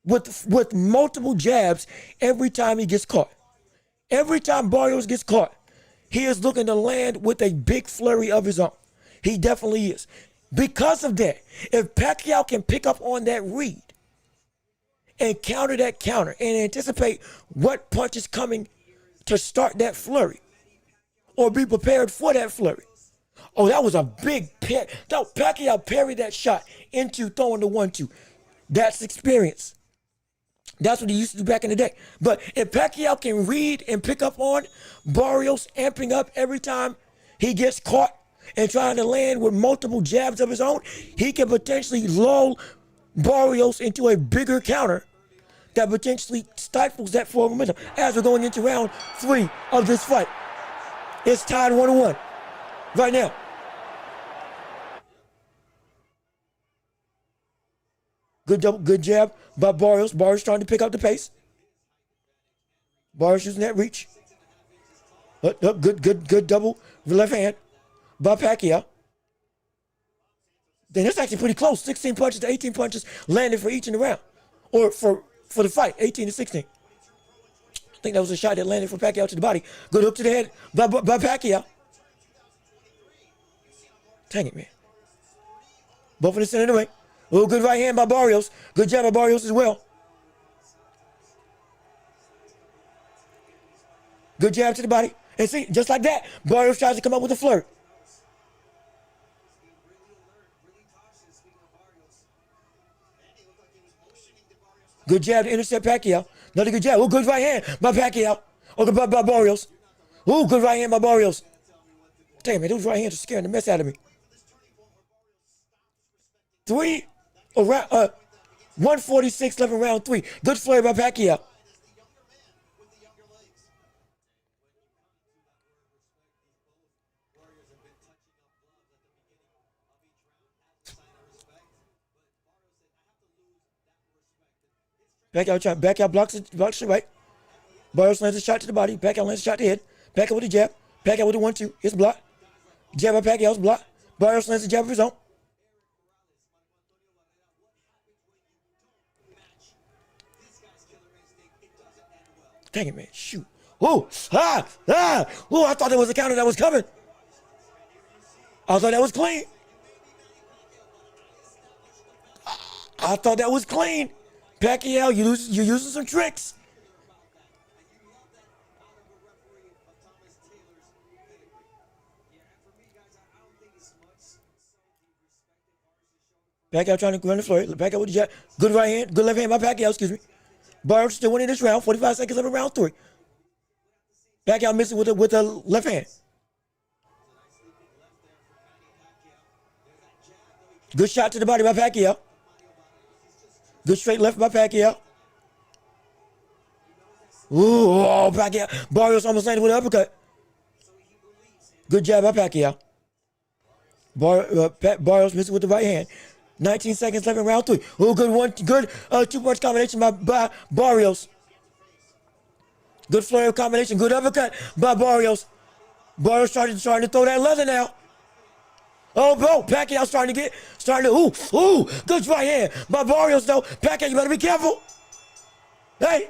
with multiple jabs every time he gets caught. Every time Barrios gets caught, he is looking to land with a big flurry of his own. He definitely is. Because of that, if Pacquiao can pick up on that read and counter that counter and anticipate what punch is coming to start that flurry or be prepared for that flurry. Oh, that was a big parry. Pacquiao parried that shot into throwing the 1-2. That's experience. That's what he used to do back in the day. But if Pacquiao can read and pick up on Barrios amping up every time he gets caught and trying to land with multiple jabs of his own, he can potentially lull Barrios into a bigger counter that potentially stifles that forward momentum as we're going into round 3 of this fight. It's tied 1-1 right now. Good double, good jab by Barrios. Barrios trying to pick up the pace. Barrios using that reach. Good double left hand by Pacquiao. Then it's actually pretty close. 16 punches to 18 punches landed for each in the round. Or for the fight, 18 to 16. I think that was a shot that landed for Pacquiao to the body. Good hook to the head by Pacquiao. Dang it, man. Both in the center of the ring. Oh, good right hand by Barrios. Good jab by Barrios as well. Good jab to the body. And see, just like that, Barrios tries to come up with a flirt. Good jab to intercept Pacquiao. Another good jab. Oh, good right hand by Pacquiao. Oh, by Barrios. Oh, good right hand by Barrios. Damn, man, those right hands are scaring the mess out of me. 146 left in round 3. Good flurry by Pacquiao. Pacquiao blocks it right. Barrios lands a shot to the body. Pacquiao lands a shot to the head. Pacquiao with a jab. Pacquiao with a 1-2. It's blocked. Jab by Pacquiao's blocked. Barrios lands a jab of his own. Dang it, man. Shoot. Oh, oh, I thought there was a counter that was coming. I thought that was clean. I thought that was clean. Pacquiao, you're using some tricks. Pacquiao trying to run the flurry. Pacquiao with the jab. Good right hand. Good left hand by Pacquiao, excuse me. Barrios still winning this round. 45 seconds left in round 3. Pacquiao missing with a left hand. Good shot to the body by Pacquiao. Good straight left by Pacquiao. Ooh, oh, Pacquiao. Barrios almost landed with an uppercut. Good jab by Pacquiao. Barrios missing with the right hand. 19 seconds left in round 3. Oh, good 2-punch combination by Barrios. Good flurry combination. Good uppercut by Barrios. Barrios starting to throw that leather now. Oh, bro, Pacquiao starting to, good right hand by Barrios, though. Pacquiao, you better be careful. Hey,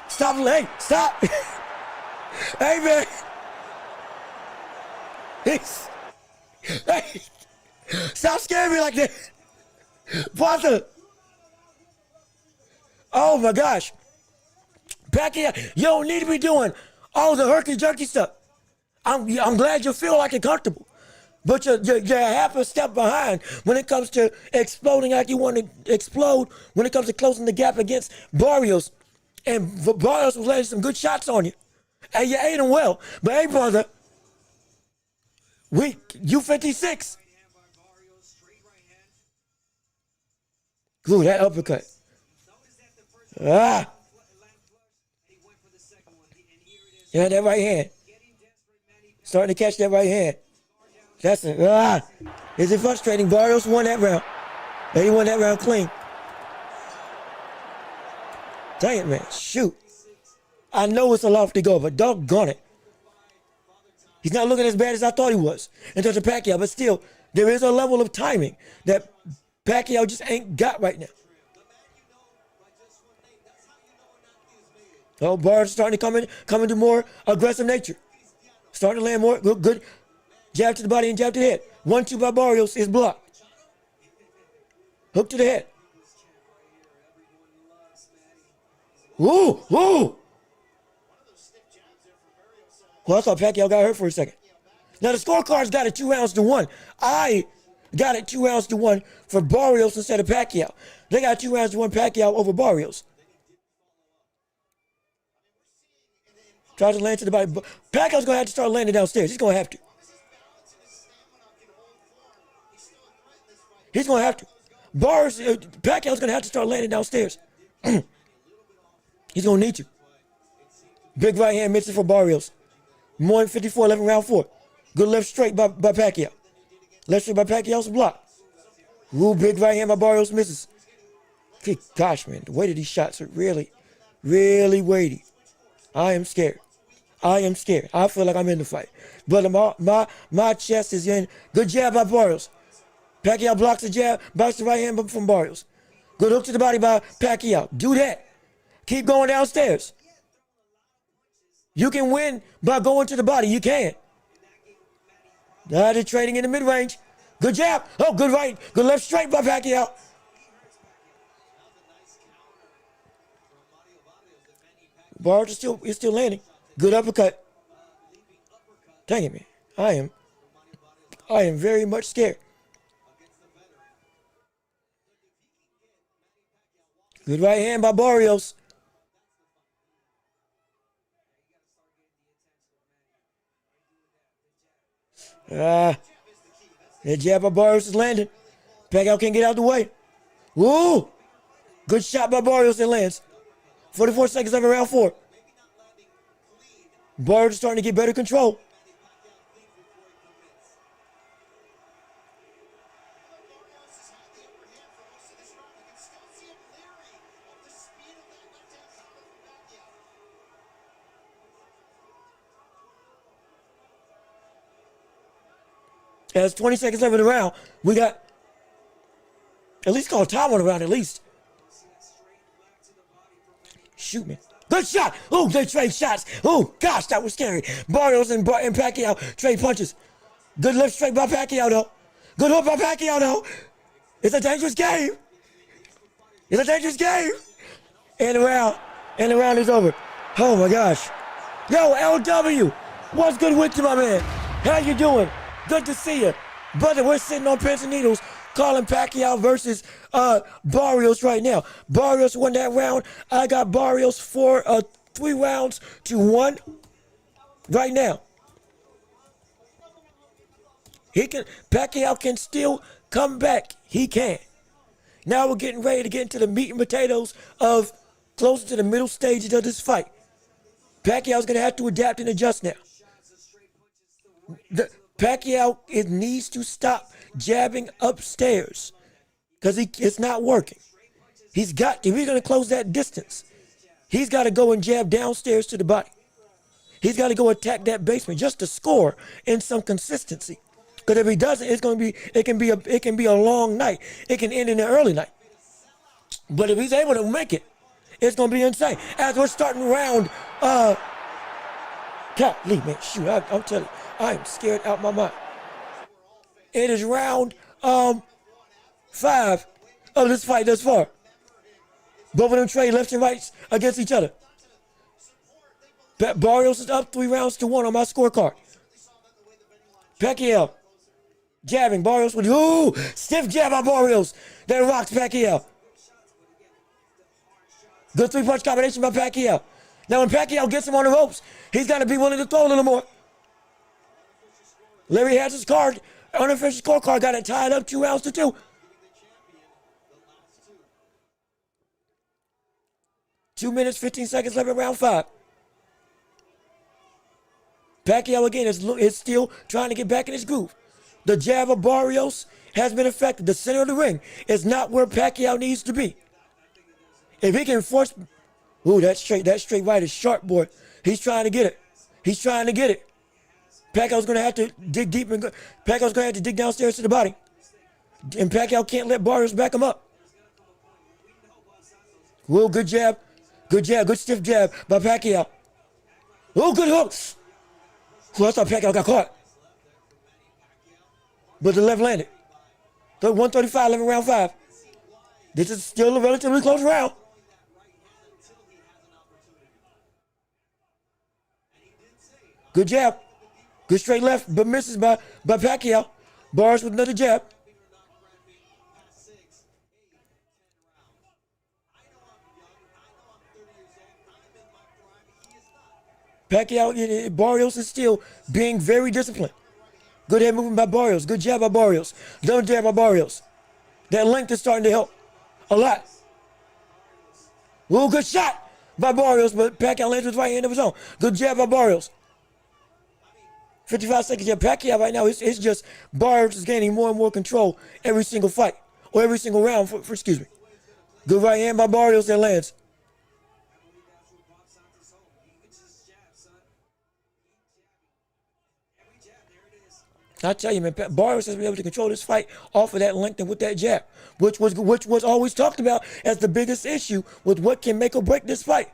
stop, hey, man. Hey, stop scaring me like that. Father. Oh, my gosh. Pacquiao, you don't need to be doing all the herky-jerky stuff. I'm glad you feel like you're comfortable. But you're half a step behind when it comes to exploding like you want to explode, when it comes to closing the gap against Barrios. And Barrios was landing some good shots on you. And you ate them well. But hey, brother, you 56. Ooh, that uppercut. Yeah, that right hand. Starting to catch that right hand. Is it frustrating? Barrios won that round. And he won that round clean. Dang it, man. Shoot. I know it's a lofty goal, but doggone it. He's not looking as bad as I thought he was in terms of Pacquiao, but still, there is a level of timing that Pacquiao just ain't got right now. Oh, Barrios starting to come into more aggressive nature. Starting to land more good. Jab to the body and jab to the head. 1-2 by Barrios is blocked. Hook to the head. Ooh. Well, I thought Pacquiao got hurt for a second. Now, the scorecard's got it 2-1. I got it 2-1 for Barrios instead of Pacquiao. They got 2-1 Pacquiao over Barrios. Tries to land to the body. Pacquiao's going to have to start landing downstairs. He's going to have to. He's going to have to. Pacquiao's going to have to start landing downstairs. He's going to need to. Big right hand misses for Barrios. More than 54 left in round 4. Good left straight by Pacquiao. Left straight by Pacquiao's block. Ooh, big right hand by Barrios misses. Gosh, man, the weight of these shots are really, really weighty. I am scared. I am scared. I feel like I'm in the fight. But my chest is in. Good jab by Barrios. Pacquiao blocks the jab, blocks the right hand from Barrios. Good hook to the body by Pacquiao. Do that. Keep going downstairs. You can win by going to the body. You can. They're trading in the mid-range. Good jab. Oh, good right. Good left straight by Pacquiao. Barrios is still landing. Good uppercut. Dang it, man. I am very much scared. Good right hand by Barrios. That jab by Barrios is landing. Pacquiao can't get out of the way. Woo! Good shot by Barrios that lands. 44 seconds left in round 4. Barrios is starting to get better control. As 20 seconds left in the round, we got at least call time on the round at least. Shoot, man. Good shot. Oh, they trade shots. Oh, gosh, that was scary. Barrios and Pacquiao trade punches. Good left straight by Pacquiao, though. Good hook by Pacquiao, though. It's a dangerous game. It's a dangerous game. And the round is over. Oh, my gosh. Yo, LW, what's good with you, my man? How you doing? Good to see you. Brother, we're sitting on pins and needles calling Pacquiao versus Barrios right now. Barrios won that round. I got Barrios for 3 rounds to 1 right now. Pacquiao can still come back. He can. Now we're getting ready to get into the meat and potatoes of closer to the middle stages of this fight. Pacquiao's going to have to adapt and adjust now. Pacquiao needs to stop jabbing upstairs because it's not working. He's got to. If he's going to close that distance, he's got to go and jab downstairs to the body. He's got to go attack that basement just to score in some consistency. Because if he doesn't, it can be a long night. It can end in an early night. But if he's able to make it, it's going to be insane. As we're starting round, golly, man, shoot, I'm telling you. I am scared out my mind. It is round 5 of this fight thus far. Both of them trade left and rights against each other. Barrios is up 3 rounds to 1 on my scorecard. Pacquiao jabbing. Barrios with stiff jab by Barrios that rocks Pacquiao. Good 3-punch combination by Pacquiao. Now when Pacquiao gets him on the ropes, he's got to be willing to throw a little more. Larry has his card, unofficial scorecard, got it tied up 2 rounds to 2. Two minutes, 15 seconds left in round 5. Pacquiao again is still trying to get back in his groove. The jab of Barrios has been effective. The center of the ring is not where Pacquiao needs to be. If he can force, that straight right is sharp, boy. He's trying to get it. Pacquiao's going to have to dig deep and Pacquiao's going to have to dig downstairs to the body. And Pacquiao can't let Barrios back him up. Good jab. Good stiff jab by Pacquiao. Good hook. I thought Pacquiao got caught. But the left landed. 135 left in round 5. This is still a relatively close round. Good jab. Good straight left, but misses by Pacquiao. Barrios with another jab. Barrios is still being very disciplined. Good head movement by Barrios. Good jab by Barrios. Another jab by Barrios. That length is starting to help a lot. Good shot by Barrios, but Pacquiao lands with right hand of his own. Good jab by Barrios. 55 seconds. Yeah, Pacquiao right now, it's just Barrios is gaining more and more control every single fight. or every single round for excuse me. Good right hand by Barrios that lands. I tell you, man, Barrios has been able to control this fight off of that length and with that jab, which was always talked about as the biggest issue with what can make or break this fight.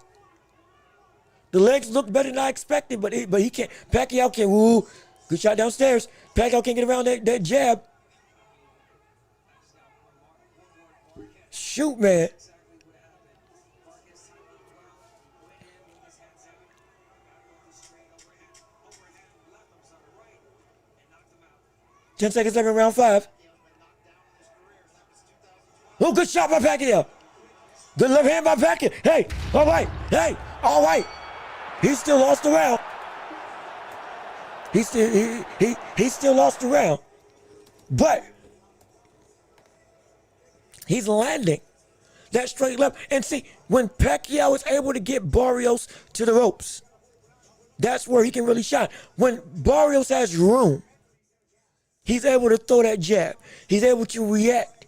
The legs look better than I expected, but he can't. Pacquiao can. Ooh, good shot downstairs. Pacquiao can't get around that jab. Shoot, man. Ten seconds left in round 5. Oh, good shot by Pacquiao. Good left hand by Pacquiao. Hey, all right. Hey, all right. He still lost the round. He still lost the round. But he's landing that straight left. And see, when Pacquiao is able to get Barrios to the ropes, that's where he can really shine. When Barrios has room, he's able to throw that jab. He's able to react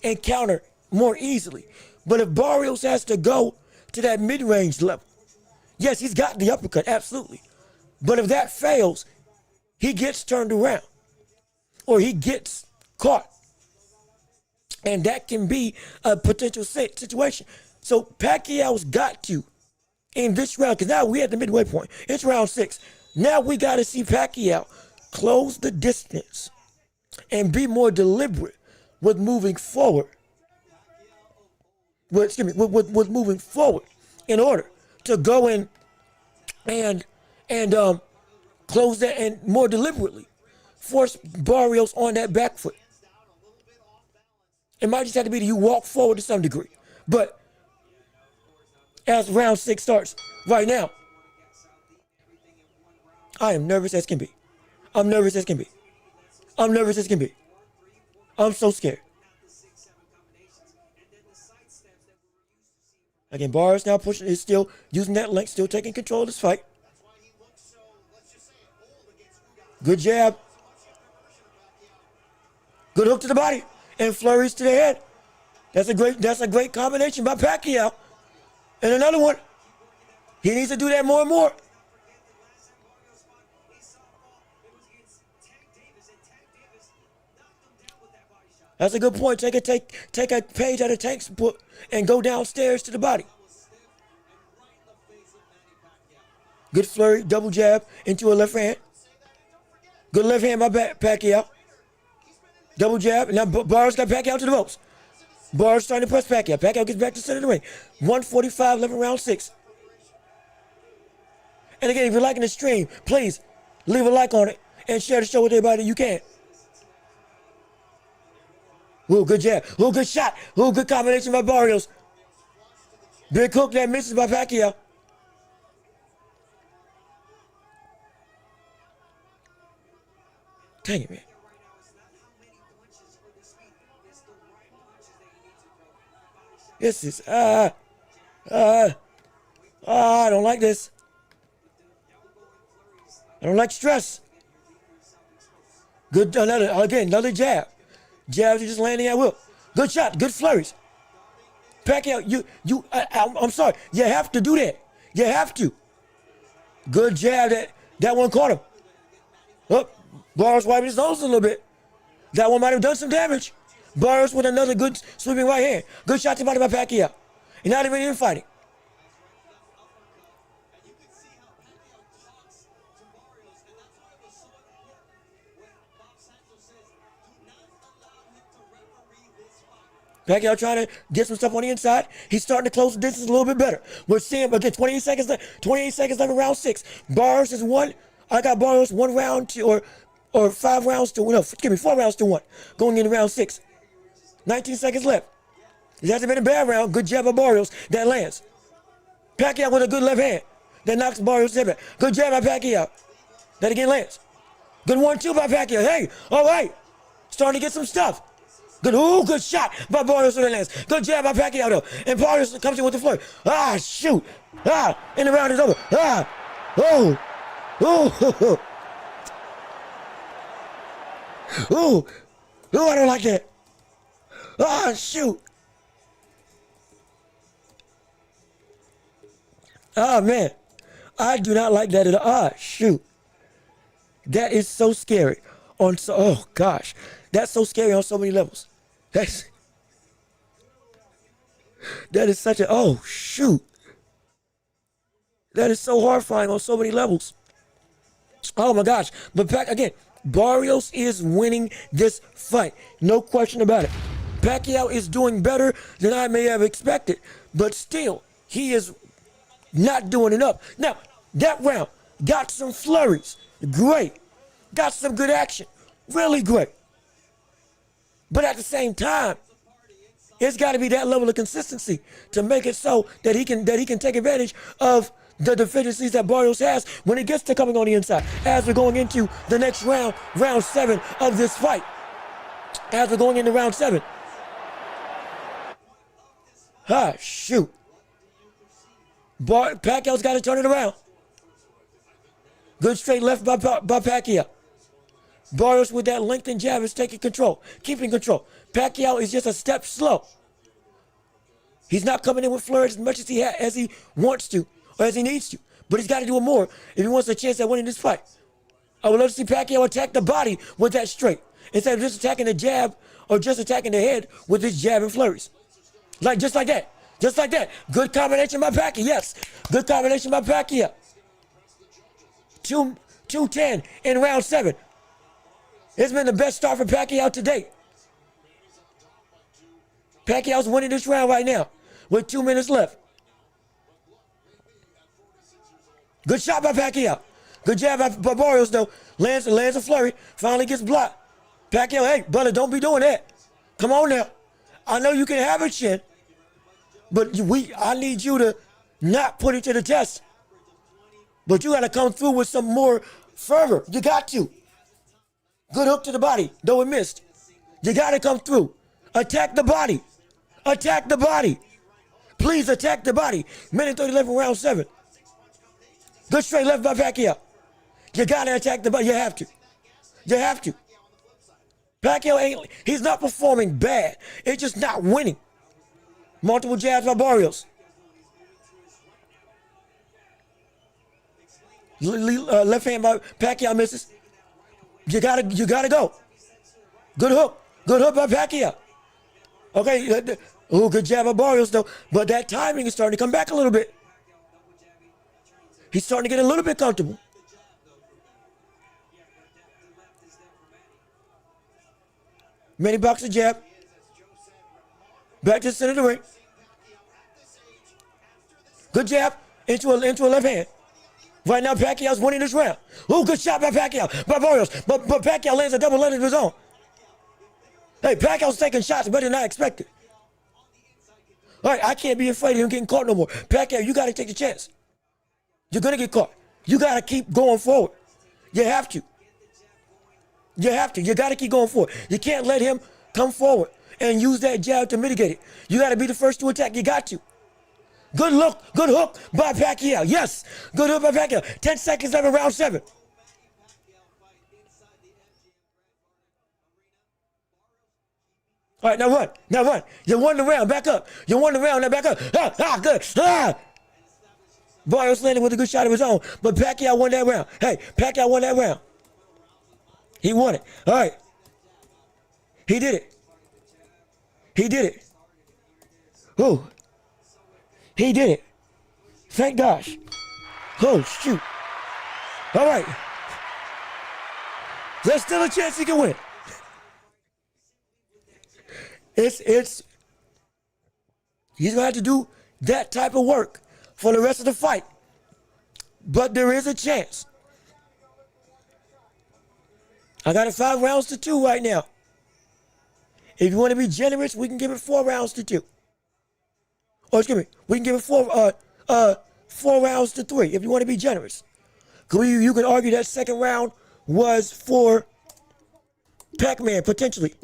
and counter more easily. But if Barrios has to go to that mid-range level, yes, he's got the uppercut, absolutely. But if that fails, he gets turned around or he gets caught. And that can be a potential situation. So Pacquiao's got to, in this round, because now we're at the midway point. It's round 6. Now we got to see Pacquiao close the distance and be more deliberate with moving forward. With moving forward in order to go in and close that and more deliberately force Barrios on that back foot. It might just have to be that you walk forward to some degree. But as round 6 starts right now, I am nervous as can be. I'm nervous as can be. I'm nervous as can be. I'm so scared. Again, Barrios now pushing, is still using that length, still taking control of this fight. Good jab. Good hook to the body and flurries to the head. That's a great combination by Pacquiao. And another one. He needs to do that more and more. That's a good point. Take a page out of Tank's book and go downstairs to the body. Good flurry, double jab into a left hand. Good left hand by Pacquiao. Double jab. Now Barrios got Pacquiao to the ropes. Barrios starting to press Pacquiao. Pacquiao gets back to the center of the ring. 145 left in round 6. And again, if you're liking the stream, please leave a like on it and share the show with everybody you can. Ooh, good jab. Ooh, good shot. Ooh, good combination by Barrios. Big hook that misses by Pacquiao. Dang it, man. This is, I don't like this. I don't like stress. Good, another jab. Jabs are just landing at will. Good shot, good flurries. Pacquiao, I'm sorry, you have to do that. You have to. Good jab, that one caught him. Oh, Barrios wiping his nose a little bit. That one might have done some damage. Barrios with another good sweeping right hand. Good shot to body by Pacquiao. You're not even fighting. Pacquiao trying to get some stuff on the inside. He's starting to close the distance a little bit better. We're seeing, again, 28 seconds left in round 6. Barrios is 1. I got Barrios 1 round to, or 5 rounds to, no, give me 4 rounds to 1. Going into round 6. 19 seconds left. It hasn't been a bad round. Good jab by Barrios. That lands. Pacquiao with a good left hand. That knocks Barrios' head back. Good jab by Pacquiao. That again lands. Good 1-2 by Pacquiao. Hey, all right. Starting to get some stuff. Good shot by Barrios when it lands. Good jab by Pacquiao though. And Barrios comes in with the flurry. Ah, shoot. Ah, and the round is over. Ah, oh, oh, oh, oh, I don't like that. Ah, shoot. Ah, man. I do not like that at all. Ah, shoot. That is so scary. Oh, gosh. That's so scary on so many levels. That is such a, oh, shoot. That is so horrifying on so many levels. Oh, my gosh. But back again, Barrios is winning this fight. No question about it. Pacquiao is doing better than I may have expected. But still, he is not doing enough. Now, that round got some flurries. Great. Got some good action. Really great. But at the same time, it's got to be that level of consistency to make it so that he can take advantage of the deficiencies that Barrios has when it gets to coming on the inside. As we're going into the next round, round 7 of this fight. As we're going into round 7. Ah, shoot. Pacquiao's got to turn it around. Good straight left by Pacquiao. Barrios with that lengthened jab is taking control, keeping control. Pacquiao is just a step slow. He's not coming in with flurries as much as he wants to or as he needs to. But he's got to do it more if he wants a chance at winning this fight. I would love to see Pacquiao attack the body with that straight instead of just attacking the jab or just attacking the head with his jab and flurries. Just like that. Just like that. Good combination by Pacquiao. Yes. Good combination by Pacquiao. 2-10 in round 7. It's been the best start for Pacquiao to date. Pacquiao's winning this round right now with 2 minutes left. Good shot by Pacquiao. Good jab by Barrios, though. Lands a flurry. Finally gets blocked. Pacquiao, hey, brother, don't be doing that. Come on now. I know you can have a chin, but I need you to not put it to the test. But you got to come through with some more fervor. You got to. Good hook to the body, though it missed. You got to come through. Attack the body. Attack the body. Please attack the body. Minute 30 left in round 7. Good straight left by Pacquiao. You got to attack the body. You have to. You have to. Pacquiao he's not performing bad. It's just not winning. Multiple jabs by Barrios. Left hand by Pacquiao misses. You gotta go. Good hook by Pacquiao. Okay, good jab by Barrios though, but that timing is starting to come back a little bit. He's starting to get a little bit comfortable. Many boxer jab. Back to the center of the ring. Good jab into a left hand. Right now, Pacquiao's winning this round. Oh, good shot by Pacquiao, by Barrios. But Pacquiao lands a double leg of his own. Hey, Pacquiao's taking shots better than I expected. All right, I can't be afraid of him getting caught no more. Pacquiao, you got to take the chance. You're going to get caught. You got to keep going forward. You have to. You have to. You got to keep going forward. You can't let him come forward and use that jab to mitigate it. You got to be the first to attack. You got to. Good hook by Pacquiao. Yes, good hook by Pacquiao. 10 seconds left in round 7. All right, now run. You won the round, back up. You won the round, now back up. Good. Barrios landed with a good shot of his own, but Pacquiao won that round. Hey, Pacquiao won that round. He won it. All right. He did it. Ooh. He did it. Thank gosh. Oh, shoot. All right. There's still a chance he can win. He's going to have to do that type of work for the rest of the fight. But there is a chance. I got it 5 rounds to 2 right now. If you want to be generous, we can give it 4 rounds to 2. Oh, excuse me. We can give it 4 rounds to 3 if you want to be generous. You can argue that second round was for Pac-Man, potentially.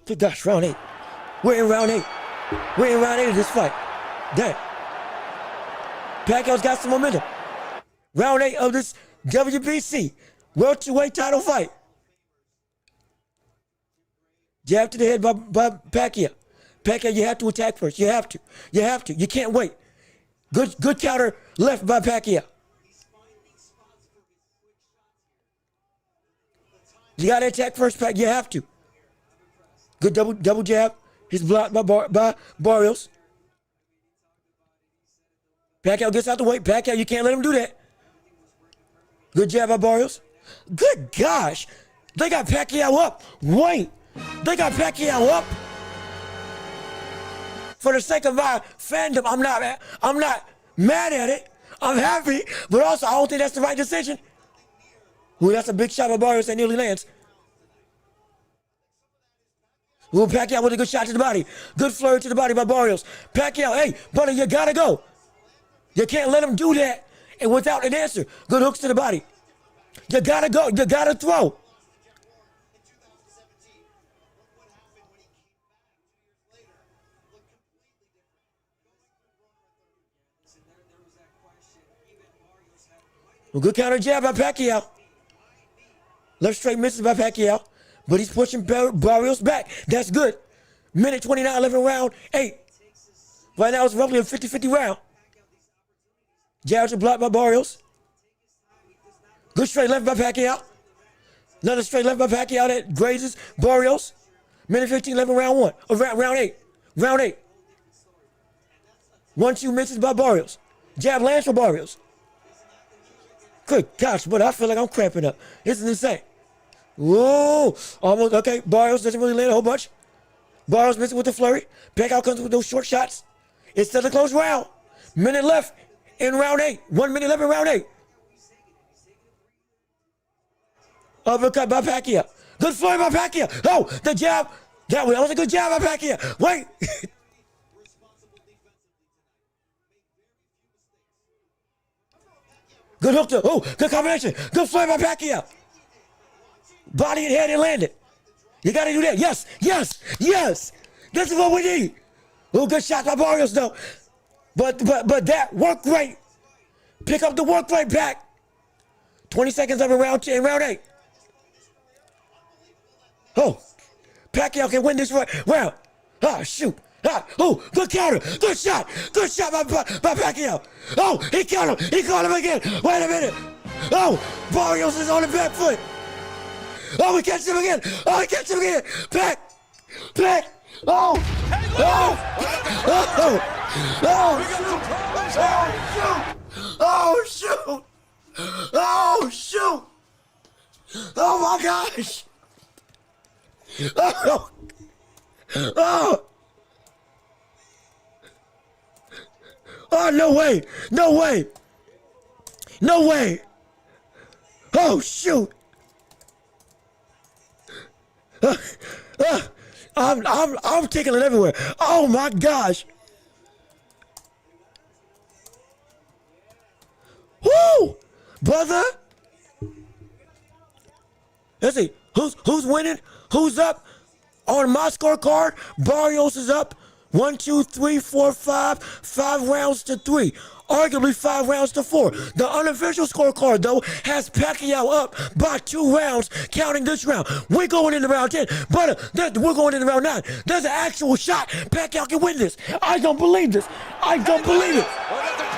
Good gosh, round 8. We're in round 8. We're in round 8 of this fight. Damn. Pacquiao's got some momentum. Round 8 of this WBC Welterweight title fight. Jab to the head by Pacquiao. Pacquiao, you have to attack first. You have to. You have to. You can't wait. Good counter left by Pacquiao. You got to attack first, Pacquiao. You have to. Good double jab. He's blocked by Barrios. Pacquiao gets out the way. Pacquiao, you can't let him do that. Good jab by Barrios. Good gosh. They got Pacquiao up. Wait. They got Pacquiao up. For the sake of my fandom, I'm not mad at it. I'm happy, but also I don't think that's the right decision. Ooh, that's a big shot by Barrios that nearly lands. Ooh, Pacquiao with a good shot to the body. Good flurry to the body by Barrios. Pacquiao, hey, buddy, you gotta go. You can't let him do that and without an answer. Good hooks to the body. You gotta go. You gotta throw. Well, good counter jab by Pacquiao. Left straight misses by Pacquiao, but he's pushing Barrios back. That's good. Minute 29, 11 round 8. Right now it's roughly a 50-50 round. Jabs are blocked by Barrios. Good straight left by Pacquiao. Another straight left by Pacquiao that grazes Barrios. Minute 15, 11 round 1. Or round 8. Round 8. 1-2 misses by Barrios. Jab lands for Barrios. Good gosh, but I feel like I'm cramping up. This is insane. Whoa, almost, okay. Barrios doesn't really land a whole bunch. Barrios missing with the flurry. Pacquiao comes with those short shots. It's still a close round. Minute left in round 8. 1 minute left in round 8. Uppercut by Pacquiao. Good flurry by Pacquiao. Oh, the jab. That was a good jab by Pacquiao. Wait. Good hook to, oh, good combination. Good flurry by Pacquiao. Body and head and landed. You got to do that. Yes, yes, yes. This is what we need. Oh, good shot by Barrios though. But that work rate. Pick up the work rate back. 20 seconds of round 8. Oh, Pacquiao can win this round. Ah, shoot. Ah, oh, good counter. Good shot. Good shot by Pacquiao. Oh, he caught him. He caught him again. Wait a minute. Oh, Barrios is on the back foot. Oh, we catch him again. Oh, we catch him again. Back. Oh. Oh, shoot. Oh, shoot. Oh, my gosh. Oh. Oh, no way. No way. No way. Oh, shoot. I'm tickling everywhere. Oh my gosh. Woo! Brother. Let's see. Who's winning? Who's up? On my scorecard, Barrios is up. 1, 2, 3, 4, 5. 5 rounds to 3. Arguably 5 rounds to 4. The unofficial scorecard, though, has Pacquiao up by 2 rounds, counting this round. We're going into round 10, but we're going into round 9. There's an actual shot. Pacquiao can win this. I don't believe this. I don't believe it.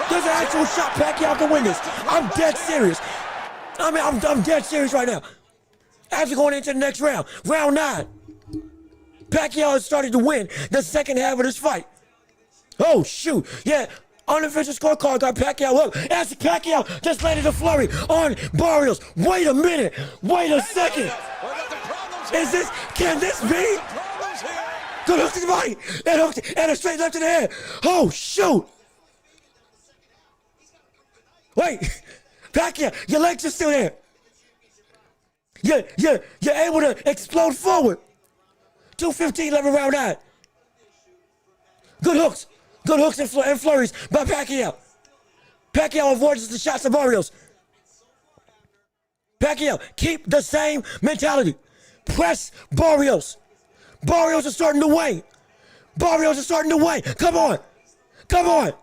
There's an actual shot. Pacquiao can win this. I'm dead serious. I mean, I'm dead serious right now. After going into the next round, round 9, Pacquiao has started to win the second half of this fight. Oh, shoot. Yeah. Unofficial scorecard got Pacquiao up. As Pacquiao just landed a flurry on Barrios. Wait a minute. Wait a second. Can this be? Good hook to the body. And a straight left to the head. Oh, shoot. Wait. Pacquiao, your legs are still there. You're able to explode forward. 2:15, 11 round 9. Good hooks. Good hooks and flurries by Pacquiao. Pacquiao avoids the shots of Barrios. Pacquiao, keep the same mentality. Press Barrios. Barrios is starting to wane. Barrios is starting to wane. Come on. Come on.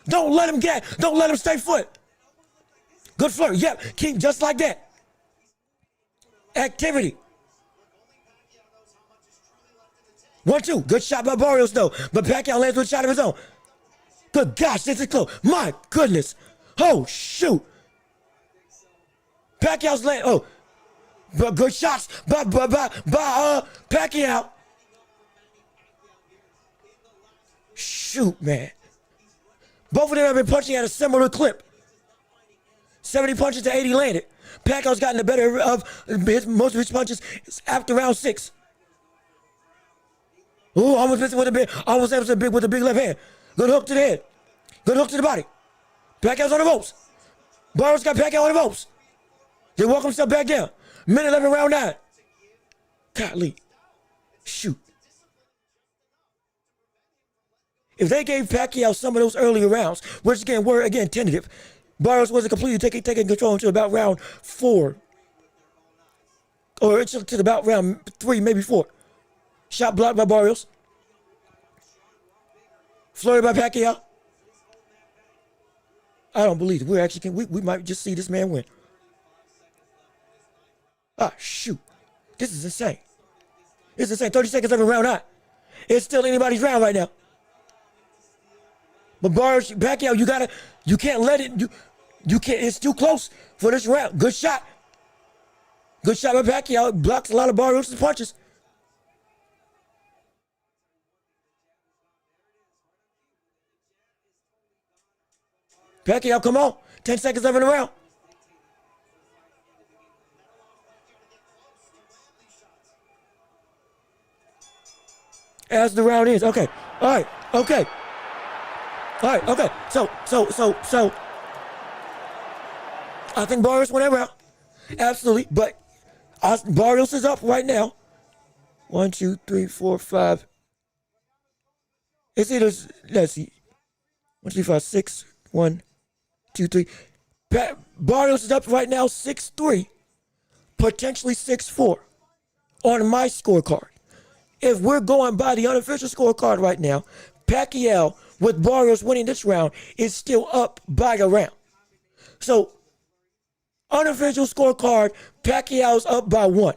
Don't let him stay foot. Good flurry. Yep, keep just like that. activity. 1-2. Good shot by Barrios, though. But Pacquiao lands with a shot of his own. Good gosh, this is close. My goodness. Oh, shoot. Pacquiao's land. Oh, but good shots by Pacquiao. Shoot, man. Both of them have been punching at a similar clip. 70 punches to 80 landed. Pacquiao's gotten the better of most of his punches after round 6. Ooh, almost missing with a big, almost with a big left hand. Good hook to the head. Good hook to the body. Pacquiao's on the ropes. Barrios got Pacquiao on the ropes. They walk himself back down. Minute 11, round 9. Golly. Shoot. If they gave Pacquiao some of those earlier rounds, which again were tentative, Barrios wasn't completely taking control until about round 4. Or until about round 3, maybe 4. Shot blocked by Barrios. Flurry by Pacquiao. I don't believe it. We might just see this man win. Ah, shoot. This is insane. This is insane. 30 seconds of a round 9. It's still anybody's round right now. But Barrios, Pacquiao, you can't let it, you can't, it's too close for this round. Good shot. Good shot by Pacquiao. Blocks a lot of Barrios' punches. Pacquiao, come on. 10 seconds left in the round. As the round ends. Okay. All right. Okay. All right. Okay. So. I think Barrios won that round. Absolutely. But Barrios is up right now. 1, 2, 3, 4, 5. It's either, let's see. 1, 2, 3, 5, 6. 1, 2, 3. Barrios is up right now 6-3, potentially 6-4 on my scorecard. If we're going by the unofficial scorecard right now, Pacquiao, with Barrios winning this round, is still up by a round. So, unofficial scorecard, Pacquiao's up by 1.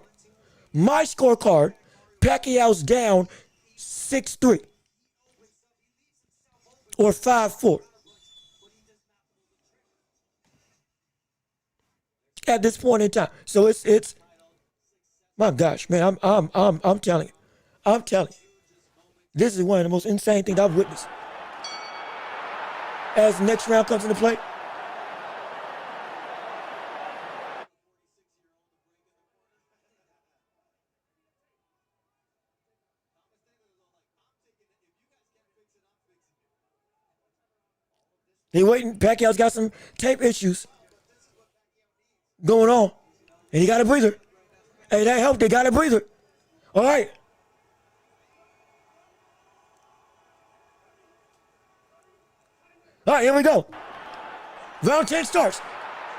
My scorecard, Pacquiao's down 6-3 or 5-4. At this point in time. So it's my gosh, man, I'm telling you. I'm telling you. This is one of the most insane things I've witnessed. As the next round comes into play. They waiting. Pacquiao's got some tape issues going on. And he got a breather. Hey, that helped. They got a breather. All right. All right, here we go. Round 10 starts.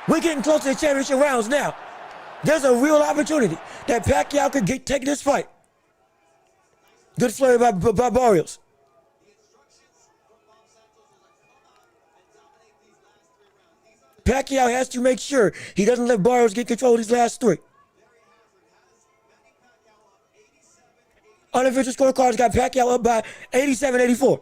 We're getting close to the championship rounds now. There's a real opportunity that Pacquiao could take this fight. Good flurry by Barrios. Pacquiao has to make sure he doesn't let Barrios get control of these last 3. Unofficial scorecards got Pacquiao up by 87-84.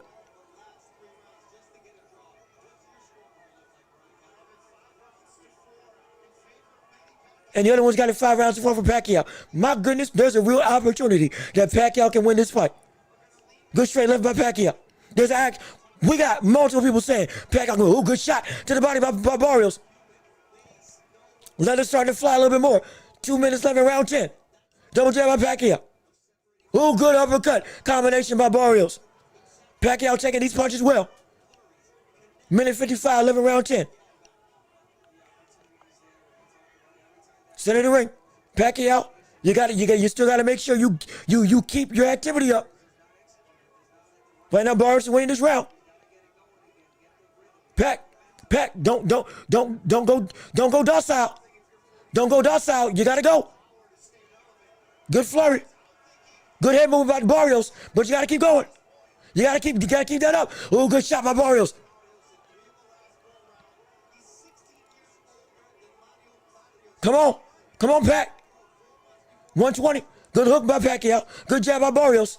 And the other one's got it 5 rounds to 4 for Pacquiao. My goodness, there's a real opportunity that Pacquiao can win this fight. Good straight left by Pacquiao. There's an act. We got multiple people saying Pacquiao, oh, good shot to the body by Barrios. Leather starting to fly a little bit more. 2 minutes left in round 10. Double jab by Pacquiao. Oh, good uppercut combination by Barrios. Pacquiao taking these punches well. Minute 55 left in round 10. Center of the ring. Pacquiao, you still gotta make sure you keep your activity up. Right now, Barrios is winning this round. Pac, don't go docile. Don't go docile. You gotta go. Good flurry. Good head movement by Barrios, but you gotta keep going. You gotta keep that up. Oh, good shot by Barrios. Come on, Pac. 120. Good hook by Pacquiao. Good jab by Barrios.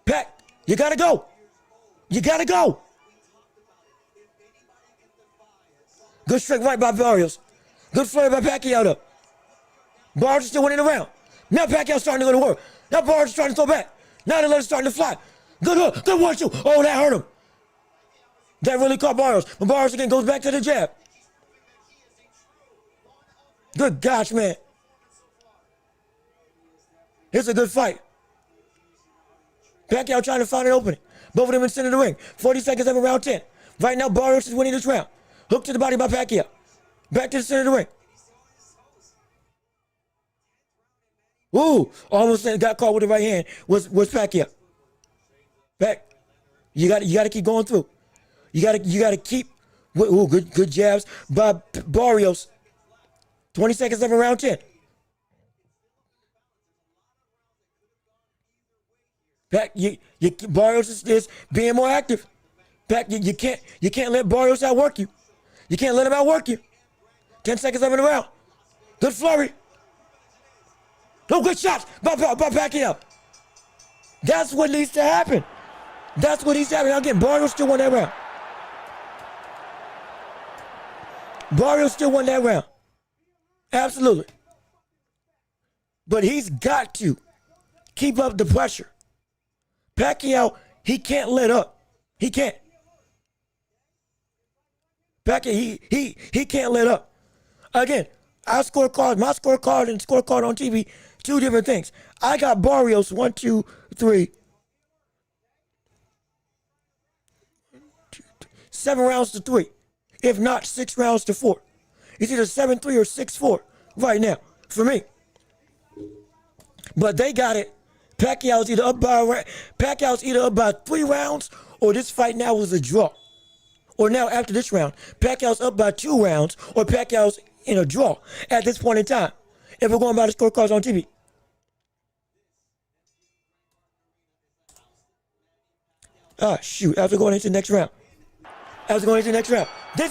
Pac, you gotta go. You gotta go. Good straight right by Barrios. Good flurry by Pacquiao though. Barrios still winning the round. Now Pacquiao's starting to go to work. Now Barrios is starting to throw back. Now the legs starting to fly. Good hook. Good 1-2. Oh, that hurt him. That really caught Barrios. But Barrios again goes back to the jab. Good gosh, man. It's a good fight. Pacquiao trying to find an opening. Both of them in the center of the ring. 40 seconds left in round 10. Right now, Barrios is winning this round. Hook to the body by Pacquiao. Back to the center of the ring. Ooh, almost got caught with the right hand. Was Pacquiao. Back. You got to keep going through. You got to keep. Ooh, good jabs by Barrios. 20 seconds left in round 10. Back, Barrios is being more active. Back, you can't let Barrios outwork you. You can't let him outwork you. 10 seconds left in the round. Good flurry. No good shots by Pacquiao. That's what needs to happen. That's what needs to happen. Again, Barrios still won that round. Barrios still won that round. Absolutely. But he's got to keep up the pressure. Pacquiao, he can't let up. He can't. Pacquiao, he can't let up. Again, my scorecard and scorecard on TV, two different things. I got Barrios 1, 2, 3. 7 rounds to 3. If not, 6 rounds to 4. It's either 7-3 or 6-4 right now for me. But they got it. Pacquiao's either up by 3 rounds, or this fight now was a draw. Or now after this round, Pacquiao's up by 2 rounds, or Pacquiao's in a draw at this point in time. If we're going by the scorecards on TV. Ah, shoot, after going into the next round. This is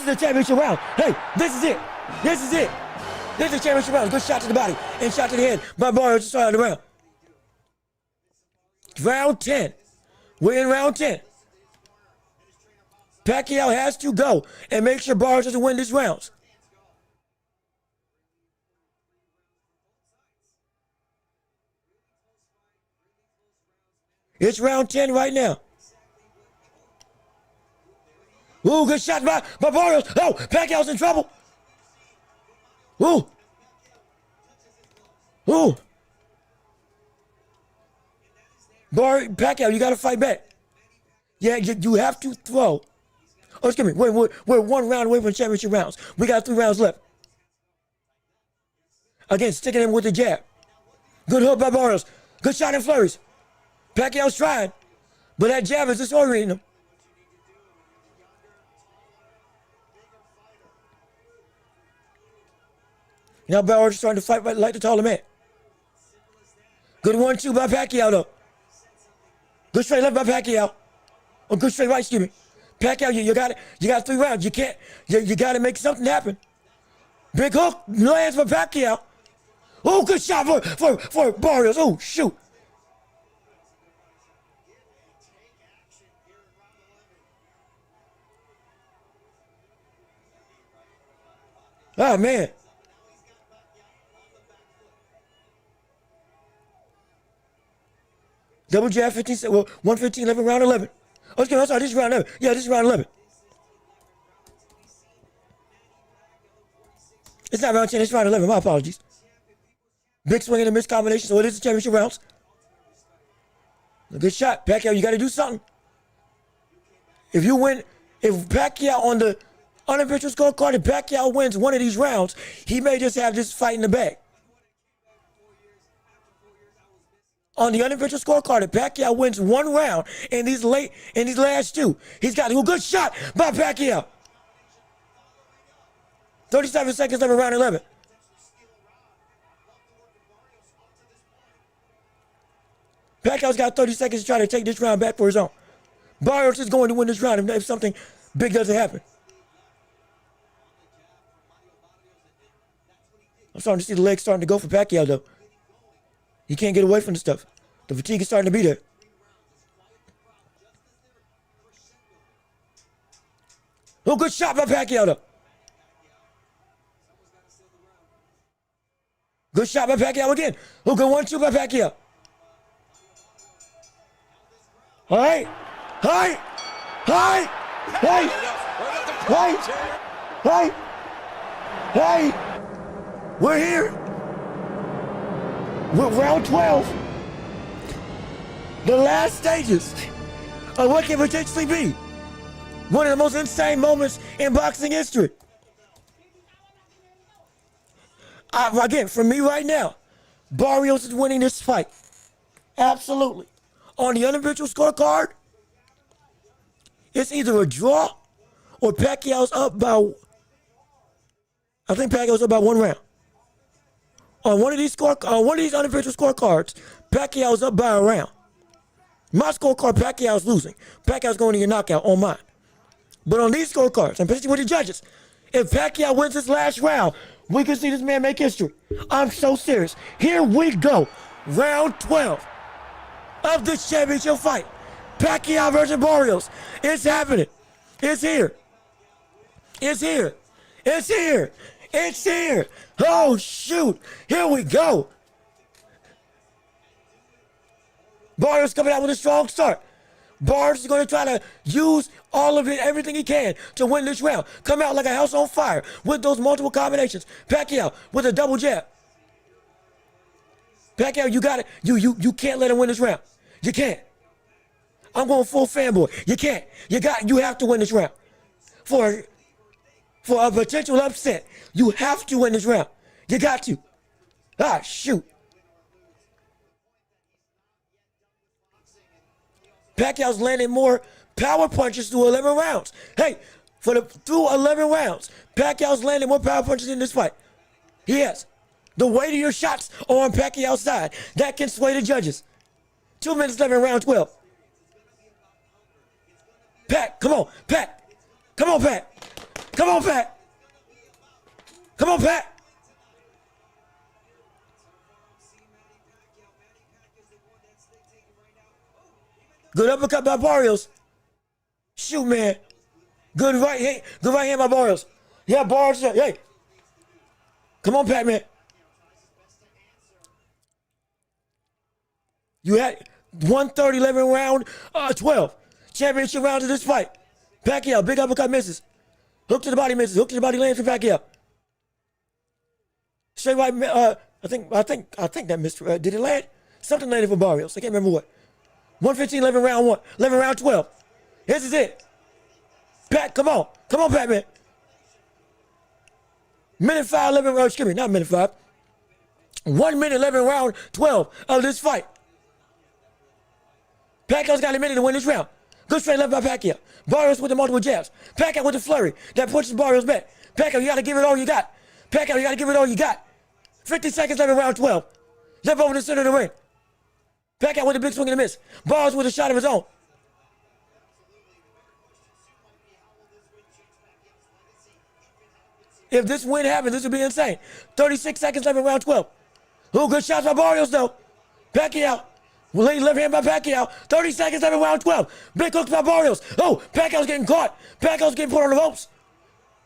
the championship round. Hey, this is it. This is the championship round. Good shot to the body and shot to the head by Barrios to start out the round. Round 10. We're in round 10. Pacquiao has to go and make sure Barrios doesn't win these rounds. It's round 10 right now. Ooh, good shot by Barrios. Oh, Pacquiao's in trouble. Ooh. Pacquiao, you got to fight back. Yeah, you have to throw. Oh, excuse me. We're 1 round away from championship rounds. We got 3 rounds left. Again, sticking him with the jab. Good hook by Barrios. Good shot and flurries. Pacquiao's trying, but that jab is disorienting him. Now Barrios is starting to fight like the taller man. Good 1-2 by Pacquiao though. Good straight left by Pacquiao. Or good straight right, excuse me. Pacquiao, you got 3 rounds. You got to make something happen. Big hook lands for Pacquiao. Oh, good shot for Barrios. Oh, shoot. Oh, man. Double jab, 115, 11, round 11. Oh, I'm sorry, this is round 11. Yeah, this is round 11. It's not round 10, it's round 11. My apologies. Big swing and a missed combination, so it is the championship rounds. A good shot. Pacquiao, you got to do something. If Pacquiao on the unofficial scorecard, if Pacquiao wins one of these rounds, he may just have this fight in the bag. On the unofficial scorecard, if Pacquiao wins 1 round in these last 2, he's got a good shot by Pacquiao. 37 seconds left in round 11. Pacquiao's got 30 seconds to try to take this round back for his own. Barrios is going to win this round if something big doesn't happen. starting to see the legs starting to go for Pacquiao, though. He can't get away from the stuff. The fatigue is starting to be there. Oh, good shot by Pacquiao, though. Good shot by Pacquiao again. Oh, good 1-2 by Pacquiao. All right. Hi. Hi. Hey. Hey. Hey. Hey. We're here. We're round 12. The last stages of what can potentially be one of the most insane moments in boxing history. Again, for me right now, Barrios is winning this fight. Absolutely. On the individual scorecard, it's either a draw or Pacquiao's up by, I think Pacquiao's up by 1 round. On one of these individual scorecards, Pacquiao's up by a round. My scorecard, Pacquiao's losing. Pacquiao's going to get knockout on mine. But on these scorecards, I'm pitching with the judges. If Pacquiao wins this last round, we can see this man make history. I'm so serious. Here we go. Round 12 of this championship fight. Pacquiao versus Barrios. It's happening. It's here. It's here. It's here. It's here. Oh, shoot. Here we go. Barrios coming out with a strong start. Barrios is going to try to use all of it, everything he can to win this round. Come out like a house on fire with those multiple combinations. Pacquiao with a double jab. Pacquiao, you got it. You can't let him win this round. You can't. I'm going full fanboy. You can't. You have to win this round. For a potential upset, you have to win this round. You got to. Ah, shoot. Pacquiao's landing more power punches through 11 rounds. Hey, through 11 rounds, Pacquiao's landing more power punches in this fight. He has. The weight of your shots are on Pacquiao's side. That can sway the judges. 2 minutes left in round 12. Pat, come on, Pat. Come on, Pat. Come on, Pat. Come on, Pat. Good uppercut by Barrios. Shoot, man. Good right hand by Barrios. Yeah, Barrios. Hey. Come on, Pat, man. You had 130, 11 round, 12. Championship round of this fight. Pacquiao, big uppercut misses. Hook to the body misses. Hook to the body lands for Pacquiao. Straight right, I think that missed. Did it land? Something landed for Barrios. I can't remember what. 115, 11 round 1. 11 round 12. This is it. Pat, come on. Come on, Pat, man. Minute 5, 11 round, excuse me, not minute 5. 1 minute, 11 round 12 of this fight. Pacquiao's got a minute to win this round. Good straight left by Pacquiao. Barrios with the multiple jabs. Pacquiao with the flurry that pushes Barrios back. Pacquiao, you got to give it all you got. Pacquiao, you got to give it all you got. 50 seconds left in round 12. Left over the center of the ring. Pacquiao with a big swing and a miss. Barrios with a shot of his own. If this win happens, this would be insane. 36 seconds left in round 12. Oh, good shots by Barrios, though. Pacquiao. Left hand by Pacquiao. 30 seconds left in round 12. Big hooks by Barrios. Oh, Pacquiao's getting caught. Pacquiao's getting put on the ropes.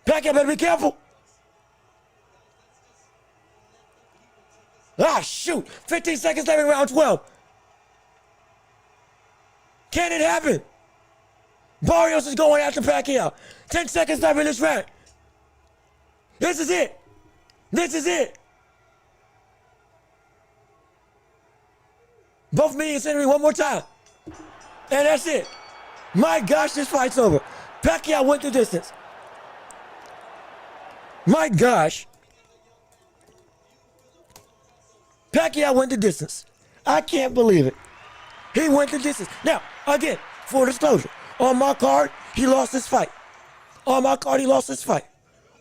Pacquiao better be careful. Ah, shoot. 15 seconds left in round 12. Can it happen? Barrios is going after Pacquiao. 10 seconds left in this round. This is it. This is it. Both me and Henry one more time. And that's it. My gosh, this fight's over. Pacquiao went the distance. My gosh. Pacquiao went the distance. I can't believe it. He went the distance. Now, again, full disclosure. On my card, he lost this fight. On my card, he lost this fight.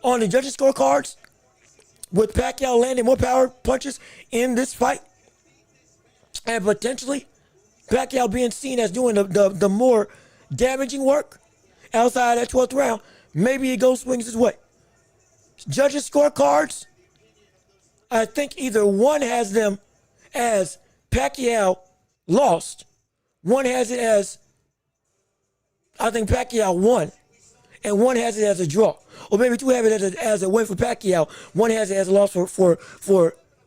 On the judges' scorecards, with Pacquiao landing more power punches in this fight, and potentially Pacquiao being seen as doing the more damaging work outside that 12th round, maybe he goes swings his way. Judges' scorecards, I think either one has them as Pacquiao lost. One has it as, I think Pacquiao won. And one has it as a draw. Or maybe two have it as a win for Pacquiao. One has it as a loss for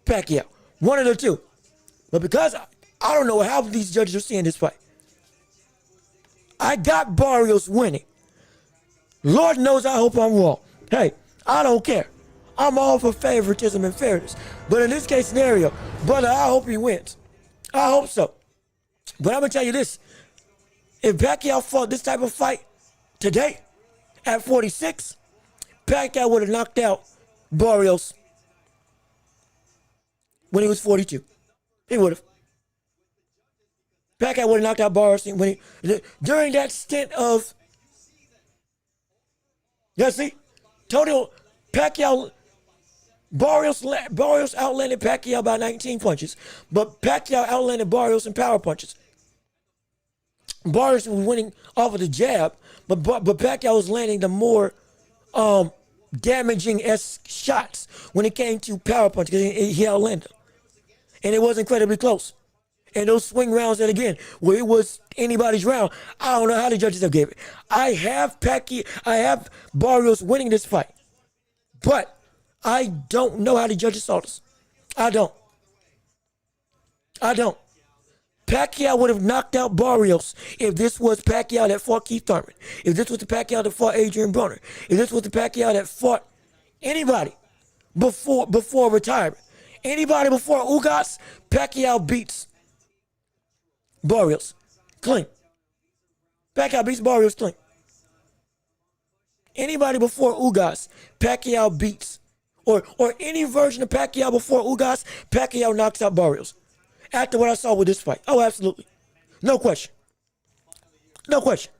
Pacquiao. One of the two. But because I don't know how these judges are seeing this fight. I got Barrios winning. Lord knows I hope I'm wrong. Hey, I don't care. I'm all for favoritism and fairness. But in this case scenario, brother, I hope he wins. I hope so. But I'm going to tell you this. If Pacquiao fought this type of fight today at 46, Pacquiao would have knocked out Barrios when he was 42. He would have. Pacquiao would have knocked out Barrios during that stint of, yeah, see, total Pacquiao, Barrios outlanded Pacquiao by 19 punches, but Pacquiao outlanded Barrios in power punches. Barrios was winning off of the jab, but Pacquiao was landing the more damaging shots when it came to power punches because he outlanded them. And it was incredibly close. And those swing rounds, and again, where it was anybody's round, I don't know how the judges have gave it. I have Barrios winning this fight, but I don't know how the judges saw this. I don't. Pacquiao would have knocked out Barrios if this was Pacquiao that fought Keith Thurman. If this was the Pacquiao that fought Adrian Broner. If this was the Pacquiao that fought anybody before retirement. Anybody before Ugas, Pacquiao beats Barrios clean. Pacquiao beats Barrios clean. Anybody before Ugas, Pacquiao beats. Or any version of Pacquiao before Ugas, Pacquiao knocks out Barrios. After what I saw with this fight. Oh, absolutely. No question. No question.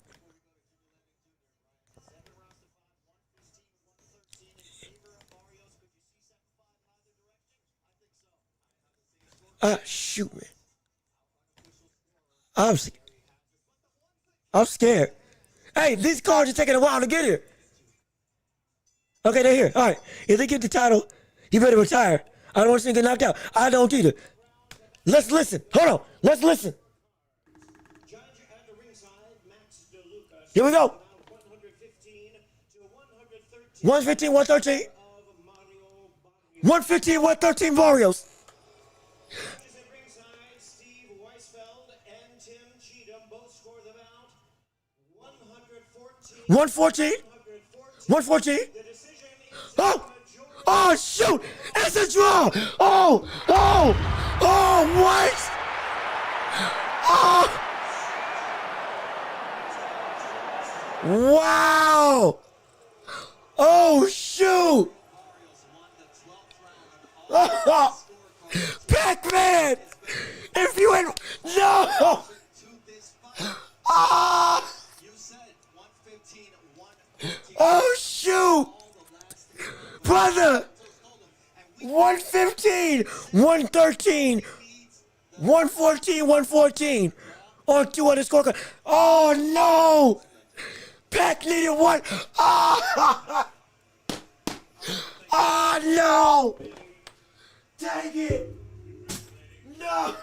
Shoot, man. I'm scared. Hey, these cards are taking a while to get here. Okay, they're here. All right. If they get the title, he better retire. I don't want to see him get knocked out. I don't either. Let's listen. Hold on. Let's listen. Here we go. 115, 113. 115, 113 Barrios. 114. 114. Oh, shoot. It's a draw. What? Wow. Oh, shoot. Pac-Man. If you had, no. Oh, shoot. Brother. 115, 113, 114, 114 on 2 on the scorecard. Oh, no. Pac needed one. Oh, no. Dang it. No.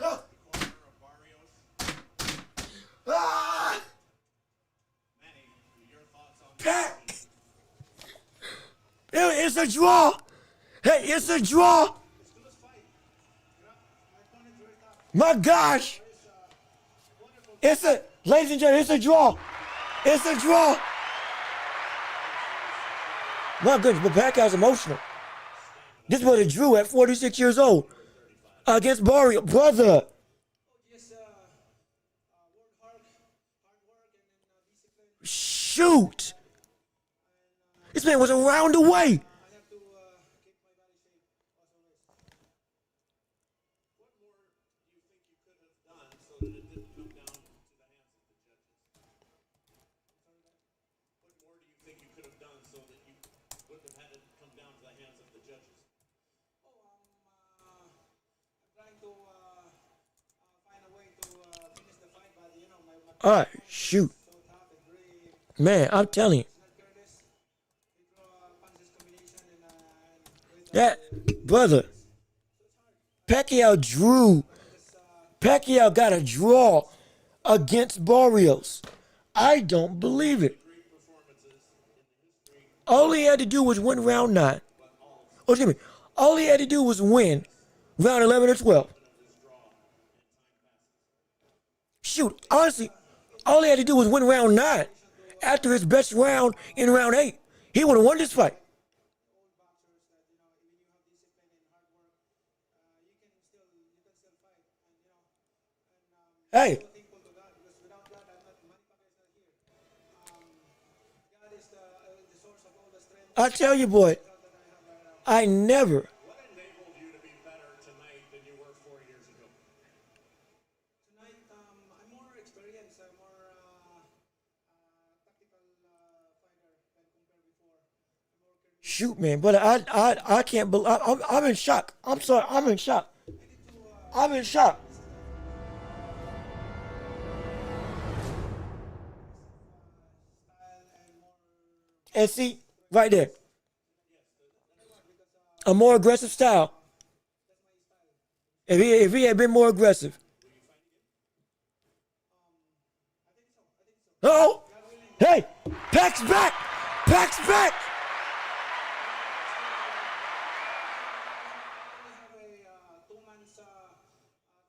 Pac. It's a draw. Hey, it's a draw. My gosh. Ladies and gentlemen, it's a draw. It's a draw. My goodness, but Pacquiao's emotional. This is what it drew at 46 years old against Barrios. Brother. Shoot. This man was a round away. All right, shoot. Man, I'm telling you. That, brother, Pacquiao drew. Pacquiao got a draw against Barrios. I don't believe it. All he had to do was win round 9. Oh, excuse me. All he had to do was win round 11 or 12. Shoot, honestly, all he had to do was win round 9 after his best round in round 8. He would have won this fight. Hey, I tell you, boy, I never. What enabled you to be better tonight than you were 4 years ago? Tonight, I'm more experienced. I'm more tactical fighter than compared before. Shoot, man, but I can't believe. I'm in shock. I'm sorry, I'm in shock. I'm in shock. And see, right there, a more aggressive style. If he had been more aggressive. Oh, hey, Pac's back. Pac's back. I have a 2 months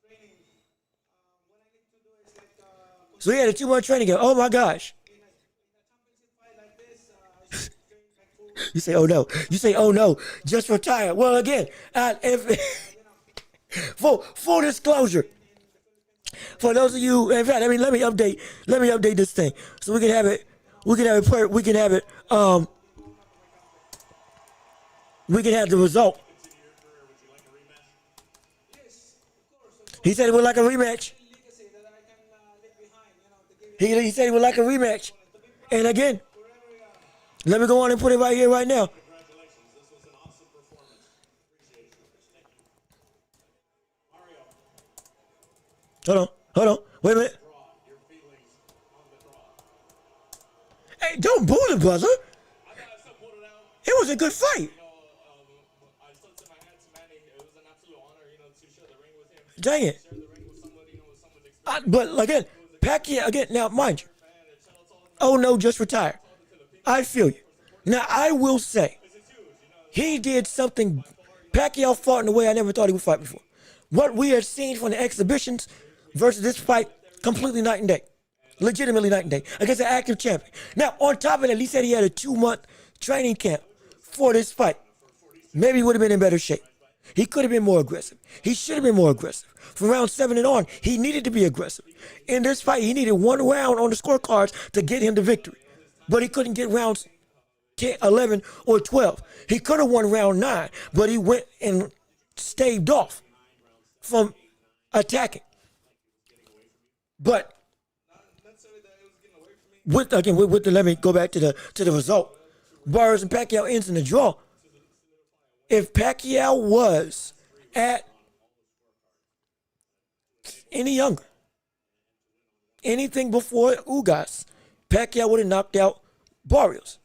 training. What I need to do is like So he had a 2-month training camp. Oh my gosh. in a championship fight like this, I should train like full. You say, oh no. You say, oh no. Just retire. Well, again, if full disclosure. For those of you, in fact, let me update this thing so we can have it. We can have the result. He said it would like a rematch. Legacy that I can leave behind, to give He said he would like a rematch. And again, let me go on and put it right here, right now. Congratulations. This was an awesome performance. Appreciate you. Mario, Hold on. Wait a minute. draw. Your feelings on the draw. Hey, don't boo the brother. I still pulled it out. It was a good fight. I still tip my hat to Manny. It was an absolute honor, to share the ring with him. Dang it. Share the ring with somebody, with someone's experience. But again, Pacquiao, again, now mind you. Oh no, just retire. I feel you. Now I will say, he did something. Pacquiao fought in a way I never thought he would fight before. What we have seen from the exhibitions versus this fight, completely night and day. Legitimately night and day. Against an active champion. Now, on top of that, he said he had a 2-month training camp for this fight. Maybe he would have been in better shape. He could have been more aggressive. He should have been more aggressive. From round 7 and on, he needed to be aggressive. In this fight, he needed 1 round on the scorecards to get him the victory. But he couldn't get rounds 10, 11, or 12. He could have won round 9, but he went and staved off from attacking. But let me go back to the result. Barrios and Pacquiao ends in a draw. If Pacquiao was at any younger, anything before Ugas, Pacquiao would have knocked out Barrios.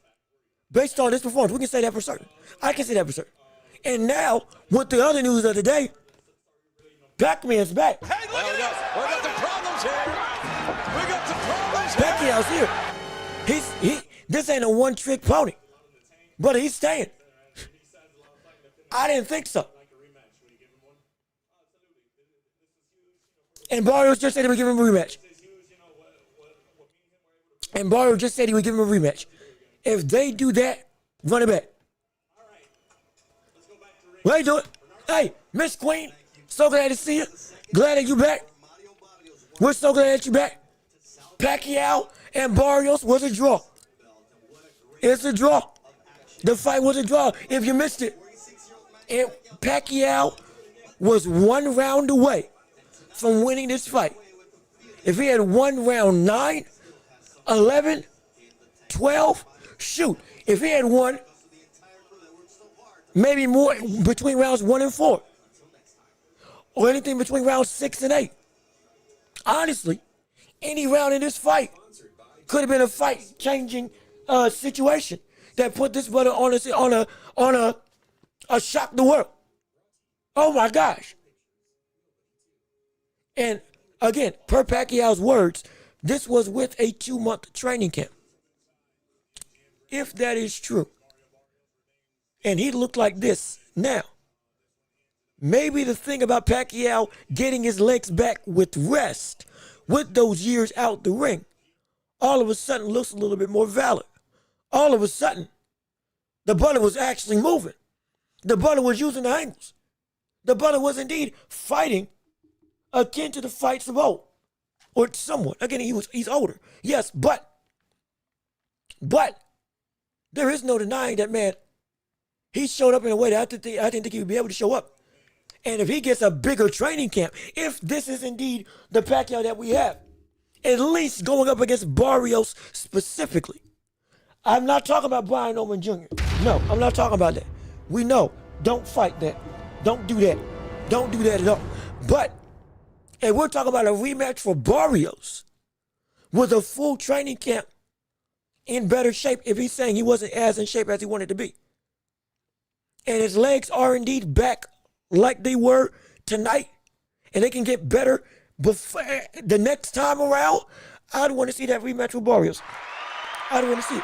Based on this performance, we can say that for certain. I can say that for certain. And now, with the other news of the day, Pac-Man's back. Hey, look at this. We got some problems here. We got some problems here. Pacquiao's here. This ain't a one-trick pony. But he's staying. I didn't think so. And Barrios just said he would give him a rematch. If they do that, run it back. Well, you do it. Hey, Miss Queen, so glad to see you. Glad that you back. We're so glad that you back. Pacquiao and Barrios was a draw. It's a draw. The fight was a draw. If you missed it, Pacquiao was 1 round away from winning this fight. If he had won round 9, 11, 12, shoot. If he had won maybe more between rounds 1 and 4, or anything between rounds 6 and 8, honestly, any round in this fight could have been a fight-changing situation that put this brother on a shock the world. Oh my gosh. And again, per Pacquiao's words, this was with a 2-month training camp. If that is true, and he looked like this now, maybe the thing about Pacquiao getting his legs back with rest, with those years out the ring, all of a sudden looks a little bit more valid. All of a sudden, the brother was actually moving. The brother was using the angles. The brother was indeed fighting akin to the fights of old, or somewhat. Again, he's older, yes, but there is no denying that, man. He showed up in a way that I didn't think he would be able to show up. And if he gets a bigger training camp, if this is indeed the Pacquiao that we have, at least going up against Barrios specifically. I'm not talking about Brian Oman Jr. No, I'm not talking about that. We know, don't fight that. Don't do that. Don't do that at all. But if we're talking about a rematch for Barrios with a full training camp in better shape, if he's saying he wasn't as in shape as he wanted to be, and his legs are indeed back like they were tonight, and they can get better before the next time around, I'd want to see that rematch with Barrios. I'd want to see it.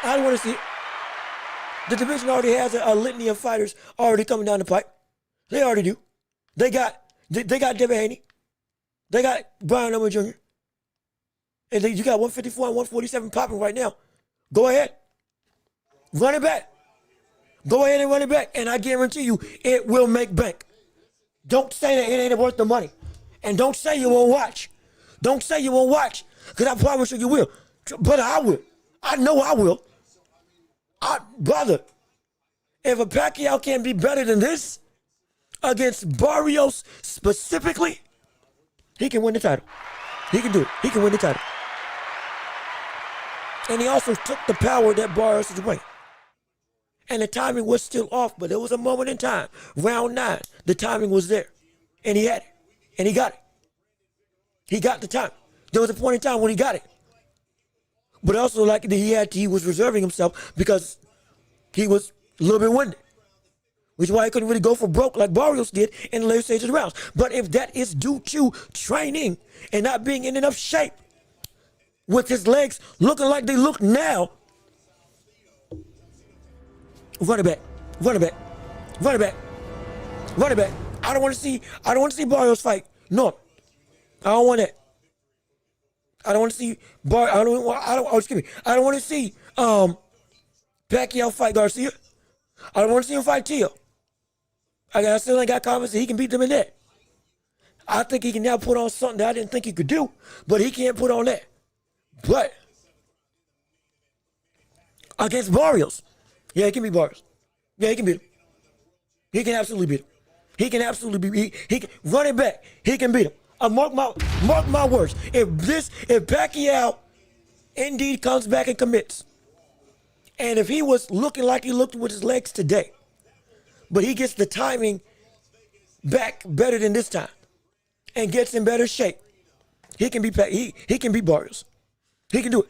I'd want to see it. The division already has a litany of fighters already coming down the pipe. They already do. They got Devin Haney. They got Brian Oman Jr. And you got 154 and 147 popping right now. Go ahead. Run it back. Go ahead and run it back. And I guarantee you, it will make bank. Don't say that it ain't worth the money. And don't say you won't watch. Don't say you won't watch. Because I promise you will. Brother, I will. I know I will. Brother, if a Pacquiao can be better than this against Barrios specifically, he can win the title. He can do it. He can win the title. And he also took the power that Barrios is bringing. And the timing was still off, but there was a moment in time, round 9, the timing was there. And he had it. And he got it. He got the time. There was a point in time when he got it. But also, like, he was reserving himself because he was a little bit winded. Which is why he couldn't really go for broke like Barrios did in the later stages of the rounds. But if that is due to training and not being in enough shape, with his legs looking like they look now, run it back, run it back, run it back, run it back. I don't want to see Barrios fight. No, I don't want that. I don't want to see I don't want to see Pacquiao fight Garcia. I don't want to see him fight Tio. I still ain't got confidence that he can beat them in that. I think he can now put on something that I didn't think he could do, but he can't put on that. But against Barrios, yeah, he can beat Barrios. Yeah, he can beat him. He can absolutely beat him. He can absolutely beat him. He can run it back. He can beat him. Mark my words. If Pacquiao indeed comes back and commits, and if he was looking like he looked with his legs today, but he gets the timing back better than this time, and gets in better shape, he can beat Barrios. He can do it.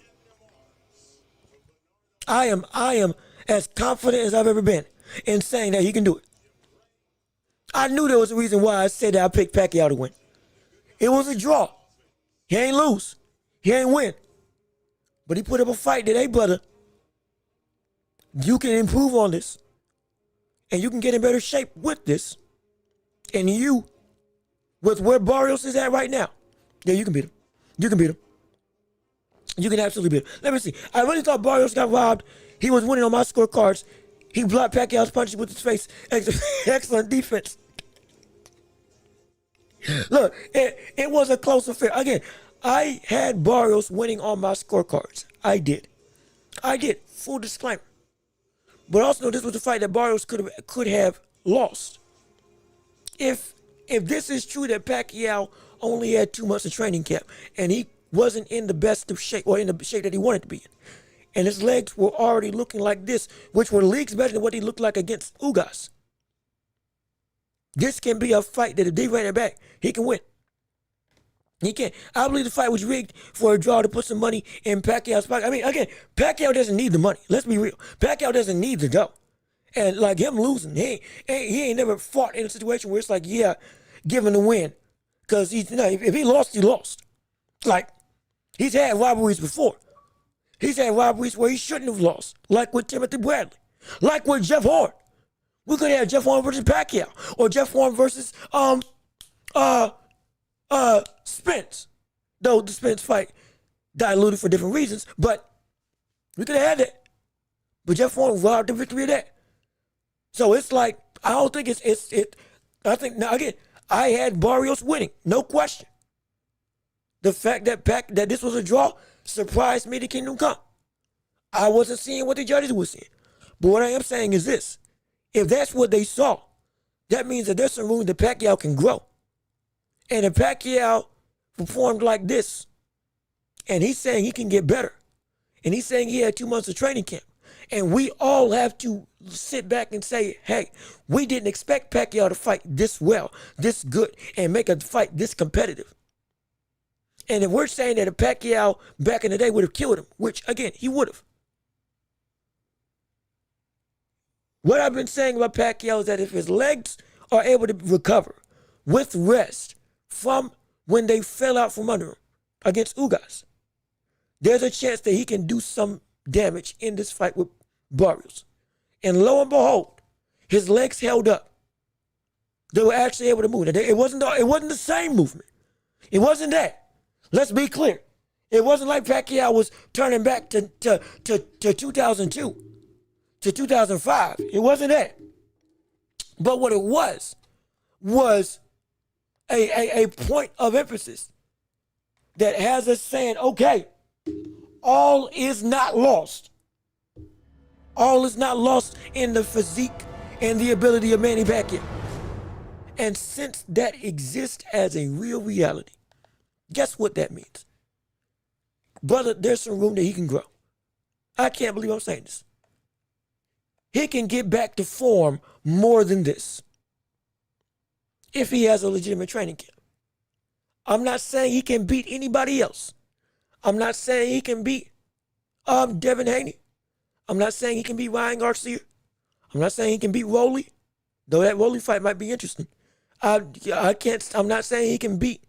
I am as confident as I've ever been in saying that he can do it. I knew there was a reason why I said that I picked Pacquiao to win. It was a draw. He ain't lose. He ain't win. But he put up a fight that, hey, brother, you can improve on this. And you can get in better shape with this. And you, with where Barrios is at right now, yeah, you can beat him. You can beat him. You can absolutely beat him. Let me see. I really thought Barrios got robbed. He was winning on my scorecards. He blocked Pacquiao's punches with his face. Excellent defense. Look, it was a close affair. Again, I had Barrios winning on my scorecards. I did. Full disclaimer. But also know this was a fight that Barrios could have lost. If this is true that Pacquiao only had 2 months of training camp and he wasn't in the best of shape or in the shape that he wanted to be in, and his legs were already looking like this, which were leagues better than what he looked like against Ugas, this can be a fight that if they ran it back, he can win. He can. I believe the fight was rigged for a draw to put some money in Pacquiao's pocket. I mean, again, Pacquiao doesn't need the money. Let's be real. Pacquiao doesn't need the dough. And like him losing, he ain't never fought in a situation where it's like, yeah, give him the win. Because if he lost, he lost. Like, he's had rivalries before. He's had rivalries where he shouldn't have lost, like with Timothy Bradley, like with Jeff Horn. We could have Jeff Horn versus Pacquiao, or Jeff Horn versus Spence. Though the Spence fight diluted for different reasons, but we could have had that. But Jeff Horn robbed the victory of that. So it's like, I don't think I think, now again, I had Barrios winning, no question. The fact that this was a draw surprised me to Kingdom Come. I wasn't seeing what the judges were seeing. But what I am saying is this. If that's what they saw, that means that there's some room that Pacquiao can grow. And if Pacquiao performed like this, and he's saying he can get better, and he's saying he had 2 months of training camp, and we all have to sit back and say, hey, we didn't expect Pacquiao to fight this well, this good, and make a fight this competitive. And if we're saying that a Pacquiao back in the day would have killed him, which, again, he would have. What I've been saying about Pacquiao is that if his legs are able to recover with rest from when they fell out from under him against Ugas, there's a chance that he can do some damage in this fight with Barrios. And lo and behold, his legs held up. They were actually able to move. It wasn't the same movement. It wasn't that. Let's be clear. It wasn't like Pacquiao was turning back to 2002, to 2005. It wasn't that. But what it was a point of emphasis that has us saying, okay, all is not lost. All is not lost in the physique and the ability of Manny Pacquiao. And since that exists as a real reality, guess what that means? Brother, there's some room that he can grow. I can't believe I'm saying this. He can get back to form more than this if he has a legitimate training camp. I'm not saying he can beat anybody else. I'm not saying he can beat Devin Haney. I'm not saying he can beat Ryan Garcia. I'm not saying he can beat Rolly, though that Rolly fight might be interesting. I'm not saying he can beat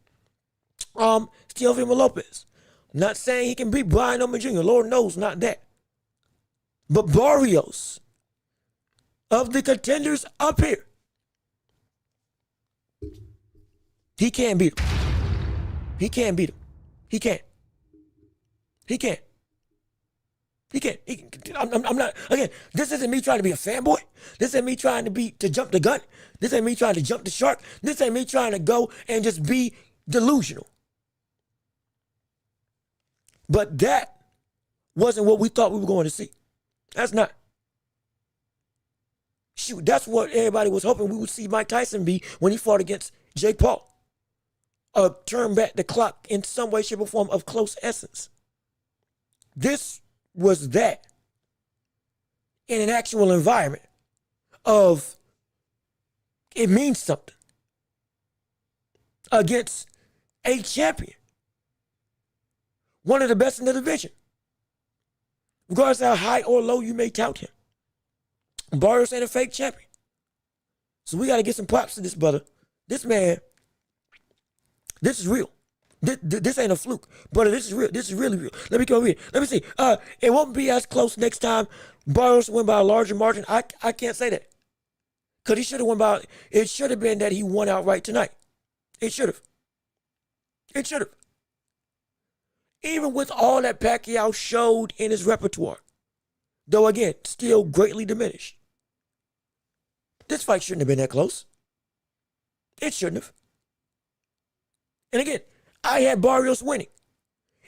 Teofimo Lopez. I'm not saying he can beat Brian Oman Jr. Lord knows, not that. But Barrios, of the contenders up here, he can't beat him. He can't beat him. He can't. He can't. He can't. I'm not, again, this isn't me trying to be a fanboy. This ain't me trying to jump the gun. This ain't me trying to jump the shark. This ain't me trying to go and just be delusional. But that wasn't what we thought we were going to see. That's not. Shoot, that's what everybody was hoping we would see Mike Tyson be when he fought against Jake Paul. Turn back the clock in some way, shape, or form of close essence. This was that in an actual environment of it means something against a champion, one of the best in the division, regardless of how high or low you may tout him. Barrios ain't a fake champion, so we got to get some props to this brother. This man, this is real. This ain't a fluke, brother. This is real. This is really real. Let me go here. Let me see. It won't be as close next time. Barrios win by a larger margin. I can't say that, because he should have won by. It should have been that he won outright tonight. It should have. It should have. Even with all that Pacquiao showed in his repertoire, though again still greatly diminished, this fight shouldn't have been that close. It shouldn't have. And again, I had Barrios winning.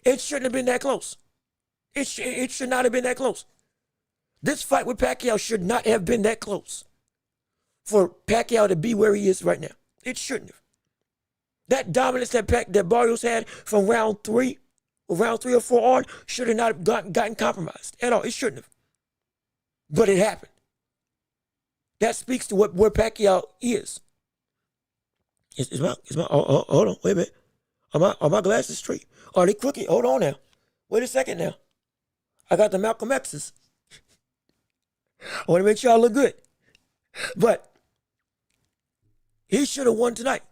It shouldn't have been that close. It should not have been that close. This fight with Pacquiao should not have been that close for Pacquiao to be where he is right now. It shouldn't have. That dominance that Barrios had from round 3 or 4 on should have not gotten compromised at all. It shouldn't have. But it happened. That speaks to where Pacquiao is. Hold on, wait a minute. Are my glasses straight? Are they crooked? Hold on now. Wait a second now. I got the Malcolm X's. I want to make sure I look good. But he should have won tonight.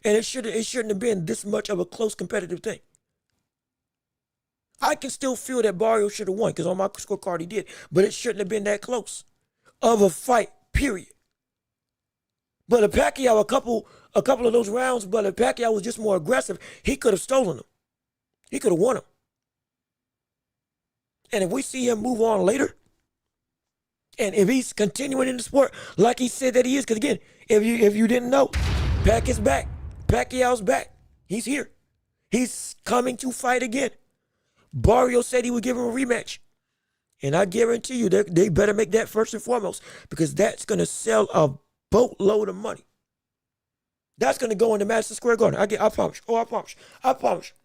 And it shouldn't have been this much of a close competitive thing. I can still feel that Barrios should have won because on my scorecard he did, but it shouldn't have been that close of a fight, period. But if Pacquiao, a couple of those rounds, but if Pacquiao was just more aggressive, he could have stolen them. He could have won them. And if we see him move on later, and if he's continuing in the sport like he said that he is, because again, if you didn't know, Pac is back. Pacquiao's back. He's here. He's coming to fight again. Barrios said he would give him a rematch. And I guarantee you they better make that first and foremost because that's going to sell a boatload of money. That's going to go into Madison Square Garden. I promise you. I promise you.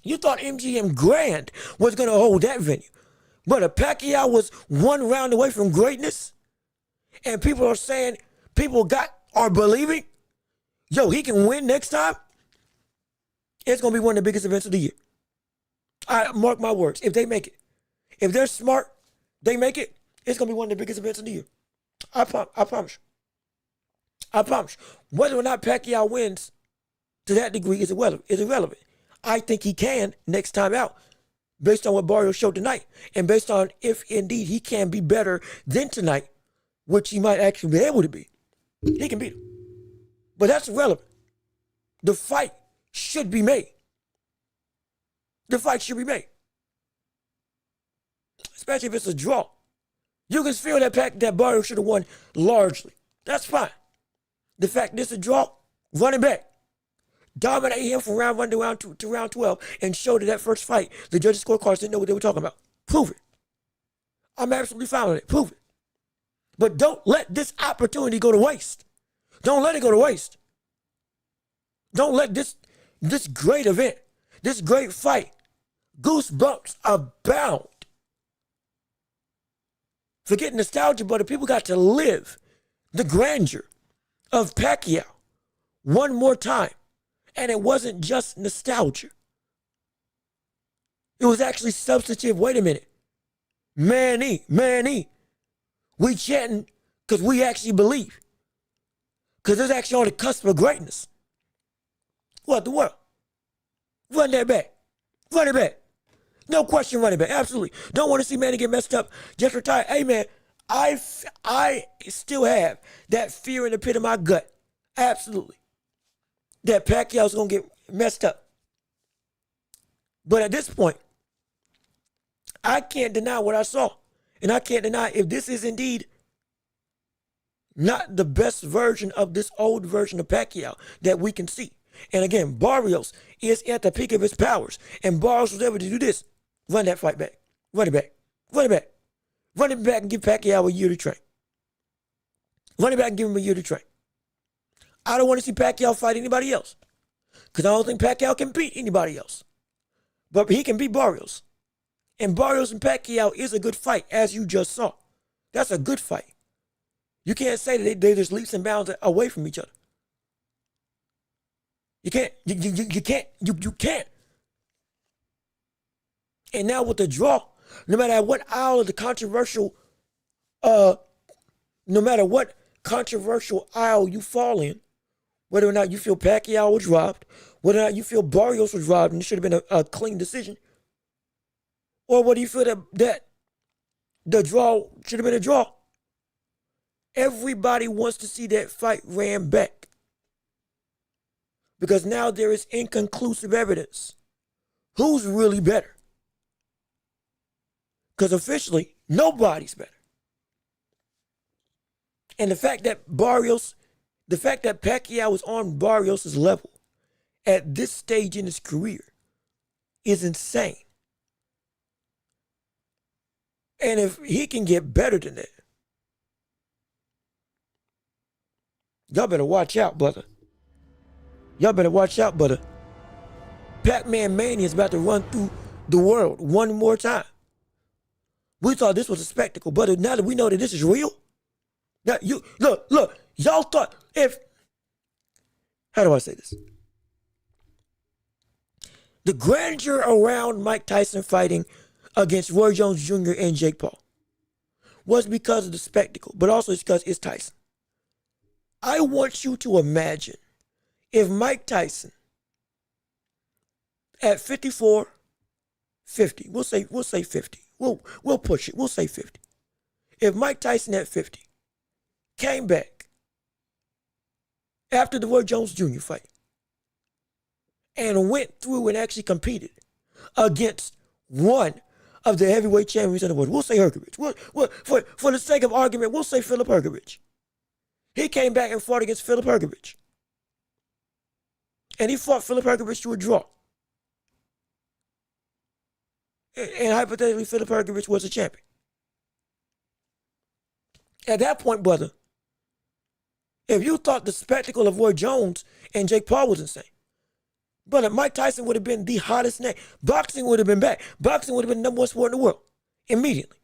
You thought MGM Grand was going to hold that venue. But if Pacquiao was one round away from greatness, and people are saying, are believing, yo, he can win next time, it's going to be one of the biggest events of the year. I mark my words. If they make it, if they're smart, they make it, it's going to be one of the biggest events of the year. I promise you. I promise you. Whether or not Pacquiao wins to that degree is irrelevant. I think he can next time out based on what Barrios showed tonight and based on if indeed he can be better than tonight, which he might actually be able to be. He can beat him. But that's irrelevant. The fight should be made. The fight should be made. Especially if it's a draw. You can feel that Barrios should have won largely. That's fine. The fact this is a draw, run it back. Dominate him from round 1 to round 12 and show that first fight, the judges' scorecards didn't know what they were talking about. Prove it. I'm absolutely fine with it. Prove it. But don't let this opportunity go to waste. Don't let it go to waste. Don't let this great event, this great fight, goosebumps abound. Forget nostalgia, but the people got to live the grandeur of Pacquiao one more time. And it wasn't just nostalgia. It was actually substantive. Wait a minute. Manny. We chanting because we actually believe. Because it's actually on the cusp of greatness. What the world? Run that back. Run it back. No question, run it back. Absolutely. Don't want to see Manny get messed up. Just retire. Hey, man, I still have that fear in the pit of my gut. Absolutely. That Pacquiao's going to get messed up. But at this point, I can't deny what I saw. And I can't deny if this is indeed not the best version of this old version of Pacquiao that we can see. And again, Barrios is at the peak of his powers. And Barrios was able to do this. Run that fight back. Run it back. Run it back. Run it back and give Pacquiao a year to train. Run it back and give him a year to train. I don't want to see Pacquiao fight anybody else because I don't think Pacquiao can beat anybody else. But he can beat Barrios. And Barrios and Pacquiao is a good fight, as you just saw. That's a good fight. You can't say that they're just leaps and bounds away from each other. You can't. You can't. And now with the draw, no matter what aisle of the controversial, no matter what controversial aisle you fall in, whether or not you feel Pacquiao was robbed, whether or not you feel Barrios was robbed and it should have been a clean decision, or whether you feel that the draw should have been a draw, everybody wants to see that fight ran back. Because now there is inconclusive evidence. Who's really better? Because officially, nobody's better. And the fact that Pacquiao is on Barrios' level at this stage in his career is insane. And if he can get better than that, y'all better watch out, brother. Y'all better watch out, brother. Pac-Man Mania is about to run through the world one more time. We thought this was a spectacle, but now that we know that this is real, that you look, y'all thought how do I say this? The grandeur around Mike Tyson fighting against Roy Jones Jr. and Jake Paul was because of the spectacle, but also it's because it's Tyson. I want you to imagine if Mike Tyson at 54, 50, we'll say 50. We'll push it. We'll say 50. If Mike Tyson at 50 came back after the Roy Jones Jr. fight and went through and actually competed against one of the heavyweight champions in the world, we'll say Hergovich. For the sake of argument, we'll say Philip Hergovich. He came back and fought against Philip Hergovich. And he fought Philip Hergovich to a draw. And hypothetically, Philip Hergovich was a champion. At that point, brother, if you thought the spectacle of Roy Jones and Jake Paul was insane, brother, Mike Tyson would have been the hottest name. Boxing would have been back. Boxing would have been the number one sport in the world. Immediately.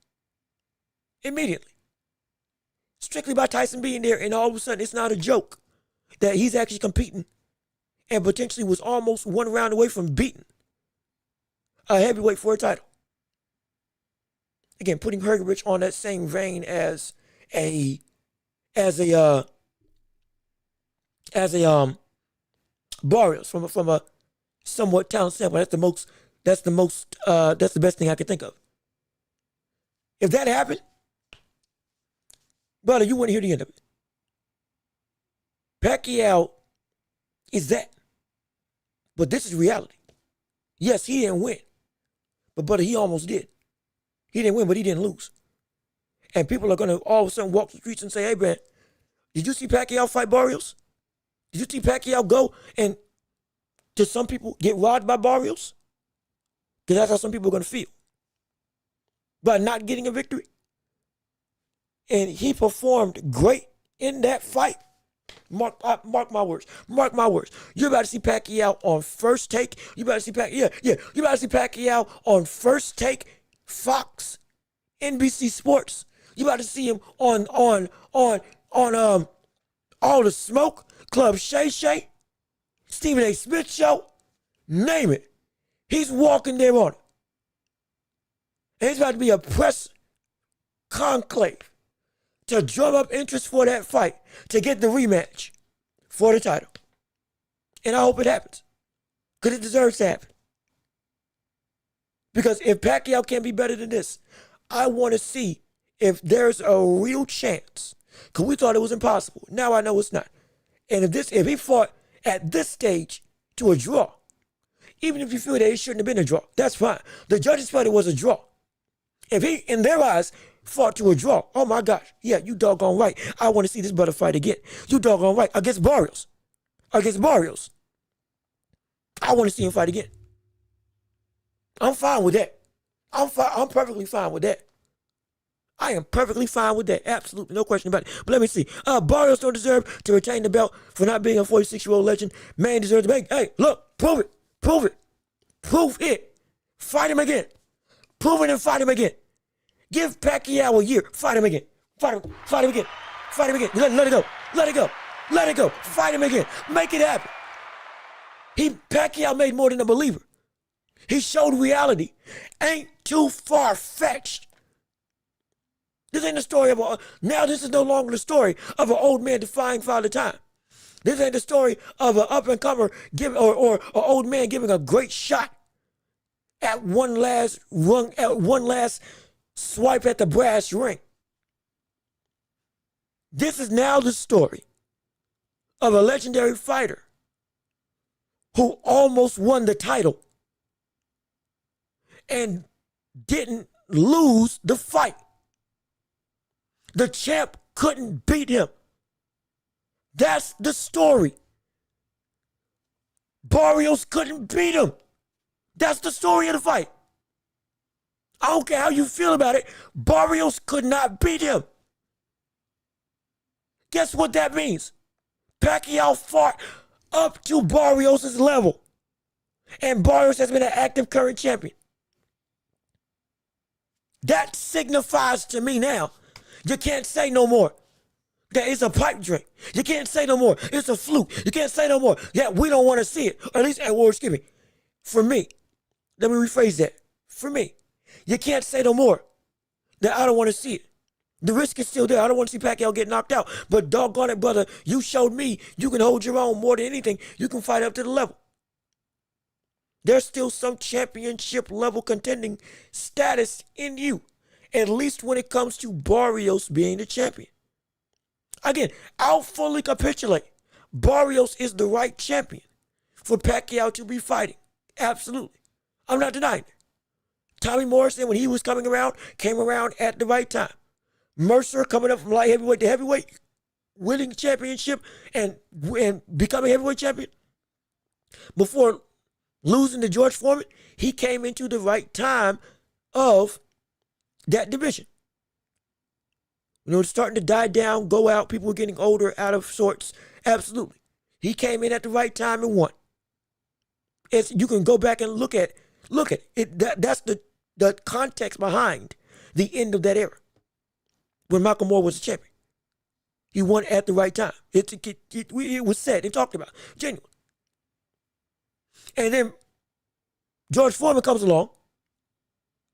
Strictly by Tyson being there, and all of a sudden, it's not a joke that he's actually competing and potentially was almost one round away from beating a heavyweight for a title. Again, putting Hergovich on that same vein as a Barrios from a somewhat talent standpoint. That's the best thing I can think of. If that happened, brother, you wouldn't hear the end of it. Pacquiao is that. But this is reality. Yes, he didn't win. But brother, he almost did. He didn't win, but he didn't lose. And people are going to all of a sudden walk the streets and say, hey, man, did you see Pacquiao fight Barrios? Did you see Pacquiao go and, to some people, get robbed by Barrios? Because that's how some people are going to feel. By not getting a victory. And he performed great in that fight. Mark my words. Mark my words. You're about to see Pacquiao on First Take. You about to see Pacquiao. You about to see Pacquiao on First Take, Fox, NBC Sports. You about to see him on All the Smoke, Club Shay Shay, Stephen A. Smith Show. Name it. He's walking there on it. And it's about to be a press conclave to drum up interest for that fight, to get the rematch for the title. And I hope it happens, because it deserves to happen. Because if Pacquiao can be better than this, I want to see if there's a real chance, because we thought it was impossible. Now I know it's not. And if he fought at this stage to a draw, even if you feel that it shouldn't have been a draw, that's fine. The judges felt it was a draw. If he, in their eyes, fought to a draw, oh my gosh, yeah, you doggone right. I want to see this brother fight again. You doggone right. Against Barrios. I want to see him fight again. I'm fine with that. I'm perfectly fine with that. I am perfectly fine with that. Absolutely, no question about it. But let me see. Barrios don't deserve to retain the belt for not being a 46-year-old legend. Man deserves to make. Hey, look, prove it. Prove it. Fight him again. Prove it and fight him again. Give Pacquiao a year. Fight him again. Fight him again. Let it go. Fight him again. Make it happen. Pacquiao made more than a believer. He showed reality. Ain't too far-fetched. This ain't the story of this is no longer the story of an old man defying Father Time. This ain't the story of an up-and-comer or an old man giving a great shot at one last swipe at the brass ring. This is now the story of a legendary fighter who almost won the title and didn't lose the fight. The champ couldn't beat him. That's the story. Barrios couldn't beat him. That's the story of the fight. I don't care how you feel about it. Barrios could not beat him. Guess what that means? Pacquiao fought up to Barrios' level. And Barrios has been an active current champion. That signifies to me now, you can't say no more that it's a pipe dream. You can't say no more it's a fluke. You can't say no more we don't want to see it. Or at least, excuse me. For me, let me rephrase that. For me, you can't say no more that I don't want to see it. The risk is still there. I don't want to see Pacquiao get knocked out. But doggone it, brother, you showed me you can hold your own more than anything. You can fight up to the level. There's still some championship level contending status in you. At least when it comes to Barrios being the champion. Again, I'll fully capitulate. Barrios is the right champion for Pacquiao to be fighting. Absolutely. I'm not denying it. Tommy Morrison, when he was coming around, came around at the right time. Mercer coming up from light heavyweight to heavyweight, winning the championship and becoming heavyweight champion. Before losing to George Foreman, he came into the right time of that division. You know, it's starting to die down, go out. People were getting older, out of sorts. Absolutely. He came in at the right time and won. You can go back and look at it. That's the context behind the end of that era. When Michael Moore was the champion. He won at the right time. It was said, they talked about, genuine. And then George Foreman comes along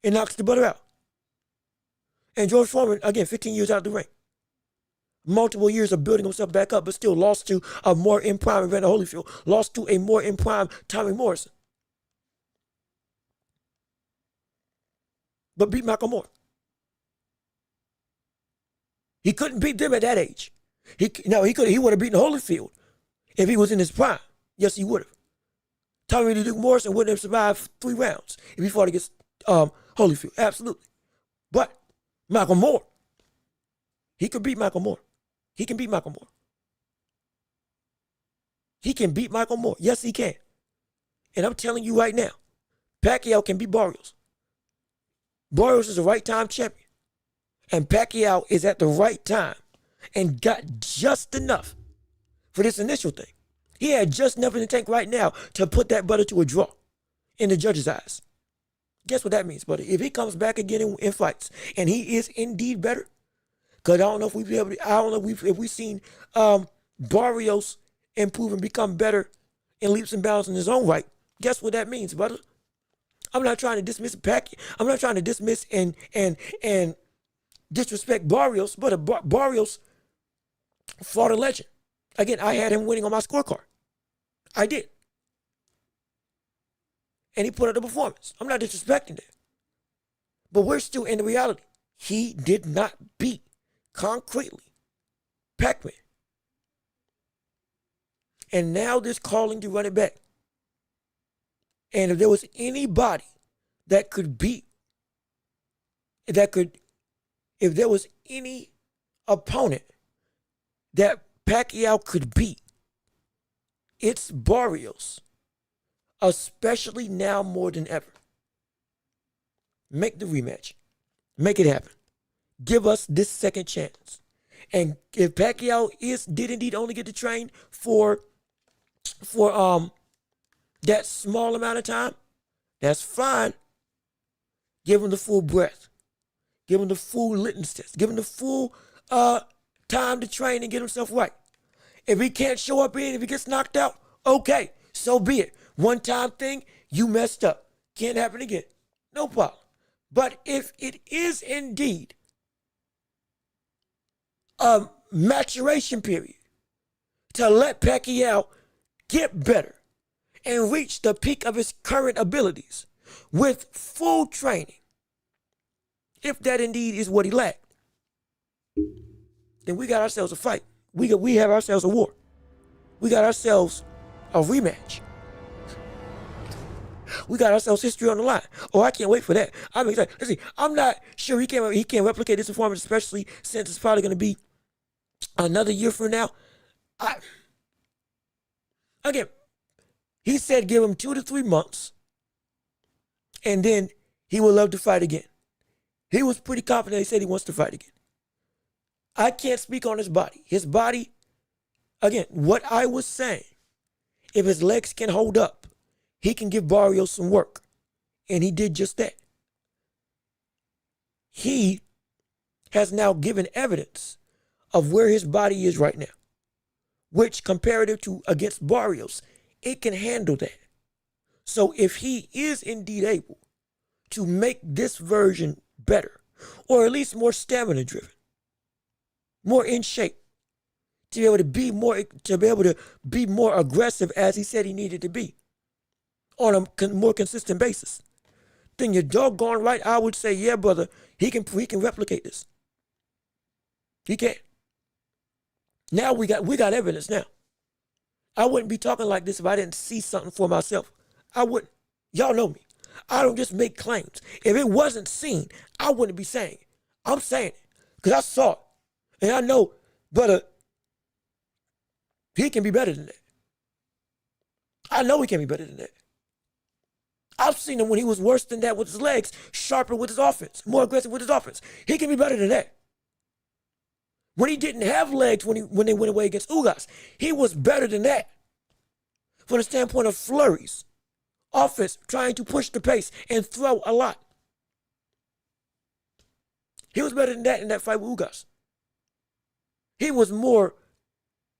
and knocks the brother out. And George Foreman, again, 15 years out of the ring. Multiple years of building himself back up, but still lost to a more in-prime Evander Holyfield, lost to a more in-prime Tommy Morrison. But beat Michael Moore. He couldn't beat them at that age. He would have beaten Holyfield if he was in his prime. Yes, he would have. Tommy Duke Morrison wouldn't have survived 3 rounds if he fought against Holyfield. Absolutely. But Michael Moore, he could beat Michael Moore. He can beat Michael Moore. He can beat Michael Moore. Yes, he can. And I'm telling you right now, Pacquiao can beat Barrios. Barrios is a right time champion. And Pacquiao is at the right time and got just enough for this initial thing. He had just enough in the tank right now to put that brother to a draw in the judge's eyes. Guess what that means, buddy? If he comes back again in fights and he is indeed better, because I don't know if we've seen Barrios improve and become better in leaps and bounds in his own right. Guess what that means, brother? I'm not trying to dismiss Pacquiao. I'm not trying to dismiss and disrespect Barrios, but Barrios fought a legend. Again, I had him winning on my scorecard. I did. And he put up the performance. I'm not disrespecting that. But we're still in the reality. He did not beat concretely Pac-Man. And now there's calling to run it back. And if there was anybody that could beat, if there was any opponent that Pacquiao could beat, it's Barrios. Especially now more than ever. Make the rematch. Make it happen. Give us this second chance. And if Pacquiao did indeed only get to train for that small amount of time, that's fine. Give him the full breath. Give him the full litmus test. Give him the full time to train and get himself right. If he can't show up in, if he gets knocked out, okay, so be it. One time thing, you messed up. Can't happen again. No problem. But if it is indeed a maturation period to let Pacquiao get better and reach the peak of his current abilities with full training, if that indeed is what he lacked, then we got ourselves a fight. We have ourselves a war. We got ourselves a rematch. We got ourselves history on the line. Oh, I can't wait for that. I'm excited. Let's see. I'm not sure he can replicate this performance, especially since it's probably going to be another year from now. Again, he said give him 2 to 3 months, and then he would love to fight again. He was pretty confident. He said he wants to fight again. I can't speak on his body. His body, again, what I was saying, if his legs can hold up, he can give Barrios some work. And he did just that. He has now given evidence of where his body is right now, which comparative to against Barrios, it can handle that. So if he is indeed able to make this version better, or at least more stamina driven, more in shape, to be able to be more aggressive as he said he needed to be on a more consistent basis, then you're doggone right. I would say, yeah, brother, he can replicate this. He can. Now we got evidence now. I wouldn't be talking like this if I didn't see something for myself. I wouldn't. Y'all know me. I don't just make claims. If it wasn't seen, I wouldn't be saying it. I'm saying it because I saw it. And I know, brother, he can be better than that. I know he can be better than that. I've seen him when he was worse than that with his legs, sharper with his offense, more aggressive with his offense. He can be better than that. When he didn't have legs when they went away against Ugas, he was better than that. From the standpoint of flurries, offense, trying to push the pace and throw a lot. He was better than that in that fight with Ugas. He was more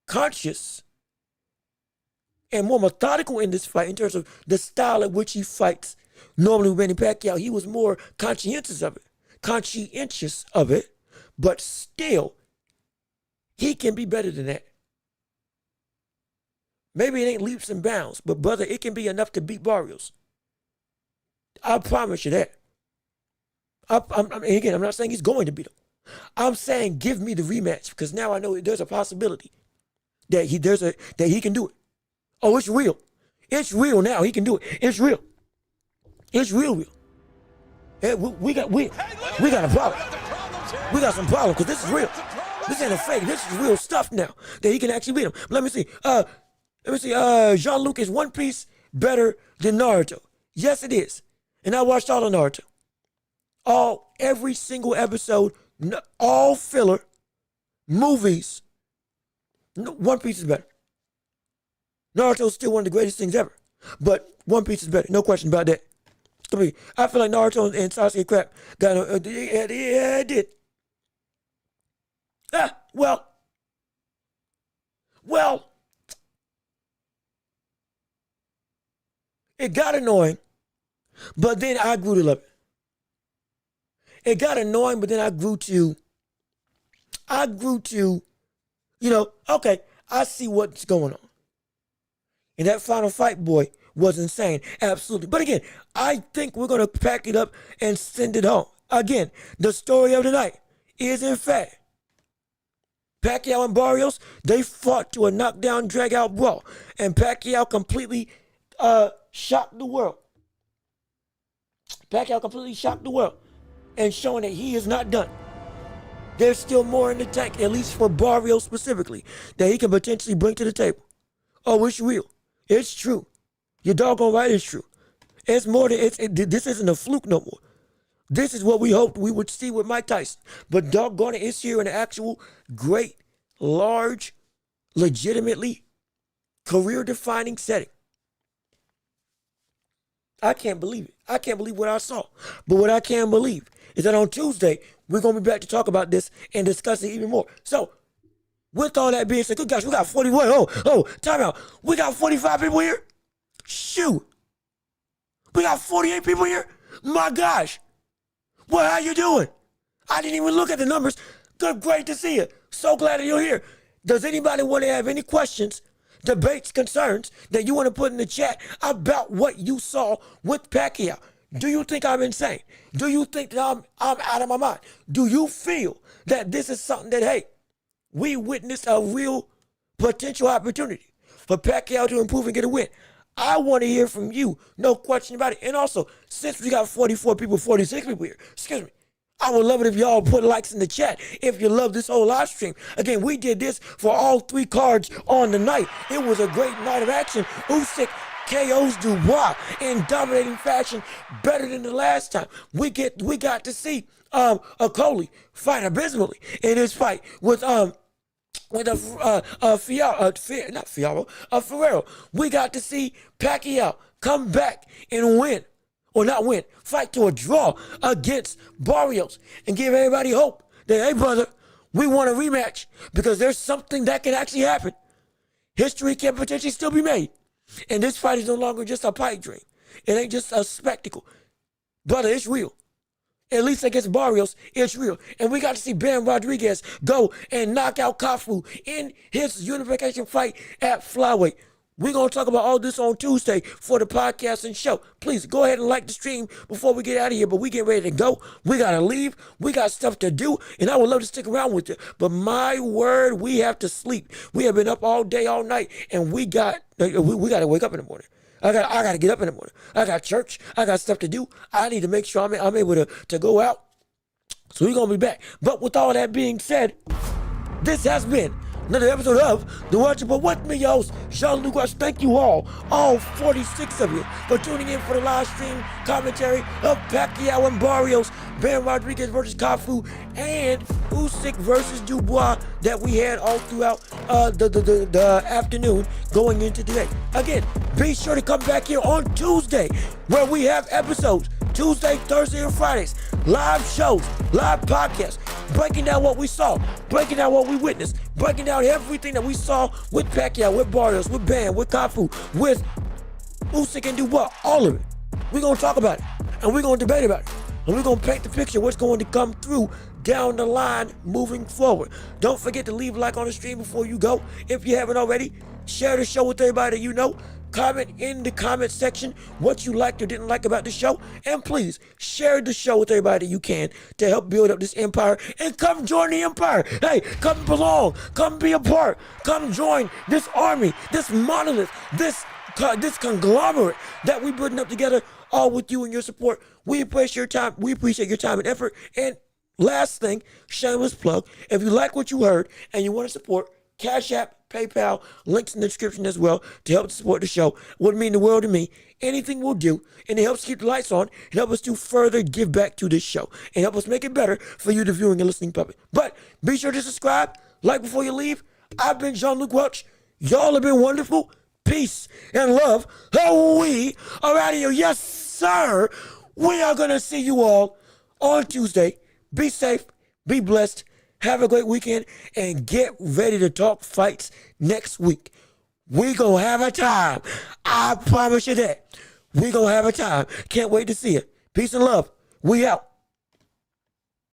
conscious and more methodical in this fight in terms of the style at which he fights. Normally with Manny Pacquiao, he was more conscientious of it, but still, he can be better than that. Maybe it ain't leaps and bounds, but brother, it can be enough to beat Barrios. I promise you that. Again, I'm not saying he's going to beat him. I'm saying give me the rematch because now I know there's a possibility that he can do it. Oh, it's real. It's real now. He can do it. It's real. It's real. Hey, we got a problem. We got some problem because this is real. This ain't a fake. This is real stuff now that he can actually beat him. Let me see. Jean-Luc is one piece better than Naruto. Yes, it is. And I watched all of Naruto. Every single episode, all filler, movies. One Piece is better. Naruto is still one of the greatest things ever. But One Piece is better. No question about that. I feel like Naruto and Sasuke crap got yeah, it did. Well, it got annoying, but then I grew to love it. It got annoying, but then I grew to, okay, I see what's going on. And that final fight, boy, was insane. Absolutely. But again, I think we're going to pack it up and send it home. Again, the story of the night is, in fact, Pacquiao and Barrios, they fought to a knockdown, drag-out brawl. And Pacquiao completely shocked the world. And showing that he is not done. There's still more in the tank, at least for Barrios specifically, that he can potentially bring to the table. Oh, it's real. It's true. You're doggone right, it's true. It's more than, this isn't a fluke no more. This is what we hoped we would see with Mike Tyson. But doggone it, it's here in an actual great, large, legitimately career-defining setting. I can't believe it. I can't believe what I saw. But what I can believe is that on Tuesday, we're going to be back to talk about this and discuss it even more. So, with all that being said, good gosh, we got 41. Time out. We got 45 people here? Shoot. We got 48 people here? My gosh. Well, how you doing? I didn't even look at the numbers. Good, great to see you. So glad that you're here. Does anybody want to have any questions, debates, concerns that you want to put in the chat about what you saw with Pacquiao? Do you think I'm insane? Do you think that I'm out of my mind? Do you feel that this is something that, hey, we witnessed a real potential opportunity for Pacquiao to improve and get a win? I want to hear from you. No question about it. And also, since we got 44 people, 46 people here, I would love it if y'all put likes in the chat if you love this whole live stream. Again, we did this for all three cards on the night. It was a great night of action. Usyk KOs Dubois in dominating fashion, better than the last time. We got to see Okoli fight abysmally in his fight with Figueroa. We got to see Pacquiao come back and win, or not win, fight to a draw against Barrios and give everybody hope that, hey, brother, we want a rematch because there's something that can actually happen. History can potentially still be made. And this fight is no longer just a pipe dream. It ain't just a spectacle. Brother, it's real. at least against Barrios, it's real. And we got to see Ben Rodriguez go and knock out Cafu in his unification fight at flyweight. We're going to talk about all this on Tuesday for the podcast and show. Please go ahead and like the stream before we get out of here. But we get ready to go. We got to leave. We got stuff to do. And I would love to stick around with you. But my word, we have to sleep. We have been up all day, all night. And we got to wake up in the morning. I got to get up in the morning. I got church. I got stuff to do. I need to make sure I'm able to go out. So we're going to be back. But with all that being said, this has been another episode of The Watcher. But with me, y'all, Jean-Luc Watch. Thank you all 46 of you, for tuning in for the live stream commentary of Pacquiao and Barrios, Ben Rodriguez versus Cafu, and Usyk versus Dubois that we had all throughout the afternoon going into today. Again, be sure to come back here on Tuesday where we have episodes. Tuesday, Thursday, and Fridays. Live shows, live podcasts, breaking down what we saw, breaking down what we witnessed, breaking down everything that we saw with Pacquiao, with Barrios, with Ben, with Cafu, with Usyk and Dubois, all of it. We're going to talk about it, and we're going to debate about it, and we're going to paint the picture of what's going to come through down the line moving forward. Don't forget to leave a like on the stream before you go. If you haven't already, share the show with everybody that you know. Comment in the comment section what you liked or didn't like about the show. And please share the show with everybody you can to help build up this empire. And come join the empire. Hey, come belong. Come be a part. Come join this army, this monolith, this conglomerate that we're building up together, all with you and your support. We appreciate your time. We appreciate your time and effort. And last thing, shameless plug, if you like what you heard and you want to support, Cash App, PayPal, links in the description as well to help support the show. Would mean the world to me. Anything will do, and it helps keep the lights on and help us to further give back to this show and help us make it better for you, the viewing and listening public. But be sure to subscribe, like before you leave. I've been Jean-Luc Welch. Y'all have been wonderful. Peace and love. Oh, we are out of here. Yes, sir. We are going to see you all on Tuesday. Be safe. Be blessed. Have a great weekend and get ready to talk fights next week. We gonna have a time. I promise you that. We gonna have a time. Can't wait to see it. Peace and love. We out.